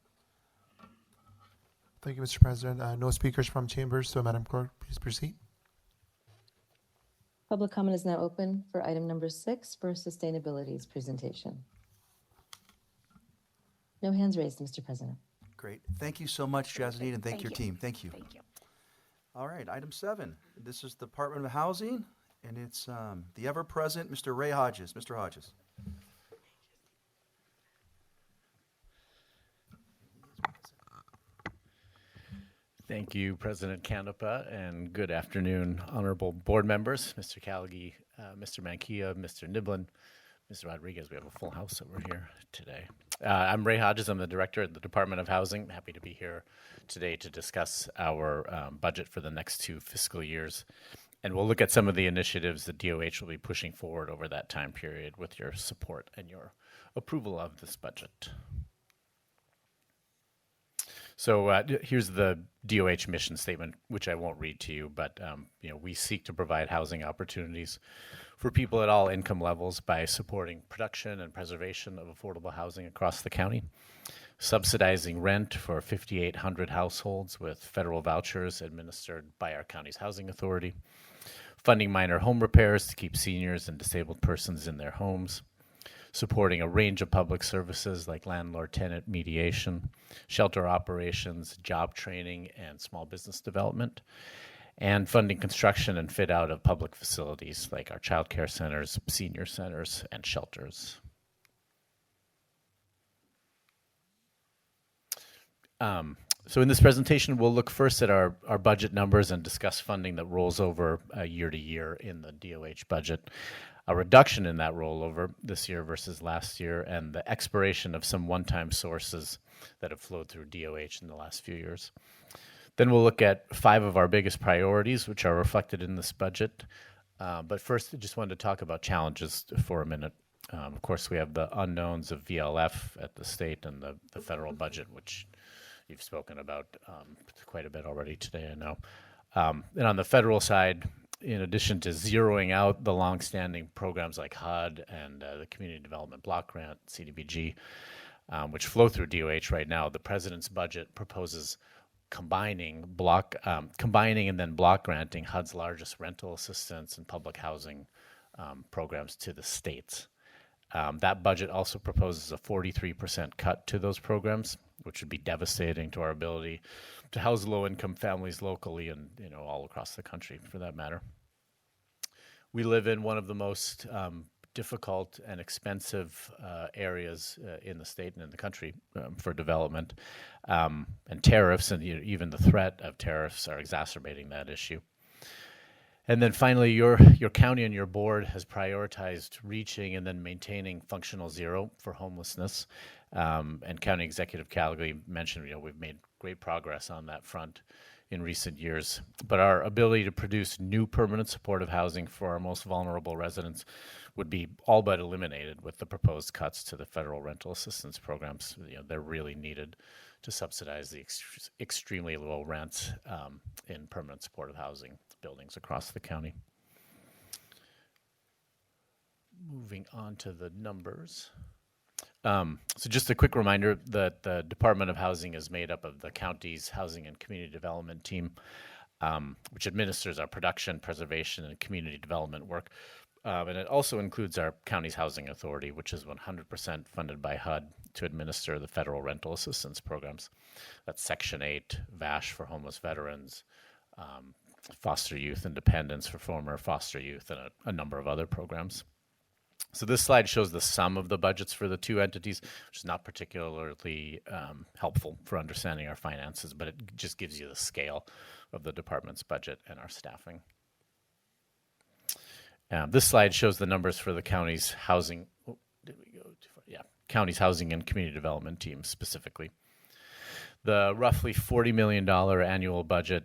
Thank you, Mr. President. No speakers from chambers, so Madam Clerk, please proceed. Public comment is now open for item number 6 for sustainability's presentation. No hands raised, Mr. President. Great. Thank you so much, Jasmine, and thank your team. Thank you. Thank you. All right, item 7. This is the Department of Housing, and it's the ever-present Mr. Ray Hodges. Mr. Hodges. Thank you, President Canepa, and good afternoon, honorable board members, Mr. Calgi, Mr. Mankia, Mr. Niblin, Mr. Rodriguez. We have a full house over here today. I'm Ray Hodges. I'm the director at the Department of Housing. Happy to be here today to discuss our budget for the next 2 fiscal years. And we'll look at some of the initiatives the DOH will be pushing forward over that time period with your support and your approval of this budget. So here's the DOH mission statement, which I won't read to you, but we seek to provide housing opportunities for people at all income levels by supporting production and preservation of affordable housing across the county, subsidizing rent for 5,800 households with federal vouchers administered by our county's housing authority, funding minor home repairs to keep seniors and disabled persons in their homes, supporting a range of public services like landlord-tenant mediation, shelter operations, job training, and small business development, and funding construction and fit out of public facilities like our child care centers, senior centers, and shelters. So in this presentation, we'll look first at our budget numbers and discuss funding that rolls over year to year in the DOH budget, a reduction in that rollover this year versus last year, and the expiration of some one-time sources that have flowed through DOH in the last few years. Then we'll look at 5 of our biggest priorities, which are reflected in this budget. But first, I just wanted to talk about challenges for a minute. Of course, we have the unknowns of VLF at the state and the federal budget, which you've spoken about quite a bit already today, I know. And on the federal side, in addition to zeroing out the longstanding programs like HUD and the Community Development Block Grant, CDBG, which flow through DOH right now, the president's budget proposes combining and then block granting HUD's largest rental assistance and public housing programs to the states. That budget also proposes a 43% cut to those programs, which would be devastating to our ability to house low-income families locally and all across the country, for that matter. We live in one of the most difficult and expensive areas in the state and in the country for development, and tariffs and even the threat of tariffs are exacerbating that issue. And then finally, your county and your board has prioritized reaching and then maintaining functional zero for homelessness. And County Executive Calgary mentioned, we've made great progress on that front in recent years. But our ability to produce new permanent supportive housing for our most vulnerable residents would be all but eliminated with the proposed cuts to the federal rental assistance programs. They're really needed to subsidize the extremely low rents in permanent supportive housing buildings across the county. Moving on to the numbers. So just a quick reminder that the Department of Housing is made up of the county's Housing and Community Development Team, which administers our production, preservation, and community development work. And it also includes our county's Housing Authority, which is 100% funded by HUD to administer the federal rental assistance programs. That's Section 8, VASH for homeless veterans, foster youth independence for former foster youth, and a number of other programs. So this slide shows the sum of the budgets for the two entities, which is not particularly helpful for understanding our finances, but it just gives you the scale of the department's budget and our staffing. This slide shows the numbers for the county's housing. Oh, did we go too far? Yeah, county's housing and community development team specifically. The roughly $40 million annual budget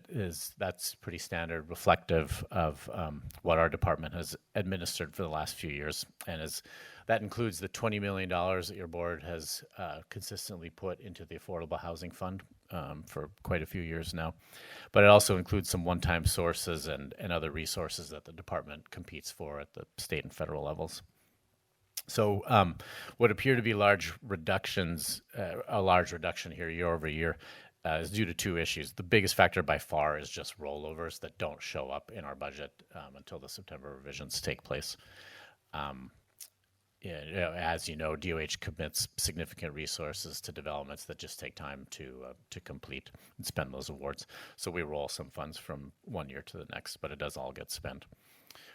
that's pretty standard, reflective of what our department has administered for the last few years, and that includes the $20 million that your board has consistently put into the Affordable Housing Fund for quite a few years now. But it also includes some one-time sources and other resources that the department competes for at the state and federal levels. So what appear to be large reductions, a large reduction here year over year, is due to two issues. The biggest factor by far is just rollovers that don't show up in our budget until the September revisions take place. As you know, DOH commits significant resources to developments that just take time to complete and spend those awards. So we roll some funds from one year to the next, but it does all get spent.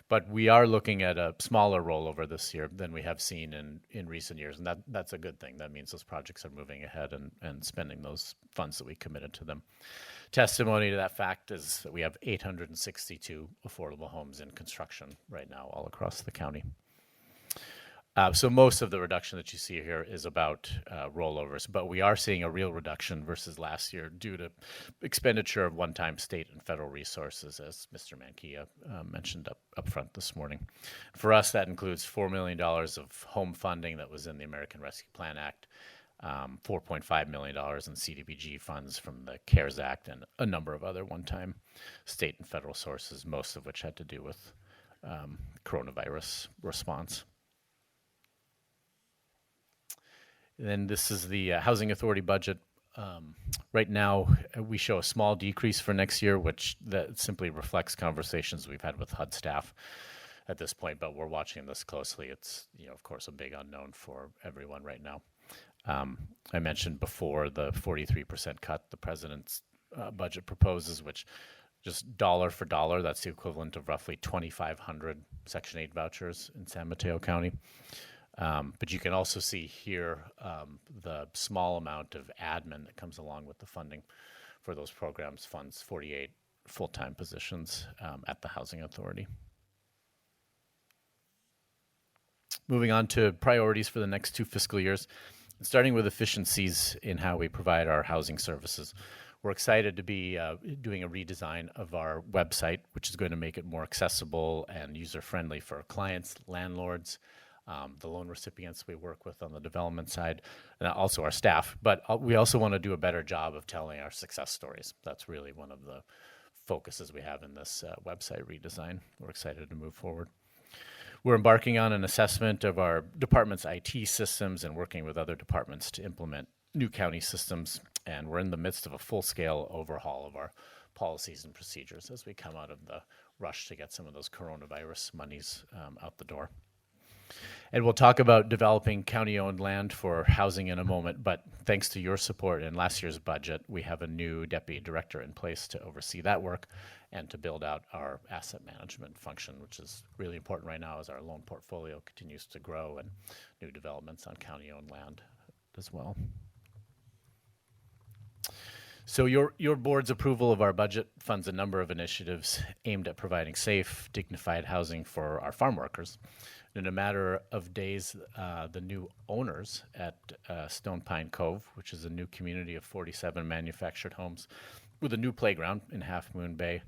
But we are looking at a smaller rollover this year than we have seen in recent years, and that's a good thing. That means those projects are moving ahead and spending those funds that we committed to them. Testimony to that fact is that we have 862 affordable homes in construction right now all across the county. So most of the reduction that you see here is about rollovers, but we are seeing a real reduction versus last year due to expenditure of one-time state and federal resources, as Mr. Mankia mentioned up front this morning. For us, that includes $4 million of home funding that was in the American Rescue Plan Act, $4.5 million in CDBG funds from the CARES Act, and a number of other one-time state and federal sources, most of which had to do with coronavirus response. And then this is the Housing Authority budget. Right now, we show a small decrease for next year, which that simply reflects conversations we've had with HUD staff at this point, but we're watching this closely. It's, of course, a big unknown for everyone right now. I mentioned before the 43% cut the president's budget proposes, which Just dollar for dollar, that's the equivalent of roughly 2,500 Section 8 vouchers in San Mateo County. But you can also see here the small amount of admin that comes along with the funding for those programs funds 48 full-time positions at the Housing Authority. Moving on to priorities for the next 2 fiscal years, starting with efficiencies in how we provide our housing services. We're excited to be doing a redesign of our website, which is going to make it more accessible and user-friendly for our clients, landlords, the loan recipients we work with on the development side, and also our staff. But we also want to do a better job of telling our success stories. That's really one of the focuses we have in this website redesign. We're excited to move forward. We're embarking on an assessment of our department's IT systems and working with other departments to implement new county systems. And we're in the midst of a full-scale overhaul of our policies and procedures as we come out of the rush to get some of those coronavirus monies out the door. And we'll talk about developing county-owned land for housing in a moment, but thanks to your support in last year's budget, we have a new deputy director in place to oversee that work and to build out our asset management function, which is really important right now as our loan portfolio continues to grow and new developments on county-owned land as well. So your board's approval of our budget funds a number of initiatives aimed at providing safe, dignified housing for our farm workers. In a matter of days, the new owners at Stone Pine Cove, which is a new community of 47 manufactured homes with a new playground in Half Moon Bay,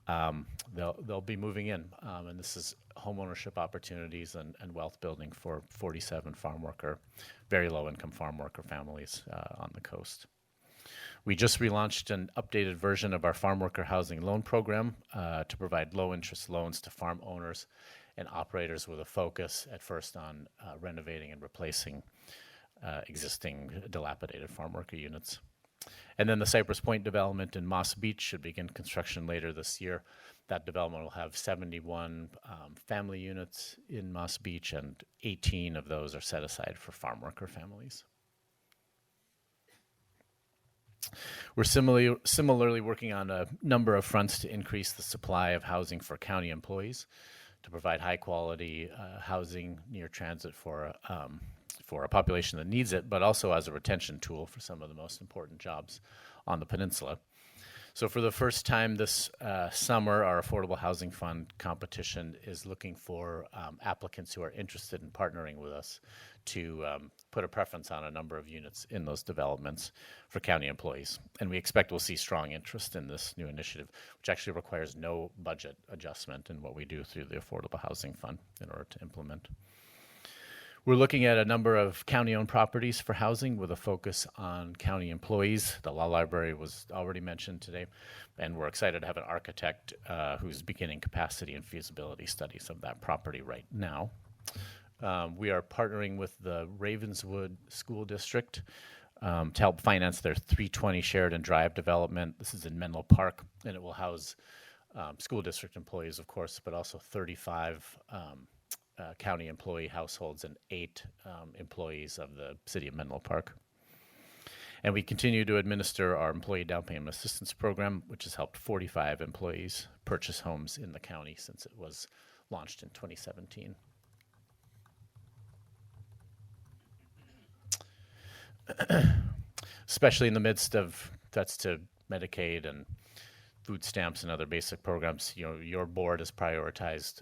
they'll be moving in. And this is home ownership opportunities and wealth building for 47 farm worker, very low income farm worker families on the coast. We just relaunched an updated version of our farm worker housing loan program to provide low interest loans to farm owners and operators with a focus at first on renovating and replacing existing dilapidated farm worker units. And then the Cypress Point development in Moss Beach should begin construction later this year. That development will have 71 family units in Moss Beach, and 18 of those are set aside for farm worker families. We're similarly working on a number of fronts to increase the supply of housing for county employees, to provide high-quality housing near transit for a population that needs it, but also as a retention tool for some of the most important jobs on the peninsula. So for the first time this summer, our Affordable Housing Fund competition is looking for applicants who are interested in partnering with us to put a preference on a number of units in those developments for county employees. And we expect we'll see strong interest in this new initiative, which actually requires no budget adjustment in what we do through the Affordable Housing Fund in order to implement. We're looking at a number of county-owned properties for housing with a focus on county employees. The law library was already mentioned today, and we're excited to have an architect who's beginning capacity and feasibility studies of that property right now. We are partnering with the Ravenswood School District to help finance their 320 Sheridan Drive development. This is in Menlo Park, and it will house school district employees, of course, but also 35 county employee households and 8 employees of the city of Menlo Park. And we continue to administer our employee down payment assistance program, which has helped 45 employees purchase homes in the county since it was launched in 2017. Especially in the midst of threats to Medicaid and food stamps and other basic programs, your board has prioritized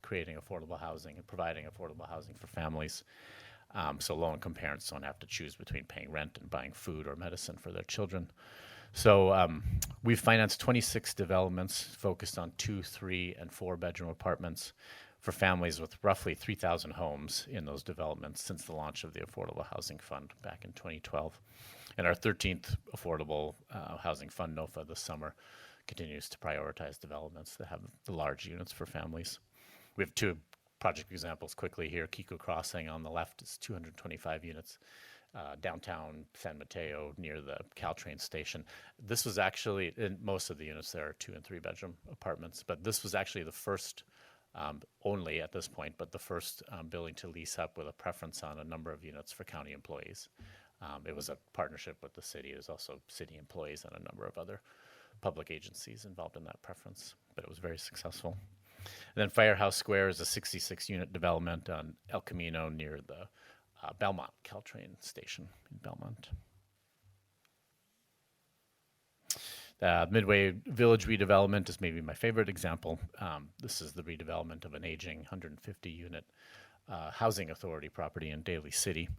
creating affordable housing and providing affordable housing for families, so low-income parents don't have to choose between paying rent and buying food or medicine for their children. So we've financed 26 developments focused on 2, 3, and 4-bedroom apartments for families with roughly 3,000 homes in those developments since the launch of the Affordable Housing Fund back in 2012. And our 13th Affordable Housing Fund, NOFA, this summer continues to prioritize developments that have the large units for families. We have 2 project examples quickly here. Kiko Crossing on the left is 225 units. Downtown San Mateo near the Caltrain station. This was actually, in most of the units there are 2 and 3 bedroom apartments, but this was actually the first, only at this point, but the first building to lease up with a preference on a number of units for county employees. It was a partnership with the city. There's also city employees and a number of other public agencies involved in that preference, but it was very successful. And then Firehouse Square is a 66-unit development on El Camino near the Belmont Caltrain station in Belmont. Midway Village redevelopment is maybe my favorite example. This is the redevelopment of an aging 150-unit housing authority property in Daly City.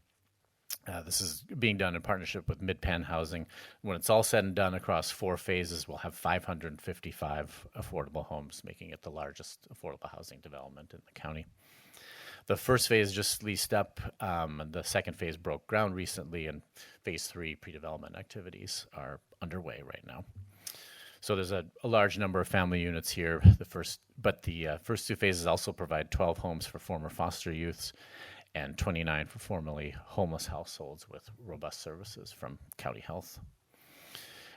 This is being done in partnership with Mid-Penn Housing. When it's all said and done across 4 phases, we'll have 555 affordable homes, making it the largest affordable housing development in the county. The first phase just leased up. The second phase broke ground recently, and phase 3 pre-development activities are underway right now. So there's a large number of family units here. The first 2 phases also provide 12 homes for former foster youths and 29 for formerly homeless households with robust services from County Health.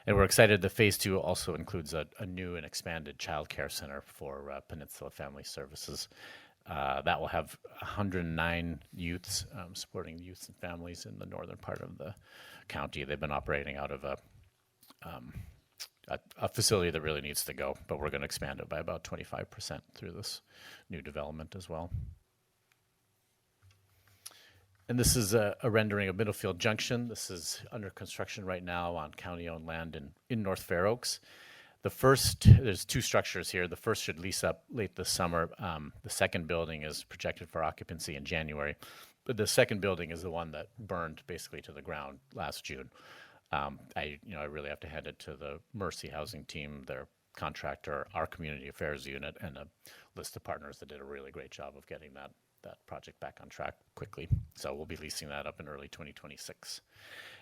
And we're excited that phase 2 also includes a new and expanded child care center for Peninsula Family Services. That will have 109 youths, supporting youths and families in the northern part of the county. They've been operating out of a facility that really needs to go, but we're going to expand it by about 25% through this new development as well. And this is a rendering of Middlefield Junction. This is under construction right now on county-owned land in North Fair Oaks. There's 2 structures here. The first should lease up late this summer. The second building is projected for occupancy in January. But the second building is the one that burned basically to the ground last June. I really have to hand it to the Mercy Housing team, their contractor, our community affairs unit, and a list of partners that did a really great job of getting that project back on track quickly. So we'll be leasing that up in early 2026.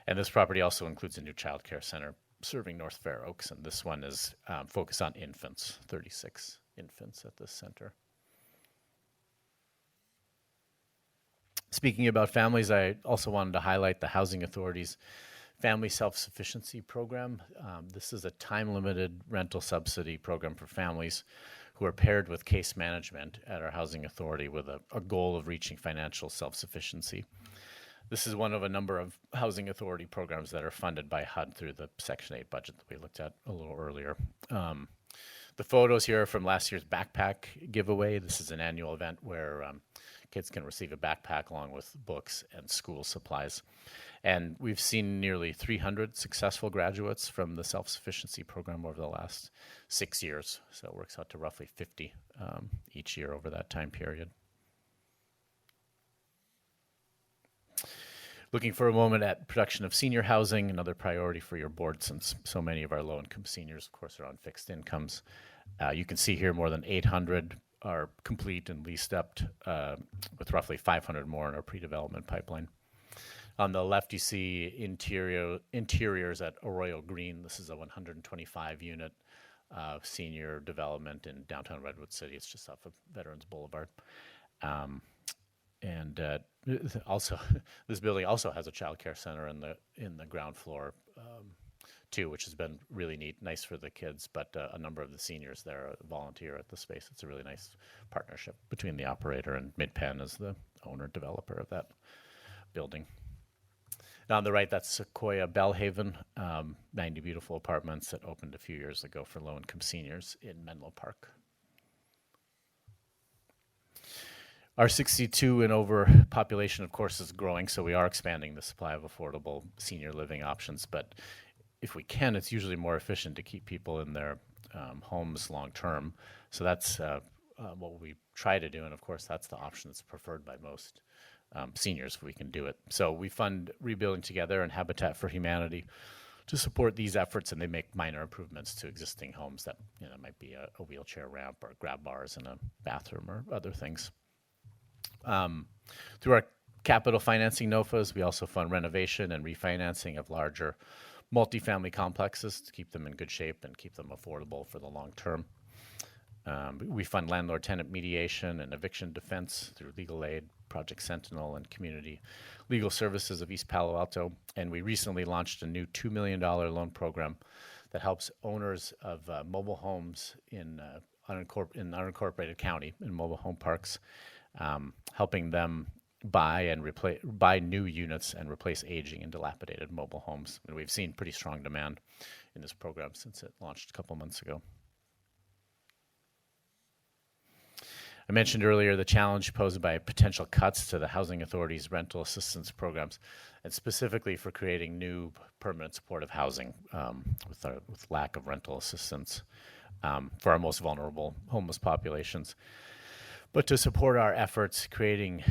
And this property also includes a new child care center serving North Fair Oaks, and this one is focused on infants, 36 infants at this center. Speaking about families, I also wanted to highlight the Housing Authority's Family Self-Sufficiency Program. This is a time-limited rental subsidy program for families who are paired with case management at our Housing Authority with a goal of reaching financial self-sufficiency. This is one of a number of Housing Authority programs that are funded by HUD through the Section 8 budget that we looked at a little earlier. The photos here are from last year's backpack giveaway. This is an annual event where kids can receive a backpack along with books and school supplies. And we've seen nearly 300 successful graduates from the self-sufficiency program over the last 6 years. So it works out to roughly 50 each year over that time period. Looking for a moment at production of senior housing, another priority for your board since so many of our low-income seniors, of course, are on fixed incomes. You can see here more than 800 are complete and leased up with roughly 500 more in our pre-development pipeline. On the left, you see interiors at Arroyo Green. This is a 125-unit senior development in downtown Redwood City. It's just off of Veterans Boulevard. Also, this building also has a child care center in the ground floor too, which has been really neat, nice for the kids. But a number of the seniors there volunteer at the space. It's a really nice partnership between the operator and Mid-Penn as the owner developer of that building. Now on the right, that's Sequoia Bellhaven, 90 beautiful apartments that opened a few years ago for low-income seniors in Menlo Park. Our 62 and over population, of course, is growing, so we are expanding the supply of affordable senior living options. But if we can, it's usually more efficient to keep people in their homes long term. So that's what we try to do, and of course, that's the option that's preferred by most seniors if we can do it. So we fund Rebuilding Together and Habitat for Humanity to support these efforts, and they make minor improvements to existing homes that might be a wheelchair ramp or grab bars in a bathroom or other things. Through our capital financing NOFAs, we also fund renovation and refinancing of larger multifamily complexes to keep them in good shape and keep them affordable for the long term. We fund landlord-tenant mediation and eviction defense through legal aid, Project Sentinel, and Community Legal Services of East Palo Alto. And we recently launched a new $2 million loan program that helps owners of mobile homes in unincorporated county, in mobile home parks, helping them buy new units and replace aging and dilapidated mobile homes. And we've seen pretty strong demand in this program since it launched a couple months ago. I mentioned earlier the challenge posed by potential cuts to the Housing Authority's rental assistance programs, and specifically for creating new permanent supportive housing with lack of rental assistance for our most vulnerable homeless populations. But to support our efforts, creating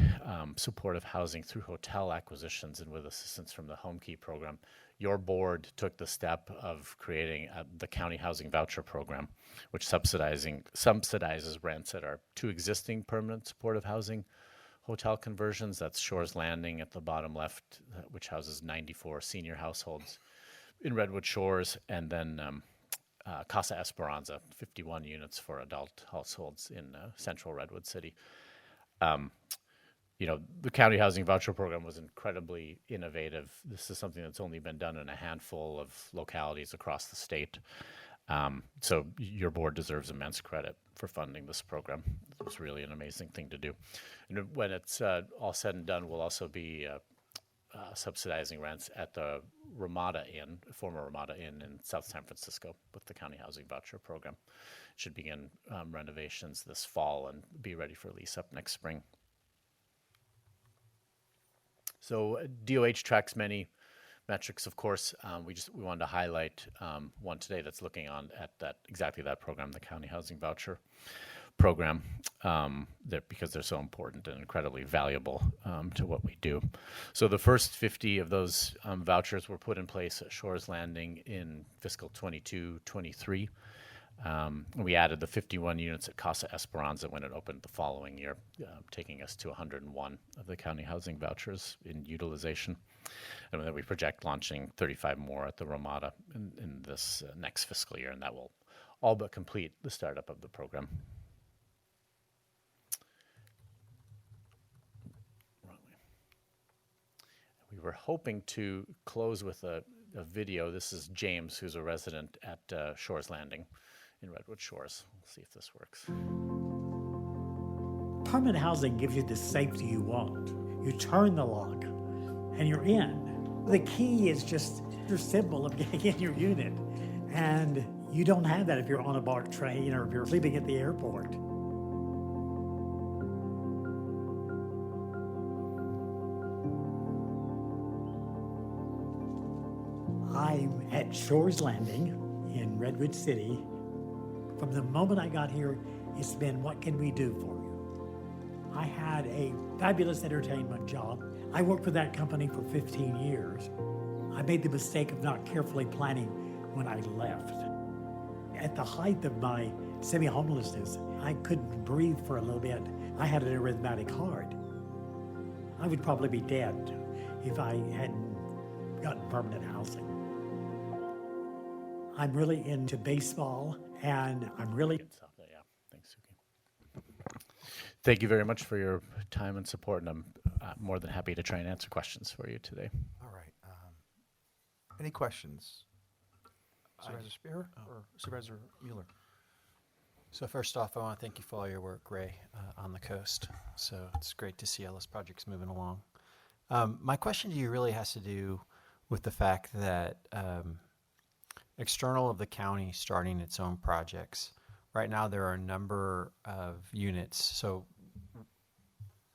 supportive housing through hotel acquisitions and with assistance from the Home Key program, your board took the step of creating the County Housing Voucher Program, which subsidizes rents at our 2 existing permanent supportive housing hotel conversions. That's Shores Landing at the bottom left, which houses 94 senior households in Redwood Shores, and then Casa Esperanza, 51 units for adult households in central Redwood City. The County Housing Voucher Program was incredibly innovative. This is something that's only been done in a handful of localities across the state. So your board deserves immense credit for funding this program. It was really an amazing thing to do. And when it's all said and done, we'll also be subsidizing rents at the Ramada Inn, former Ramada Inn in South San Francisco with the County Housing Voucher Program. It should begin renovations this fall and be ready for lease up next spring. So DOH tracks many metrics, of course. We wanted to highlight one today that's looking at exactly that program, the County Housing Voucher Program, because they're so important and incredibly valuable to what we do. So the first 50 of those vouchers were put in place at Shores Landing in fiscal 22-23. We added the 51 units at Casa Esperanza when it opened the following year, taking us to 101 of the county housing vouchers in utilization. And then we project launching 35 more at the Ramada in this next fiscal year, and that will all but complete the startup of the program. We were hoping to close with a video. This is James, who's a resident at Shores Landing in Redwood Shores. We'll see if this works. Permanent housing gives you the safety you want. You turn the lock and you're in. The key is just your symbol of getting in your unit. And you don't have that if you're on a BART train or if you're sleeping at the airport. I'm at Shores Landing in Redwood City. From the moment I got here, it's been, what can we do for you? I had a fabulous entertainment job. I worked for that company for 15 years. I made the mistake of not carefully planning when I left. At the height of my semi-homelessness, I couldn't breathe for a little bit. I had an arrhythmatic heart. I would probably be dead if I hadn't gotten permanent housing. I'm really into baseball, and I'm really... Yeah, thanks, Suki. Thank you very much for your time and support, and I'm more than happy to try and answer questions for you today. All right. Any questions? Supervisor Spear or Supervisor Mueller? So first off, I want to thank you for all your work, Ray, on the coast. So it's great to see all those projects moving along. My question to you really has to do with the fact that external of the county starting its own projects. Right now there are a number of units. So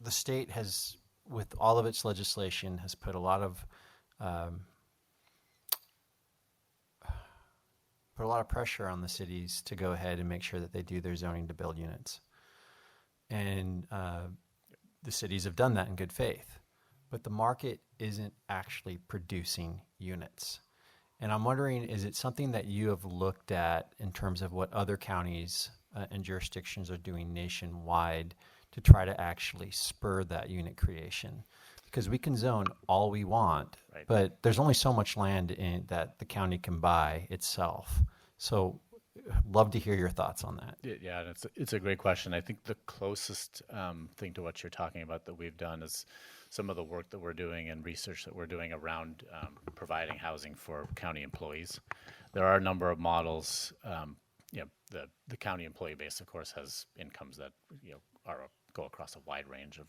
the state has, with all of its legislation, has put a lot of pressure on the cities to go ahead and make sure that they do their zoning to build units. And the cities have done that in good faith. But the market isn't actually producing units. And I'm wondering, is it something that you have looked at in terms of what other counties and jurisdictions are doing nationwide to try to actually spur that unit creation? Because we can zone all we want, right, but there's only so much land that the county can buy itself. So love to hear your thoughts on that. Yeah, and it's a great question. I think the closest thing to what you're talking about that we've done is some of the work that we're doing and research that we're doing around providing housing for county employees. There are a number of models. The county employee base, of course, has incomes that go across a wide range of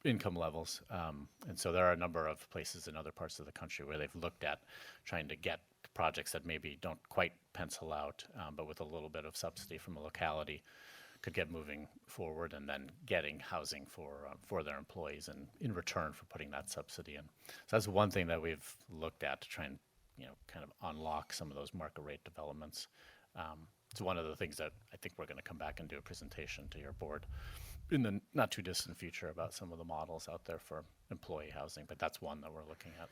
income levels. And so there are a number of places in other parts of the country where they've looked at trying to get projects that maybe don't quite pencil out, but with a little bit of subsidy from a locality could get moving forward, and then getting housing for their employees and in return for putting that subsidy in. So that's one thing that we've looked at to try and, kind of unlock some of those market rate developments. It's one of the things that I think we're going to come back and do a presentation to your board in the not too distant future about some of the models out there for employee housing, but that's one that we're looking at.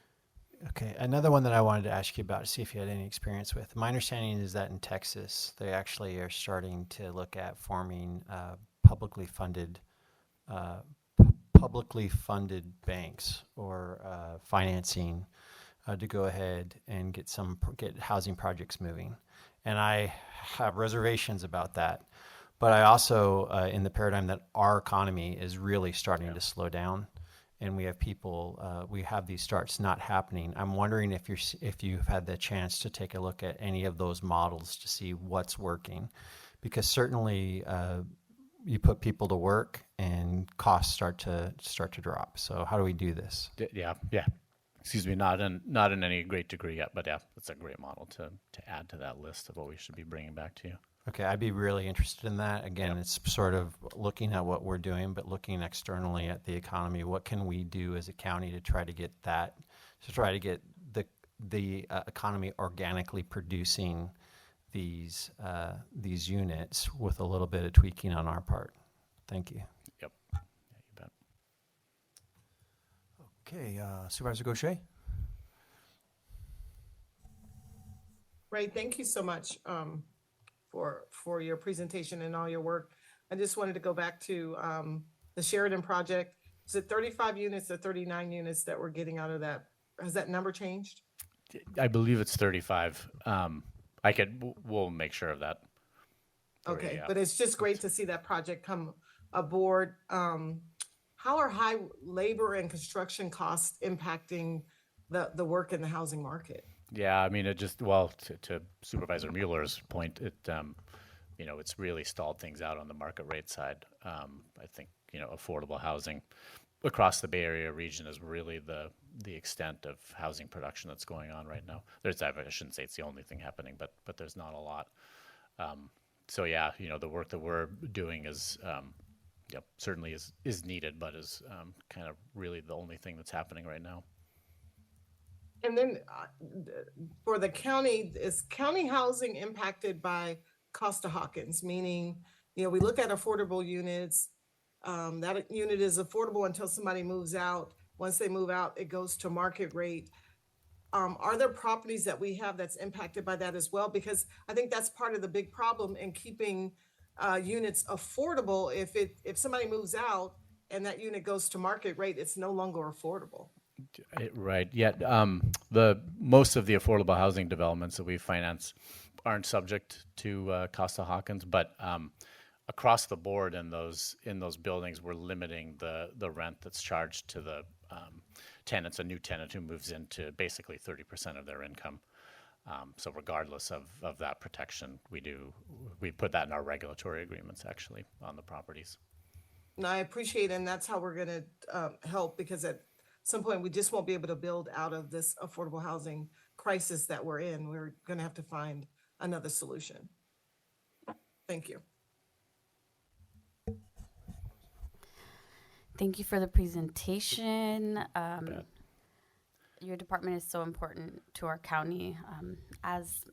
Okay, another one that I wanted to ask you about to see if you had any experience with. My understanding is that in Texas, they actually are starting to look at forming publicly funded banks or financing to go ahead and get housing projects moving. And I have reservations about that. But I also, in the paradigm that our economy is really starting to slow down, and we have people, we have these starts not happening. I'm wondering if you've had the chance to take a look at any of those models to see what's working, because certainly you put people to work and costs start to drop. So how do we do this? Yeah. Excuse me, not in any great degree yet, but yeah, it's a great model to add to that list of what we should be bringing back to you. Okay, I'd be really interested in that. Again, It's sort of looking at what we're doing, but looking externally at the economy. What can we do as a county to try to get the economy organically producing these units with a little bit of tweaking on our part? Thank you. Yep. Yeah, you bet. Okay, Supervisor Gaucher. Ray, thank you so much for your presentation and all your work. I just wanted to go back to the Sheridan project. Is it 35 units or 39 units that we're getting out of that? Has that number changed? I believe it's 35. We'll make sure of that. Okay, but it's just great to see that project come aboard. How are high labor and construction costs impacting the work in the housing market? Yeah, I mean, to Supervisor Mueller's point, it's really stalled things out on the market rate side. I think, affordable housing across the Bay Area region is really the extent of housing production that's going on right now. I shouldn't say it's the only thing happening, but there's not a lot. So yeah, the work that we're doing is, certainly is needed, but is kind of really the only thing that's happening right now. And then for the county, is county housing impacted by Costa-Hawkins? Meaning, we look at affordable units. That unit is affordable until somebody moves out. Once they move out, it goes to market rate. Are there properties that we have that's impacted by that as well? Because I think that's part of the big problem in keeping units affordable. If somebody moves out and that unit goes to market rate, it's no longer affordable. Right. Yeah. The most of the affordable housing developments that we finance aren't subject to Costa-Hawkins, but across the board in those buildings, we're limiting the rent that's charged to the tenants. A new tenant who moves into basically 30% of their income. So regardless of that protection, we put that in our regulatory agreements actually on the properties. No, I appreciate it, and that's how we're going to help, because at some point we just won't be able to build out of this affordable housing crisis that we're in. We're going to have to find another solution. Thank you. Thank you for the presentation. Your department is so important to our county, as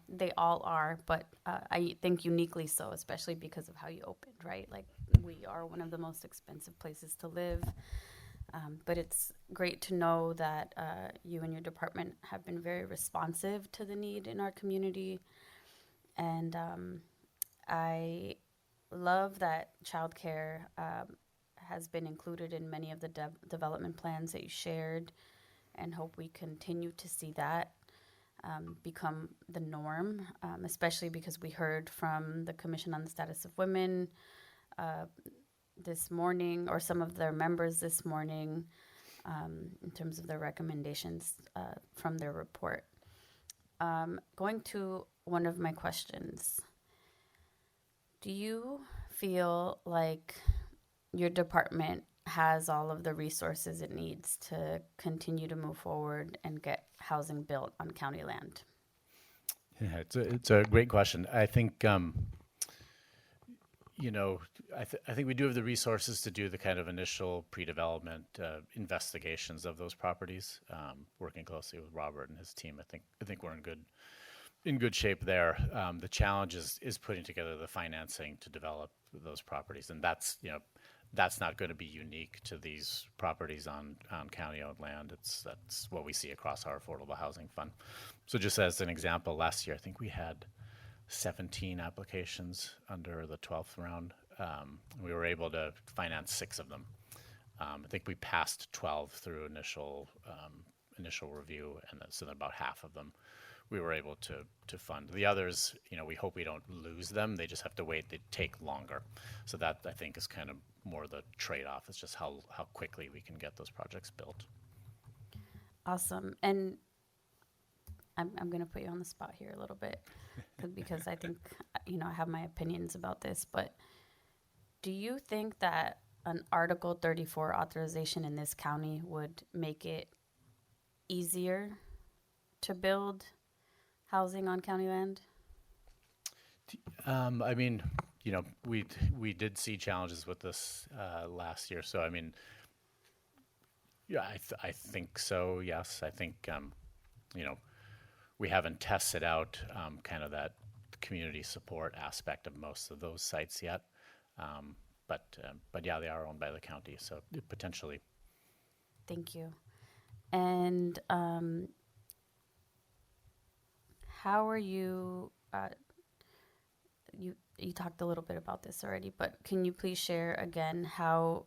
they all are, but I think uniquely so, especially because of how you opened, right? Like, we are one of the most expensive places to live. But it's great to know that you and your department have been very responsive to the need in our community. And I love that childcare has been included in many of the development plans that you shared, and hope we continue to see that become the norm, especially because we heard from the Commission on the Status of Women this morning, or some of their members this morning, in terms of their recommendations from their report. Going to one of my questions, do you feel like your department has all of the resources it needs to continue to move forward and get housing built on county land? Yeah, it's a great question. I think, I think we do have the resources to do the kind of initial pre-development investigations of those properties. Working closely with Robert and his team, I think we're in good shape there. The challenge is putting together the financing to develop those properties, and that's not going to be unique to these properties on county-owned land. That's what we see across our affordable housing fund. So just as an example, last year I think we had 17 applications under the 12th round. We were able to finance 6 of them. I think we passed 12 through initial review, and so then about half of them we were able to fund. The others, we hope we don't lose them. They just have to wait. They take longer. So that, I think, is kind of more the trade-off. It's just how quickly we can get those projects built. Awesome. And I'm going to put you on the spot here a little bit because I think, I have my opinions about this, but do you think that an Article 34 authorization in this county would make it easier to build housing on county land? I mean, we did see challenges with this last year. So, I mean, yeah, I think so, yes. I think, we haven't tested out kind of that community support aspect of most of those sites yet. But yeah, they are owned by the county, so potentially. Thank you. And how are you, you talked a little bit about this already, but can you please share again how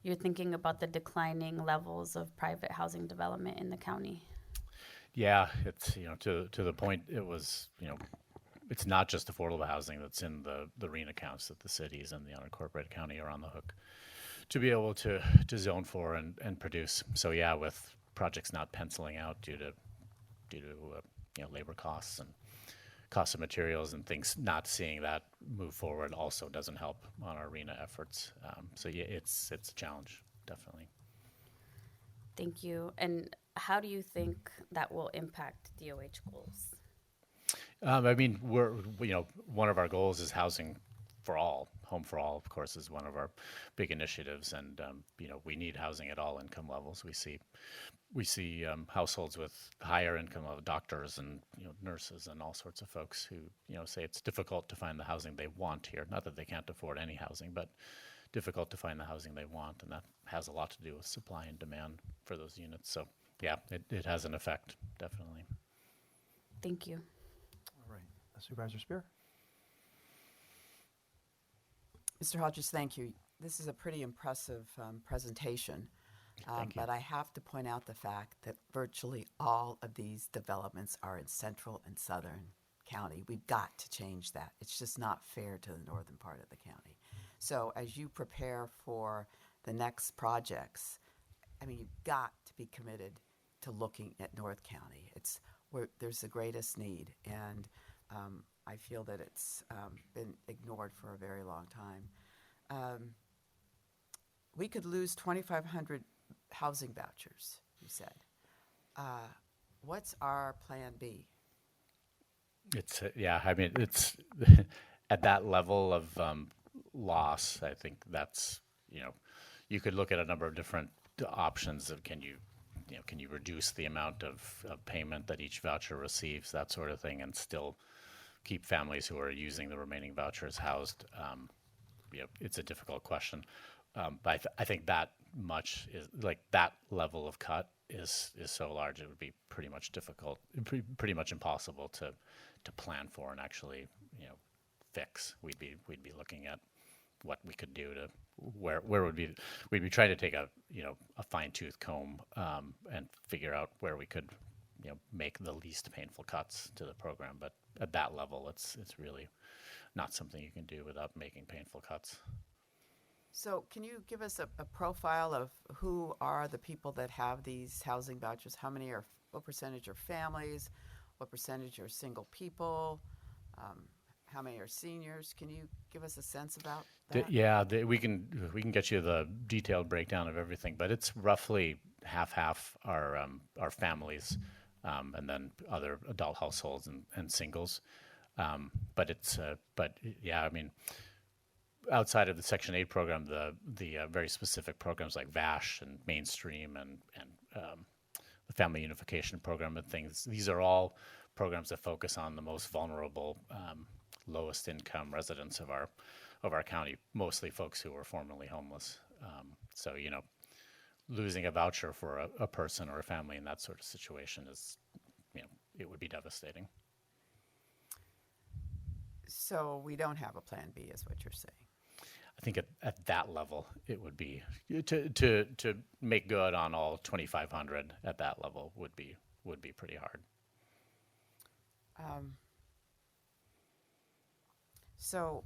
you're thinking about the declining levels of private housing development in the county? Yeah, it's, to the point, it was, it's not just affordable housing that's in the RENA accounts that the cities and the unincorporated county are on the hook to be able to zone for and produce. So yeah, with projects not penciling out due to labor costs and cost of materials and things, not seeing that move forward also doesn't help on our RENA efforts. So yeah, it's a challenge, definitely. Thank you. And how do you think that will impact DOH goals? I mean, one of our goals is housing for all. Home for All, of course, is one of our big initiatives, and we need housing at all income levels. We see households with higher income of doctors and nurses and all sorts of folks who say it's difficult to find the housing they want here. Not that they can't afford any housing, but difficult to find the housing they want, and that has a lot to do with supply and demand for those units. So yeah, it has an effect, definitely. Thank you. All right, Supervisor Spear. Mr. Hodges, thank you. This is a pretty impressive presentation. But I have to point out the fact that virtually all of these developments are in central and southern county. We've got to change that. It's just not fair to the northern part of the county. So as you prepare for the next projects, I mean, you've got to be committed to looking at North County. It's where there's the greatest need, and I feel that it's been ignored for a very long time. We could lose 2,500 housing vouchers, you said. What's our plan B? It's I mean, it's at that level of loss. I think that's you could look at a number of different options of can you reduce the amount of payment that each voucher receives, that sort of thing, and still keep families who are using the remaining vouchers housed. It's a difficult question, but I think that much is like that level of cut is so large it would be pretty much difficult, pretty much impossible to plan for and actually fix. We'd be looking at what we could do to where we'd be trying to take a fine-tooth comb and figure out where we could make the least painful cuts to the program. But at that level, it's really not something you can do without making painful cuts. So can you give us a profile of who are the people that have these housing vouchers? What percentage are families? What percentage are single people? How many are seniors? Can you give us a sense about The- that? yeah, the, we can get you the detailed breakdown of everything, but it's roughly half our families, and then other adult households and singles. But it's but yeah, I mean, outside of the Section 8 program, the very specific programs like VASH and Mainstream and the Family Unification Program and things. These are all programs that focus on the most vulnerable, lowest income residents of our county, mostly folks who were formerly homeless. So, you know, losing a voucher for a person or a family in that sort of situation is, you know, it would be devastating. So we don't have a plan B, is what you're saying. I think at that level, it would be to make good on all 2,500 at that level would be pretty hard. So,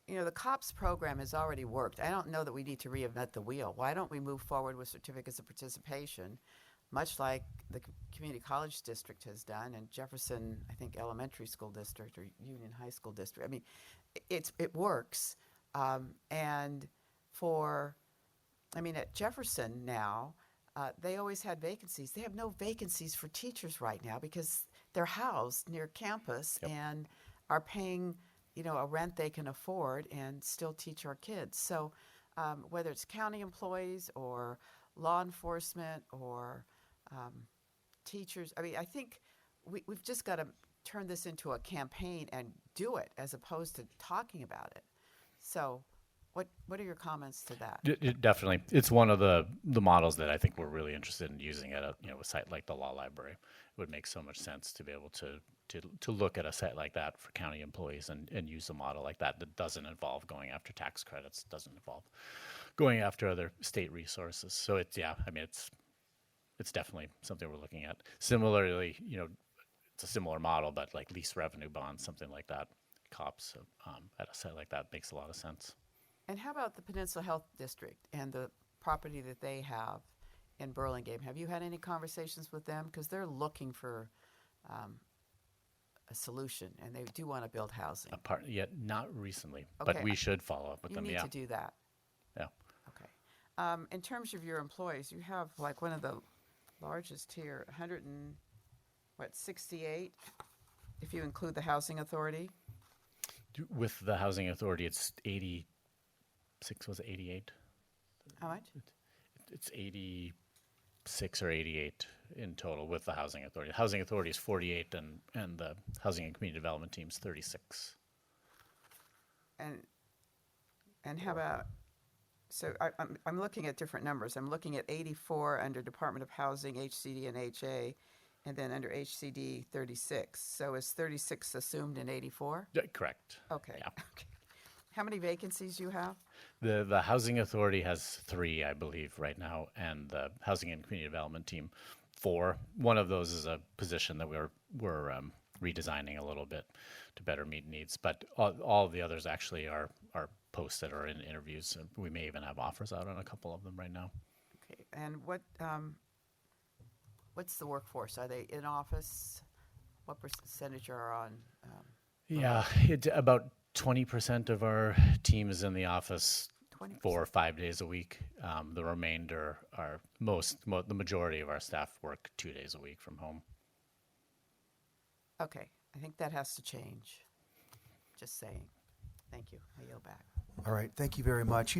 you know, the COPS program has already worked. I don't know that we need to reinvent the wheel. Why don't we move forward with certificates of participation, much like the community college district has done, and Jefferson, I think, elementary school district or Union High School district. I mean, it works. And at Jefferson now, they always had vacancies. They have no vacancies for teachers right now because they're housed near campus and are paying, you know, a rent they can afford and still teach our kids. So whether it's county employees or law enforcement or teachers, I mean, I think we've just got to turn this into a campaign and do it as opposed to talking about it. So what are your comments to that? Definitely. It's one of the models that I think we're really interested in using at a site like the law library. It would make so much sense to be able to look at a site like that for county employees and use a model like that doesn't involve going after tax credits, doesn't involve going after other state resources. So it's definitely something we're looking at. Similarly, you know, it's a similar model, but like lease revenue bonds, something like that. COPS at a site like that makes a lot of sense. And how about the Peninsula Health District and the property that they have in Burlingame? Have you had any conversations with them? Because they're looking for a solution, and they do want to build housing. Yet not recently, Okay. but we should follow up with them. You need to do that. Yeah. Okay. In terms of your employees, you have like one of the largest here, 168, if you include the housing authority. With the housing authority, it's 86. Was it 88? How much? It's 86 or 88 in total with the housing authority. The housing authority is 48, and the housing and community development team is 36. And how about? So I'm looking at different numbers. I'm looking at 84 under Department of Housing, HCD, and HA, and then under HCD 36. So is 36 assumed in 84? Correct. Okay. Yeah. Okay. How many vacancies you have? The housing authority has 3, I believe, right now, and the housing and community development team 4. One of those is a position that we're redesigning a little bit to better meet needs, but all of the others actually are posted or in interviews. We may even have offers out on a couple of them right now. Okay. And what's the workforce? Are they in office? What percentage are on? Yeah, about 20% of our team is in the office 20%. 4 or 5 days a week. The remainder are the majority of our staff work 2 days a week from home. Okay. I think that has to change. Just saying. Thank you. I yield back. All right, thank you very much.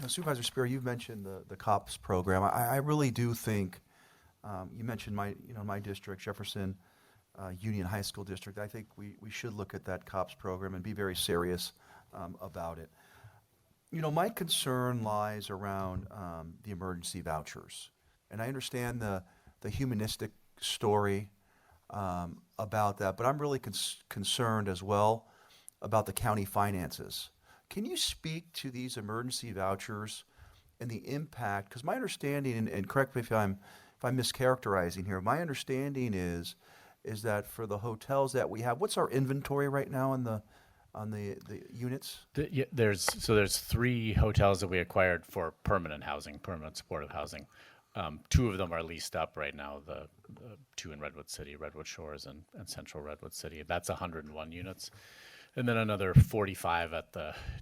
Supervisor Spear, you've mentioned the COPS program. I really do think you mentioned my district, Jefferson Union High School District. I think we should look at that COPS program and be very serious about it. You know, my concern lies around the emergency vouchers, and I understand the humanistic story about that, but I'm really concerned as well about the county finances. Can you speak to these emergency vouchers and the impact? Because my understanding, and correct me if I'm mischaracterizing here, my understanding is that for the hotels that we have, what's our inventory right now on the units? There's 3 hotels that we acquired for permanent housing, permanent supportive housing. Two of them are leased up right now, the two in Redwood City, Redwood Shores and Central Redwood City. That's 101 units. And then another 45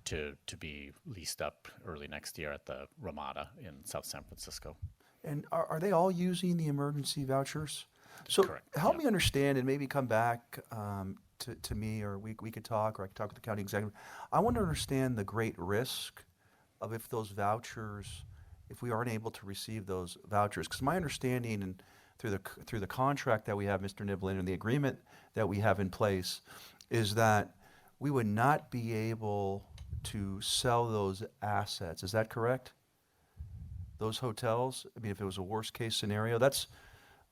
to be leased up early next year at the Ramada in South San Francisco. And are they all using the emergency vouchers? So Correct, help me understand and maybe come back to me, or we could talk, or I could talk with the county executive. I want to understand the great risk of if those vouchers, if we aren't able to receive those vouchers. Because my understanding and through the contract that we have, Mr. Niblin, and the agreement that we have in place is that we would not be able to sell those assets. Is that correct? Those hotels? I mean, if it was a worst case scenario, that's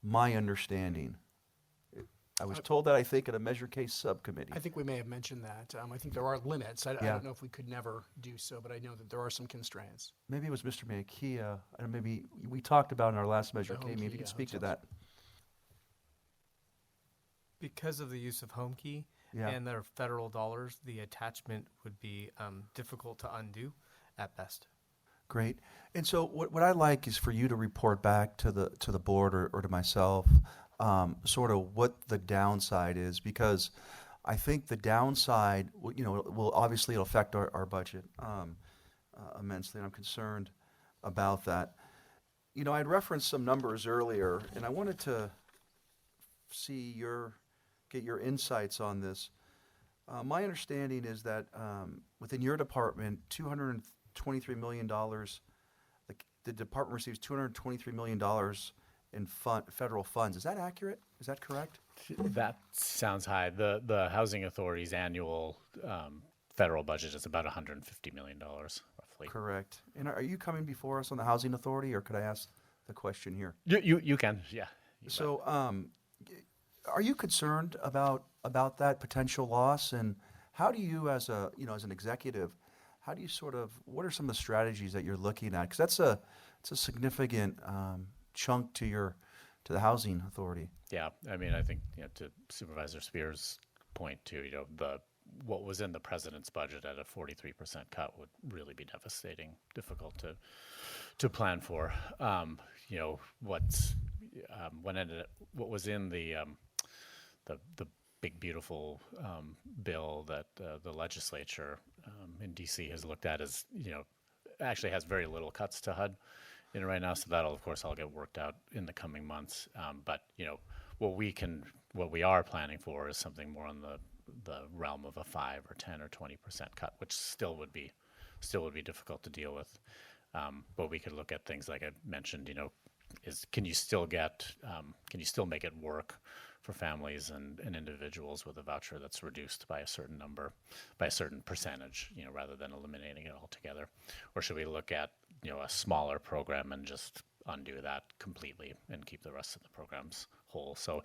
my understanding. I was told that, I think, at a measure case subcommittee. I think we may have mentioned that. I think there are limits. I don't know if we could never do so, but I know that there are some constraints. Maybe it was Mr. Mankia, and maybe we talked about in our last measure case. Maybe you could speak to that. Because of the use of home key Yeah. and their federal dollars, the attachment would be difficult to undo at best. Great. And so what I'd like is for you to report back to the board or to myself, sort of what the downside is, because I think the downside, will obviously it'll affect our budget immensely, and I'm concerned about that. I'd referenced some numbers earlier, and I wanted to get your insights on this. My understanding is that within your department, $223 million, the department receives $223 million in federal funds. Is that accurate? Is that correct? That sounds high. The Housing Authority's annual federal budget is about $150 million, roughly. Correct. And are you coming before us on the Housing Authority, or could I ask the question here? You can, yeah. So, are you concerned about that potential loss, and how do you, as an executive, how do you what are some of the strategies that you're looking at? Because it's a significant chunk to the Housing Authority. Yeah, I mean, I think to Supervisor Spears' point too, what was in the president's budget at a 43% cut would really be devastating, difficult to plan for. What was in the big beautiful bill that the legislature in DC has looked at is actually has very little cuts to HUD in it right now, so that'll of course all get worked out in the coming months. But what we are planning for is something more on the realm of a 5 or 10 or 20% cut, which still would be difficult to deal with. But we could look at things like I mentioned. Can you still make it work for families and individuals with a voucher that's reduced by a certain number, by a certain percentage, rather than eliminating it altogether? Or should we look at, a smaller program and just undo that completely and keep the rest of the programs whole? So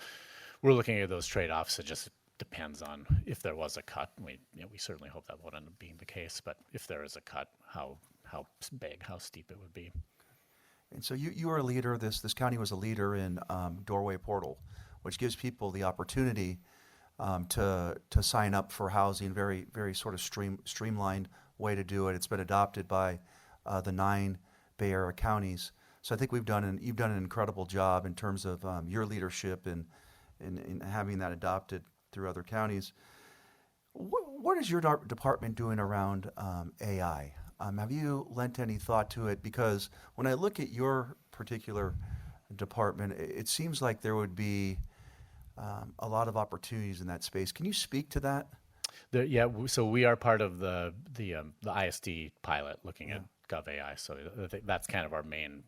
we're looking at those trade-offs. It just depends on if there was a cut. We certainly hope that won't end up being the case, but if there is a cut, how big, how steep it would be. And so you are a leader. This county was a leader in Doorway Portal, which gives people the opportunity to sign up for housing. Very, very sort of streamlined way to do it. It's been adopted by the 9 Bay Area counties. So I think you've done an incredible job in terms of your leadership and having that adopted through other counties. What is your department doing around AI? Have you lent any thought to it? Because when I look at your particular department, it seems like there would be a lot of opportunities in that space. Can you speak to that? So we are part of the ISD pilot looking at GovAI. So I think that's kind of our main,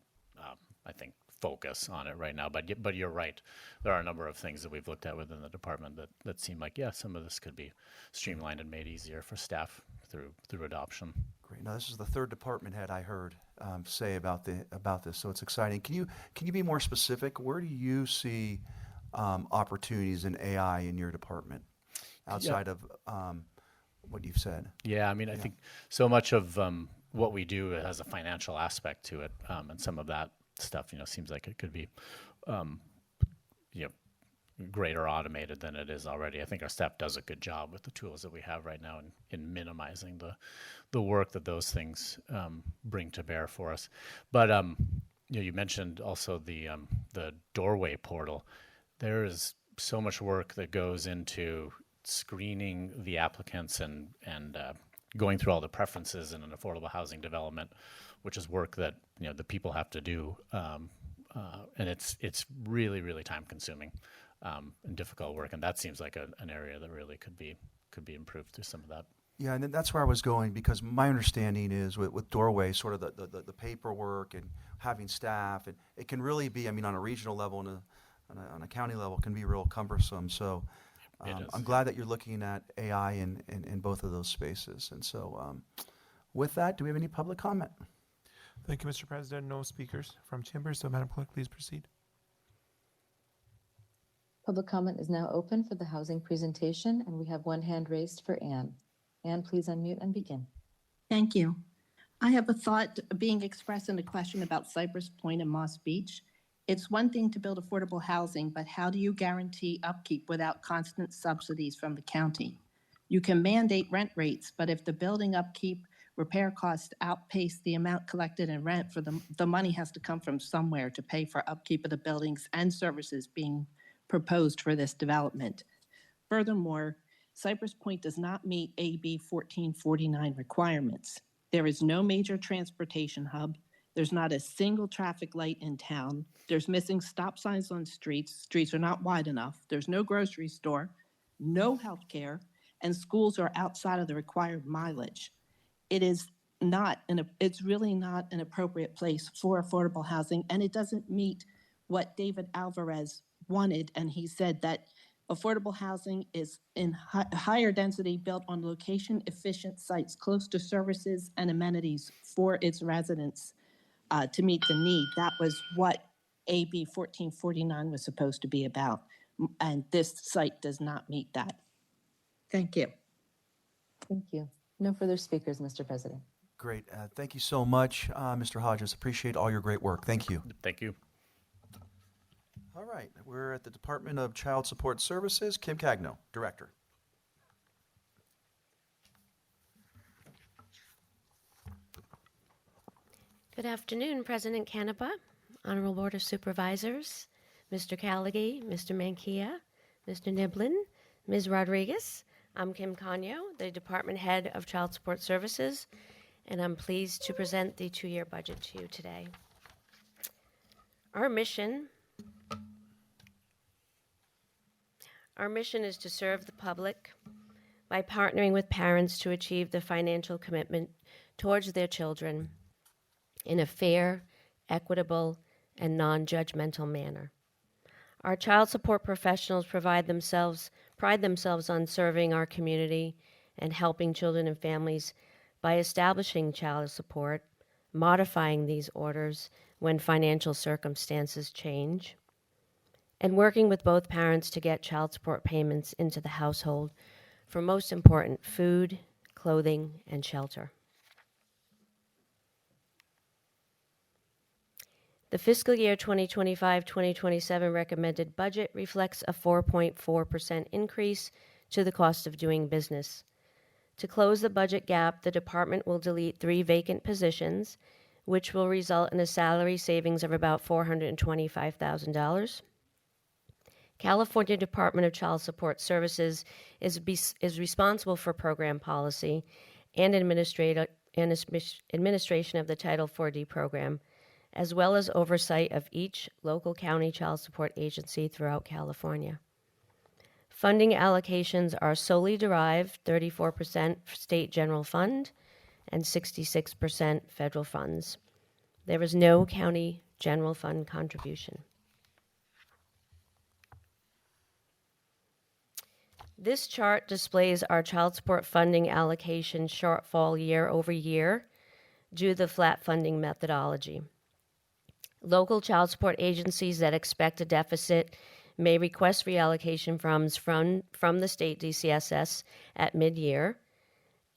focus on it right now. But you're right. There are a number of things that we've looked at within the department that seem like, some of this could be streamlined and made easier for staff through adoption. Great. Now this is the third department head I heard say about this, so it's exciting. Can you be more specific? Where do you see opportunities in AI in your department outside of what you've said? Yeah, I mean, I think so much of what we do has a financial aspect to it, and some of that stuff, seems like it could be, greater automated than it is already. I think our staff does a good job with the tools that we have right now in minimizing the work that those things bring to bear for us. But you mentioned also the doorway portal. There is so much work that goes into screening the applicants and going through all the preferences in an affordable housing development, which is work that the people have to do, and it's really, really time consuming and difficult work. And that seems like an area that really could be improved through some of that. Yeah, and that's where I was going, because my understanding is with Doorway, sort of the paperwork and having staff, and it can really be, on a regional level and on a county level, can be real cumbersome. So I'm glad that you're looking at AI in both of those spaces. And so with that, do we have any public comment? Thank you, Mr. President. No speakers from chambers, so Madam Clerk, please proceed. Public comment is now open for the housing presentation, and we have one hand raised for Anne. Anne, please unmute and begin. Thank you. I have a thought being expressed in a question about Cypress Point and Moss Beach. It's one thing to build affordable housing, but how do you guarantee upkeep without constant subsidies from the county? You can mandate rent rates, but if the building upkeep repair costs outpace the amount collected in rent, for the money has to come from somewhere to pay for upkeep of the buildings and services being proposed for this development. Furthermore, Cypress Point does not meet AB 1449 requirements. There is no major transportation hub. There's not a single traffic light in town. There's missing stop signs on streets. Streets are not wide enough. There's no grocery store, no health care, and schools are outside of the required mileage. It's really not an appropriate place for affordable housing, and it doesn't meet what David Alvarez wanted, and he said that affordable housing is in higher density, built on location-efficient sites close to services and amenities for its residents to meet the need. That was what AB 1449 was supposed to be about, and this site does not meet that. Thank you. Thank you. No further speakers, Mr. President. Great. Thank you so much, Mr. Hodges. Appreciate all your great work. Thank you. Thank you. All right, we're at the Department of Child Support Services. Kim Cagno, Director. Good afternoon, President Canepa, Honorable Board of Supervisors, Mr. Callaghy, Mr. Mankia, Mr. Niblin, Ms. Rodriguez. I'm Kim Cagno, the Department Head of Child Support Services, and I'm pleased to present the two-year budget to you today. Our mission is to serve the public by partnering with parents to achieve the financial commitment towards their children in a fair, equitable, and non-judgmental manner. Our child support professionals pride themselves on serving our community and helping children and families by establishing child support, modifying these orders when financial circumstances change, and working with both parents to get child support payments into the household for, most important, food, clothing, and shelter. The fiscal year 2025-2027 recommended budget reflects a 4.4% increase to the cost of doing business. To close the budget gap, the department will delete 3 vacant positions, which will result in a salary savings of about $425,000. California Department of Child Support Services is responsible for program policy and administration of the Title 4D program, as well as oversight of each local county child support agency throughout California. Funding allocations are solely derived, 34% state general fund and 66% federal funds. There is no county general fund contribution. This chart displays our child support funding allocation shortfall year over year due to the flat funding methodology. Local child support agencies that expect a deficit may request reallocation from the state DCSS at mid-year,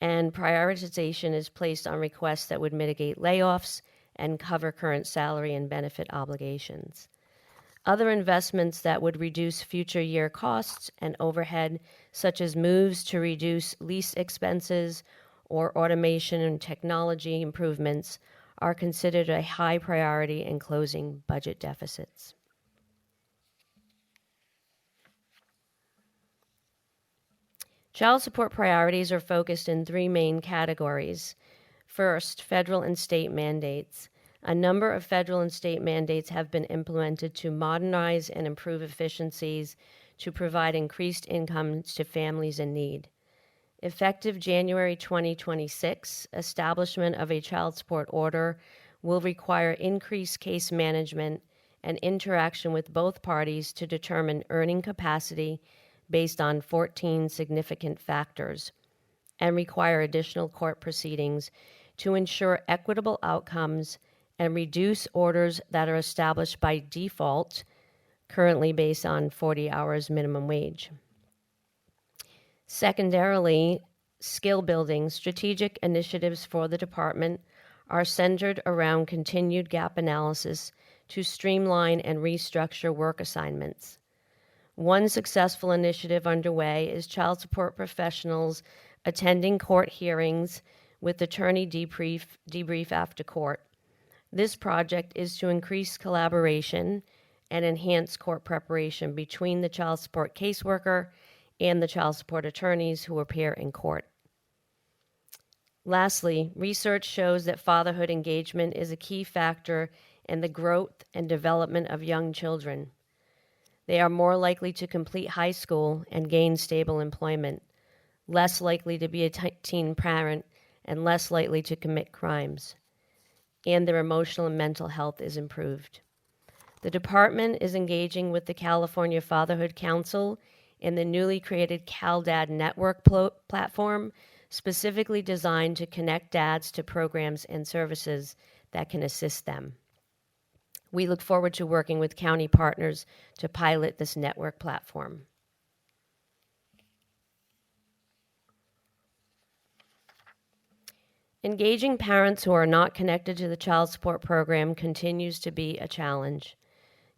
and prioritization is placed on requests that would mitigate layoffs and cover current salary and benefit obligations. Other investments that would reduce future year costs and overhead, such as moves to reduce lease expenses or automation and technology improvements, are considered a high priority in closing budget deficits. Child support priorities are focused in three main categories. First, federal and state mandates. A number of federal and state mandates have been implemented to modernize and improve efficiencies to provide increased incomes to families in need. Effective January 2026, establishment of a child support order will require increased case management and interaction with both parties to determine earning capacity based on 14 significant factors, and require additional court proceedings to ensure equitable outcomes and reduce orders that are established by default, currently based on 40 hours minimum wage. Secondarily, skill building strategic initiatives for the department are centered around continued gap analysis to streamline and restructure work assignments. One successful initiative underway is child support professionals attending court hearings with attorney debrief after court. This project is to increase collaboration and enhance court preparation between the child support caseworker and the child support attorneys who appear in court. Lastly, research shows that fatherhood engagement is a key factor in the growth and development of young children. They are more likely to complete high school and gain stable employment, less likely to be a teen parent, and less likely to commit crimes. And their emotional and mental health is improved. The department is engaging with the California Fatherhood Council in the newly created CalDad Network platform, specifically designed to connect dads to programs and services that can assist them. We look forward to working with county partners to pilot this network platform. Engaging parents who are not connected to the child support program continues to be a challenge.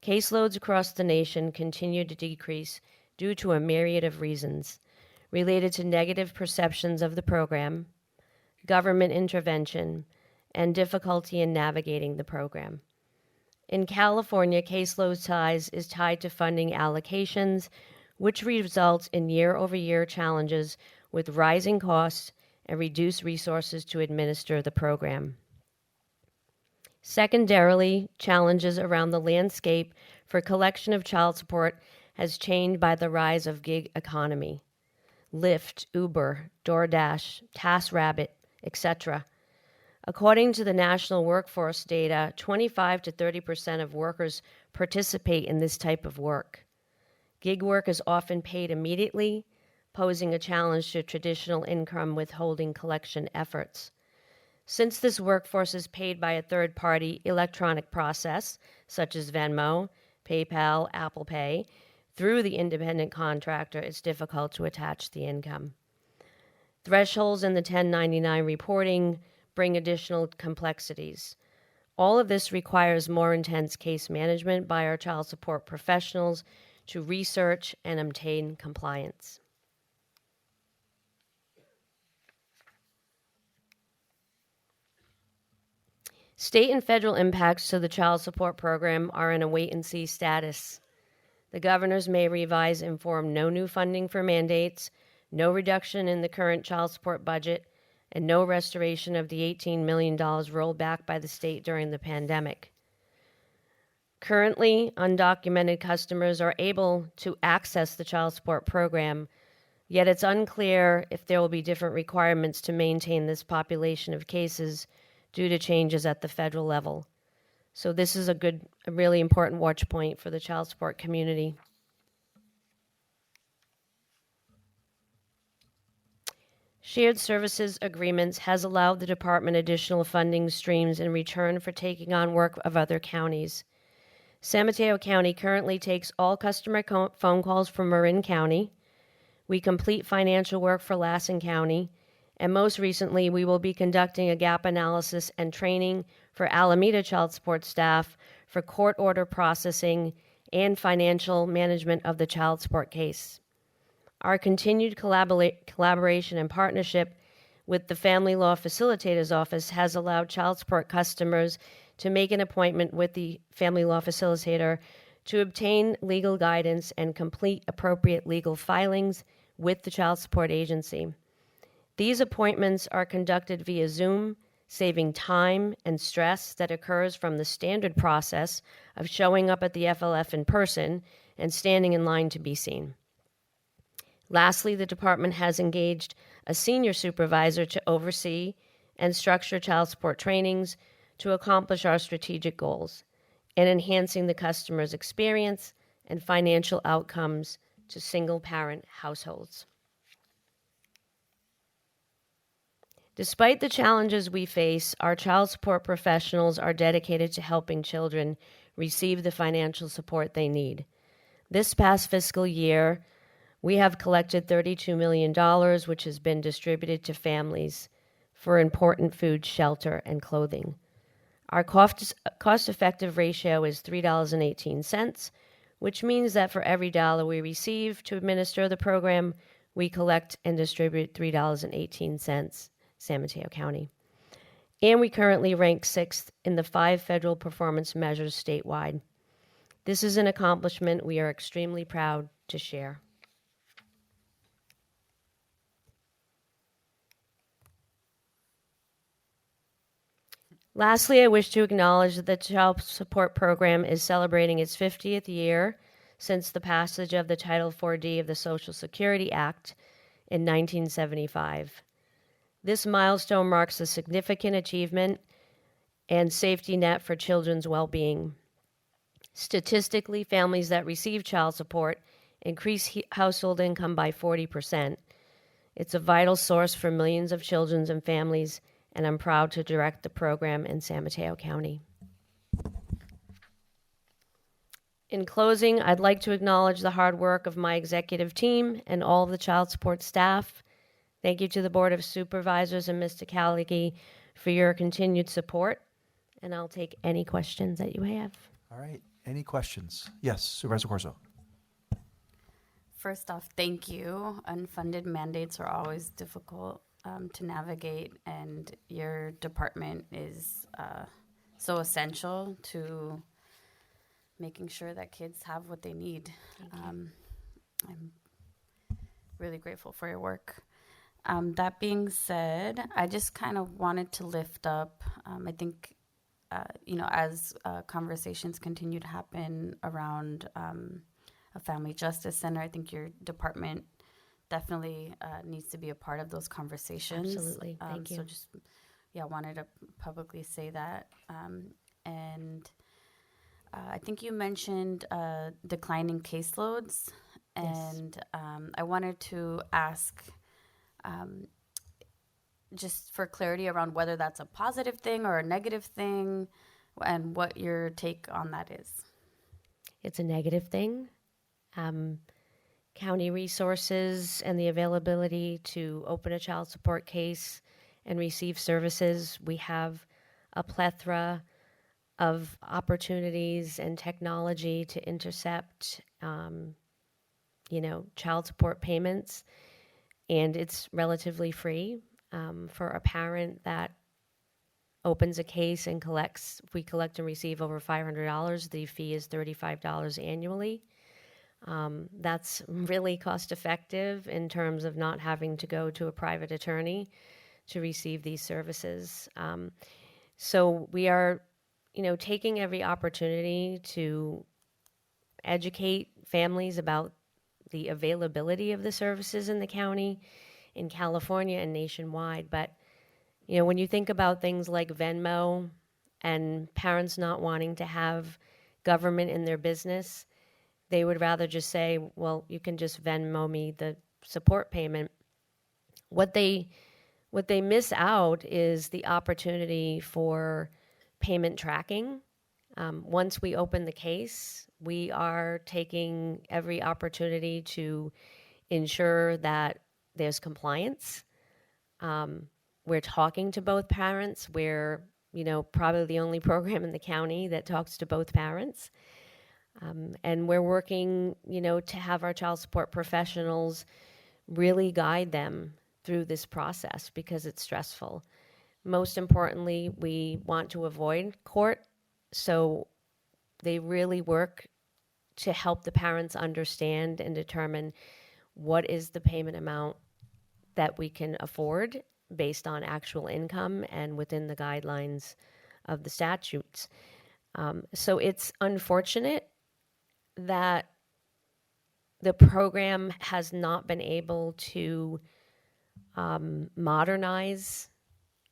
Caseloads across the nation continue to decrease due to a myriad of reasons related to negative perceptions of the program, government intervention, and difficulty in navigating the program. In California, caseload size is tied to funding allocations, which results in year-over-year challenges with rising costs and reduced resources to administer the program. Secondarily, challenges around the landscape for collection of child support has changed by the rise of gig economy. Lyft, Uber, DoorDash, TaskRabbit, etc. According to the national workforce data, 25 to 30% of workers participate in this type of work. Gig work is often paid immediately, posing a challenge to traditional income withholding collection efforts. Since this workforce is paid by a third-party electronic process, such as Venmo, PayPal, Apple Pay, through the independent contractor, it's difficult to attach the income. Thresholds in the 1099 reporting bring additional complexities. All of this requires more intense case management by our child support professionals to research and obtain compliance. State and federal impacts to the child support program are in a wait-and-see status. The governors may revise and form no new funding for mandates, no reduction in the current child support budget, and no restoration of the $18 million rolled back by the state during the pandemic. Currently, undocumented customers are able to access the child support program, yet it's unclear if there will be different requirements to maintain this population of cases due to changes at the federal level. So this is a really important watch point for the child support community. Shared services agreements has allowed the department additional funding streams in return for taking on work of other counties. San Mateo County currently takes all customer phone calls from Marin County. We complete financial work for Lassen County. And most recently, we will be conducting a gap analysis and training for Alameda child support staff for court order processing and financial management of the child support case. Our continued collaboration and partnership with the Family Law Facilitator's Office has allowed child support customers to make an appointment with the Family Law Facilitator to obtain legal guidance and complete appropriate legal filings with the child support agency. These appointments are conducted via Zoom, saving time and stress that occurs from the standard process of showing up at the FLF in person and standing in line to be seen. Lastly, the department has engaged a senior supervisor to oversee and structure child support trainings to accomplish our strategic goals and enhancing the customer's experience and financial outcomes to single-parent households. Despite the challenges we face, our child support professionals are dedicated to helping children receive the financial support they need. This past fiscal year, we have collected $32 million, which has been distributed to families for important food, shelter, and clothing. Our cost-effective ratio is $3.18, which means that for every dollar we receive to administer the program, we collect and distribute $3.18, San Mateo County. And we currently rank 6th in the 5 federal performance measures statewide. This is an accomplishment we are extremely proud to share. Lastly, I wish to acknowledge that the Child Support Program is celebrating its 50th year since the passage of the Title 4D of the Social Security Act in 1975. This milestone marks a significant achievement and safety net for children's well-being. Statistically, families that receive child support increase household income by 40%. It's a vital source for millions of children and families, and I'm proud to direct the program in San Mateo County. In closing, I'd like to acknowledge the hard work of my executive team and all of the child support staff. Thank you to the Board of Supervisors and Mr. Callagy for your continued support, and I'll take any questions that you have. All right. Any questions? Yes, Supervisor Corso. First off, thank you. Unfunded mandates are always difficult to navigate, and your department is so essential to making sure that kids have what they need. I'm really grateful for your work. That being said, I just kind of wanted to lift up, I think, as conversations continue to happen around a family justice center, I think your department definitely needs to be a part of those conversations. Absolutely. Thank you. So just, wanted to publicly say that. And I think you mentioned declining caseloads, and I wanted to ask, just for clarity around whether that's a positive thing or a negative thing, and what your take on that is. It's a negative thing. County resources and the availability to open a child support case and receive services. We have a plethora of opportunities and technology to intercept, child support payments, and it's relatively free. For a parent that opens a case and collects, if we collect and receive over $500, the fee is $35 annually. That's really cost effective in terms of not having to go to a private attorney to receive these services. So we are, taking every opportunity to educate families about the availability of the services in the county, in California, and nationwide. But, when you think about things like Venmo and parents not wanting to have government in their business, they would rather just say, well, you can just Venmo me the support payment. What they miss out is the opportunity for payment tracking. Once we open the case, we are taking every opportunity to ensure that there's compliance. We're talking to both parents. We're, probably the only program in the county that talks to both parents. And we're working, to have our child support professionals really guide them through this process because it's stressful. Most importantly, we want to avoid court, so they really work to help the parents understand and determine what is the payment amount that we can afford based on actual income and within the guidelines of the statutes. So it's unfortunate that the program has not been able to modernize,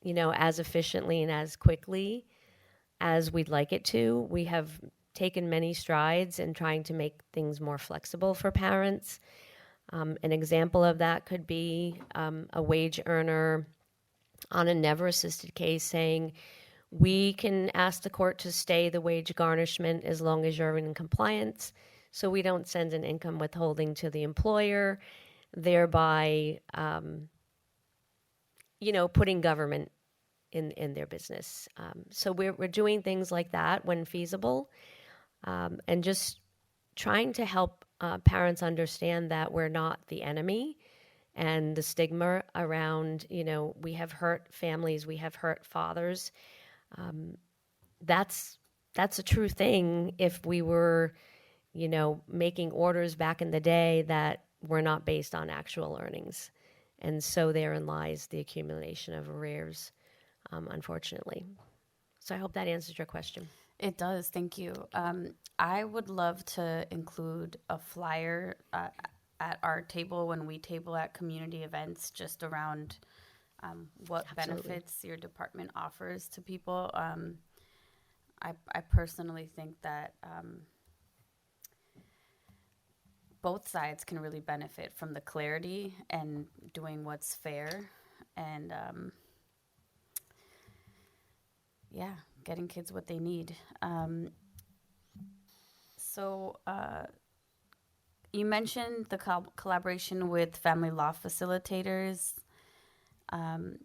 as efficiently and as quickly as we'd like it to. We have taken many strides in trying to make things more flexible for parents. An example of that could be a wage earner on a never assisted case saying, we can ask the court to stay the wage garnishment as long as you're in compliance, so we don't send an income withholding to the employer, thereby, putting government in their business. So we're doing things like that when feasible, and just trying to help parents understand that we're not the enemy, and the stigma around, we have hurt families, we have hurt fathers. That's a true thing if we were, making orders back in the day that were not based on actual earnings. And so therein lies the accumulation of arrears, unfortunately. So I hope that answers your question. It does. Thank you. I would love to include a flyer at our table when we table at community events, just around what Absolutely. benefits your department offers to people. I personally think that both sides can really benefit from the clarity and doing what's fair, and getting kids what they need. So you mentioned the collaboration with family law facilitators. Can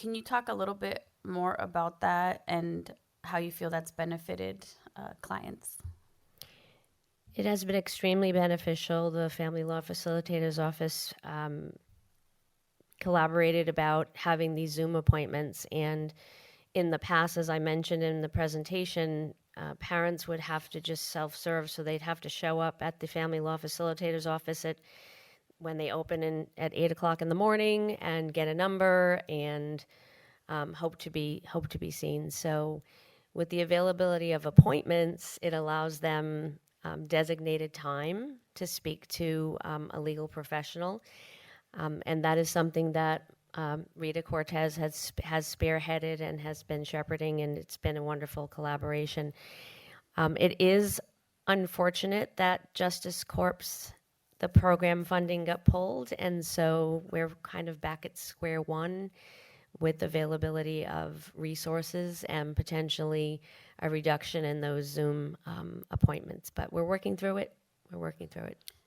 you talk a little bit more about that and how you feel that's benefited clients? It has been extremely beneficial. The Family Law Facilitator's Office collaborated about having these Zoom appointments. And in the past, as I mentioned in the presentation, parents would have to just self-serve. So they'd have to show up at the Family Law Facilitator's Office when they open at 8 o'clock in the morning and get a number and hope to be seen. So with the availability of appointments, it allows them designated time to speak to a legal professional. And that is something that Rita Cortez has spearheaded and has been shepherding, and it's been a wonderful collaboration. It is unfortunate that Justice Corp's, the program funding got pulled, and so we're kind of back at square one with availability of resources and potentially a reduction in those Zoom appointments. But we're working through it.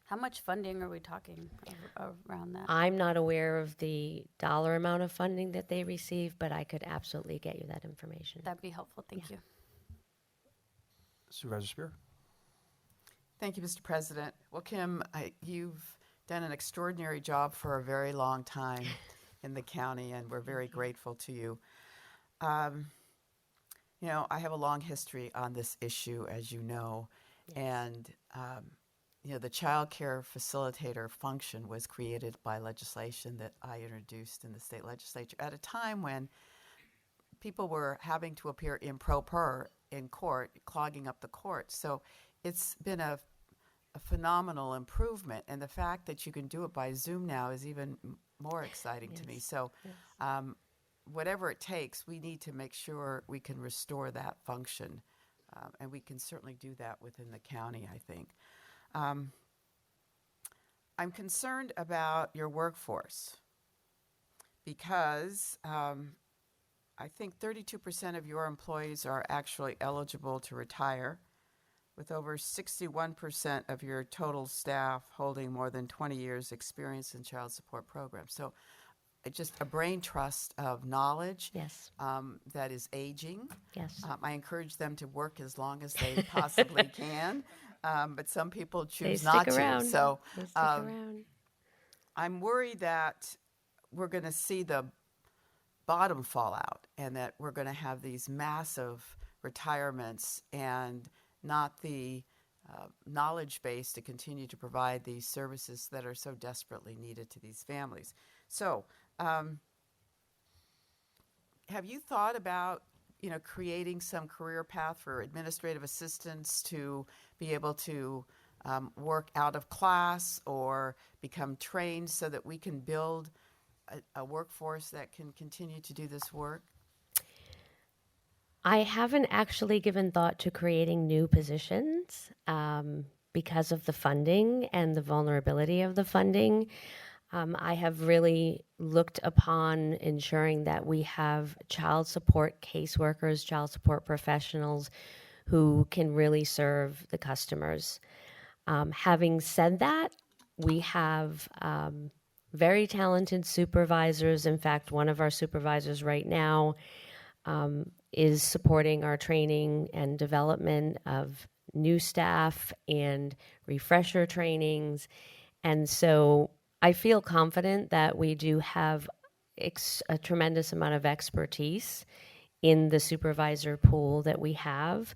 How much funding are we talking around that? I'm not aware of the dollar amount of funding that they receive, but I could absolutely get you that information. That'd be helpful. Thank you. Supervisor Spear? Thank you, Mr. President. Well, Kim, you've done an extraordinary job for a very long time in the county, and we're very grateful to you. I have a long history on this issue, as you know, and the child care facilitator function was created by legislation that I introduced in the state legislature at a time when people were having to appear improper in court, clogging up the court. So it's been a phenomenal improvement, and the fact that you can do it by Zoom now is even more exciting to me. So whatever it takes, we need to make sure we can restore that function, and we can certainly do that within the county, I think. I'm concerned about your workforce because I think 32% of your employees are actually eligible to retire, with over 61% of your total staff holding more than 20 years experience in child support programs. So just a brain trust of knowledge that is aging. Yes. I encourage them to work as long as they possibly can, but some people choose They not stick to. around. So They stick around. I'm worried that we're going to see the bottom fall out and that we're going to have these massive retirements and not the knowledge base to continue to provide these services that are so desperately needed to these families. So, have you thought about, creating some career path for administrative assistants to be able to work out of class or become trained so that we can build a workforce that can continue to do this work? I haven't actually given thought to creating new positions because of the funding and the vulnerability of the funding. I have really looked upon ensuring that we have child support caseworkers, child support professionals who can really serve the customers. Having said that, we have very talented supervisors. In fact, one of our supervisors right now is supporting our training and development of new staff and refresher trainings. And so I feel confident that we do have a tremendous amount of expertise in the supervisor pool that we have.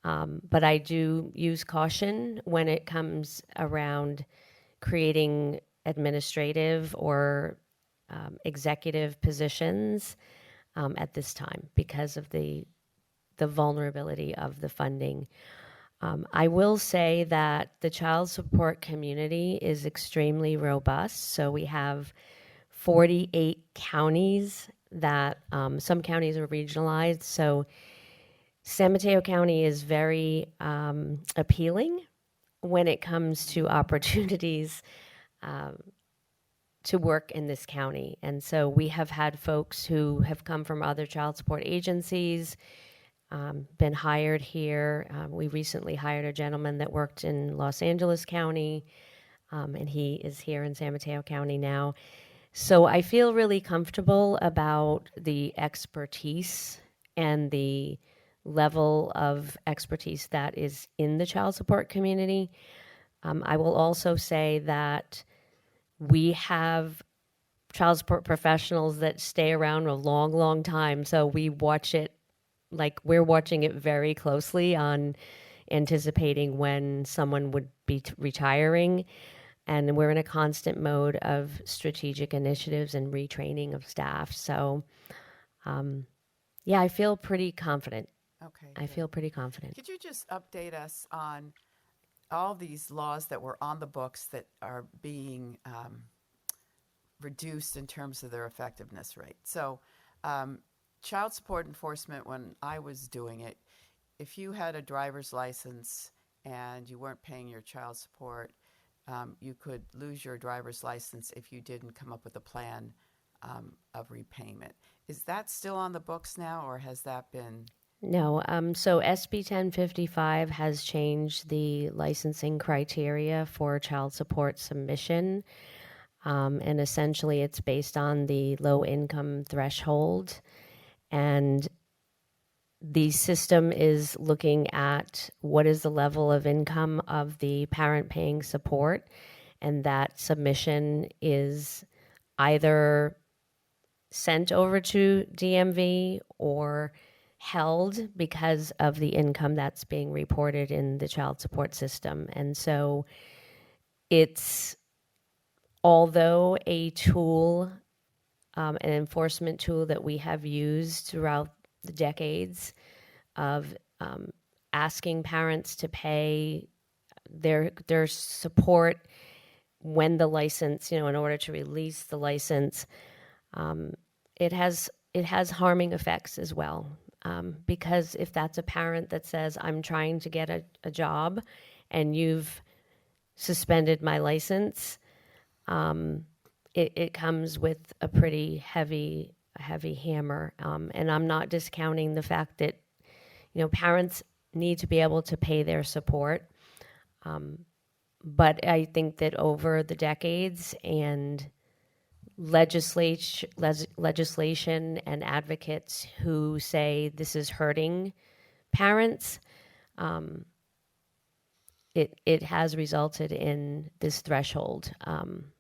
But I do use caution when it comes around creating administrative or executive positions at this time because of the vulnerability of the funding. I will say that the child support community is extremely robust. So we have 48 counties that some counties are regionalized. So San Mateo County is very appealing when it comes to opportunities to work in this county. And so we have had folks who have come from other child support agencies, been hired here. We recently hired a gentleman that worked in Los Angeles County, and he is here in San Mateo County now. So I feel really comfortable about the expertise and the level of expertise that is in the child support community. I will also say that we have child support professionals that stay around a long, long time. So we watch it, like we're watching it very closely on anticipating when someone would be retiring. And we're in a constant mode of strategic initiatives and retraining of staff. So, yeah, I feel pretty confident. Okay. I feel pretty confident. Could you just update us on all these laws that were on the books that are being reduced in terms of their effectiveness rate? So, child support enforcement, when I was doing it, if you had a driver's license and you weren't paying your child support, you could lose your driver's license if you didn't come up with a plan of repayment. Is that still on the books now, or has that been? No. So SB 1055 has changed the licensing criteria for child support submission. And essentially it's based on the low income threshold. And the system is looking at what is the level of income of the parent paying support, and that submission is either sent over to DMV or held because of the income that's being reported in the child support system. And so it's, although a tool, an enforcement tool that we have used throughout the decades of asking parents to pay their support when the license, in order to release the license, it has harming effects as well. Because if that's a parent that says, I'm trying to get a job and you've suspended my license, it comes with a pretty heavy hammer. And I'm not discounting the fact that, parents need to be able to pay their support. But I think that over the decades and legislation and advocates who say this is hurting parents, it has resulted in this threshold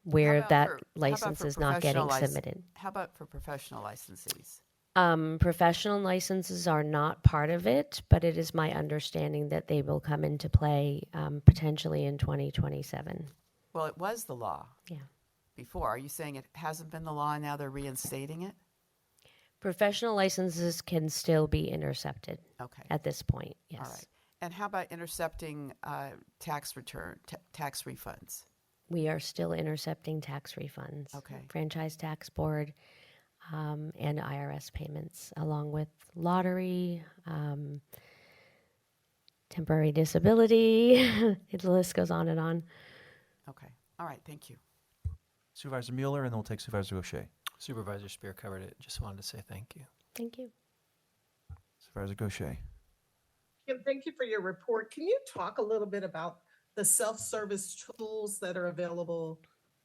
where that license is not getting submitted. How about for professional licensees? Professional licenses are not part of it, but it is my understanding that they will come into play potentially in 2027. Well, it was the law. Yeah. Before. Are you saying it hasn't been the law and now they're reinstating it? Professional licenses can still be intercepted. Okay. At this point, yes. All right. And how about intercepting tax refunds? We are still intercepting tax refunds. Okay. Franchise Tax Board and IRS payments, along with lottery, temporary disability. The list goes on and on. Okay. All right. Thank you. Supervisor Mueller, and then we'll take Supervisor Gaucher. Supervisor Spear covered it. Just wanted to say thank you. Thank you. Supervisor Gaucher. Kim, thank you for your report. Can you talk a little bit about the self-service tools that are available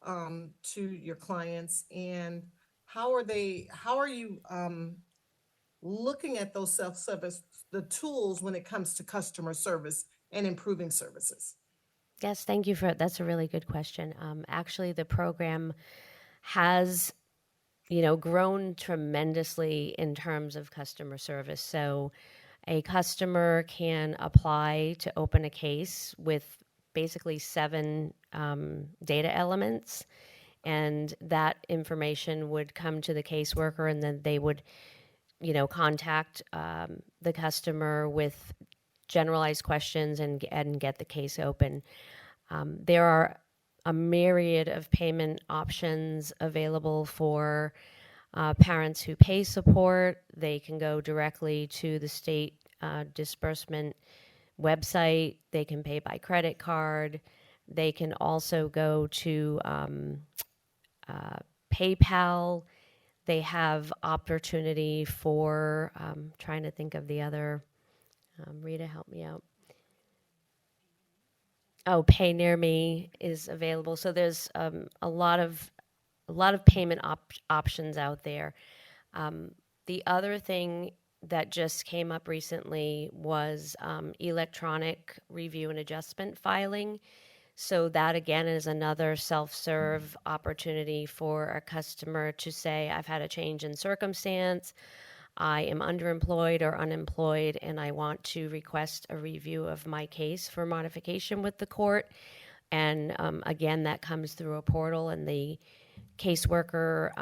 to your clients, and how are you looking at those self-service, the tools when it comes to customer service and improving services? Yes, thank you for that's a really good question. Actually, the program has, grown tremendously in terms of customer service. So a customer can apply to open a case with basically 7 data elements, and that information would come to the caseworker, and then they would, contact the customer with generalized questions and get the case open. There are a myriad of payment options available for parents who pay support. They can go directly to the state disbursement website. They can pay by credit card. They can also go to PayPal. They have opportunity for, trying to think of the other, Rita, help me out. Oh, Pay Near Me is available. So there's a lot of payment options out there. The other thing that just came up recently was electronic review and adjustment filing. So that, again, is another self-serve opportunity for a customer to say, I've had a change in circumstance, I am underemployed or unemployed, and I want to request a review of my case for modification with the court. And again, that comes through a portal, and the caseworker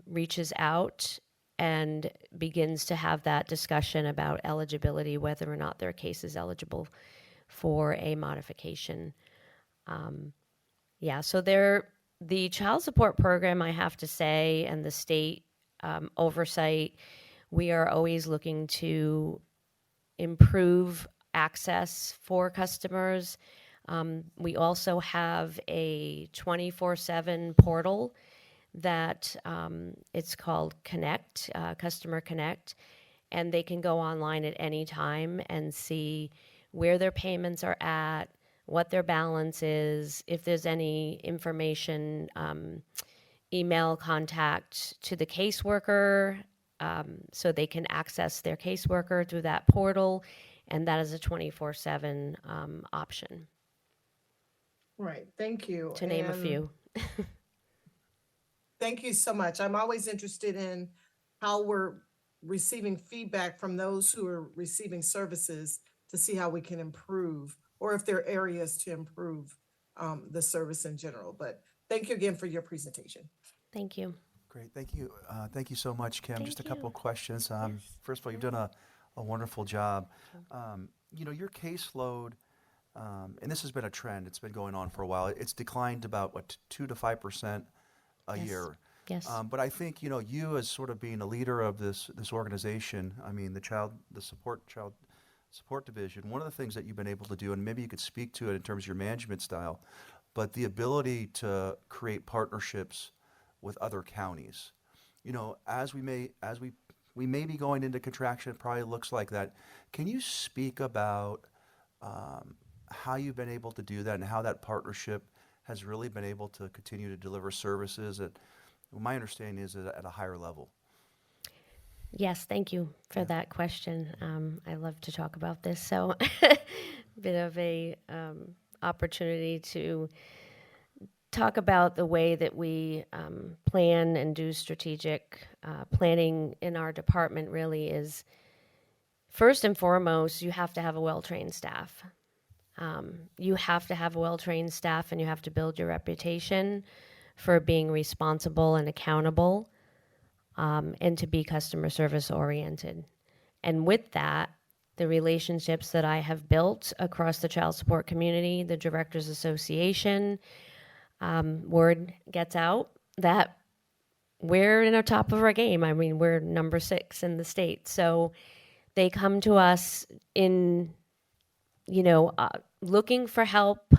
reaches out and begins to have that discussion about eligibility, whether or not their case is eligible for a modification. So the child support program, I have to say, and the state oversight, we are always looking to improve access for customers. We also have a 24/7 portal that it's called Connect, Customer Connect, and they can go online at any time and see where their payments are at, what their balance is, if there's any information, email contact to the caseworker, so they can access their caseworker through that portal, and that is a 24/7 option. Right, thank you. To name a few. Thank you so much. I'm always interested in how we're receiving feedback from those who are receiving services to see how we can improve, or if there are areas to improve the service in general. But thank you again for your presentation. Thank you. Great, thank you. Thank you so much, Kim. Thank Just a couple you. of questions. First of all, you've done a wonderful job. Your caseload, and this has been a trend, it's been going on for a while. It's declined about, 2 to 5% a Yes. year. Yes. But I think, you as sort of being a leader of this organization, I mean, the child support division, one of the things that you've been able to do, and maybe you could speak to it in terms of your management style, but the ability to create partnerships with other counties. As we may be going into contraction, it probably looks like that. Can you speak about how you've been able to do that and how that partnership has really been able to continue to deliver services at, my understanding is, at a higher level? Yes, thank you for that question. I love to talk about this. So, bit of a opportunity to talk about the way that we plan and do strategic planning in our department. Really is, first and foremost, you have to have a well-trained staff. You have to have a well-trained staff, and you have to build your reputation for being responsible and accountable, and to be customer service oriented. And with that, the relationships that I have built across the child support community, the Directors Association, word gets out that we're in the top of our game. I mean, we're number 6 in the state. So they come to us in, looking for help,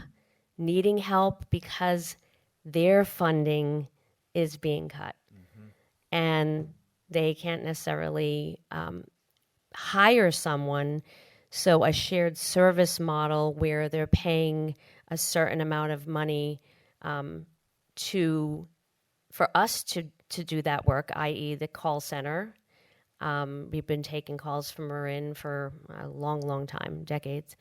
needing help because their funding is being cut. And they can't necessarily hire someone. So a shared service model where they're paying a certain amount of money for us to do that work, i.e. the call center. We've been taking calls from Marin for a long, long time, decades.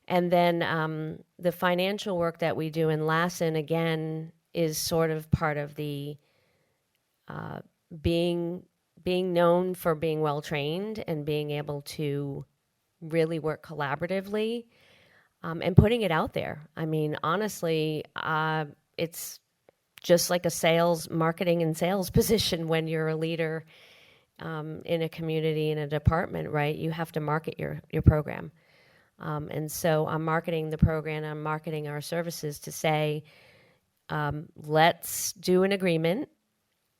And then the financial work that we do in Lassen, again, is sort of part of the being known for being well-trained and being able to really work collaboratively, and putting it out there. I mean, honestly, it's just like a marketing and sales position when you're a leader in a community, in a department, right? You have to market your program. And so I'm marketing the program, I'm marketing our services to say, let's do an agreement.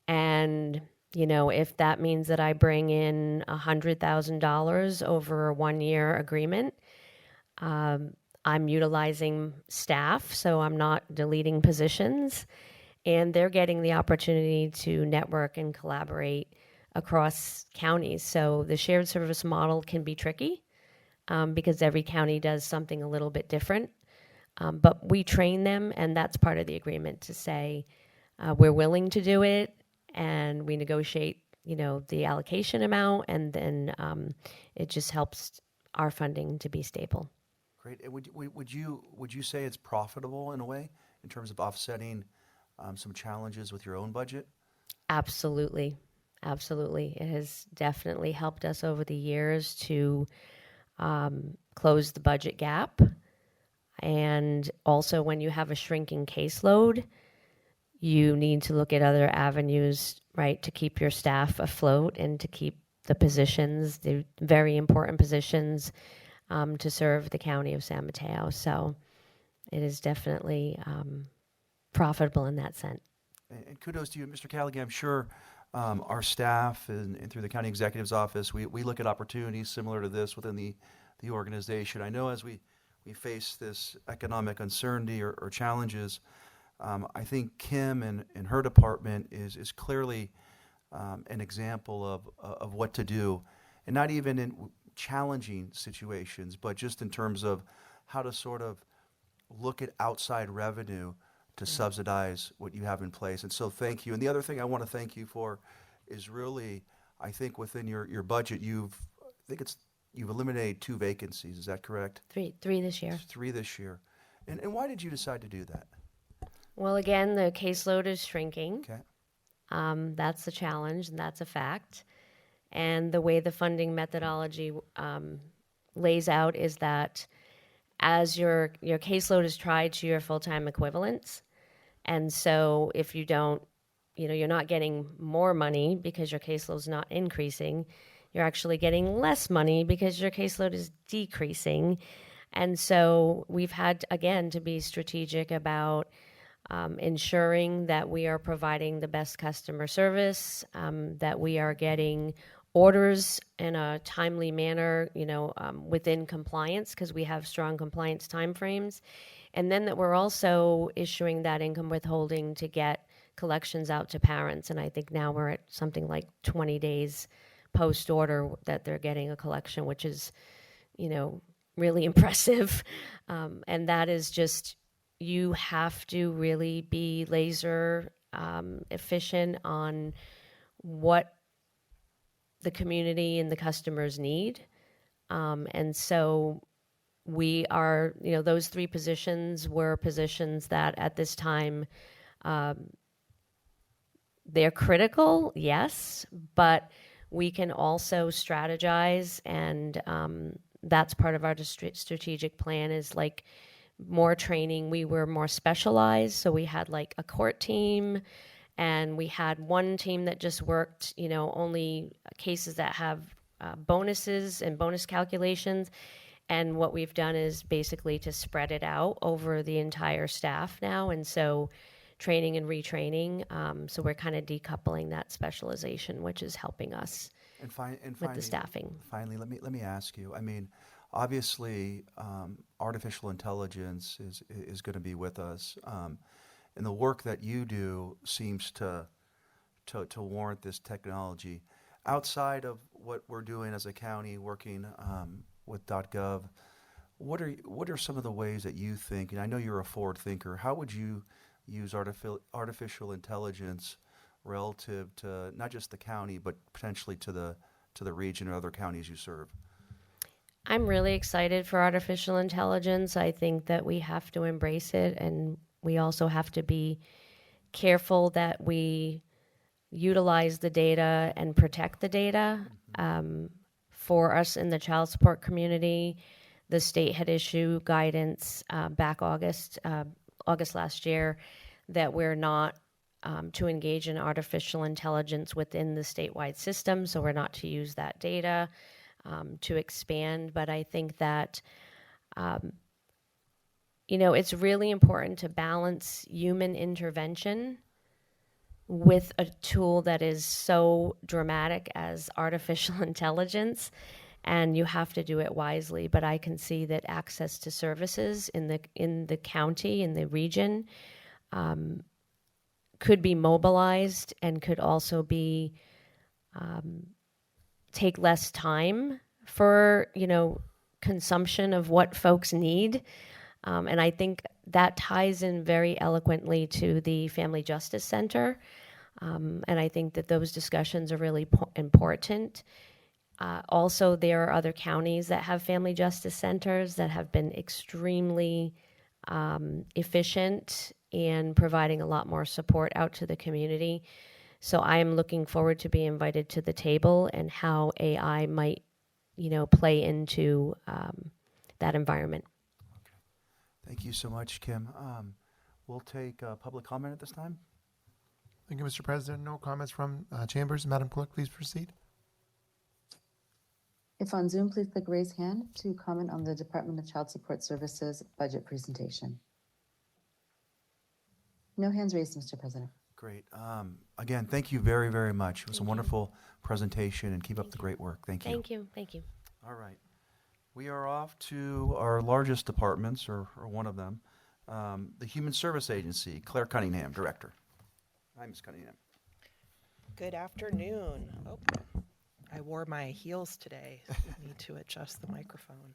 And, if that means that I bring in $100,000 over a 1-year agreement, I'm utilizing staff, so I'm not deleting positions, and they're getting the opportunity to network and collaborate across counties. So the shared service model can be tricky because every county does something a little bit different. But we train them, and that's part of the agreement to say we're willing to do it, and we negotiate, the allocation amount, and then it just helps our funding to be stable. Great. And would you say it's profitable in a way in terms of offsetting some challenges with your own budget? Absolutely. Absolutely. It has definitely helped us over the years to close the budget gap. And also, when you have a shrinking caseload, you need to look at other avenues, right, to keep your staff afloat and to keep the positions, the very important positions, to serve the county of San Mateo. So it is definitely profitable in that sense. And kudos to you, Mr. Callaghan. I'm sure our staff and through the county executive's office, we look at opportunities similar to this within the organization. I know as we face this economic uncertainty or challenges, I think Kim and her department is clearly an example of what to do, and not even in challenging situations, but just in terms of how to sort of look at outside revenue to subsidize what you have in place. And so thank you. And the other thing I want to thank you for is really, I think within your budget, you've eliminated 2 vacancies. Is that correct? Three this year. 3 this year. And why did you decide to do that? Well, again, the caseload is shrinking. Okay. That's the challenge, and that's a fact. And the way the funding methodology lays out is that as your caseload is tied to your full-time equivalents, and so if you don't, you're not getting more money because your caseload is not increasing, you're actually getting less money because your caseload is decreasing. And so we've had, again, to be strategic about ensuring that we are providing the best customer service, that we are getting orders in a timely manner, within compliance, because we have strong compliance timeframes, and then that we're also issuing that income withholding to get collections out to parents. And I think now we're at something like 20 days post-order that they're getting a collection, which is, really impressive. And that is just, you have to really be laser efficient on what the community and the customers need. And so we are, those three positions were positions that at this time, they're critical, yes, but we can also strategize, and that's part of our strategic plan is like more training. We were more specialized, so we had like a court team, and we had one team that just worked, only cases that have bonuses and bonus calculations. And what we've done is basically to spread it out over the entire staff now, and so training and retraining. So we're kind of decoupling that specialization, which is helping us with the staffing. Finally, let me ask you. I mean, obviously, artificial intelligence is going to be with us, and the work that you do seems to warrant this technology. Outside of what we're doing as a county, working with .gov, what are some of the ways that you think? And I know you're a forward thinker. How would you use artificial intelligence relative to not just the county, but potentially to the region or other counties you serve? I'm really excited for artificial intelligence. I think that we have to embrace it, and we also have to be careful that we utilize the data and protect the data. For us in the child support community, the state had issued guidance back August last year that we're not to engage in artificial intelligence within the statewide system, so we're not to use that data to expand. But I think that it's really important to balance human intervention with a tool that is so dramatic as artificial intelligence, and you have to do it wisely. But I can see that access to services in the county, in the region, could be mobilized and could also be take less time for consumption of what folks need. And I think that ties in very eloquently to the Family Justice Center. And I think that those discussions are really important. Also, there are other counties that have family justice centers that have been extremely efficient in providing a lot more support out to the community. So I am looking forward to being invited to the table and how AI might, play into that environment. Thank you so much, Kim. We'll take public comment at this time. Thank you, Mr. President. No comments from chambers. Madam Clerk, please proceed. If on Zoom, please click raise hand to comment on the Department of Child Support Services budget presentation. No hands raised, Mr. President. Great. Again, thank you very, very much. It was a wonderful presentation, and keep up the great work. Thank you. Thank you. Thank you. All right. We are off to our largest departments, or one of them, the Human Service Agency. Claire Cunningham, Director. Hi, Ms. Cunningham. Good afternoon. Oh, I wore my heels today. I need to adjust the microphone.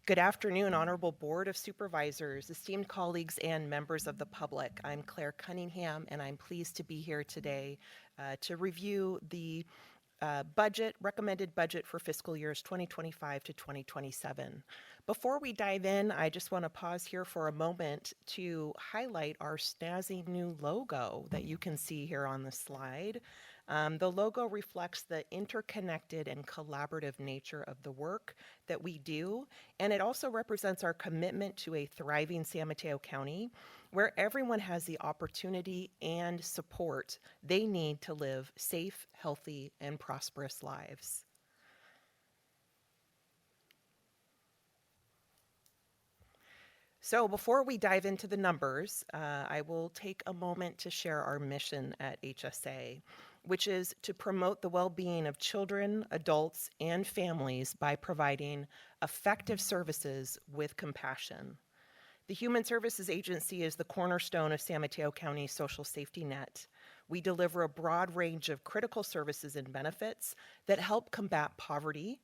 Good afternoon, Honorable Board of Supervisors, esteemed colleagues, and members of the public. I'm Claire Cunningham, and I'm pleased to be here today to review the recommended budget for fiscal years 2025 to 2027. Before we dive in, I just want to pause here for a moment to highlight our snazzy new logo that you can see here on the slide. The logo reflects the interconnected and collaborative nature of the work that we do, and it also represents our commitment to a thriving San Mateo County where everyone has the opportunity and support they need to live safe, healthy, and prosperous lives. So before we dive into the numbers, I will take a moment to share our mission at HSA, which is to promote the well-being of children, adults, and families by providing effective services with compassion. The Human Services Agency is the cornerstone of San Mateo County's social safety net. We deliver a broad range of critical services and benefits that help combat poverty,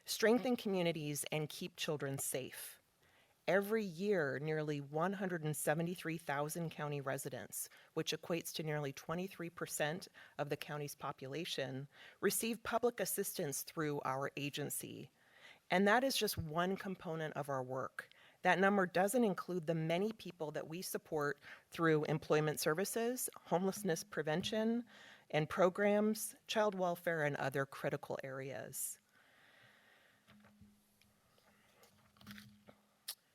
strengthen communities, and keep children safe. Every year, nearly 173,000 county residents, which equates to nearly 23% of the county's population, receive public assistance through our agency. And that is just one component of our work. That number doesn't include the many people that we support through employment services, homelessness prevention and programs, child welfare, and other critical areas.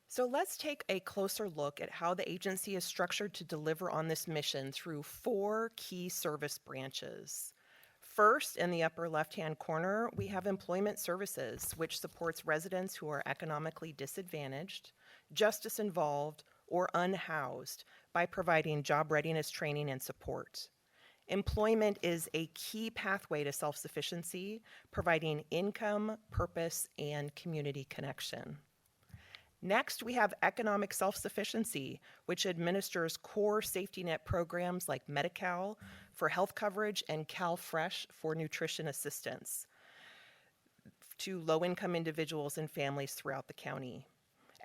So let's take a closer look at how the agency is structured to deliver on this mission through 4 key service branches. First, in the upper left-hand corner, we have employment services, which supports residents who are economically disadvantaged, justice involved, or unhoused by providing job readiness training and support. Employment is a key pathway to self-sufficiency, providing income, purpose, and community connection. Next, we have economic self-sufficiency, which administers core safety net programs like Medi-Cal for health coverage and CalFresh for nutrition assistance to low-income individuals and families throughout the county.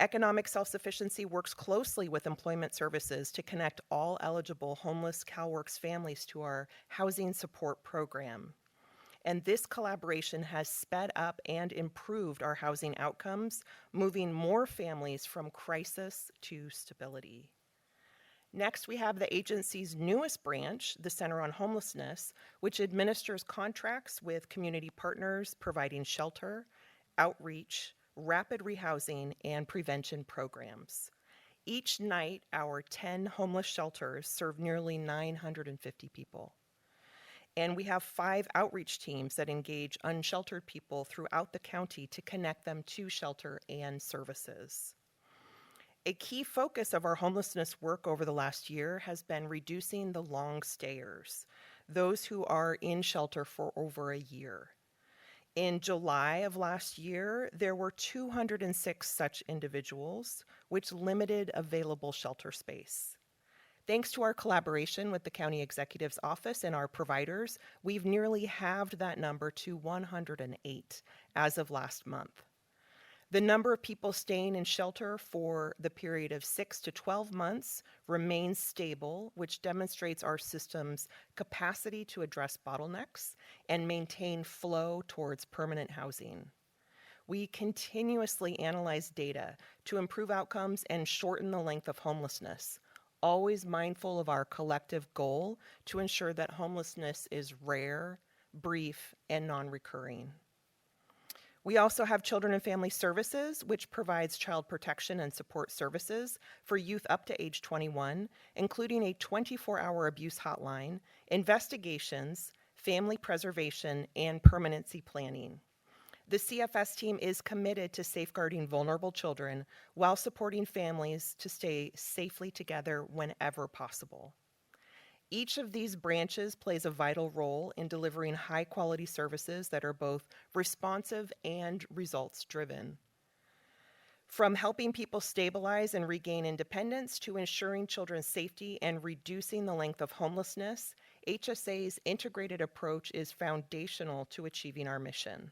Economic self-sufficiency works closely with employment services to connect all eligible homeless CalWorks families to our housing support program. And this collaboration has sped up and improved our housing outcomes, moving more families from crisis to stability. Next, we have the agency's newest branch, the Center on Homelessness, which administers contracts with community partners providing shelter, outreach, rapid rehousing, and prevention programs. Each night, our 10 homeless shelters serve nearly 950 people. And we have 5 outreach teams that engage unsheltered people throughout the county to connect them to shelter and services. A key focus of our homelessness work over the last year has been reducing the long stayers, those who are in shelter for over a year. In July of last year, there were 206 such individuals, which limited available shelter space. Thanks to our collaboration with the County Executive's Office and our providers, we've nearly halved that number to 108 as of last month. The number of people staying in shelter for the period of 6 to 12 months remains stable, which demonstrates our system's capacity to address bottlenecks and maintain flow towards permanent housing. We continuously analyze data to improve outcomes and shorten the length of homelessness, always mindful of our collective goal to ensure that homelessness is rare, brief, and non-recurring. We also have Children and Family Services, which provides child protection and support services for youth up to age 21, including a 24-hour abuse hotline, investigations, family preservation, and permanency planning. The CFS team is committed to safeguarding vulnerable children while supporting families to stay safely together whenever possible. Each of these branches plays a vital role in delivering high-quality services that are both responsive and results-driven. From helping people stabilize and regain independence to ensuring children's safety and reducing the length of homelessness, HSA's integrated approach is foundational to achieving our mission.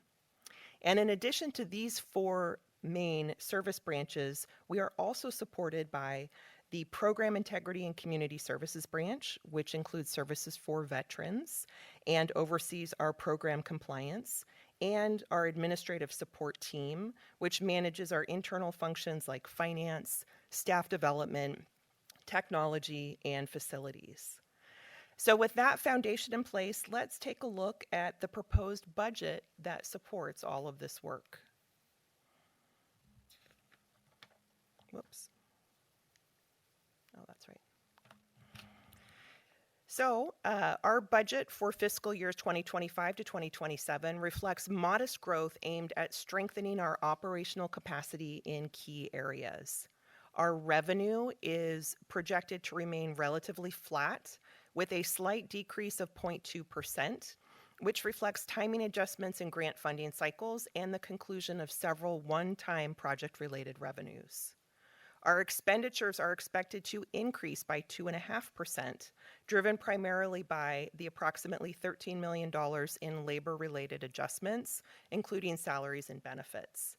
And in addition to these 4 main service branches, we are also supported by the Program Integrity and Community Services branch, which includes services for veterans and oversees our program compliance, and our administrative support team, which manages our internal functions like finance, staff development, technology, and facilities. So with that foundation in place, let's take a look at the proposed budget that supports all of this work. Whoops. Oh, that's right. So our budget for fiscal years 2025 to 2027 reflects modest growth aimed at strengthening our operational capacity in key areas. Our revenue is projected to remain relatively flat, with a slight decrease of 0.2%, which reflects timing adjustments in grant funding cycles and the conclusion of several one-time project-related revenues. Our expenditures are expected to increase by 2.5%, driven primarily by the approximately $13 million in labor-related adjustments, including salaries and benefits.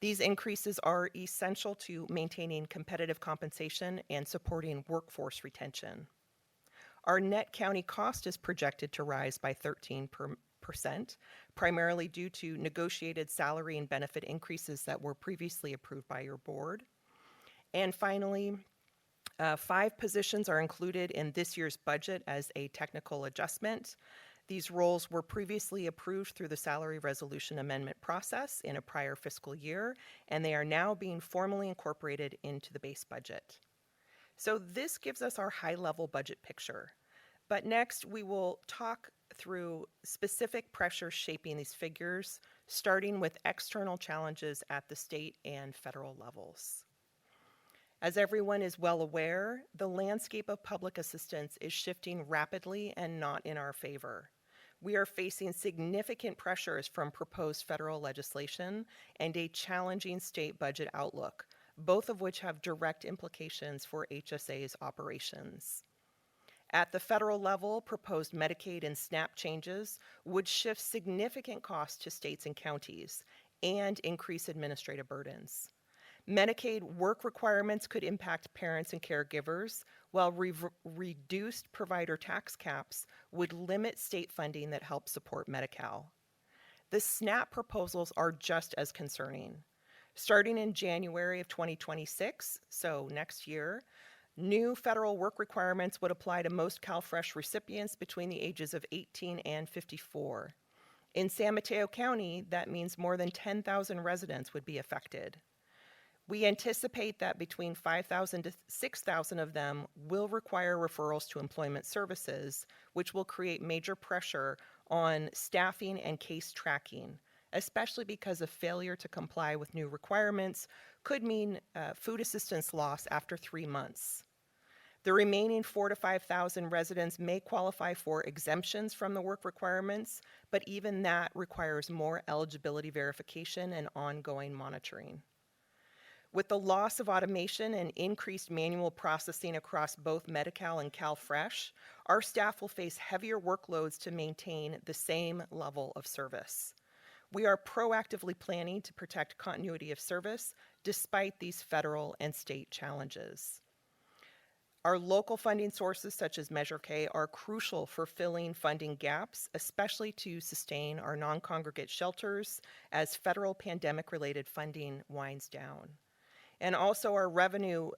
These increases are essential to maintaining competitive compensation and supporting workforce retention. Our net county cost is projected to rise by 13%, 5%, primarily due to negotiated salary and benefit increases that were previously approved by your board. And finally, 5 positions are included in this year's budget as a technical adjustment. These roles were previously approved through the salary resolution amendment process in a prior fiscal year, and they are now being formally incorporated into the base budget. So this gives us our high-level budget picture. But next, we will talk through specific pressures shaping these figures, starting with external challenges at the state and federal levels. As everyone is well aware, the landscape of public assistance is shifting rapidly and not in our favor. We are facing significant pressures from proposed federal legislation and a challenging state budget outlook, both of which have direct implications for HSA's operations. At the federal level, proposed Medicaid and SNAP changes would shift significant costs to states and counties and increase administrative burdens. Medicaid work requirements could impact parents and caregivers, while reduced provider tax caps would limit state funding that helps support Medi-Cal. The SNAP proposals are just as concerning. Starting in January of 2026, so next year, new federal work requirements would apply to most CalFresh recipients between the ages of 18 and 54. In San Mateo County, that means more than 10,000 residents would be affected. We anticipate that between 5,000 to 6,000 of them will require referrals to employment services, which will create major pressure on staffing and case tracking, especially because a failure to comply with new requirements could mean food assistance loss after 3 months. The remaining 4,000 to 5,000 residents may qualify for exemptions from the work requirements, but even that requires more eligibility verification and ongoing monitoring. With the loss of automation and increased manual processing across both Medi-Cal and CalFresh, our staff will face heavier workloads to maintain the same level of service. We are proactively planning to protect continuity of service despite these federal and state challenges. Our local funding sources, such as Measure K, are crucial for filling funding gaps, especially to sustain our non-congregate shelters as federal pandemic-related funding winds down. And also our realignment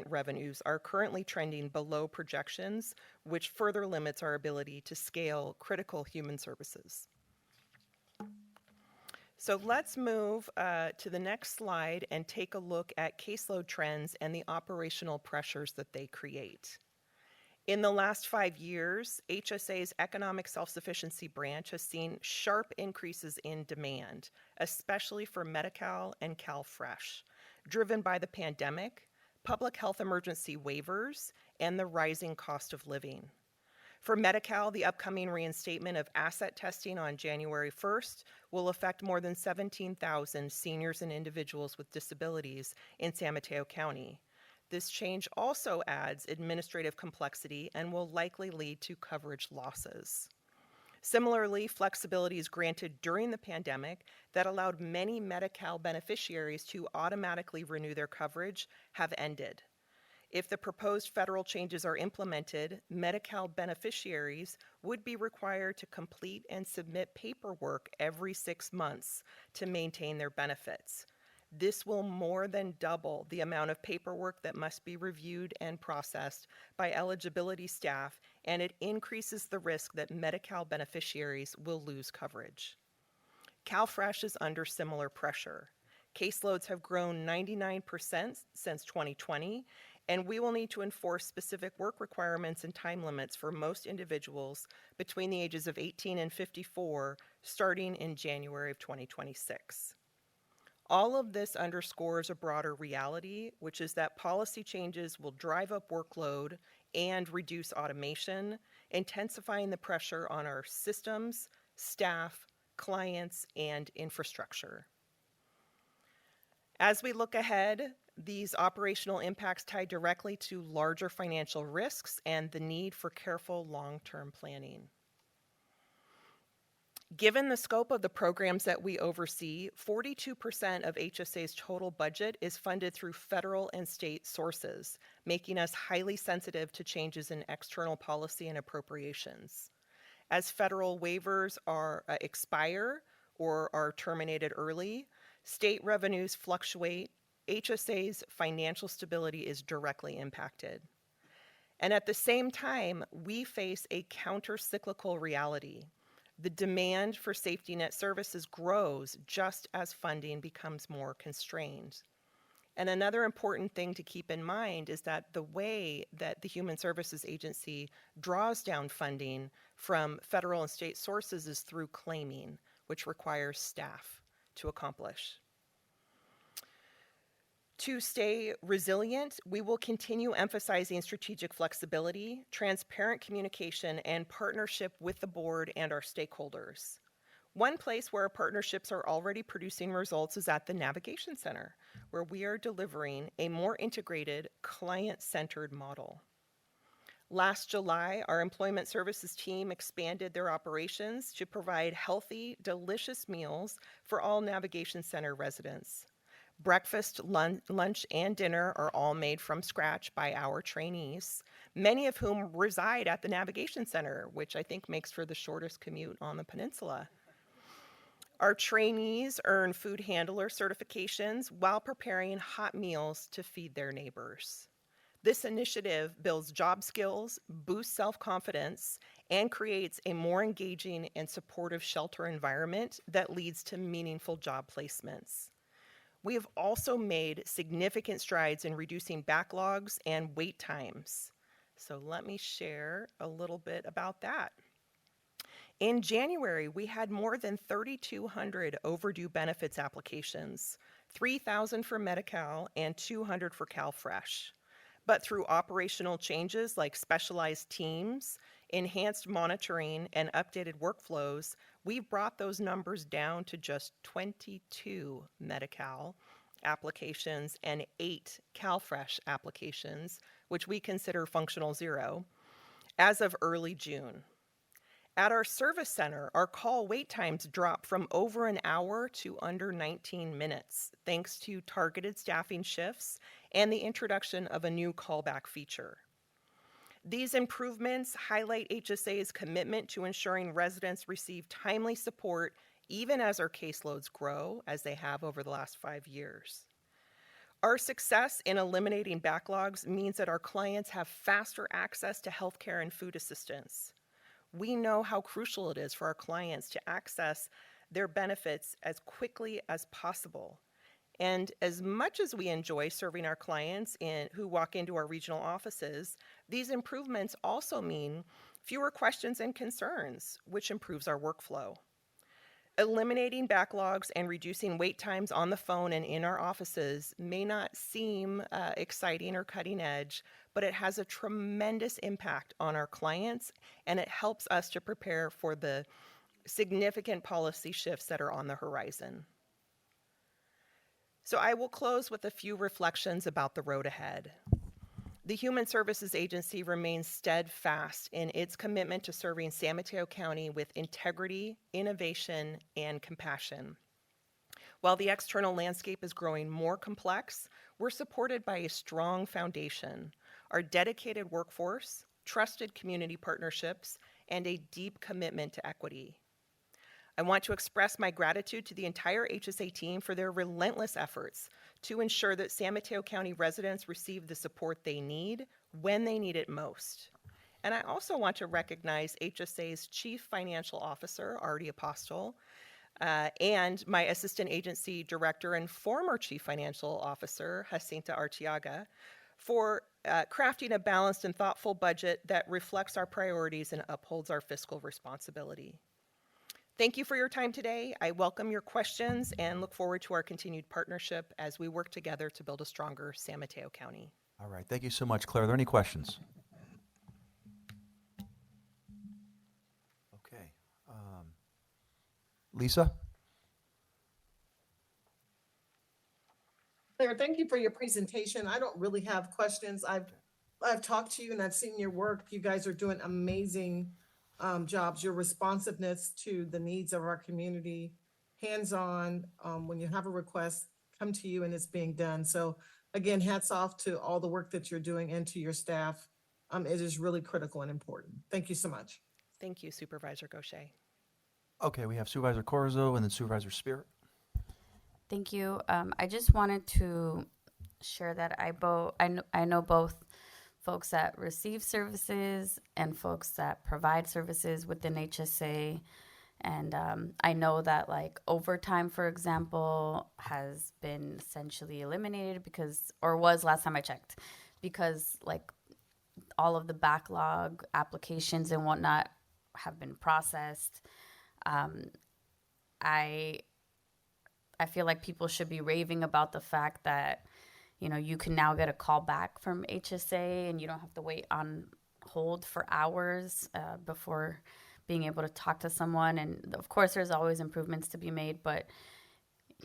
revenues are currently trending below projections, which further limits our ability to scale critical human services. So let's move to the next slide and take a look at caseload trends and the operational pressures that they create. In the last 5 years, HSA's Economic Self-Sufficiency Branch has seen sharp increases in demand, especially for Medi-Cal and CalFresh, driven by the pandemic, public health emergency waivers, and the rising cost of living. For Medi-Cal, the upcoming reinstatement of asset testing on January 1st will affect more than 17,000 seniors and individuals with disabilities in San Mateo County. This change also adds administrative complexity and will likely lead to coverage losses. Similarly, flexibilities granted during the pandemic that allowed many Medi-Cal beneficiaries to automatically renew their coverage have ended. If the proposed federal changes are implemented, Medi-Cal beneficiaries would be required to complete and submit paperwork every 6 months to maintain their benefits. This will more than double the amount of paperwork that must be reviewed and processed by eligibility staff, and it increases the risk that Medi-Cal beneficiaries will lose coverage. CalFresh is under similar pressure. Caseloads have grown 99% since 2020, and we will need to enforce specific work requirements and time limits for most individuals between the ages of 18 and 54, starting in January of 2026. All of this underscores a broader reality, which is that policy changes will drive up workload and reduce automation, intensifying the pressure on our systems, staff, clients, and infrastructure. As we look ahead, these operational impacts tie directly to larger financial risks and the need for careful long-term planning. Given the scope of the programs that we oversee, 42% of HSA's total budget is funded through federal and state sources, making us highly sensitive to changes in external policy and appropriations. as federal waivers are expire or are terminated early, state revenues fluctuate, HSA's financial stability is directly impacted. And at the same time, we face a counter-cyclical reality. The demand for safety net services grows just as funding becomes more constrained. And another important thing to keep in mind is that the way that the Human Services Agency draws down funding from federal and state sources is through claiming, which requires staff to accomplish. To stay resilient, we will continue emphasizing strategic flexibility, transparent communication, and partnership with the board and our stakeholders. One place where our partnerships are already producing results is at the Navigation Center, where we are delivering a more integrated, client-centered model. Last July, our Employment Services team expanded their operations to provide healthy, delicious meals for all Navigation Center residents. Breakfast, lunch, and dinner are all made from scratch by our trainees, many of whom reside at the Navigation Center, which I think makes for the shortest commute on the peninsula. Our trainees earn food handler certifications while preparing hot meals to feed their neighbors. This initiative builds job skills, boosts self-confidence, and creates a more engaging and supportive shelter environment that leads to meaningful job placements. We have also made significant strides in reducing backlogs and wait times. So let me share a little bit about that. In January, we had more than 3,200 overdue benefits applications, 3,000 for Medi-Cal and 200 for CalFresh. But through operational changes like specialized teams, enhanced monitoring, and updated workflows, we've brought those numbers down to just 22 Medi-Cal applications and 8 CalFresh applications, which we consider functional zero, as of early June. At our service center, our call wait times dropped from over an hour to under 19 minutes, thanks to targeted staffing shifts and the introduction of a new callback feature. These improvements highlight HSA's commitment to ensuring residents receive timely support even as our caseloads grow, as they have over the last 5 years. Our success in eliminating backlogs means that our clients have faster access to healthcare and food assistance. We know how crucial it is for our clients to access their benefits as quickly as possible. And as much as we enjoy serving our clients who walk into our regional offices, these improvements also mean fewer questions and concerns, which improves our workflow. Eliminating backlogs and reducing wait times on the phone and in our offices may not seem exciting or cutting edge, but it has a tremendous impact on our clients, and it helps us to prepare for the significant policy shifts that are on the horizon. So I will close with a few reflections about the road ahead. The Human Services Agency remains steadfast in its commitment to serving San Mateo County with integrity, innovation, and compassion. While the external landscape is growing more complex, we're supported by a strong foundation, our dedicated workforce, trusted community partnerships, and a deep commitment to equity. I want to express my gratitude to the entire HSA team for their relentless efforts to ensure that San Mateo County residents receive the support they need when they need it most. And I also want to recognize HSA's Chief Financial Officer, Artie Apostle, and my Assistant Agency Director and former Chief Financial Officer, Jacinta Arteaga, for crafting a balanced and thoughtful budget that reflects our priorities and upholds our fiscal responsibility. Thank you for your time today. I welcome your questions and look forward to our continued partnership as we work together to build a stronger San Mateo County. All right, thank you so much, Claire. Are there any questions? Okay. Lisa? Claire, thank you for your presentation. I don't really have questions. I've talked to you and I've seen your work. You guys are doing amazing jobs. Your responsiveness to the needs of our community, hands-on, when you have a request, come to you and it's being done. So again, hats off to all the work that you're doing and to your staff. It is really critical and important. Thank you so much. Thank you, Supervisor Gaucher. Okay, we have Supervisor Corzo and then Supervisor Spear. Thank you. I just wanted to share that I know both folks that receive services and folks that provide services within HSA. And I know that like overtime, for example, has been essentially eliminated or was last time I checked, because like all of the backlog applications and whatnot have been processed. I feel like people should be raving about the fact that, you can now get a call back from HSA and you don't have to wait on hold for hours before being able to talk to someone. And of course, there's always improvements to be made, but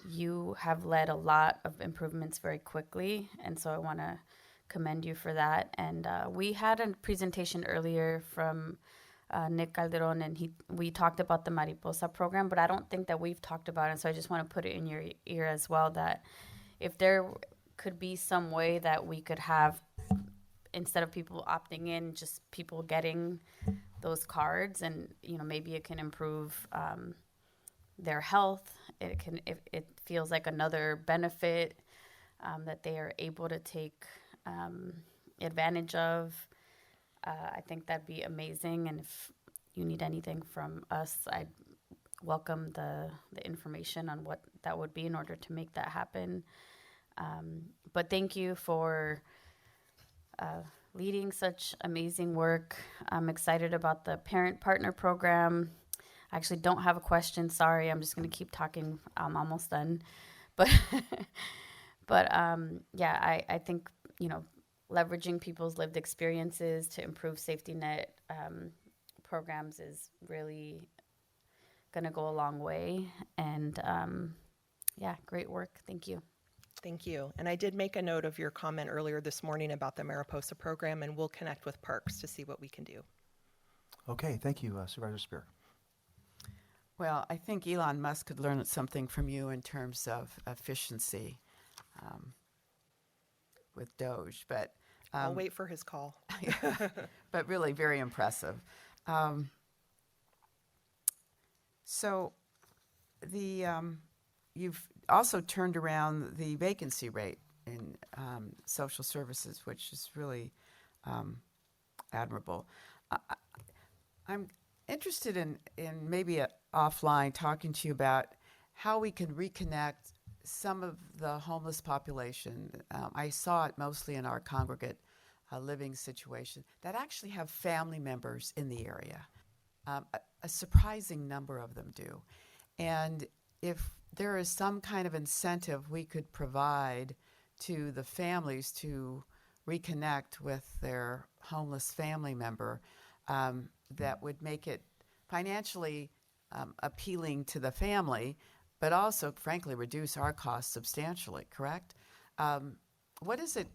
you have led a lot of improvements very quickly. And so I want to commend you for that. And we had a presentation earlier from Nick Calderon, and we talked about the Mariposa program, but I don't think that we've talked about it. So I just want to put it in your ear as well, that if there could be some way that we could have, instead of people opting in, just people getting those cards, and maybe it can improve their health. It feels like another benefit that they are able to take advantage of. I think that'd be amazing. And if you need anything from us, I'd welcome the information on what that would be in order to make that happen. But thank you for leading such amazing work. I'm excited about the Parent Partner Program. I actually don't have a question. Sorry, I'm just going to keep talking. I'm almost done. But I think, leveraging people's lived experiences to improve safety net programs is really going to go a long way. And great work. Thank you. Thank you. And I did make a note of your comment earlier this morning about the Mariposa program, and we'll connect with Parks to see what we can do. Okay, thank you, Supervisor Spear. Well, I think Elon Musk could learn something from you in terms of efficiency with Doge, but I'll wait for his call. But really very impressive. So you've also turned around the vacancy rate in social services, which is really admirable. I'm interested in maybe offline talking to you about how we can reconnect some of the homeless population. I saw it mostly in our congregate living situation that actually have family members in the area. A surprising number of them do. And if there is some kind of incentive we could provide to the families to reconnect with their homeless family member, that would make it financially appealing to the family, but also, frankly, reduce our costs substantially, correct? What does it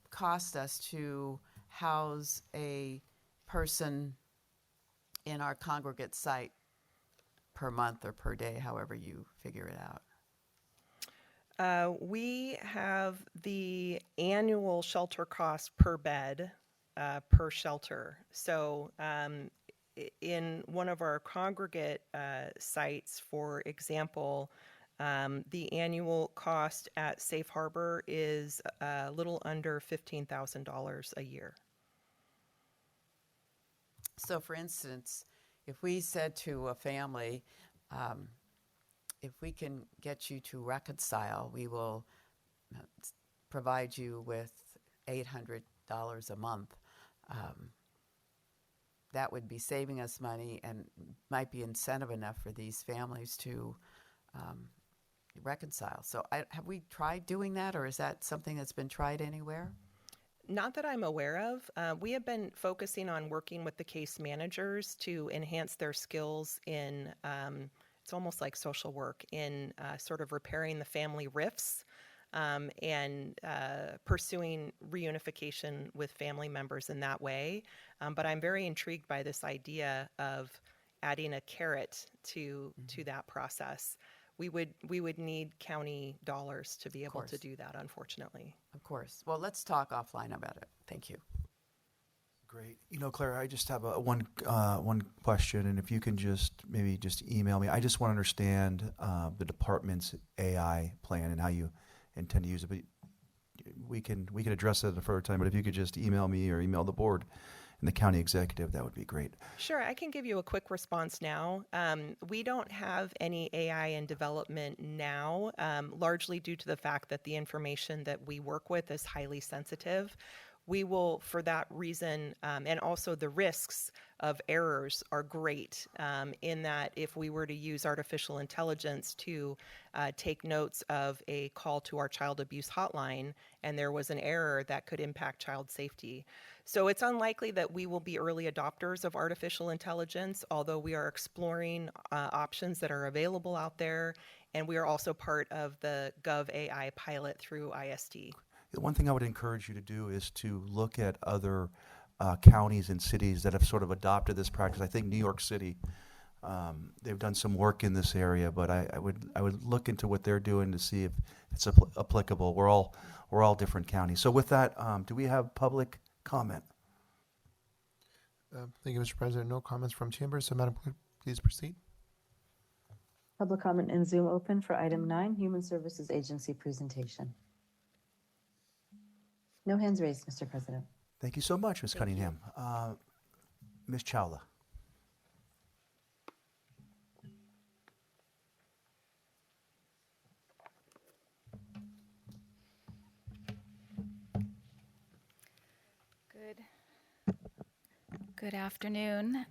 cost us to house a person in our congregate site per month or per day, however you figure it out? We have the annual shelter cost per bed per shelter. So in one of our congregate sites, for example, the annual cost at Safe Harbor is a little under $15,000 a year. So, for instance, if we said to a family, if we can get you to reconcile, we will provide you with $800 a month. That would be saving us money and might be incentive enough for these families to reconcile. So have we tried doing that, or is that something that's been tried anywhere? Not that I'm aware of. We have been focusing on working with the case managers to enhance their skills in, it's almost like social work, in sort of repairing the family rifts and pursuing reunification with family members in that way. But I'm very intrigued by this idea of adding a carrot to that process. We would need county dollars to be able to do that, unfortunately. Of course. Well, let's talk offline about it. Thank you. Great. You know, Claire, I just have one question, and if you can just maybe just email me. I just want to understand the department's AI plan and how you intend to use it. But we can address it at a further time. But if you could just email me or email the board and the county executive, that would be great. Sure, I can give you a quick response now. We don't have any AI in development now, largely due to the fact that the information that we work with is highly sensitive. We will, for that reason, and also the risks of errors are great in that if we were to use artificial intelligence to take notes of a call to our child abuse hotline and there was an error, that could impact child safety. So it's unlikely that we will be early adopters of artificial intelligence, although we are exploring options that are available out there, and we are also part of the Gov AI pilot through ISD. The one thing I would encourage you to do is to look at other counties and cities that have sort of adopted this practice. I think New York City, they've done some work in this area, but I would look into what they're doing to see if it's applicable. We're all different counties. So with that, do we have public comment? Thank you, Mr. President. No comments from chambers. So, Madam Clerk, please proceed. Public comment in Zoom open for item 9, Human Services Agency presentation. No hands raised, Mr. President. Thank you so much, Ms. Cunningham. Ms. Chawla. Good afternoon,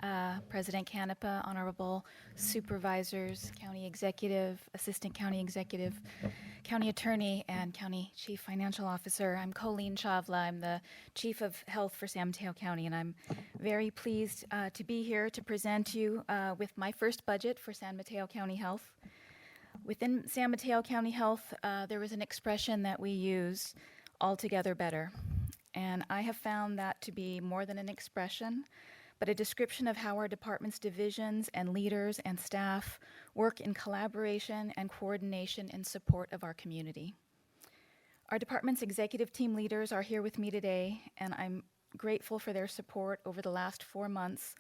President Canepa, Honorable Supervisors, County Executive, Assistant County Executive, County Attorney, and County Chief Financial Officer. I'm Colleen Chawla. I'm the Chief of Health for San Mateo County, and I'm very pleased to be here to present you with my first budget for San Mateo County Health. Within San Mateo County Health, there was an expression that we use, altogether better. And I have found that to be more than an expression, but a description of how our department's divisions and leaders and staff work in collaboration and coordination in support of our community. Our department's executive team leaders are here with me today, and I'm grateful for their support over the last 4 months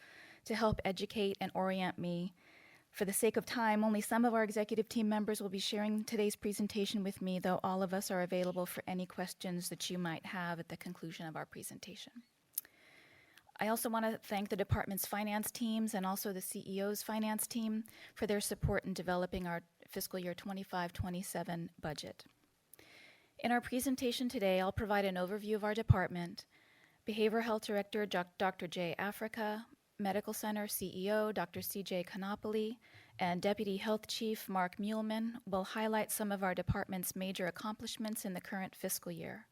to help educate and orient me. For the sake of time, only some of our executive team members will be sharing today's presentation with me, though all of us are available for any questions that you might have at the conclusion of our presentation. I also want to thank the department's finance teams and also the CEO's finance team for their support in developing our fiscal year 25-27 budget. In our presentation today, I'll provide an overview of our department. Behavioral Health Director Dr. Jay Africa, Medical Center CEO Dr. CJ Canopoli, and Deputy Health Chief Mark Muehlman will highlight some of our department's major accomplishments in the current fiscal year.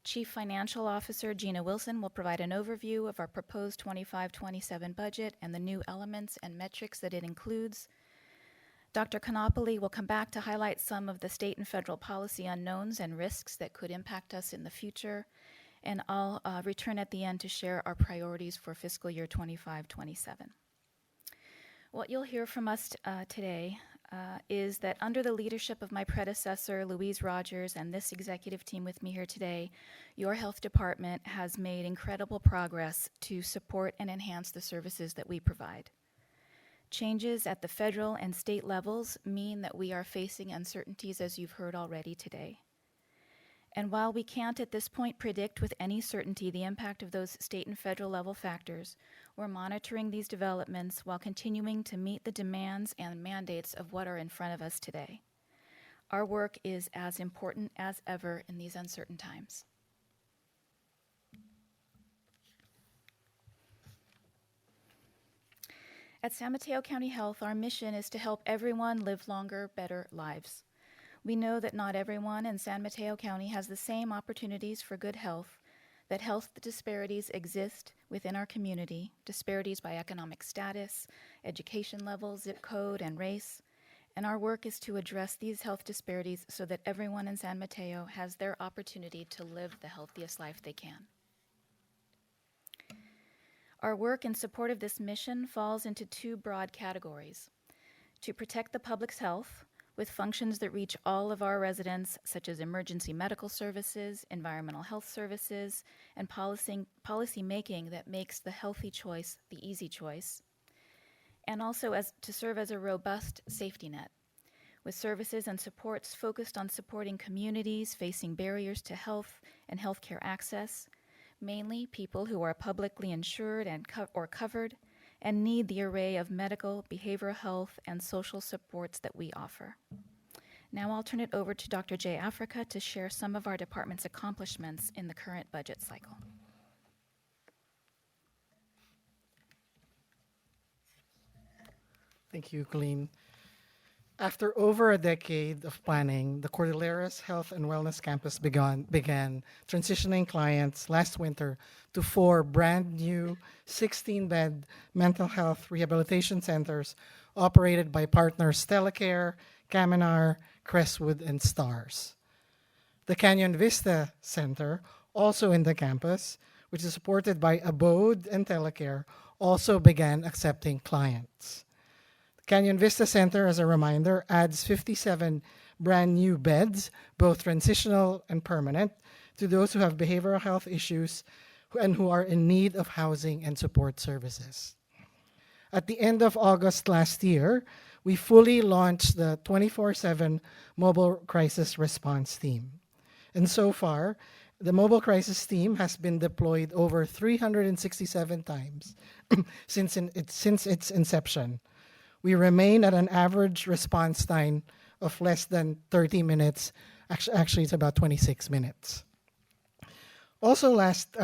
Chief Financial Officer Gina Wilson will provide an overview of our proposed 25-27 budget and the new elements and metrics that it includes. Dr. Canopoli will come back to highlight some of the state and federal policy unknowns and risks that could impact us in the future. And I'll return at the end to share our priorities for fiscal year 25-27. What you'll hear from us today is that under the leadership of my predecessor, Louise Rogers, and this executive team with me here today, your health department has made incredible progress to support and enhance the services that we provide. Changes at the federal and state levels mean that we are facing uncertainties, as you've heard already today. And while we can't at this point predict with any certainty the impact of those state and federal level factors, we're monitoring these developments while continuing to meet the demands and mandates of what are in front of us today. Our work is as important as ever in these uncertain times. At San Mateo County Health, our mission is to help everyone live longer, better lives. We know that not everyone in San Mateo County has the same opportunities for good health, that health disparities exist within our community, disparities by economic status, education level, zip code, and race. And our work is to address these health disparities so that everyone in San Mateo has their opportunity to live the healthiest life they can. Our work in support of this mission falls into 2 broad categories: to protect the public's health, with functions that reach all of our residents, such as emergency medical services, environmental health services, and policy making that makes the healthy choice the easy choice, and also to serve as a robust safety net, with services and supports focused on supporting communities facing barriers to health and healthcare access, mainly people who are publicly insured or covered and need the array of medical, behavioral health, and social supports that we offer. Now I'll turn it over to Dr. J. Africa to share some of our department's accomplishments in the current budget cycle. Thank you, Colleen. After over a decade of planning, the Cordilleras Health and Wellness Campus began transitioning clients last winter to 4 brand new 16-bed mental health rehabilitation centers operated by partners Stellacare, Caminar, Crestwood, and Stars. The Canyon Vista Center, also in the campus, which is supported by Abode and Telecare, also began accepting clients. Canyon Vista Center, as a reminder, adds 57 brand new beds, both transitional and permanent, to those who have behavioral health issues and who are in need of housing and support services. At the end of August last year, we fully launched the 24/7 Mobile Crisis Response Team. And so far, the Mobile Crisis Team has been deployed over 367 times since its inception. We remain at an average response time of less than 30 minutes. Actually, it's about 26 minutes. Also last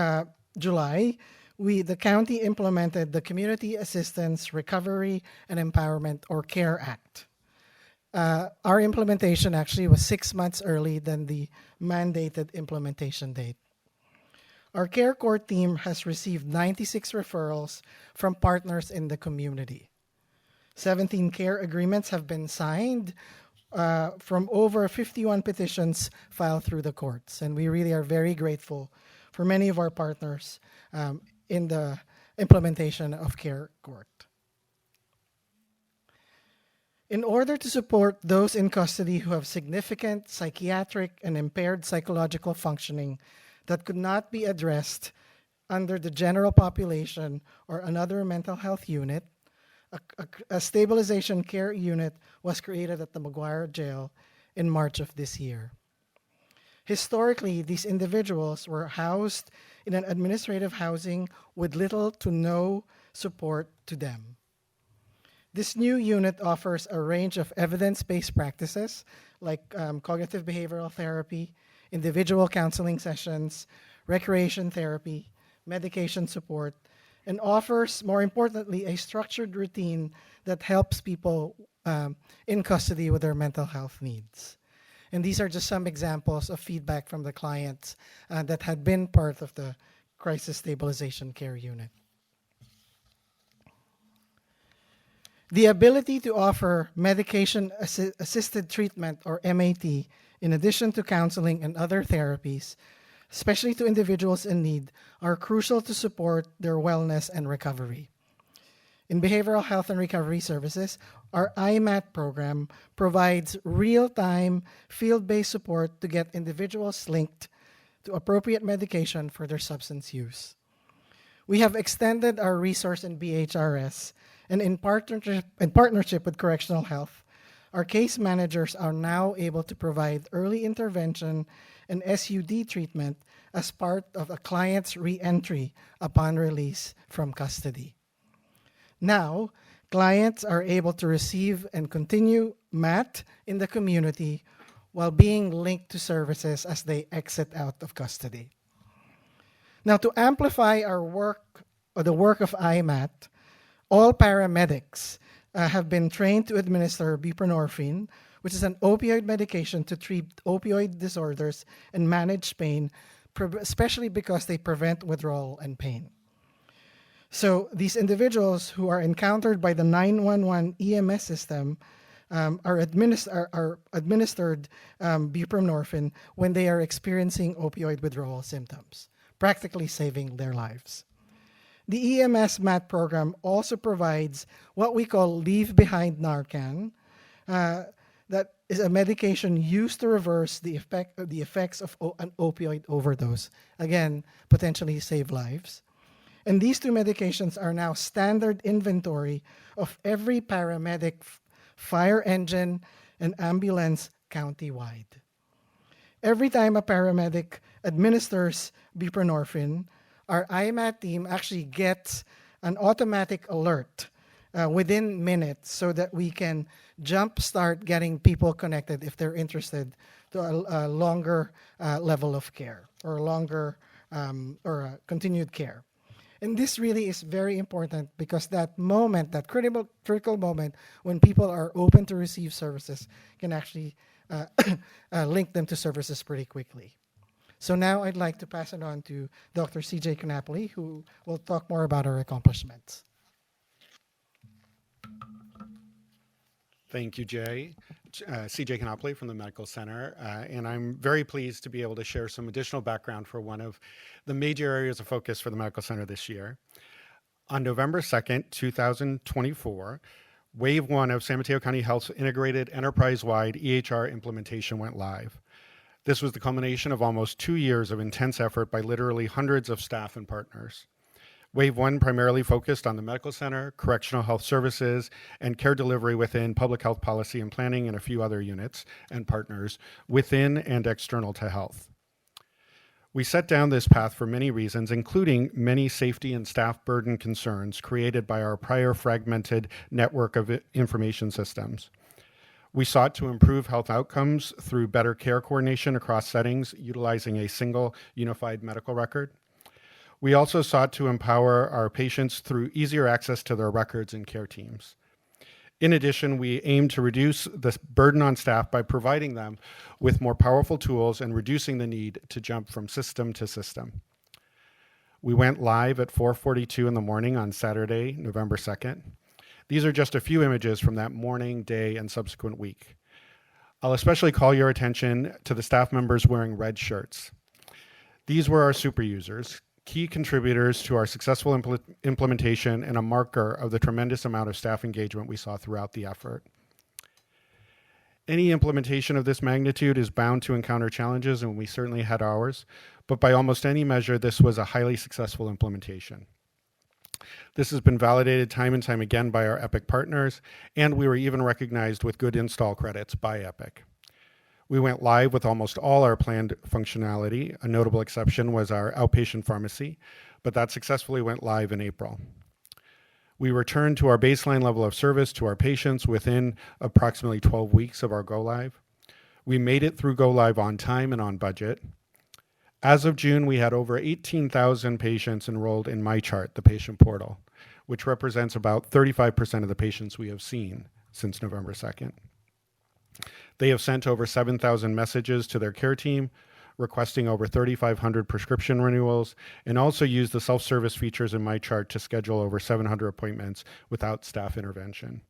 July, the county implemented the Community Assistance Recovery and Empowerment, or CARE Act. Our implementation actually was 6 months early than the mandated implementation date. Our CARE Court team has received 96 referrals from partners in the community. 17 care agreements have been signed from over 51 petitions filed through the courts. And we really are very grateful for many of our partners in the implementation of CARE Court. In order to support those in custody who have significant psychiatric and impaired psychological functioning that could not be addressed under the general population or another mental health unit, a stabilization care unit was created at the McGuire Jail in March of this year. Historically, these individuals were housed in an administrative housing with little to no support to them. This new unit offers a range of evidence-based practices like cognitive behavioral therapy, individual counseling sessions, recreation therapy, medication support, and offers, more importantly, a structured routine that helps people in custody with their mental health needs. And these are just some examples of feedback from the clients that had been part of the Crisis Stabilization Care Unit. The ability to offer medication-assisted treatment, or MAT, in addition to counseling and other therapies, especially to individuals in need, are crucial to support their wellness and recovery. In behavioral health and recovery services, our IMAT program provides real-time, field-based support to get individuals linked to appropriate medication for their substance use. We have extended our resource in BHRS, and in partnership with Correctional Health, our case managers are now able to provide early intervention and SUD treatment as part of a client's re-entry upon release from custody. Now, clients are able to receive and continue MAT in the community while being linked to services as they exit out of custody. Now, to amplify our work, or the work of IMAT, all paramedics have been trained to administer buprenorphine, which is an opioid medication to treat opioid disorders and manage pain, especially because they prevent withdrawal and pain. So these individuals who are encountered by the 911 EMS system are administered buprenorphine when they are experiencing opioid withdrawal symptoms, practically saving their lives. The EMS MAT program also provides what we call Leave Behind Narcan. that is a medication used to reverse the effects of an opioid overdose. Again, potentially save lives. And these two medications are now standard inventory of every paramedic, fire engine, and ambulance countywide. Every time a paramedic administers buprenorphine, our IMAT team actually gets an automatic alert within minutes so that we can jumpstart getting people connected if they're interested to a longer level of care or longer continued care. And this really is very important because that moment, that critical moment when people are open to receive services can actually link them to services pretty quickly. So now I'd like to pass it on to Dr. CJ Canapoli, who will talk more about our accomplishments. Thank you, Jay. CJ Canopoli from the Medical Center, and I'm very pleased to be able to share some additional background for one of the major areas of focus for the Medical Center this year. On November 2nd, 2024, Wave 1 of San Mateo County Health's integrated enterprise-wide EHR implementation went live. This was the culmination of almost 2 years of intense effort by literally hundreds of staff and partners. Wave 1 primarily focused on the medical center, correctional health services, and care delivery within public health policy and planning and a few other units and partners within and external to health. We set down this path for many reasons, including many safety and staff burden concerns created by our prior fragmented network of information systems. We sought to improve health outcomes through better care coordination across settings, utilizing a single unified medical record. We also sought to empower our patients through easier access to their records and care teams. In addition, we aimed to reduce the burden on staff by providing them with more powerful tools and reducing the need to jump from system to system. We went live at 4:42 in the morning on Saturday, November 2nd. These are just a few images from that morning, day, and subsequent week. I'll especially call your attention to the staff members wearing red shirts. These were our super users, key contributors to our successful implementation and a marker of the tremendous amount of staff engagement we saw throughout the effort. Any implementation of this magnitude is bound to encounter challenges, and we certainly had ours, but by almost any measure, this was a highly successful implementation. This has been validated time and time again by our Epic partners, and we were even recognized with good install credits by Epic. We went live with almost all our planned functionality. A notable exception was our outpatient pharmacy, but that successfully went live in April. We returned to our baseline level of service to our patients within approximately 12 weeks of our go live. We made it through go live on time and on budget. As of June, we had over 18,000 patients enrolled in MyChart, the patient portal, which represents about 35% of the patients we have seen since November 2nd. They have sent over 7,000 messages to their care team, requesting over 3,500 prescription renewals, and also used the self-service features in MyChart to schedule over 700 appointments without staff intervention.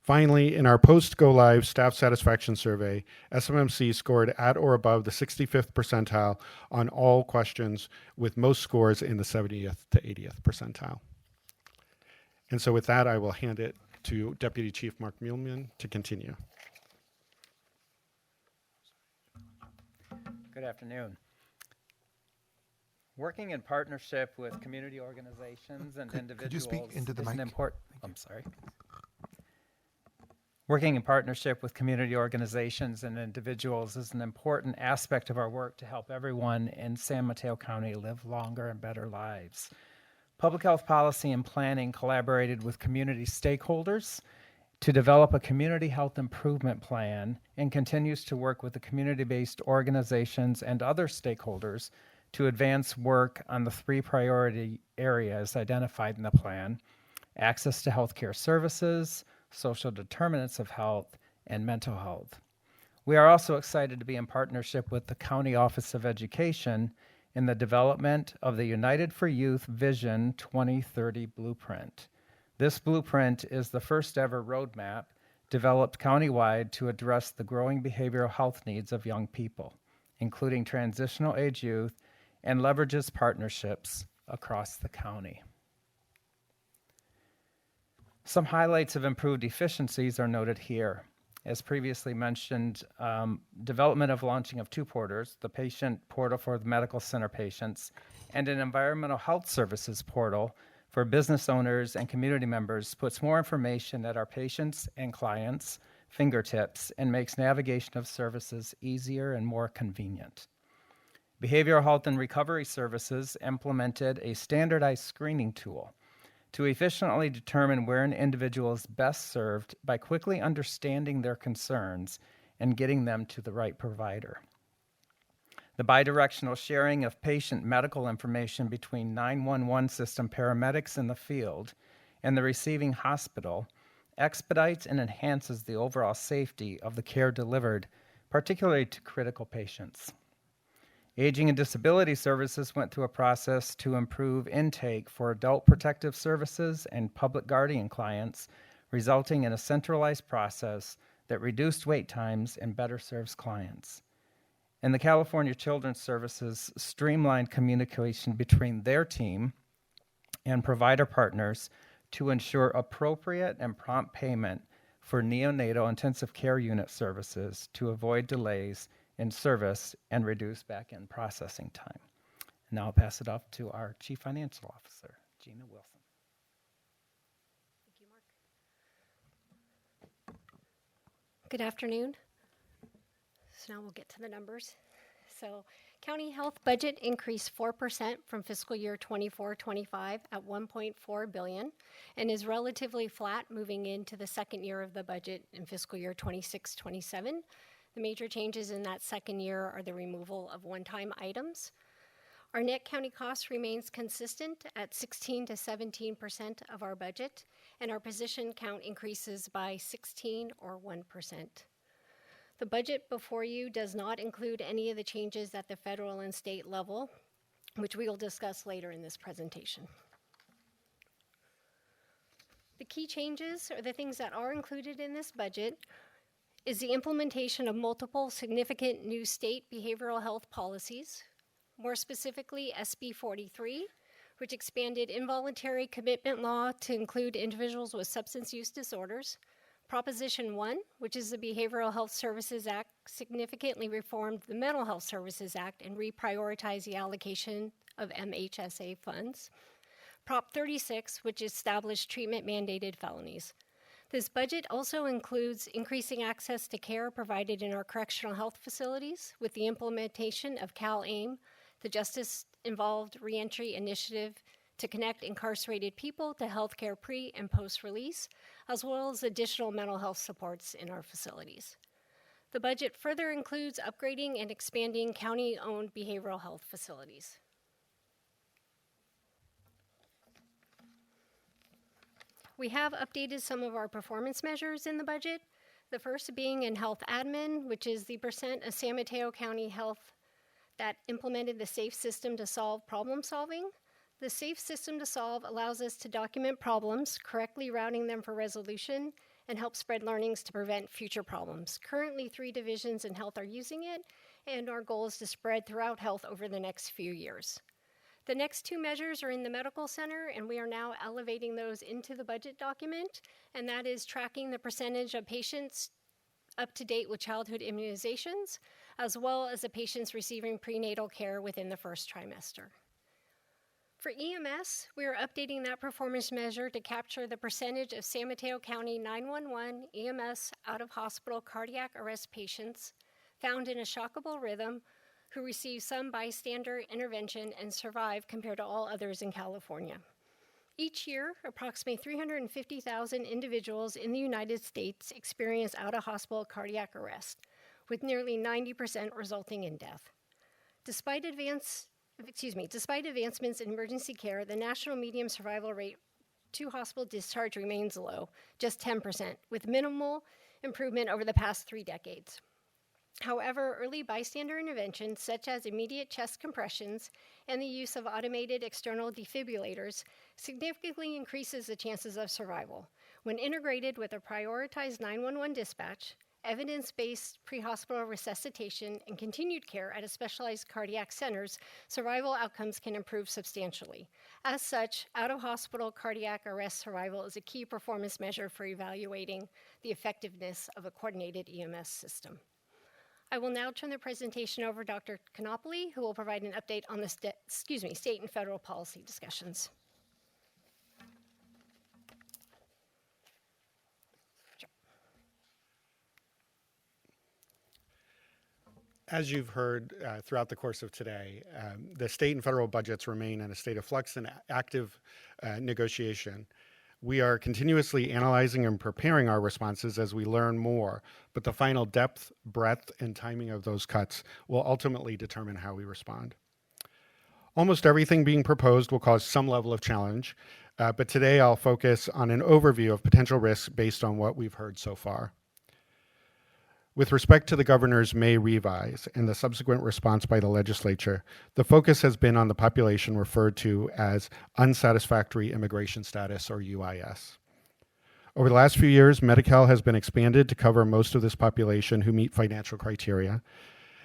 Finally, in our post-go-live staff satisfaction survey, SMMC scored at or above the 65th percentile on all questions, with most scores in the 70th to 80th percentile. And so with that, I will hand it to Deputy Chief Mark Muehlman to continue. Good afternoon. Working in partnership with community organizations and individuals could you speak into the is an mic? important. I'm sorry. Working in partnership with community organizations and individuals is an important aspect of our work to help everyone in San Mateo County live longer and better lives. Public health policy and planning collaborated with community stakeholders to develop a community health improvement plan and continues to work with the community-based organizations and other stakeholders to advance work on the 3 priority areas identified in the plan: access to healthcare services, social determinants of health, and mental health. We are also excited to be in partnership with the County Office of Education in the development of the United for Youth Vision 2030 Blueprint. This blueprint is the first ever roadmap developed countywide to address the growing behavioral health needs of young people, including transitional age youth, and leverages partnerships across the county. Some highlights of improved efficiencies are noted here. as previously mentioned, development of launching of two portals, the patient portal for the medical center patients and an environmental health services portal for business owners and community members puts more information at our patients and clients' fingertips and makes navigation of services easier and more convenient. Behavioral Health and Recovery Services implemented a standardized screening tool to efficiently determine where an individual is best served by quickly understanding their concerns and getting them to the right provider. The bidirectional sharing of patient medical information between 911 system paramedics in the field and the receiving hospital expedites and enhances the overall safety of the care delivered, particularly to critical patients. Aging and Disability Services went through a process to improve intake for adult protective services and public guardian clients, resulting in a centralized process that reduced wait times and better serves clients. And the California Children's Services streamlined communication between their team and provider partners to ensure appropriate and prompt payment for neonatal intensive care unit services to avoid delays in service and reduce back-end processing time. Now I'll pass it off to our Chief Financial Officer, Gina Wilson. Thank you, Mark. Good afternoon. So now we'll get to the numbers. So county health budget increased 4% from fiscal year 24-25 at $1.4 billion and is relatively flat moving into the second year of the budget in fiscal year 26-27. The major changes in that second year are the removal of one-time items. Our net county cost remains consistent at 16 to 17% of our budget, and our position count increases by 16 or 1%. The budget before you does not include any of the changes at the federal and state level, which we will discuss later in this presentation. The key changes, or the things that are included in this budget, is the implementation of multiple significant new state behavioral health policies, more specifically SB 43, which expanded involuntary commitment law to include individuals with substance use disorders. Proposition 1, which is the Behavioral Health Services Act, significantly reformed the Mental Health Services Act and reprioritized the allocation of MHSA funds. Prop 36, which established treatment-mandated felonies. This budget also includes increasing access to care provided in our correctional health facilities with the implementation of CalAIM, the Justice-Involved Reentry Initiative to connect incarcerated people to healthcare pre- and post-release, as well as additional mental health supports in our facilities. The budget further includes upgrading and expanding county-owned behavioral health facilities. We have updated some of our performance measures in the budget, the first being in health admin, which is the percent of San Mateo County Health that implemented the SAFE system to solve problem solving. The SAFE system to solve allows us to document problems, correctly routing them for resolution, and help spread learnings to prevent future problems. Currently, 3 divisions in health are using it, and our goal is to spread throughout health over the next few years. The next 2 measures are in the medical center, and we are now elevating those into the budget document, and that is tracking the percentage of patients up to date with childhood immunizations, as well as the patients receiving prenatal care within the first trimester. For EMS, we are updating that performance measure to capture the percentage of San Mateo County 911 EMS out-of-hospital cardiac arrest patients found in a shockable rhythm who receive some bystander intervention and survive compared to all others in California. Each year, approximately 350,000 individuals in the United States experience out-of-hospital cardiac arrest, with nearly 90% resulting in death. Despite advancements in emergency care, the national median survival rate to hospital discharge remains low, just 10%, with minimal improvement over the past 3 decades. However, early bystander interventions, such as immediate chest compressions and the use of automated external defibrillators, significantly increases the chances of survival. When integrated with a prioritized 911 dispatch, evidence-based pre-hospital resuscitation and continued care at a specialized cardiac centers, survival outcomes can improve substantially. As such, out-of-hospital cardiac arrest survival is a key performance measure for evaluating the effectiveness of a coordinated EMS system. I will now turn the presentation over to Dr. Canopoli, who will provide an update on the state and federal policy discussions. As you've heard throughout the course of today, the state and federal budgets remain in a state of flux and active negotiation. We are continuously analyzing and preparing our responses as we learn more, but the final depth, breadth, and timing of those cuts will ultimately determine how we respond. Almost everything being proposed will cause some level of challenge, but today I'll focus on an overview of potential risks based on what we've heard so far. With respect to the governor's May revise and the subsequent response by the legislature, the focus has been on the population referred to as unsatisfactory immigration status, or UIS. Over the last few years, Medi-Cal has been expanded to cover most of this population who meet financial criteria.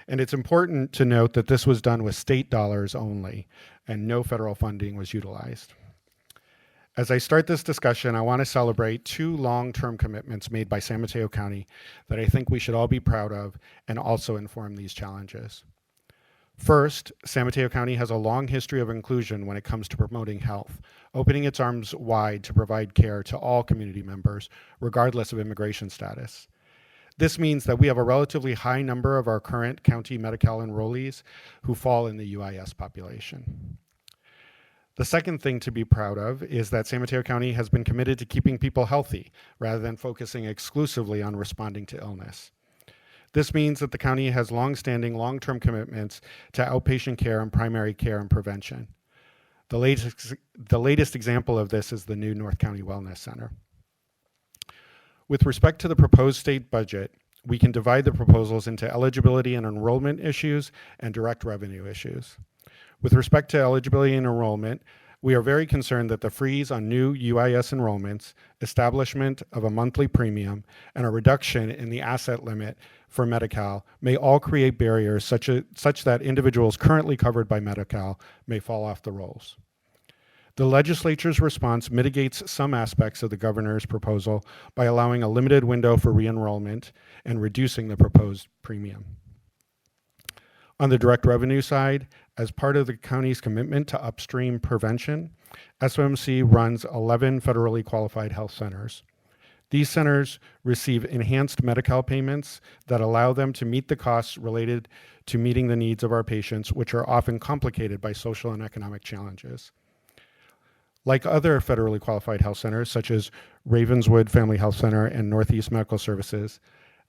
And it's important to note that this was done with state dollars only, and no federal funding was utilized. As I start this discussion, I want to celebrate two long-term commitments made by San Mateo County that I think we should all be proud of and also inform these challenges. First, San Mateo County has a long history of inclusion when it comes to promoting health, opening its arms wide to provide care to all community members, regardless of immigration status. This means that we have a relatively high number of our current county Medi-Cal enrollees who fall in the UIS population. The second thing to be proud of is that San Mateo County has been committed to keeping people healthy rather than focusing exclusively on responding to illness. This means that the county has long-standing, long-term commitments to outpatient care and primary care and prevention. The latest example of this is the new North County Wellness Center. With respect to the proposed state budget, we can divide the proposals into eligibility and enrollment issues and direct revenue issues. With respect to eligibility and enrollment, we are very concerned that the freeze on new UIS enrollments, establishment of a monthly premium, and a reduction in the asset limit for Medi-Cal may all create barriers such that individuals currently covered by Medi-Cal may fall off the rolls. The legislature's response mitigates some aspects of the governor's proposal by allowing a limited window for re-enrollment and reducing the proposed premium. On the direct revenue side, as part of the county's commitment to upstream prevention, SMC runs 11 federally qualified health centers. These centers receive enhanced Medi-Cal payments that allow them to meet the costs related to meeting the needs of our patients, which are often complicated by social and economic challenges. Like other federally qualified health centers, such as Ravenswood Family Health Center and Northeast Medical Services,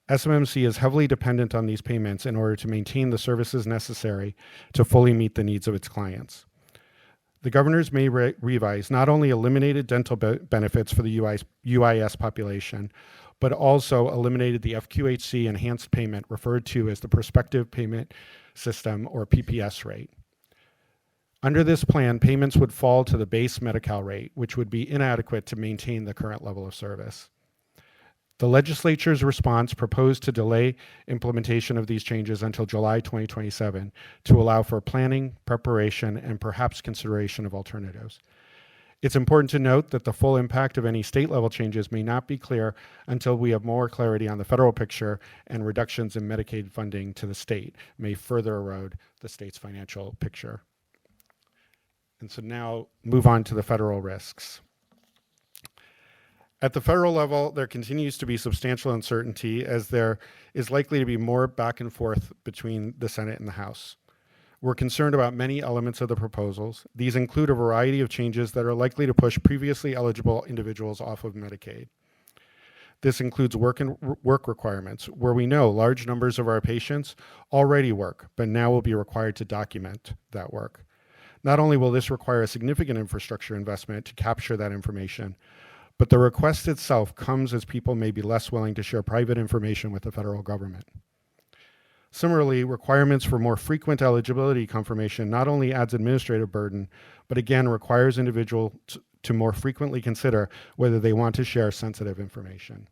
SMMC is heavily dependent on these payments in order to maintain the services necessary to fully meet the needs of its clients. The governor's May revise not only eliminated dental benefits for the UIS population, but also eliminated the FQHC enhanced payment referred to as the Prospective Payment System, or PPS rate. Under this plan, payments would fall to the base Medi-Cal rate, which would be inadequate to maintain the current level of service. The legislature's response proposed to delay implementation of these changes until July 2027 to allow for planning, preparation, and perhaps consideration of alternatives. It's important to note that the full impact of any state-level changes may not be clear until we have more clarity on the federal picture, and reductions in Medicaid funding to the state may further erode the state's financial picture. And so now move on to the federal risks. At the federal level, there continues to be substantial uncertainty, as there is likely to be more back and forth between the Senate and the House. We're concerned about many elements of the proposals. These include a variety of changes that are likely to push previously eligible individuals off of Medicaid. This includes work requirements, where we know large numbers of our patients already work, but now will be required to document that work. Not only will this require a significant infrastructure investment to capture that information, but the request itself comes as people may be less willing to share private information with the federal government. Similarly, requirements for more frequent eligibility confirmation not only adds administrative burden, but again requires individuals to more frequently consider whether they want to share sensitive information.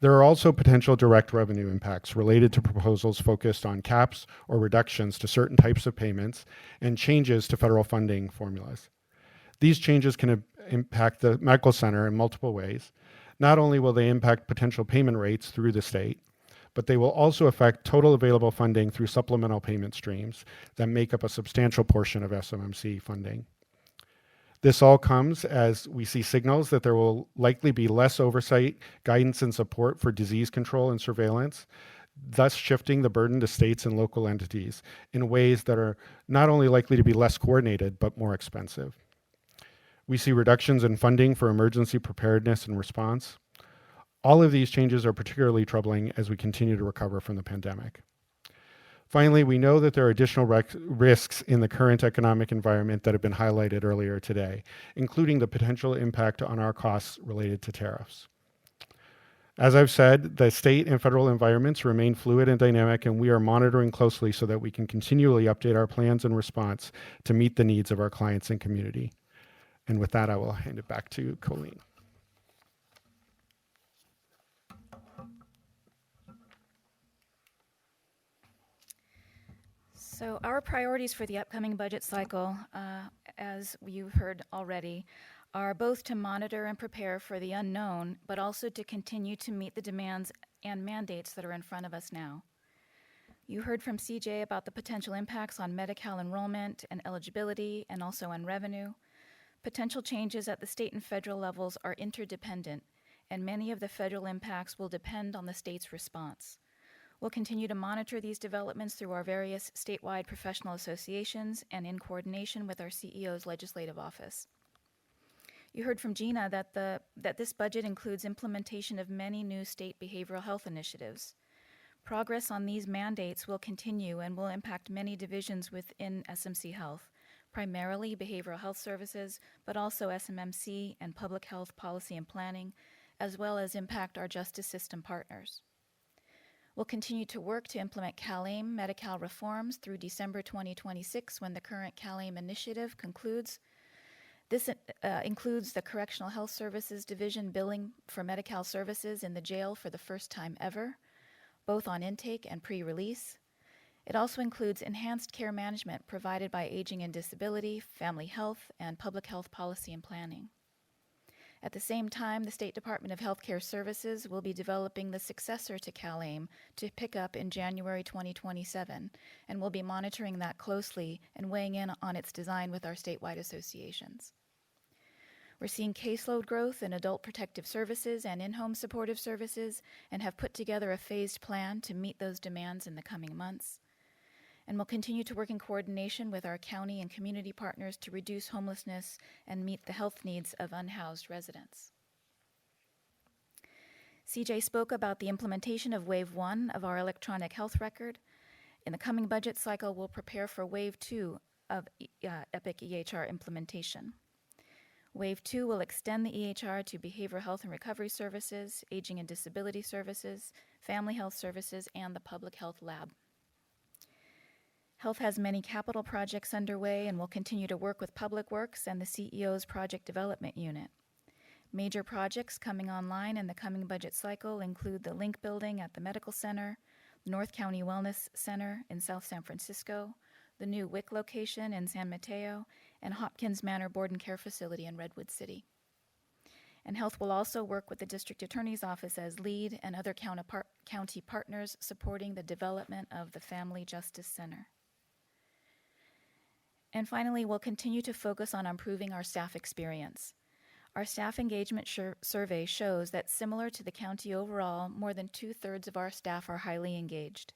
There are also potential direct revenue impacts related to proposals focused on caps or reductions to certain types of payments and changes to federal funding formulas. These changes can impact the medical center in multiple ways. Not only will they impact potential payment rates through the state, but they will also affect total available funding through supplemental payment streams that make up a substantial portion of SMMC funding. This all comes as we see signals that there will likely be less oversight, guidance, and support for disease control and surveillance, thus shifting the burden to states and local entities in ways that are not only likely to be less coordinated, but more expensive. We see reductions in funding for emergency preparedness and response. All of these changes are particularly troubling as we continue to recover from the pandemic. Finally, we know that there are additional risks in the current economic environment that have been highlighted earlier today, including the potential impact on our costs related to tariffs. As I've said, the state and federal environments remain fluid and dynamic, and we are monitoring closely so that we can continually update our plans and response to meet the needs of our clients and community. And with that, I will hand it back to Colleen. So our priorities for the upcoming budget cycle, as you've heard already, are both to monitor and prepare for the unknown, but also to continue to meet the demands and mandates that are in front of us now. You heard from CJ about the potential impacts on Medi-Cal enrollment and eligibility, and also on revenue. Potential changes at the state and federal levels are interdependent, and many of the federal impacts will depend on the state's response. We'll continue to monitor these developments through our various statewide professional associations and in coordination with our CEO's legislative office. You heard from Gina that this budget includes implementation of many new state behavioral health initiatives. Progress on these mandates will continue and will impact many divisions within SMC Health, primarily behavioral health services, but also SMMC and public health policy and planning, as well as impact our justice system partners. We'll continue to work to implement CalAIM Medi-Cal reforms through December 2026 when the current CalAIM initiative concludes. This includes the Correctional Health Services Division billing for Medi-Cal services in the jail for the first time ever, both on intake and pre-release. It also includes enhanced care management provided by Aging and Disability, Family Health, and Public Health Policy and Planning. At the same time, the State Department of Healthcare Services will be developing the successor to CalAIM to pick up in January 2027, and we'll be monitoring that closely and weighing in on its design with our statewide associations. We're seeing caseload growth in adult protective services and in-home supportive services, and have put together a phased plan to meet those demands in the coming months. And we'll continue to work in coordination with our county and community partners to reduce homelessness and meet the health needs of unhoused residents. CJ spoke about the implementation of Wave 1 of our electronic health record. In the coming budget cycle, we'll prepare for Wave 2 of EPIC EHR implementation. Wave 2 will extend the EHR to behavioral health and recovery services, aging and disability services, family health services, and the public health lab. Health has many capital projects underway and will continue to work with Public Works and the CEO's Project Development Unit. Major projects coming online in the coming budget cycle include the Link Building at the Medical Center, the North County Wellness Center in South San Francisco, the new WIC location in San Mateo, and Hopkins Manor Board and Care Facility in Redwood City. And Health will also work with the District Attorney's Office as lead and other county partners supporting the development of the Family Justice Center. And finally, we'll continue to focus on improving our staff experience. Our staff engagement survey shows that similar to the county overall, more than 2/3 of our staff are highly engaged.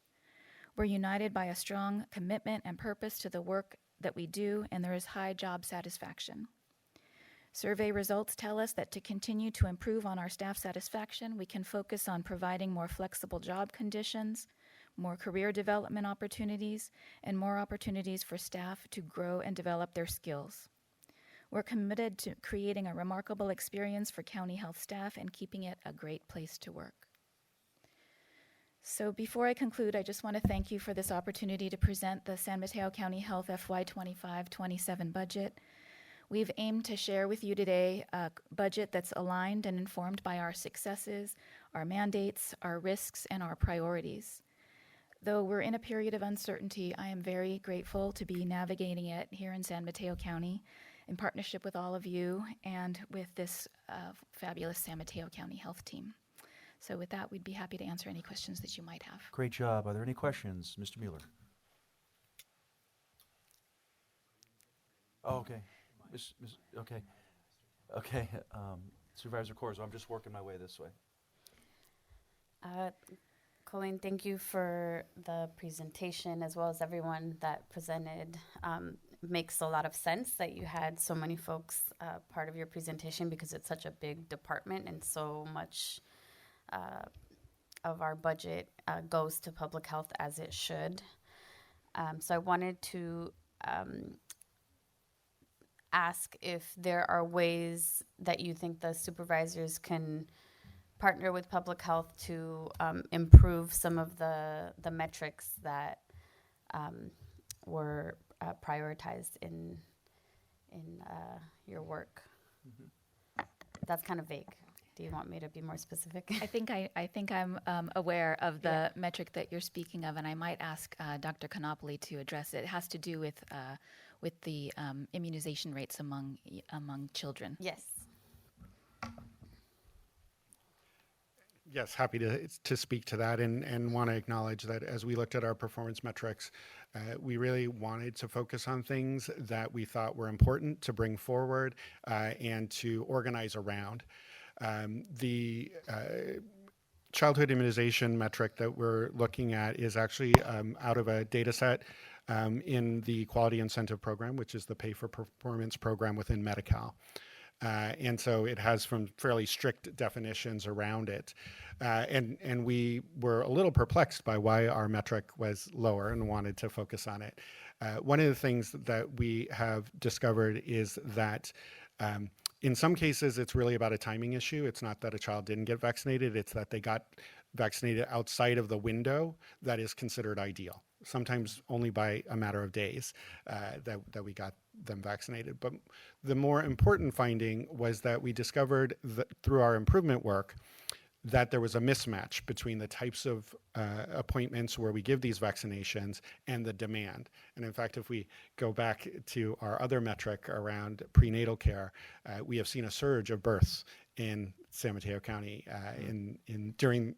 We're united by a strong commitment and purpose to the work that we do, and there is high job satisfaction. Survey results tell us that to continue to improve on our staff satisfaction, we can focus on providing more flexible job conditions, more career development opportunities, and more opportunities for staff to grow and develop their skills. We're committed to creating a remarkable experience for county health staff and keeping it a great place to work. So before I conclude, I just want to thank you for this opportunity to present the San Mateo County Health FY 25-27 budget. We've aimed to share with you today a budget that's aligned and informed by our successes, our mandates, our risks, and our priorities. Though we're in a period of uncertainty, I am very grateful to be navigating it here in San Mateo County in partnership with all of you and with this fabulous San Mateo County Health team. So with that, we'd be happy to answer any questions that you might have. Great job. Are there any questions? Mr. Mueller? Oh, okay. Okay. Okay. Supervisor Corzo, I'm just working my way this way. Colleen, thank you for the presentation as well as everyone that presented. Makes a lot of sense that you had so many folks part of your presentation because it's such a big department and so much of our budget goes to public health as it should. So I wanted to ask if there are ways that you think the supervisors can partner with public health to improve some of the metrics that were prioritized in your work. That's kind of vague. Do you want me to be more specific? I think I'm aware of the metric that you're speaking of, and I might ask Dr. Konopoli to address it. It has to do with the immunization rates among children. Yes. Yes, happy to speak to that and want to acknowledge that as we looked at our performance metrics, we really wanted to focus on things that we thought were important to bring forward and to organize around. The childhood immunization metric that we're looking at is actually out of a data set in the Quality Incentive Program, which is the Pay for Performance program within Medi-Cal. And so it has some fairly strict definitions around it. And we were a little perplexed by why our metric was lower and wanted to focus on it. One of the things that we have discovered is that in some cases, it's really about a timing issue. It's not that a child didn't get vaccinated, it's that they got vaccinated outside of the window that is considered ideal, sometimes only by a matter of days that we got them vaccinated. But the more important finding was that we discovered that through our improvement work that there was a mismatch between the types of appointments where we give these vaccinations and the demand. And in fact, if we go back to our other metric around prenatal care, we have seen a surge of births in San Mateo County during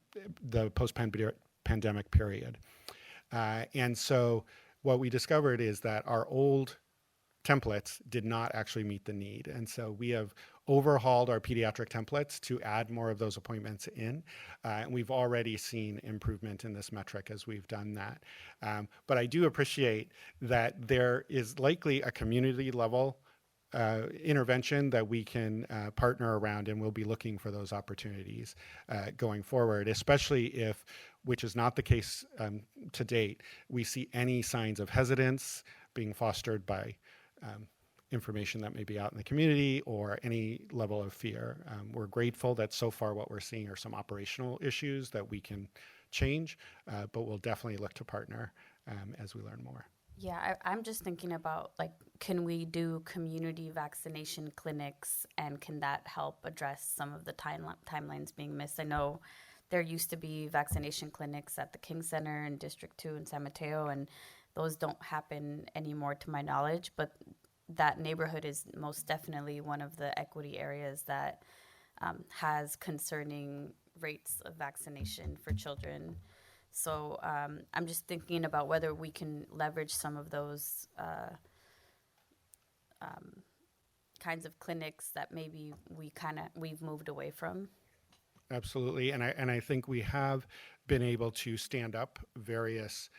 the post-pandemic period. And so what we discovered is that our old templates did not actually meet the need. And so we have overhauled our pediatric templates to add more of those appointments in. And we've already seen improvement in this metric as we've done that. But I do appreciate that there is likely a community level intervention that we can partner around, and we'll be looking for those opportunities going forward, especially if, which is not the case to date, we see any signs of hesitance being fostered by information that may be out in the community or any level of fear. We're grateful that so far what we're seeing are some operational issues that we can change, but we'll definitely look to partner as we learn more. Yeah, I'm just thinking about, like, can we do community vaccination clinics, and can that help address some of the timelines being missed? I know there used to be vaccination clinics at the King Center in District 2 in San Mateo, and those don't happen anymore to my knowledge, but that neighborhood is most definitely one of the equity areas that has concerning rates of vaccination for children. So I'm just thinking about whether we can leverage some of those kinds of clinics that maybe we've moved away from. Absolutely, and I think we have been able to stand up various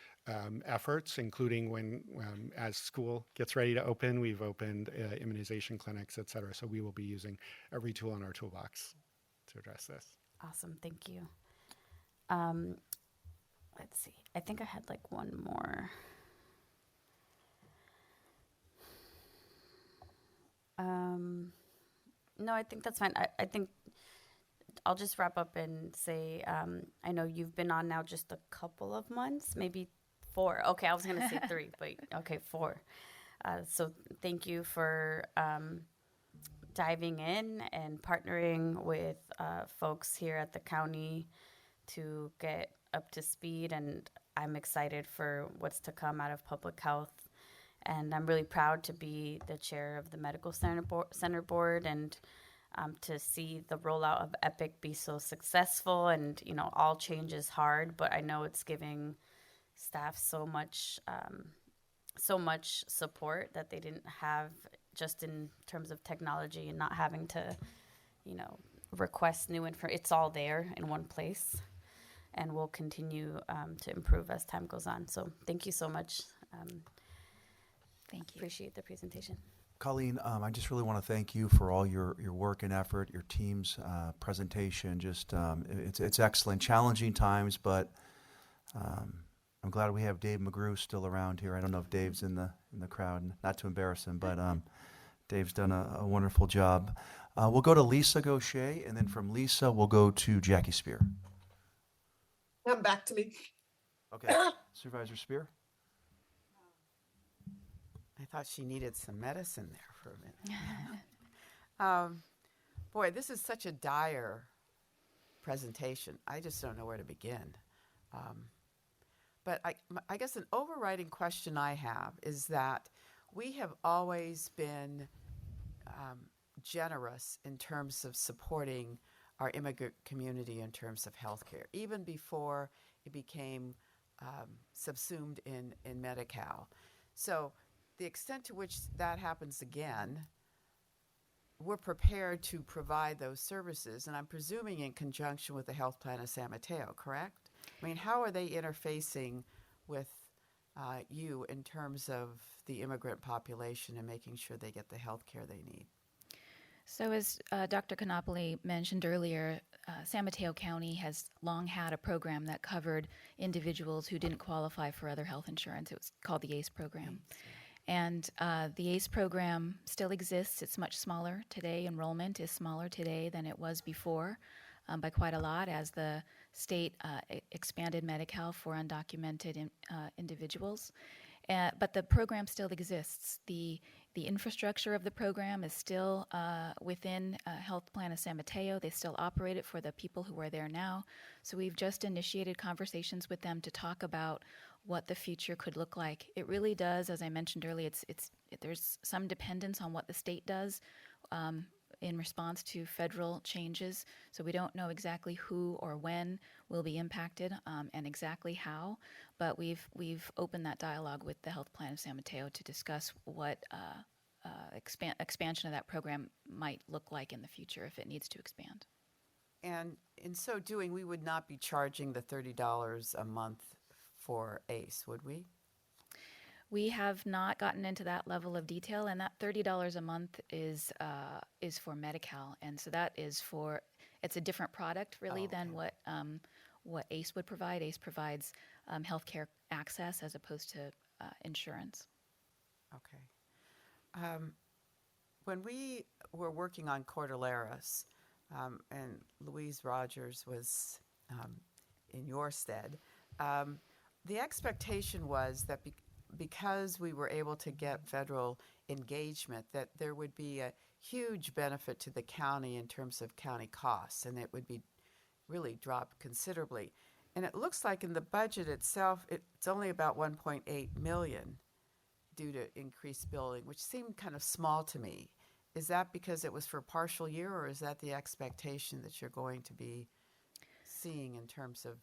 efforts, including when as school gets ready to open, we've opened immunization clinics, et cetera. So we will be using every tool in our toolbox to address this. Awesome, thank you. Let's see. I think I had like one more. No, I think that's fine. I think I'll just wrap up and say, I know you've been on now just a couple of months, maybe 4. Okay, I was going to say 3, but okay, 4. So thank you for diving in and partnering with folks here at the county to get up to speed. And I'm excited for what's to come out of public health. And I'm really proud to be the chair of the Medical Center Board and to see the rollout of EPIC be so successful. And, you know, all change is hard, but I know it's giving staff so much support that they didn't have just in terms of technology and not having to, you know, request new info. It's all there in one place, and we'll continue to improve as time goes on. So thank you so much. Thank you. Appreciate the presentation. Colleen, I just really want to thank you for all your work and effort, your team's presentation. Just it's excellent. Challenging times, but I'm glad we have Dave McGrew still around here. I don't know if Dave's in the crowd, not to embarrass him, but Dave's done a wonderful job. We'll go to Lisa Gaucher, and then from Lisa, we'll go to Jackie Spear. Come back to me. Okay, Supervisor Spear. I thought she needed some medicine there for a minute. Boy, this is such a dire presentation. I just don't know where to begin. But I guess an overriding question I have is that we have always been generous in terms of supporting our immigrant community in terms of healthcare, even before it became subsumed in Medi-Cal. So the extent to which that happens again, we're prepared to provide those services, and I'm presuming in conjunction with the health plan of San Mateo, correct? I mean, how are they interfacing with you in terms of the immigrant population and making sure they get the health care they need? So as Dr. Canopoli mentioned earlier, San Mateo County has long had a program that covered individuals who didn't qualify for other health insurance. It was called the ACE program. And the ACE program still exists. It's much smaller today. Enrollment is smaller today than it was before by quite a lot as the state expanded Medi-Cal for undocumented individuals. But the program still exists. The infrastructure of the program is still within Health Plan of San Mateo. They still operate it for the people who are there now. So we've just initiated conversations with them to talk about what the future could look like. It really does, as I mentioned earlier, there's some dependence on what the state does in response to federal changes. So we don't know exactly who or when will be impacted and exactly how, but we've opened that dialogue with the Health Plan of San Mateo to discuss what expansion of that program might look like in the future if it needs to expand. And in so doing, we would not be charging the $30 a month for ACE, would we? We have not gotten into that level of detail, and that $30 a month is for Medi-Cal, and so that is it's a different product really than what ACE would provide. ACE provides healthcare access as opposed to insurance. Okay. When we were working on Cordilleras, and Louise Rogers was in your stead, the expectation was that because we were able to get federal engagement, that there would be a huge benefit to the county in terms of county costs, and it would be really drop considerably. And it looks like in the budget itself, it's only about $1.8 million due to increased billing, which seemed kind of small to me. Is that because it was for a partial year, or is that the expectation that you're going to be seeing in terms of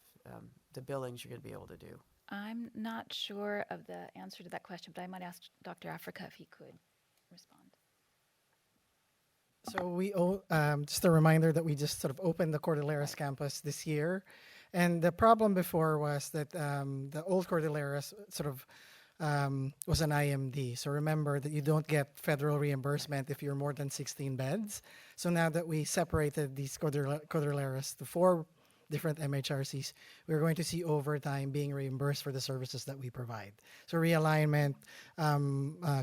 the billings you're going to be able to do? I'm not sure of the answer to that question, but I might ask Dr. Africa if he could respond. So we just a reminder that we just sort of opened the Cordilleras campus this year, and the problem before was that the old Cordilleras sort of was an IMD. So remember that you don't get federal reimbursement if you're more than 16 beds. So now that we separated these Cordilleras to 4 different MHRCs, we're going to see overtime being reimbursed for the services that we provide. So realignment,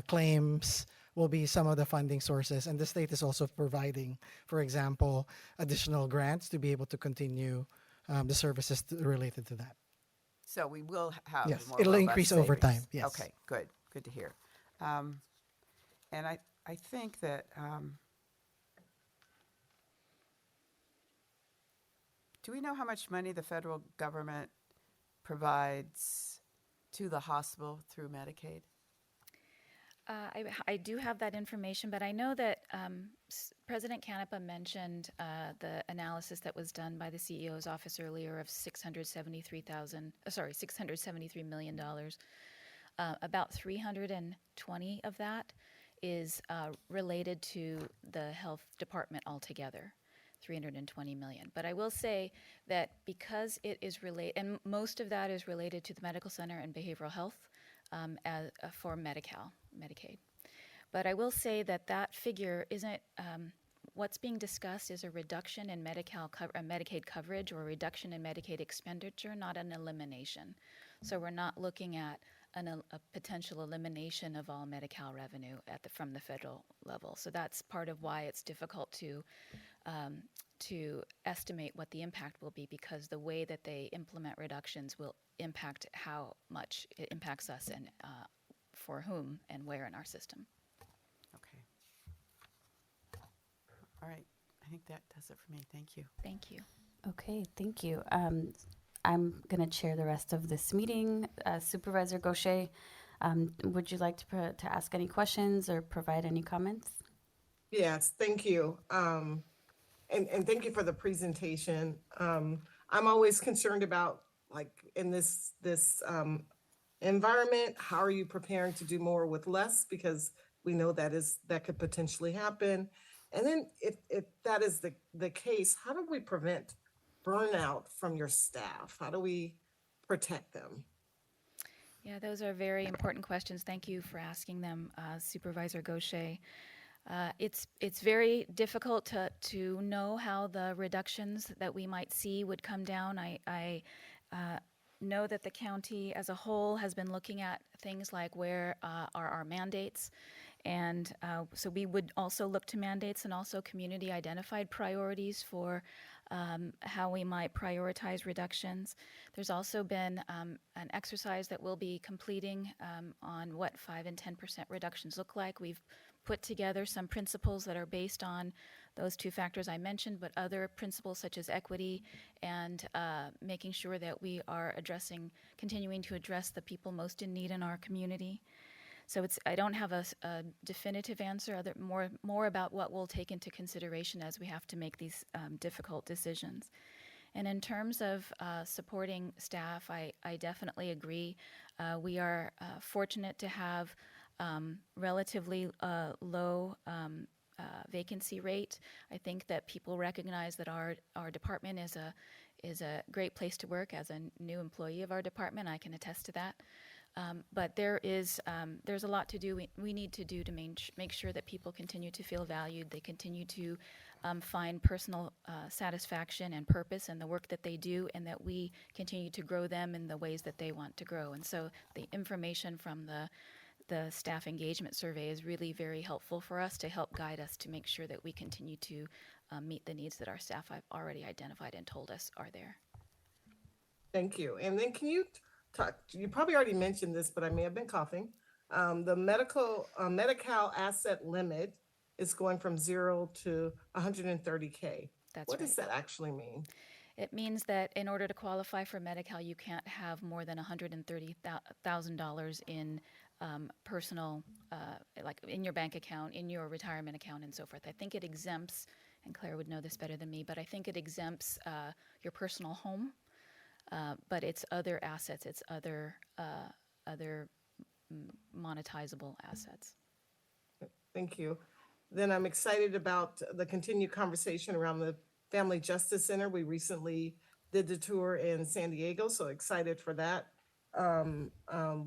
claims will be some of the funding sources, and the state is also providing, for example, additional grants to be able to continue the services related to that. So we will have yes, more it'll robust increase savings. over time. Yes. Okay, good to hear. And I think that do we know how much money the federal government provides to the hospital through Medicaid? I do have that information, but I know that President Canepa mentioned the analysis that was done by the CEO's office earlier of $673 million. About 320 of that is related to the health department altogether. 320 million. But I will say that because it is related, and most of that is related to the medical center and behavioral health for Medicaid. But I will say that that figure isn't, what's being discussed is a reduction in Medicaid coverage or a reduction in Medicaid expenditure, not an elimination. So we're not looking at a potential elimination of all Medi-Cal revenue from the federal level. So that's part of why it's difficult to estimate what the impact will be, because the way that they implement reductions will impact how much it impacts us and for whom and where in our system. Okay. All right. I think that does it for me. Thank you. Thank you. Okay, thank you. I'm going to chair the rest of this meeting. Supervisor Gaucher, would you like to ask any questions or provide any comments? Yes, thank you. And thank you for the presentation. I'm always concerned about, like, in this environment, how are you preparing to do more with less? Because we know that could potentially happen. And then if that is the case, how do we prevent burnout from your staff? How do we protect them? Yeah, those are very important questions. Thank you for asking them, Supervisor Gaucher. It's very difficult to know how the reductions that we might see would come down. I know that the county as a whole has been looking at things like where are our mandates. And so we would also look to mandates and also community identified priorities for how we might prioritize reductions. There's also been an exercise that we'll be completing on what 5 and 10% reductions look like. We've put together some principles that are based on those two factors I mentioned, but other principles such as equity and making sure that we are continuing to address the people most in need in our community. So I don't have a definitive answer, more about what we'll take into consideration as we have to make these difficult decisions. And in terms of supporting staff, I definitely agree. We are fortunate to have relatively low vacancy rate. I think that people recognize that our department is a great place to work. As a new employee of our department, I can attest to that. But there's a lot to do. We need to do to make sure that people continue to feel valued. They continue to find personal satisfaction and purpose in the work that they do, and that we continue to grow them in the ways that they want to grow. And so the information from the staff engagement survey is really very helpful for us to help guide us to make sure that we continue to meet the needs that our staff have already identified and told us are there. Thank you. And then can you you probably already mentioned this, but I may have been coughing. The Medi-Cal asset limit is going from 0 to 130K. What does that actually mean? It means that in order to qualify for Medi-Cal, you can't have more than $130,000 in personal, like in your bank account, in your retirement account, and so forth. I think it exempts, and Claire would know this better than me, but I think it exempts your personal home. But it's other assets, it's other monetizable assets. Thank you. Then I'm excited about the continued conversation around the Family Justice Center. We recently did the tour in San Diego, so excited for that.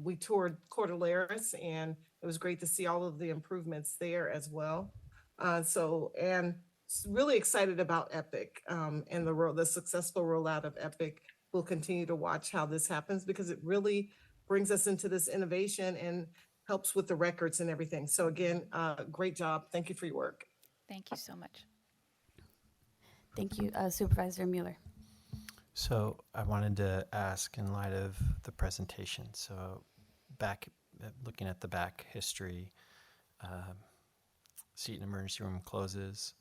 We toured Cordilleras, and it was great to see all of the improvements there as well. And really excited about Epic and the successful rollout of Epic. We'll continue to watch how this happens because it really brings us into this innovation and helps with the records and everything. So again, great job. Thank you for your work. Thank you so much. Thank you, Supervisor Mueller. So I wanted to ask, in light of the presentation, so looking at the back history, seat in emergency room closes,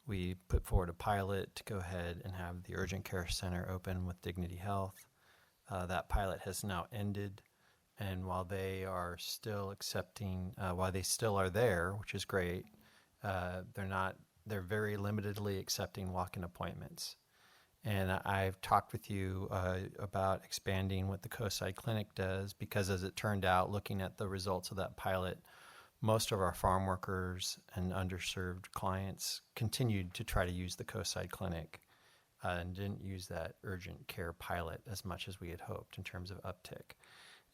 we put forward a pilot to go ahead and have the urgent care center open with Dignity Health. That pilot has now ended, and while they are still accepting, while they still are there, which is great, they're very limitedly accepting walk-in appointments. And I've talked with you about expanding what the Coastside Clinic does, because as it turned out, looking at the results of that pilot, most of our farm workers and underserved clients continued to try to use the Coastside Clinic and didn't use that urgent care pilot as much as we had hoped in terms of uptick.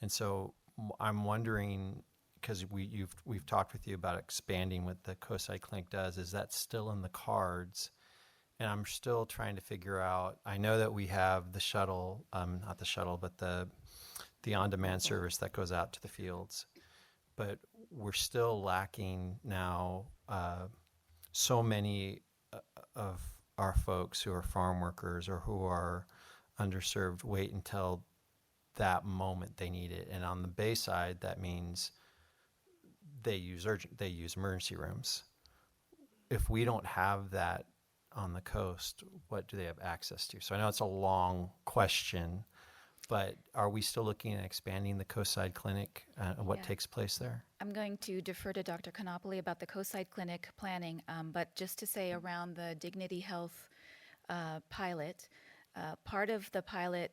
And so I'm wondering, because we've talked with you about expanding what the Coastside Clinic does, is that still in the cards? And I'm still trying to figure out, I know that we have the shuttle, not the shuttle, but the on-demand service that goes out to the fields. But we're still lacking now so many of our folks who are farm workers or who are underserved wait until that moment they need it. And on the Bay side, that means they use emergency rooms. If we don't have that on the coast, what do they have access to? So I know it's a long question, but are we still looking at expanding the Coastside Clinic and what takes place there? I'm going to defer to Dr. Konopoli about the Coastside Clinic planning, but just to say around the Dignity Health pilot, part of the pilot,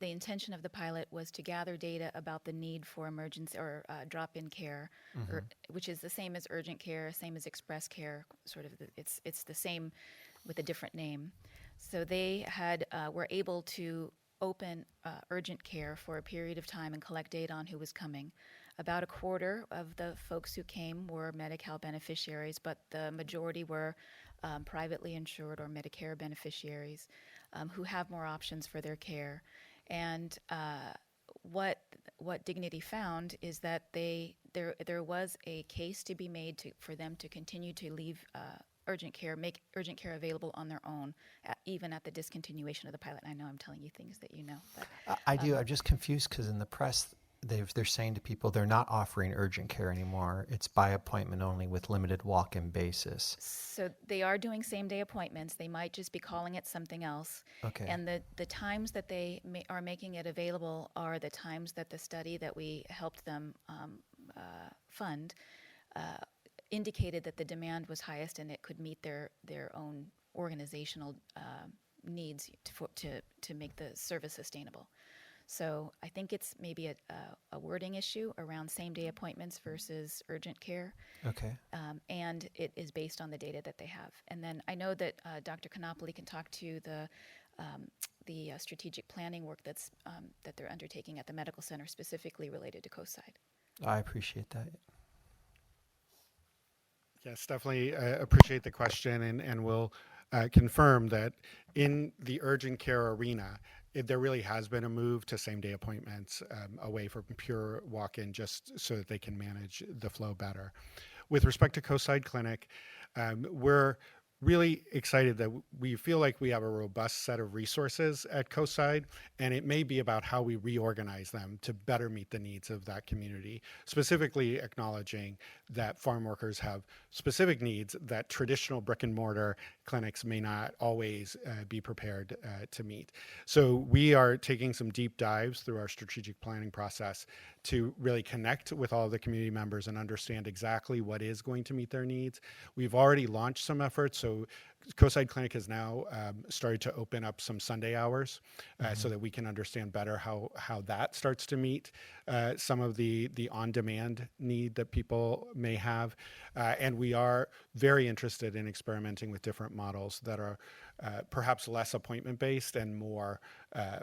the intention of the pilot was to gather data about the need for emergency or drop-in care, which is the same as urgent care, same as express care. Sort of, it's the same with a different name. So they were able to open urgent care for a period of time and collect data on who was coming. About a quarter of the folks who came were Medi-Cal beneficiaries, but the majority were privately insured or Medicare beneficiaries who have more options for their care. And what Dignity found is that there was a case to be made for them to continue to leave urgent care, make urgent care available on their own, even at the discontinuation of the pilot. And I know I'm telling you things that you know. But, I do. I'm just confused because in the press, they're saying to people they're not offering urgent care anymore. It's by appointment only with limited walk-in basis. So they are doing same-day appointments. They might just be calling it something else. Okay. And the times that they are making it available are the times that the study that we helped them fund indicated that the demand was highest and it could meet their own organizational needs to make the service sustainable. So I think it's maybe a wording issue around same-day appointments versus urgent care. Okay. And it is based on the data that they have. And then I know that Dr. Konopoli can talk to the strategic planning work that they're undertaking at the medical center, specifically related to Coastside. I appreciate that. Yes, definitely appreciate the question, and we'll confirm that in the urgent care arena, there really has been a move to same-day appointments away from pure walk-in, just so that they can manage the flow better. With respect to Coastside Clinic, we're really excited that we feel like we have a robust set of resources at Coastside, and it may be about how we reorganize them to better meet the needs of that community, specifically acknowledging that farm workers have specific needs that traditional brick and mortar clinics may not always be prepared to meet. So we are taking some deep dives through our strategic planning process to really connect with all of the community members and understand exactly what is going to meet their needs. We've already launched some efforts. So Coastside Clinic has now started to open up some Sunday hours so that we can understand better how that starts to meet some of the on-demand need that people may have. And we are very interested in experimenting with different models that are perhaps less appointment-based and more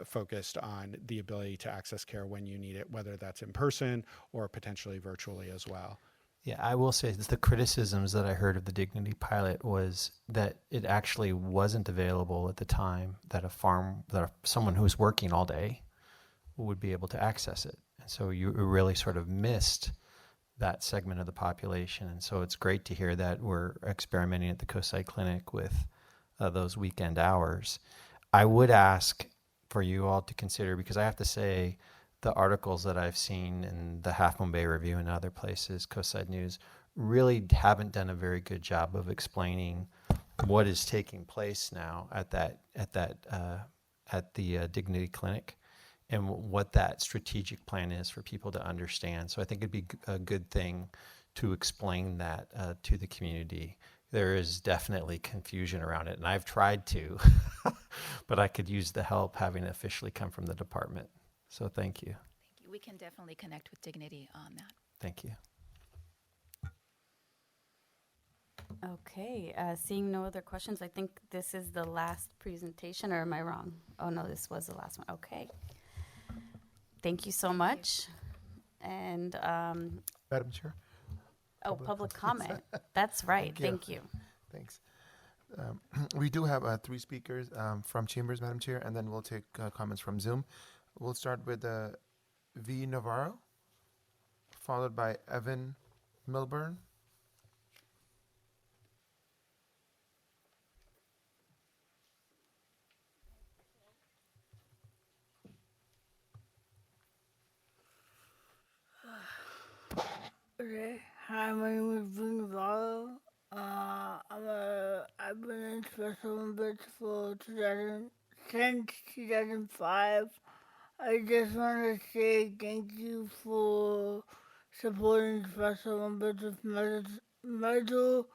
focused on the ability to access care when you need it, whether that's in person or potentially virtually as well. Yeah, I will say the criticisms that I heard of the Dignity pilot was that it actually wasn't available at the time that someone who's working all day would be able to access it. And so you really sort of missed that segment of the population. And so it's great to hear that we're experimenting at the Coastside Clinic with those weekend hours. I would ask for you all to consider, because I have to say, the articles that I've seen in the Half Moon Bay Review and other places, Coastside News, really haven't done a very good job of explaining what is taking place now at the Dignity Clinic, and what that strategic plan is for people to understand. So I think it'd be a good thing to explain that to the community. There is definitely confusion around it, and I've tried to, but I could use the help having it officially come from the department. So thank you. Thank you. We can definitely connect with Dignity on that. Thank you. Okay, seeing no other questions, I think this is the last presentation, or am I wrong? Oh, no, this was the last one. Okay. Thank you so much. And, Madam Chair. public comment. That's right. Thank you. Thanks. We do have 3 speakers from Chambers, Madam Chair, and then we'll take comments from Zoom. We'll start with V. Navarro, followed by Evan Milburn. Okay. Hi, my name is V. Navarro. I've been in Special Olympics since 2005. I just want to say thank you for supporting Special Olympics with medal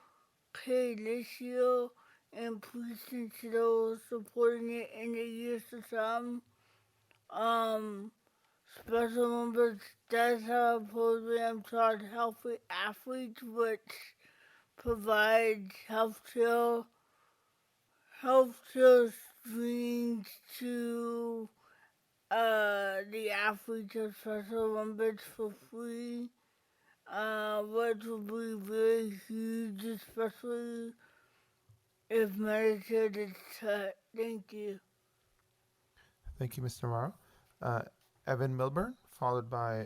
pay this year, and please consider supporting it in the years to come. Special Olympics does have a program called Healthy Athletes, which provides healthcare screenings to the athletes of Special Olympics for free, which will be very huge, especially if Medicare is cut. Thank you. Thank you, Mr. Navarro. Evan Milburn, followed by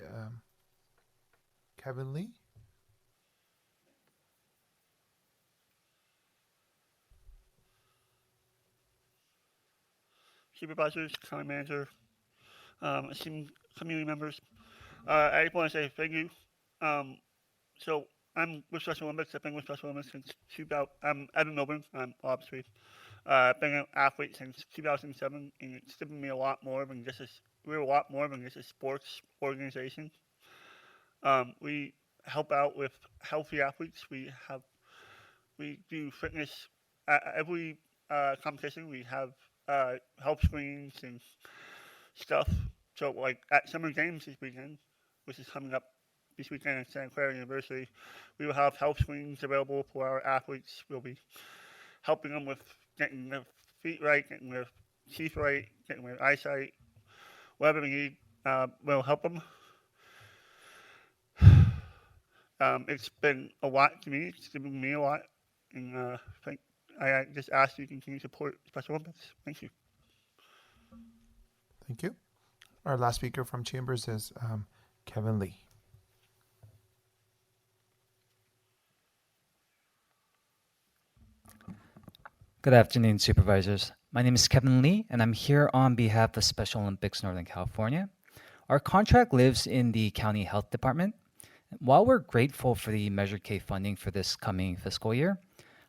Kevin Lee. Supervisors, county manager, esteemed community members, I just want to say thank you. So I'm with Special Olympics. I've been with Special Olympics since I'm Evan Milburn. I'm obviously been an athlete since 2007, and it's given me a lot more than just we're a lot more than just a sports organization. We help out with healthy athletes. We do fitness at every competition. We have health screenings and stuff. So like at Summer Games this weekend, which is coming up this weekend at Santa Clara University, we will have health screenings available for our athletes. We'll be helping them with getting their feet right, getting their teeth right, getting their eyesight, whatever they need. We'll help them. It's been a lot to me. It's given me a lot, and I just ask you to continue to support Special Olympics. Thank you. Thank you. Our last speaker from Chambers is Kevin Lee. Good afternoon, Supervisors. My name is Kevin Lee, and I'm here on behalf of Special Olympics Northern California. Our contract lives in the County Health Department. While we're grateful for the Measure K funding for this coming fiscal year,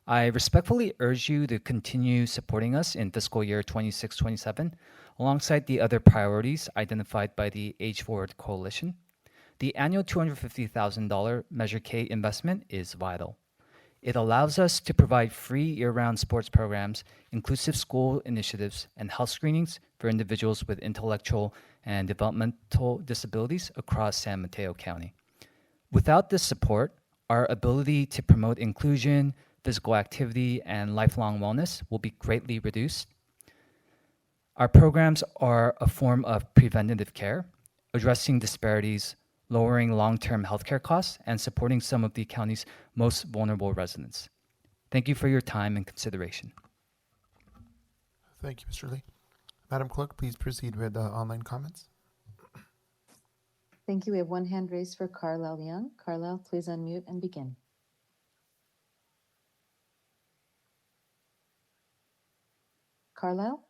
I respectfully urge you to continue supporting us in fiscal year 26-27, alongside the other priorities identified by the Age Forward Coalition. The annual $250,000 Measure K investment is vital. It allows us to provide free year-round sports programs, inclusive school initiatives, and health screenings for individuals with intellectual and developmental disabilities across San Mateo County. Without this support, our ability to promote inclusion, physical activity, and lifelong wellness will be greatly reduced. Our programs are a form of preventative care, addressing disparities, lowering long-term healthcare costs, and supporting some of the county's most vulnerable residents. Thank you for your time and consideration. Thank you, Mr. Lee. Madam Clerk, please proceed with online comments. Thank you. We have one hand raised for Carlisle Young. Carlisle, please unmute and begin. Carlisle?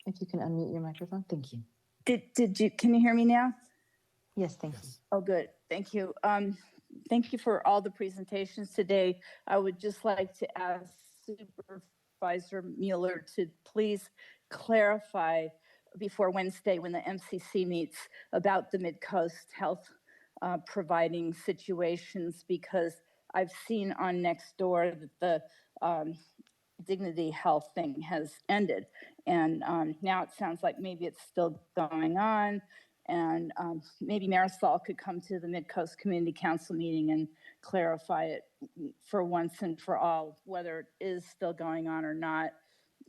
If you can unmute your microphone, thank you. Can you hear me now? Yes, thank you. Oh, good. Thank you. Thank you for all the presentations today. I would just like to ask Supervisor Mueller to please clarify before Wednesday when the MCC meets about the Mid-Coast Health providing situations, because I've seen on Nextdoor that the Dignity Health thing has ended. And now it sounds like maybe it's still going on. And maybe Marisol could come to the Mid-Coast Community Council meeting and clarify it for once and for all, whether it is still going on or not.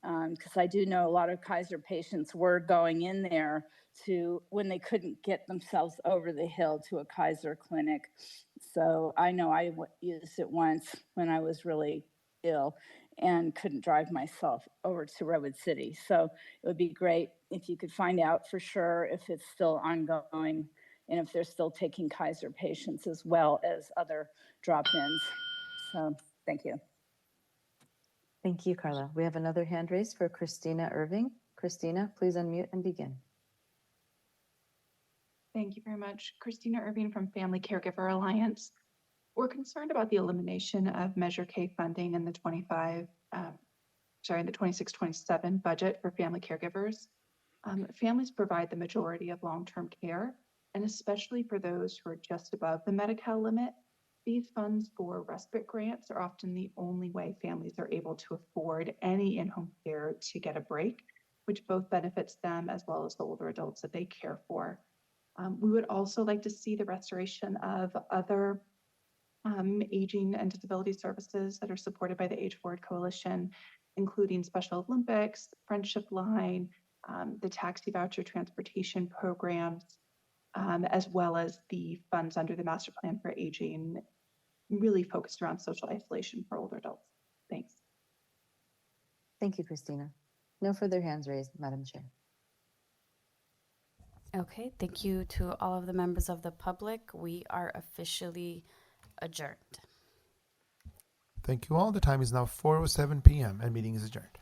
Because I do know a lot of Kaiser patients were going in there to when they couldn't get themselves over the hill to a Kaiser clinic. So I know I used it once when I was really ill and couldn't drive myself over to Redwood City. So it would be great if you could find out for sure if it's still ongoing and if they're still taking Kaiser patients as well as other drop-ins. So thank you. Thank you, Carla. We have another hand raised for Christina Irving. Christina, please unmute and begin. Thank you very much. Christina Irving from Family Caregiver Alliance. We're concerned about the elimination of Measure K funding in the 26-27 budget for family caregivers. Families provide the majority of long-term care, and especially for those who are just above the Medi-Cal limit, these funds for respite grants are often the only way families are able to afford any in-home care to get a break, which both benefits them as well as the older adults that they care for. We would also like to see the restoration of other aging and disability services that are supported by the Age Forward Coalition, including Special Olympics, Friendship Line, the taxi voucher transportation programs, as well as the funds under the Master Plan for Aging, really focused around social isolation for older adults. Thanks. Thank you, Christina. No further hands raised, Madam Chair. Okay, thank you to all of the members of the public. We are officially adjourned. Thank you all. The time is now 4:07 p.m. and meeting is adjourned.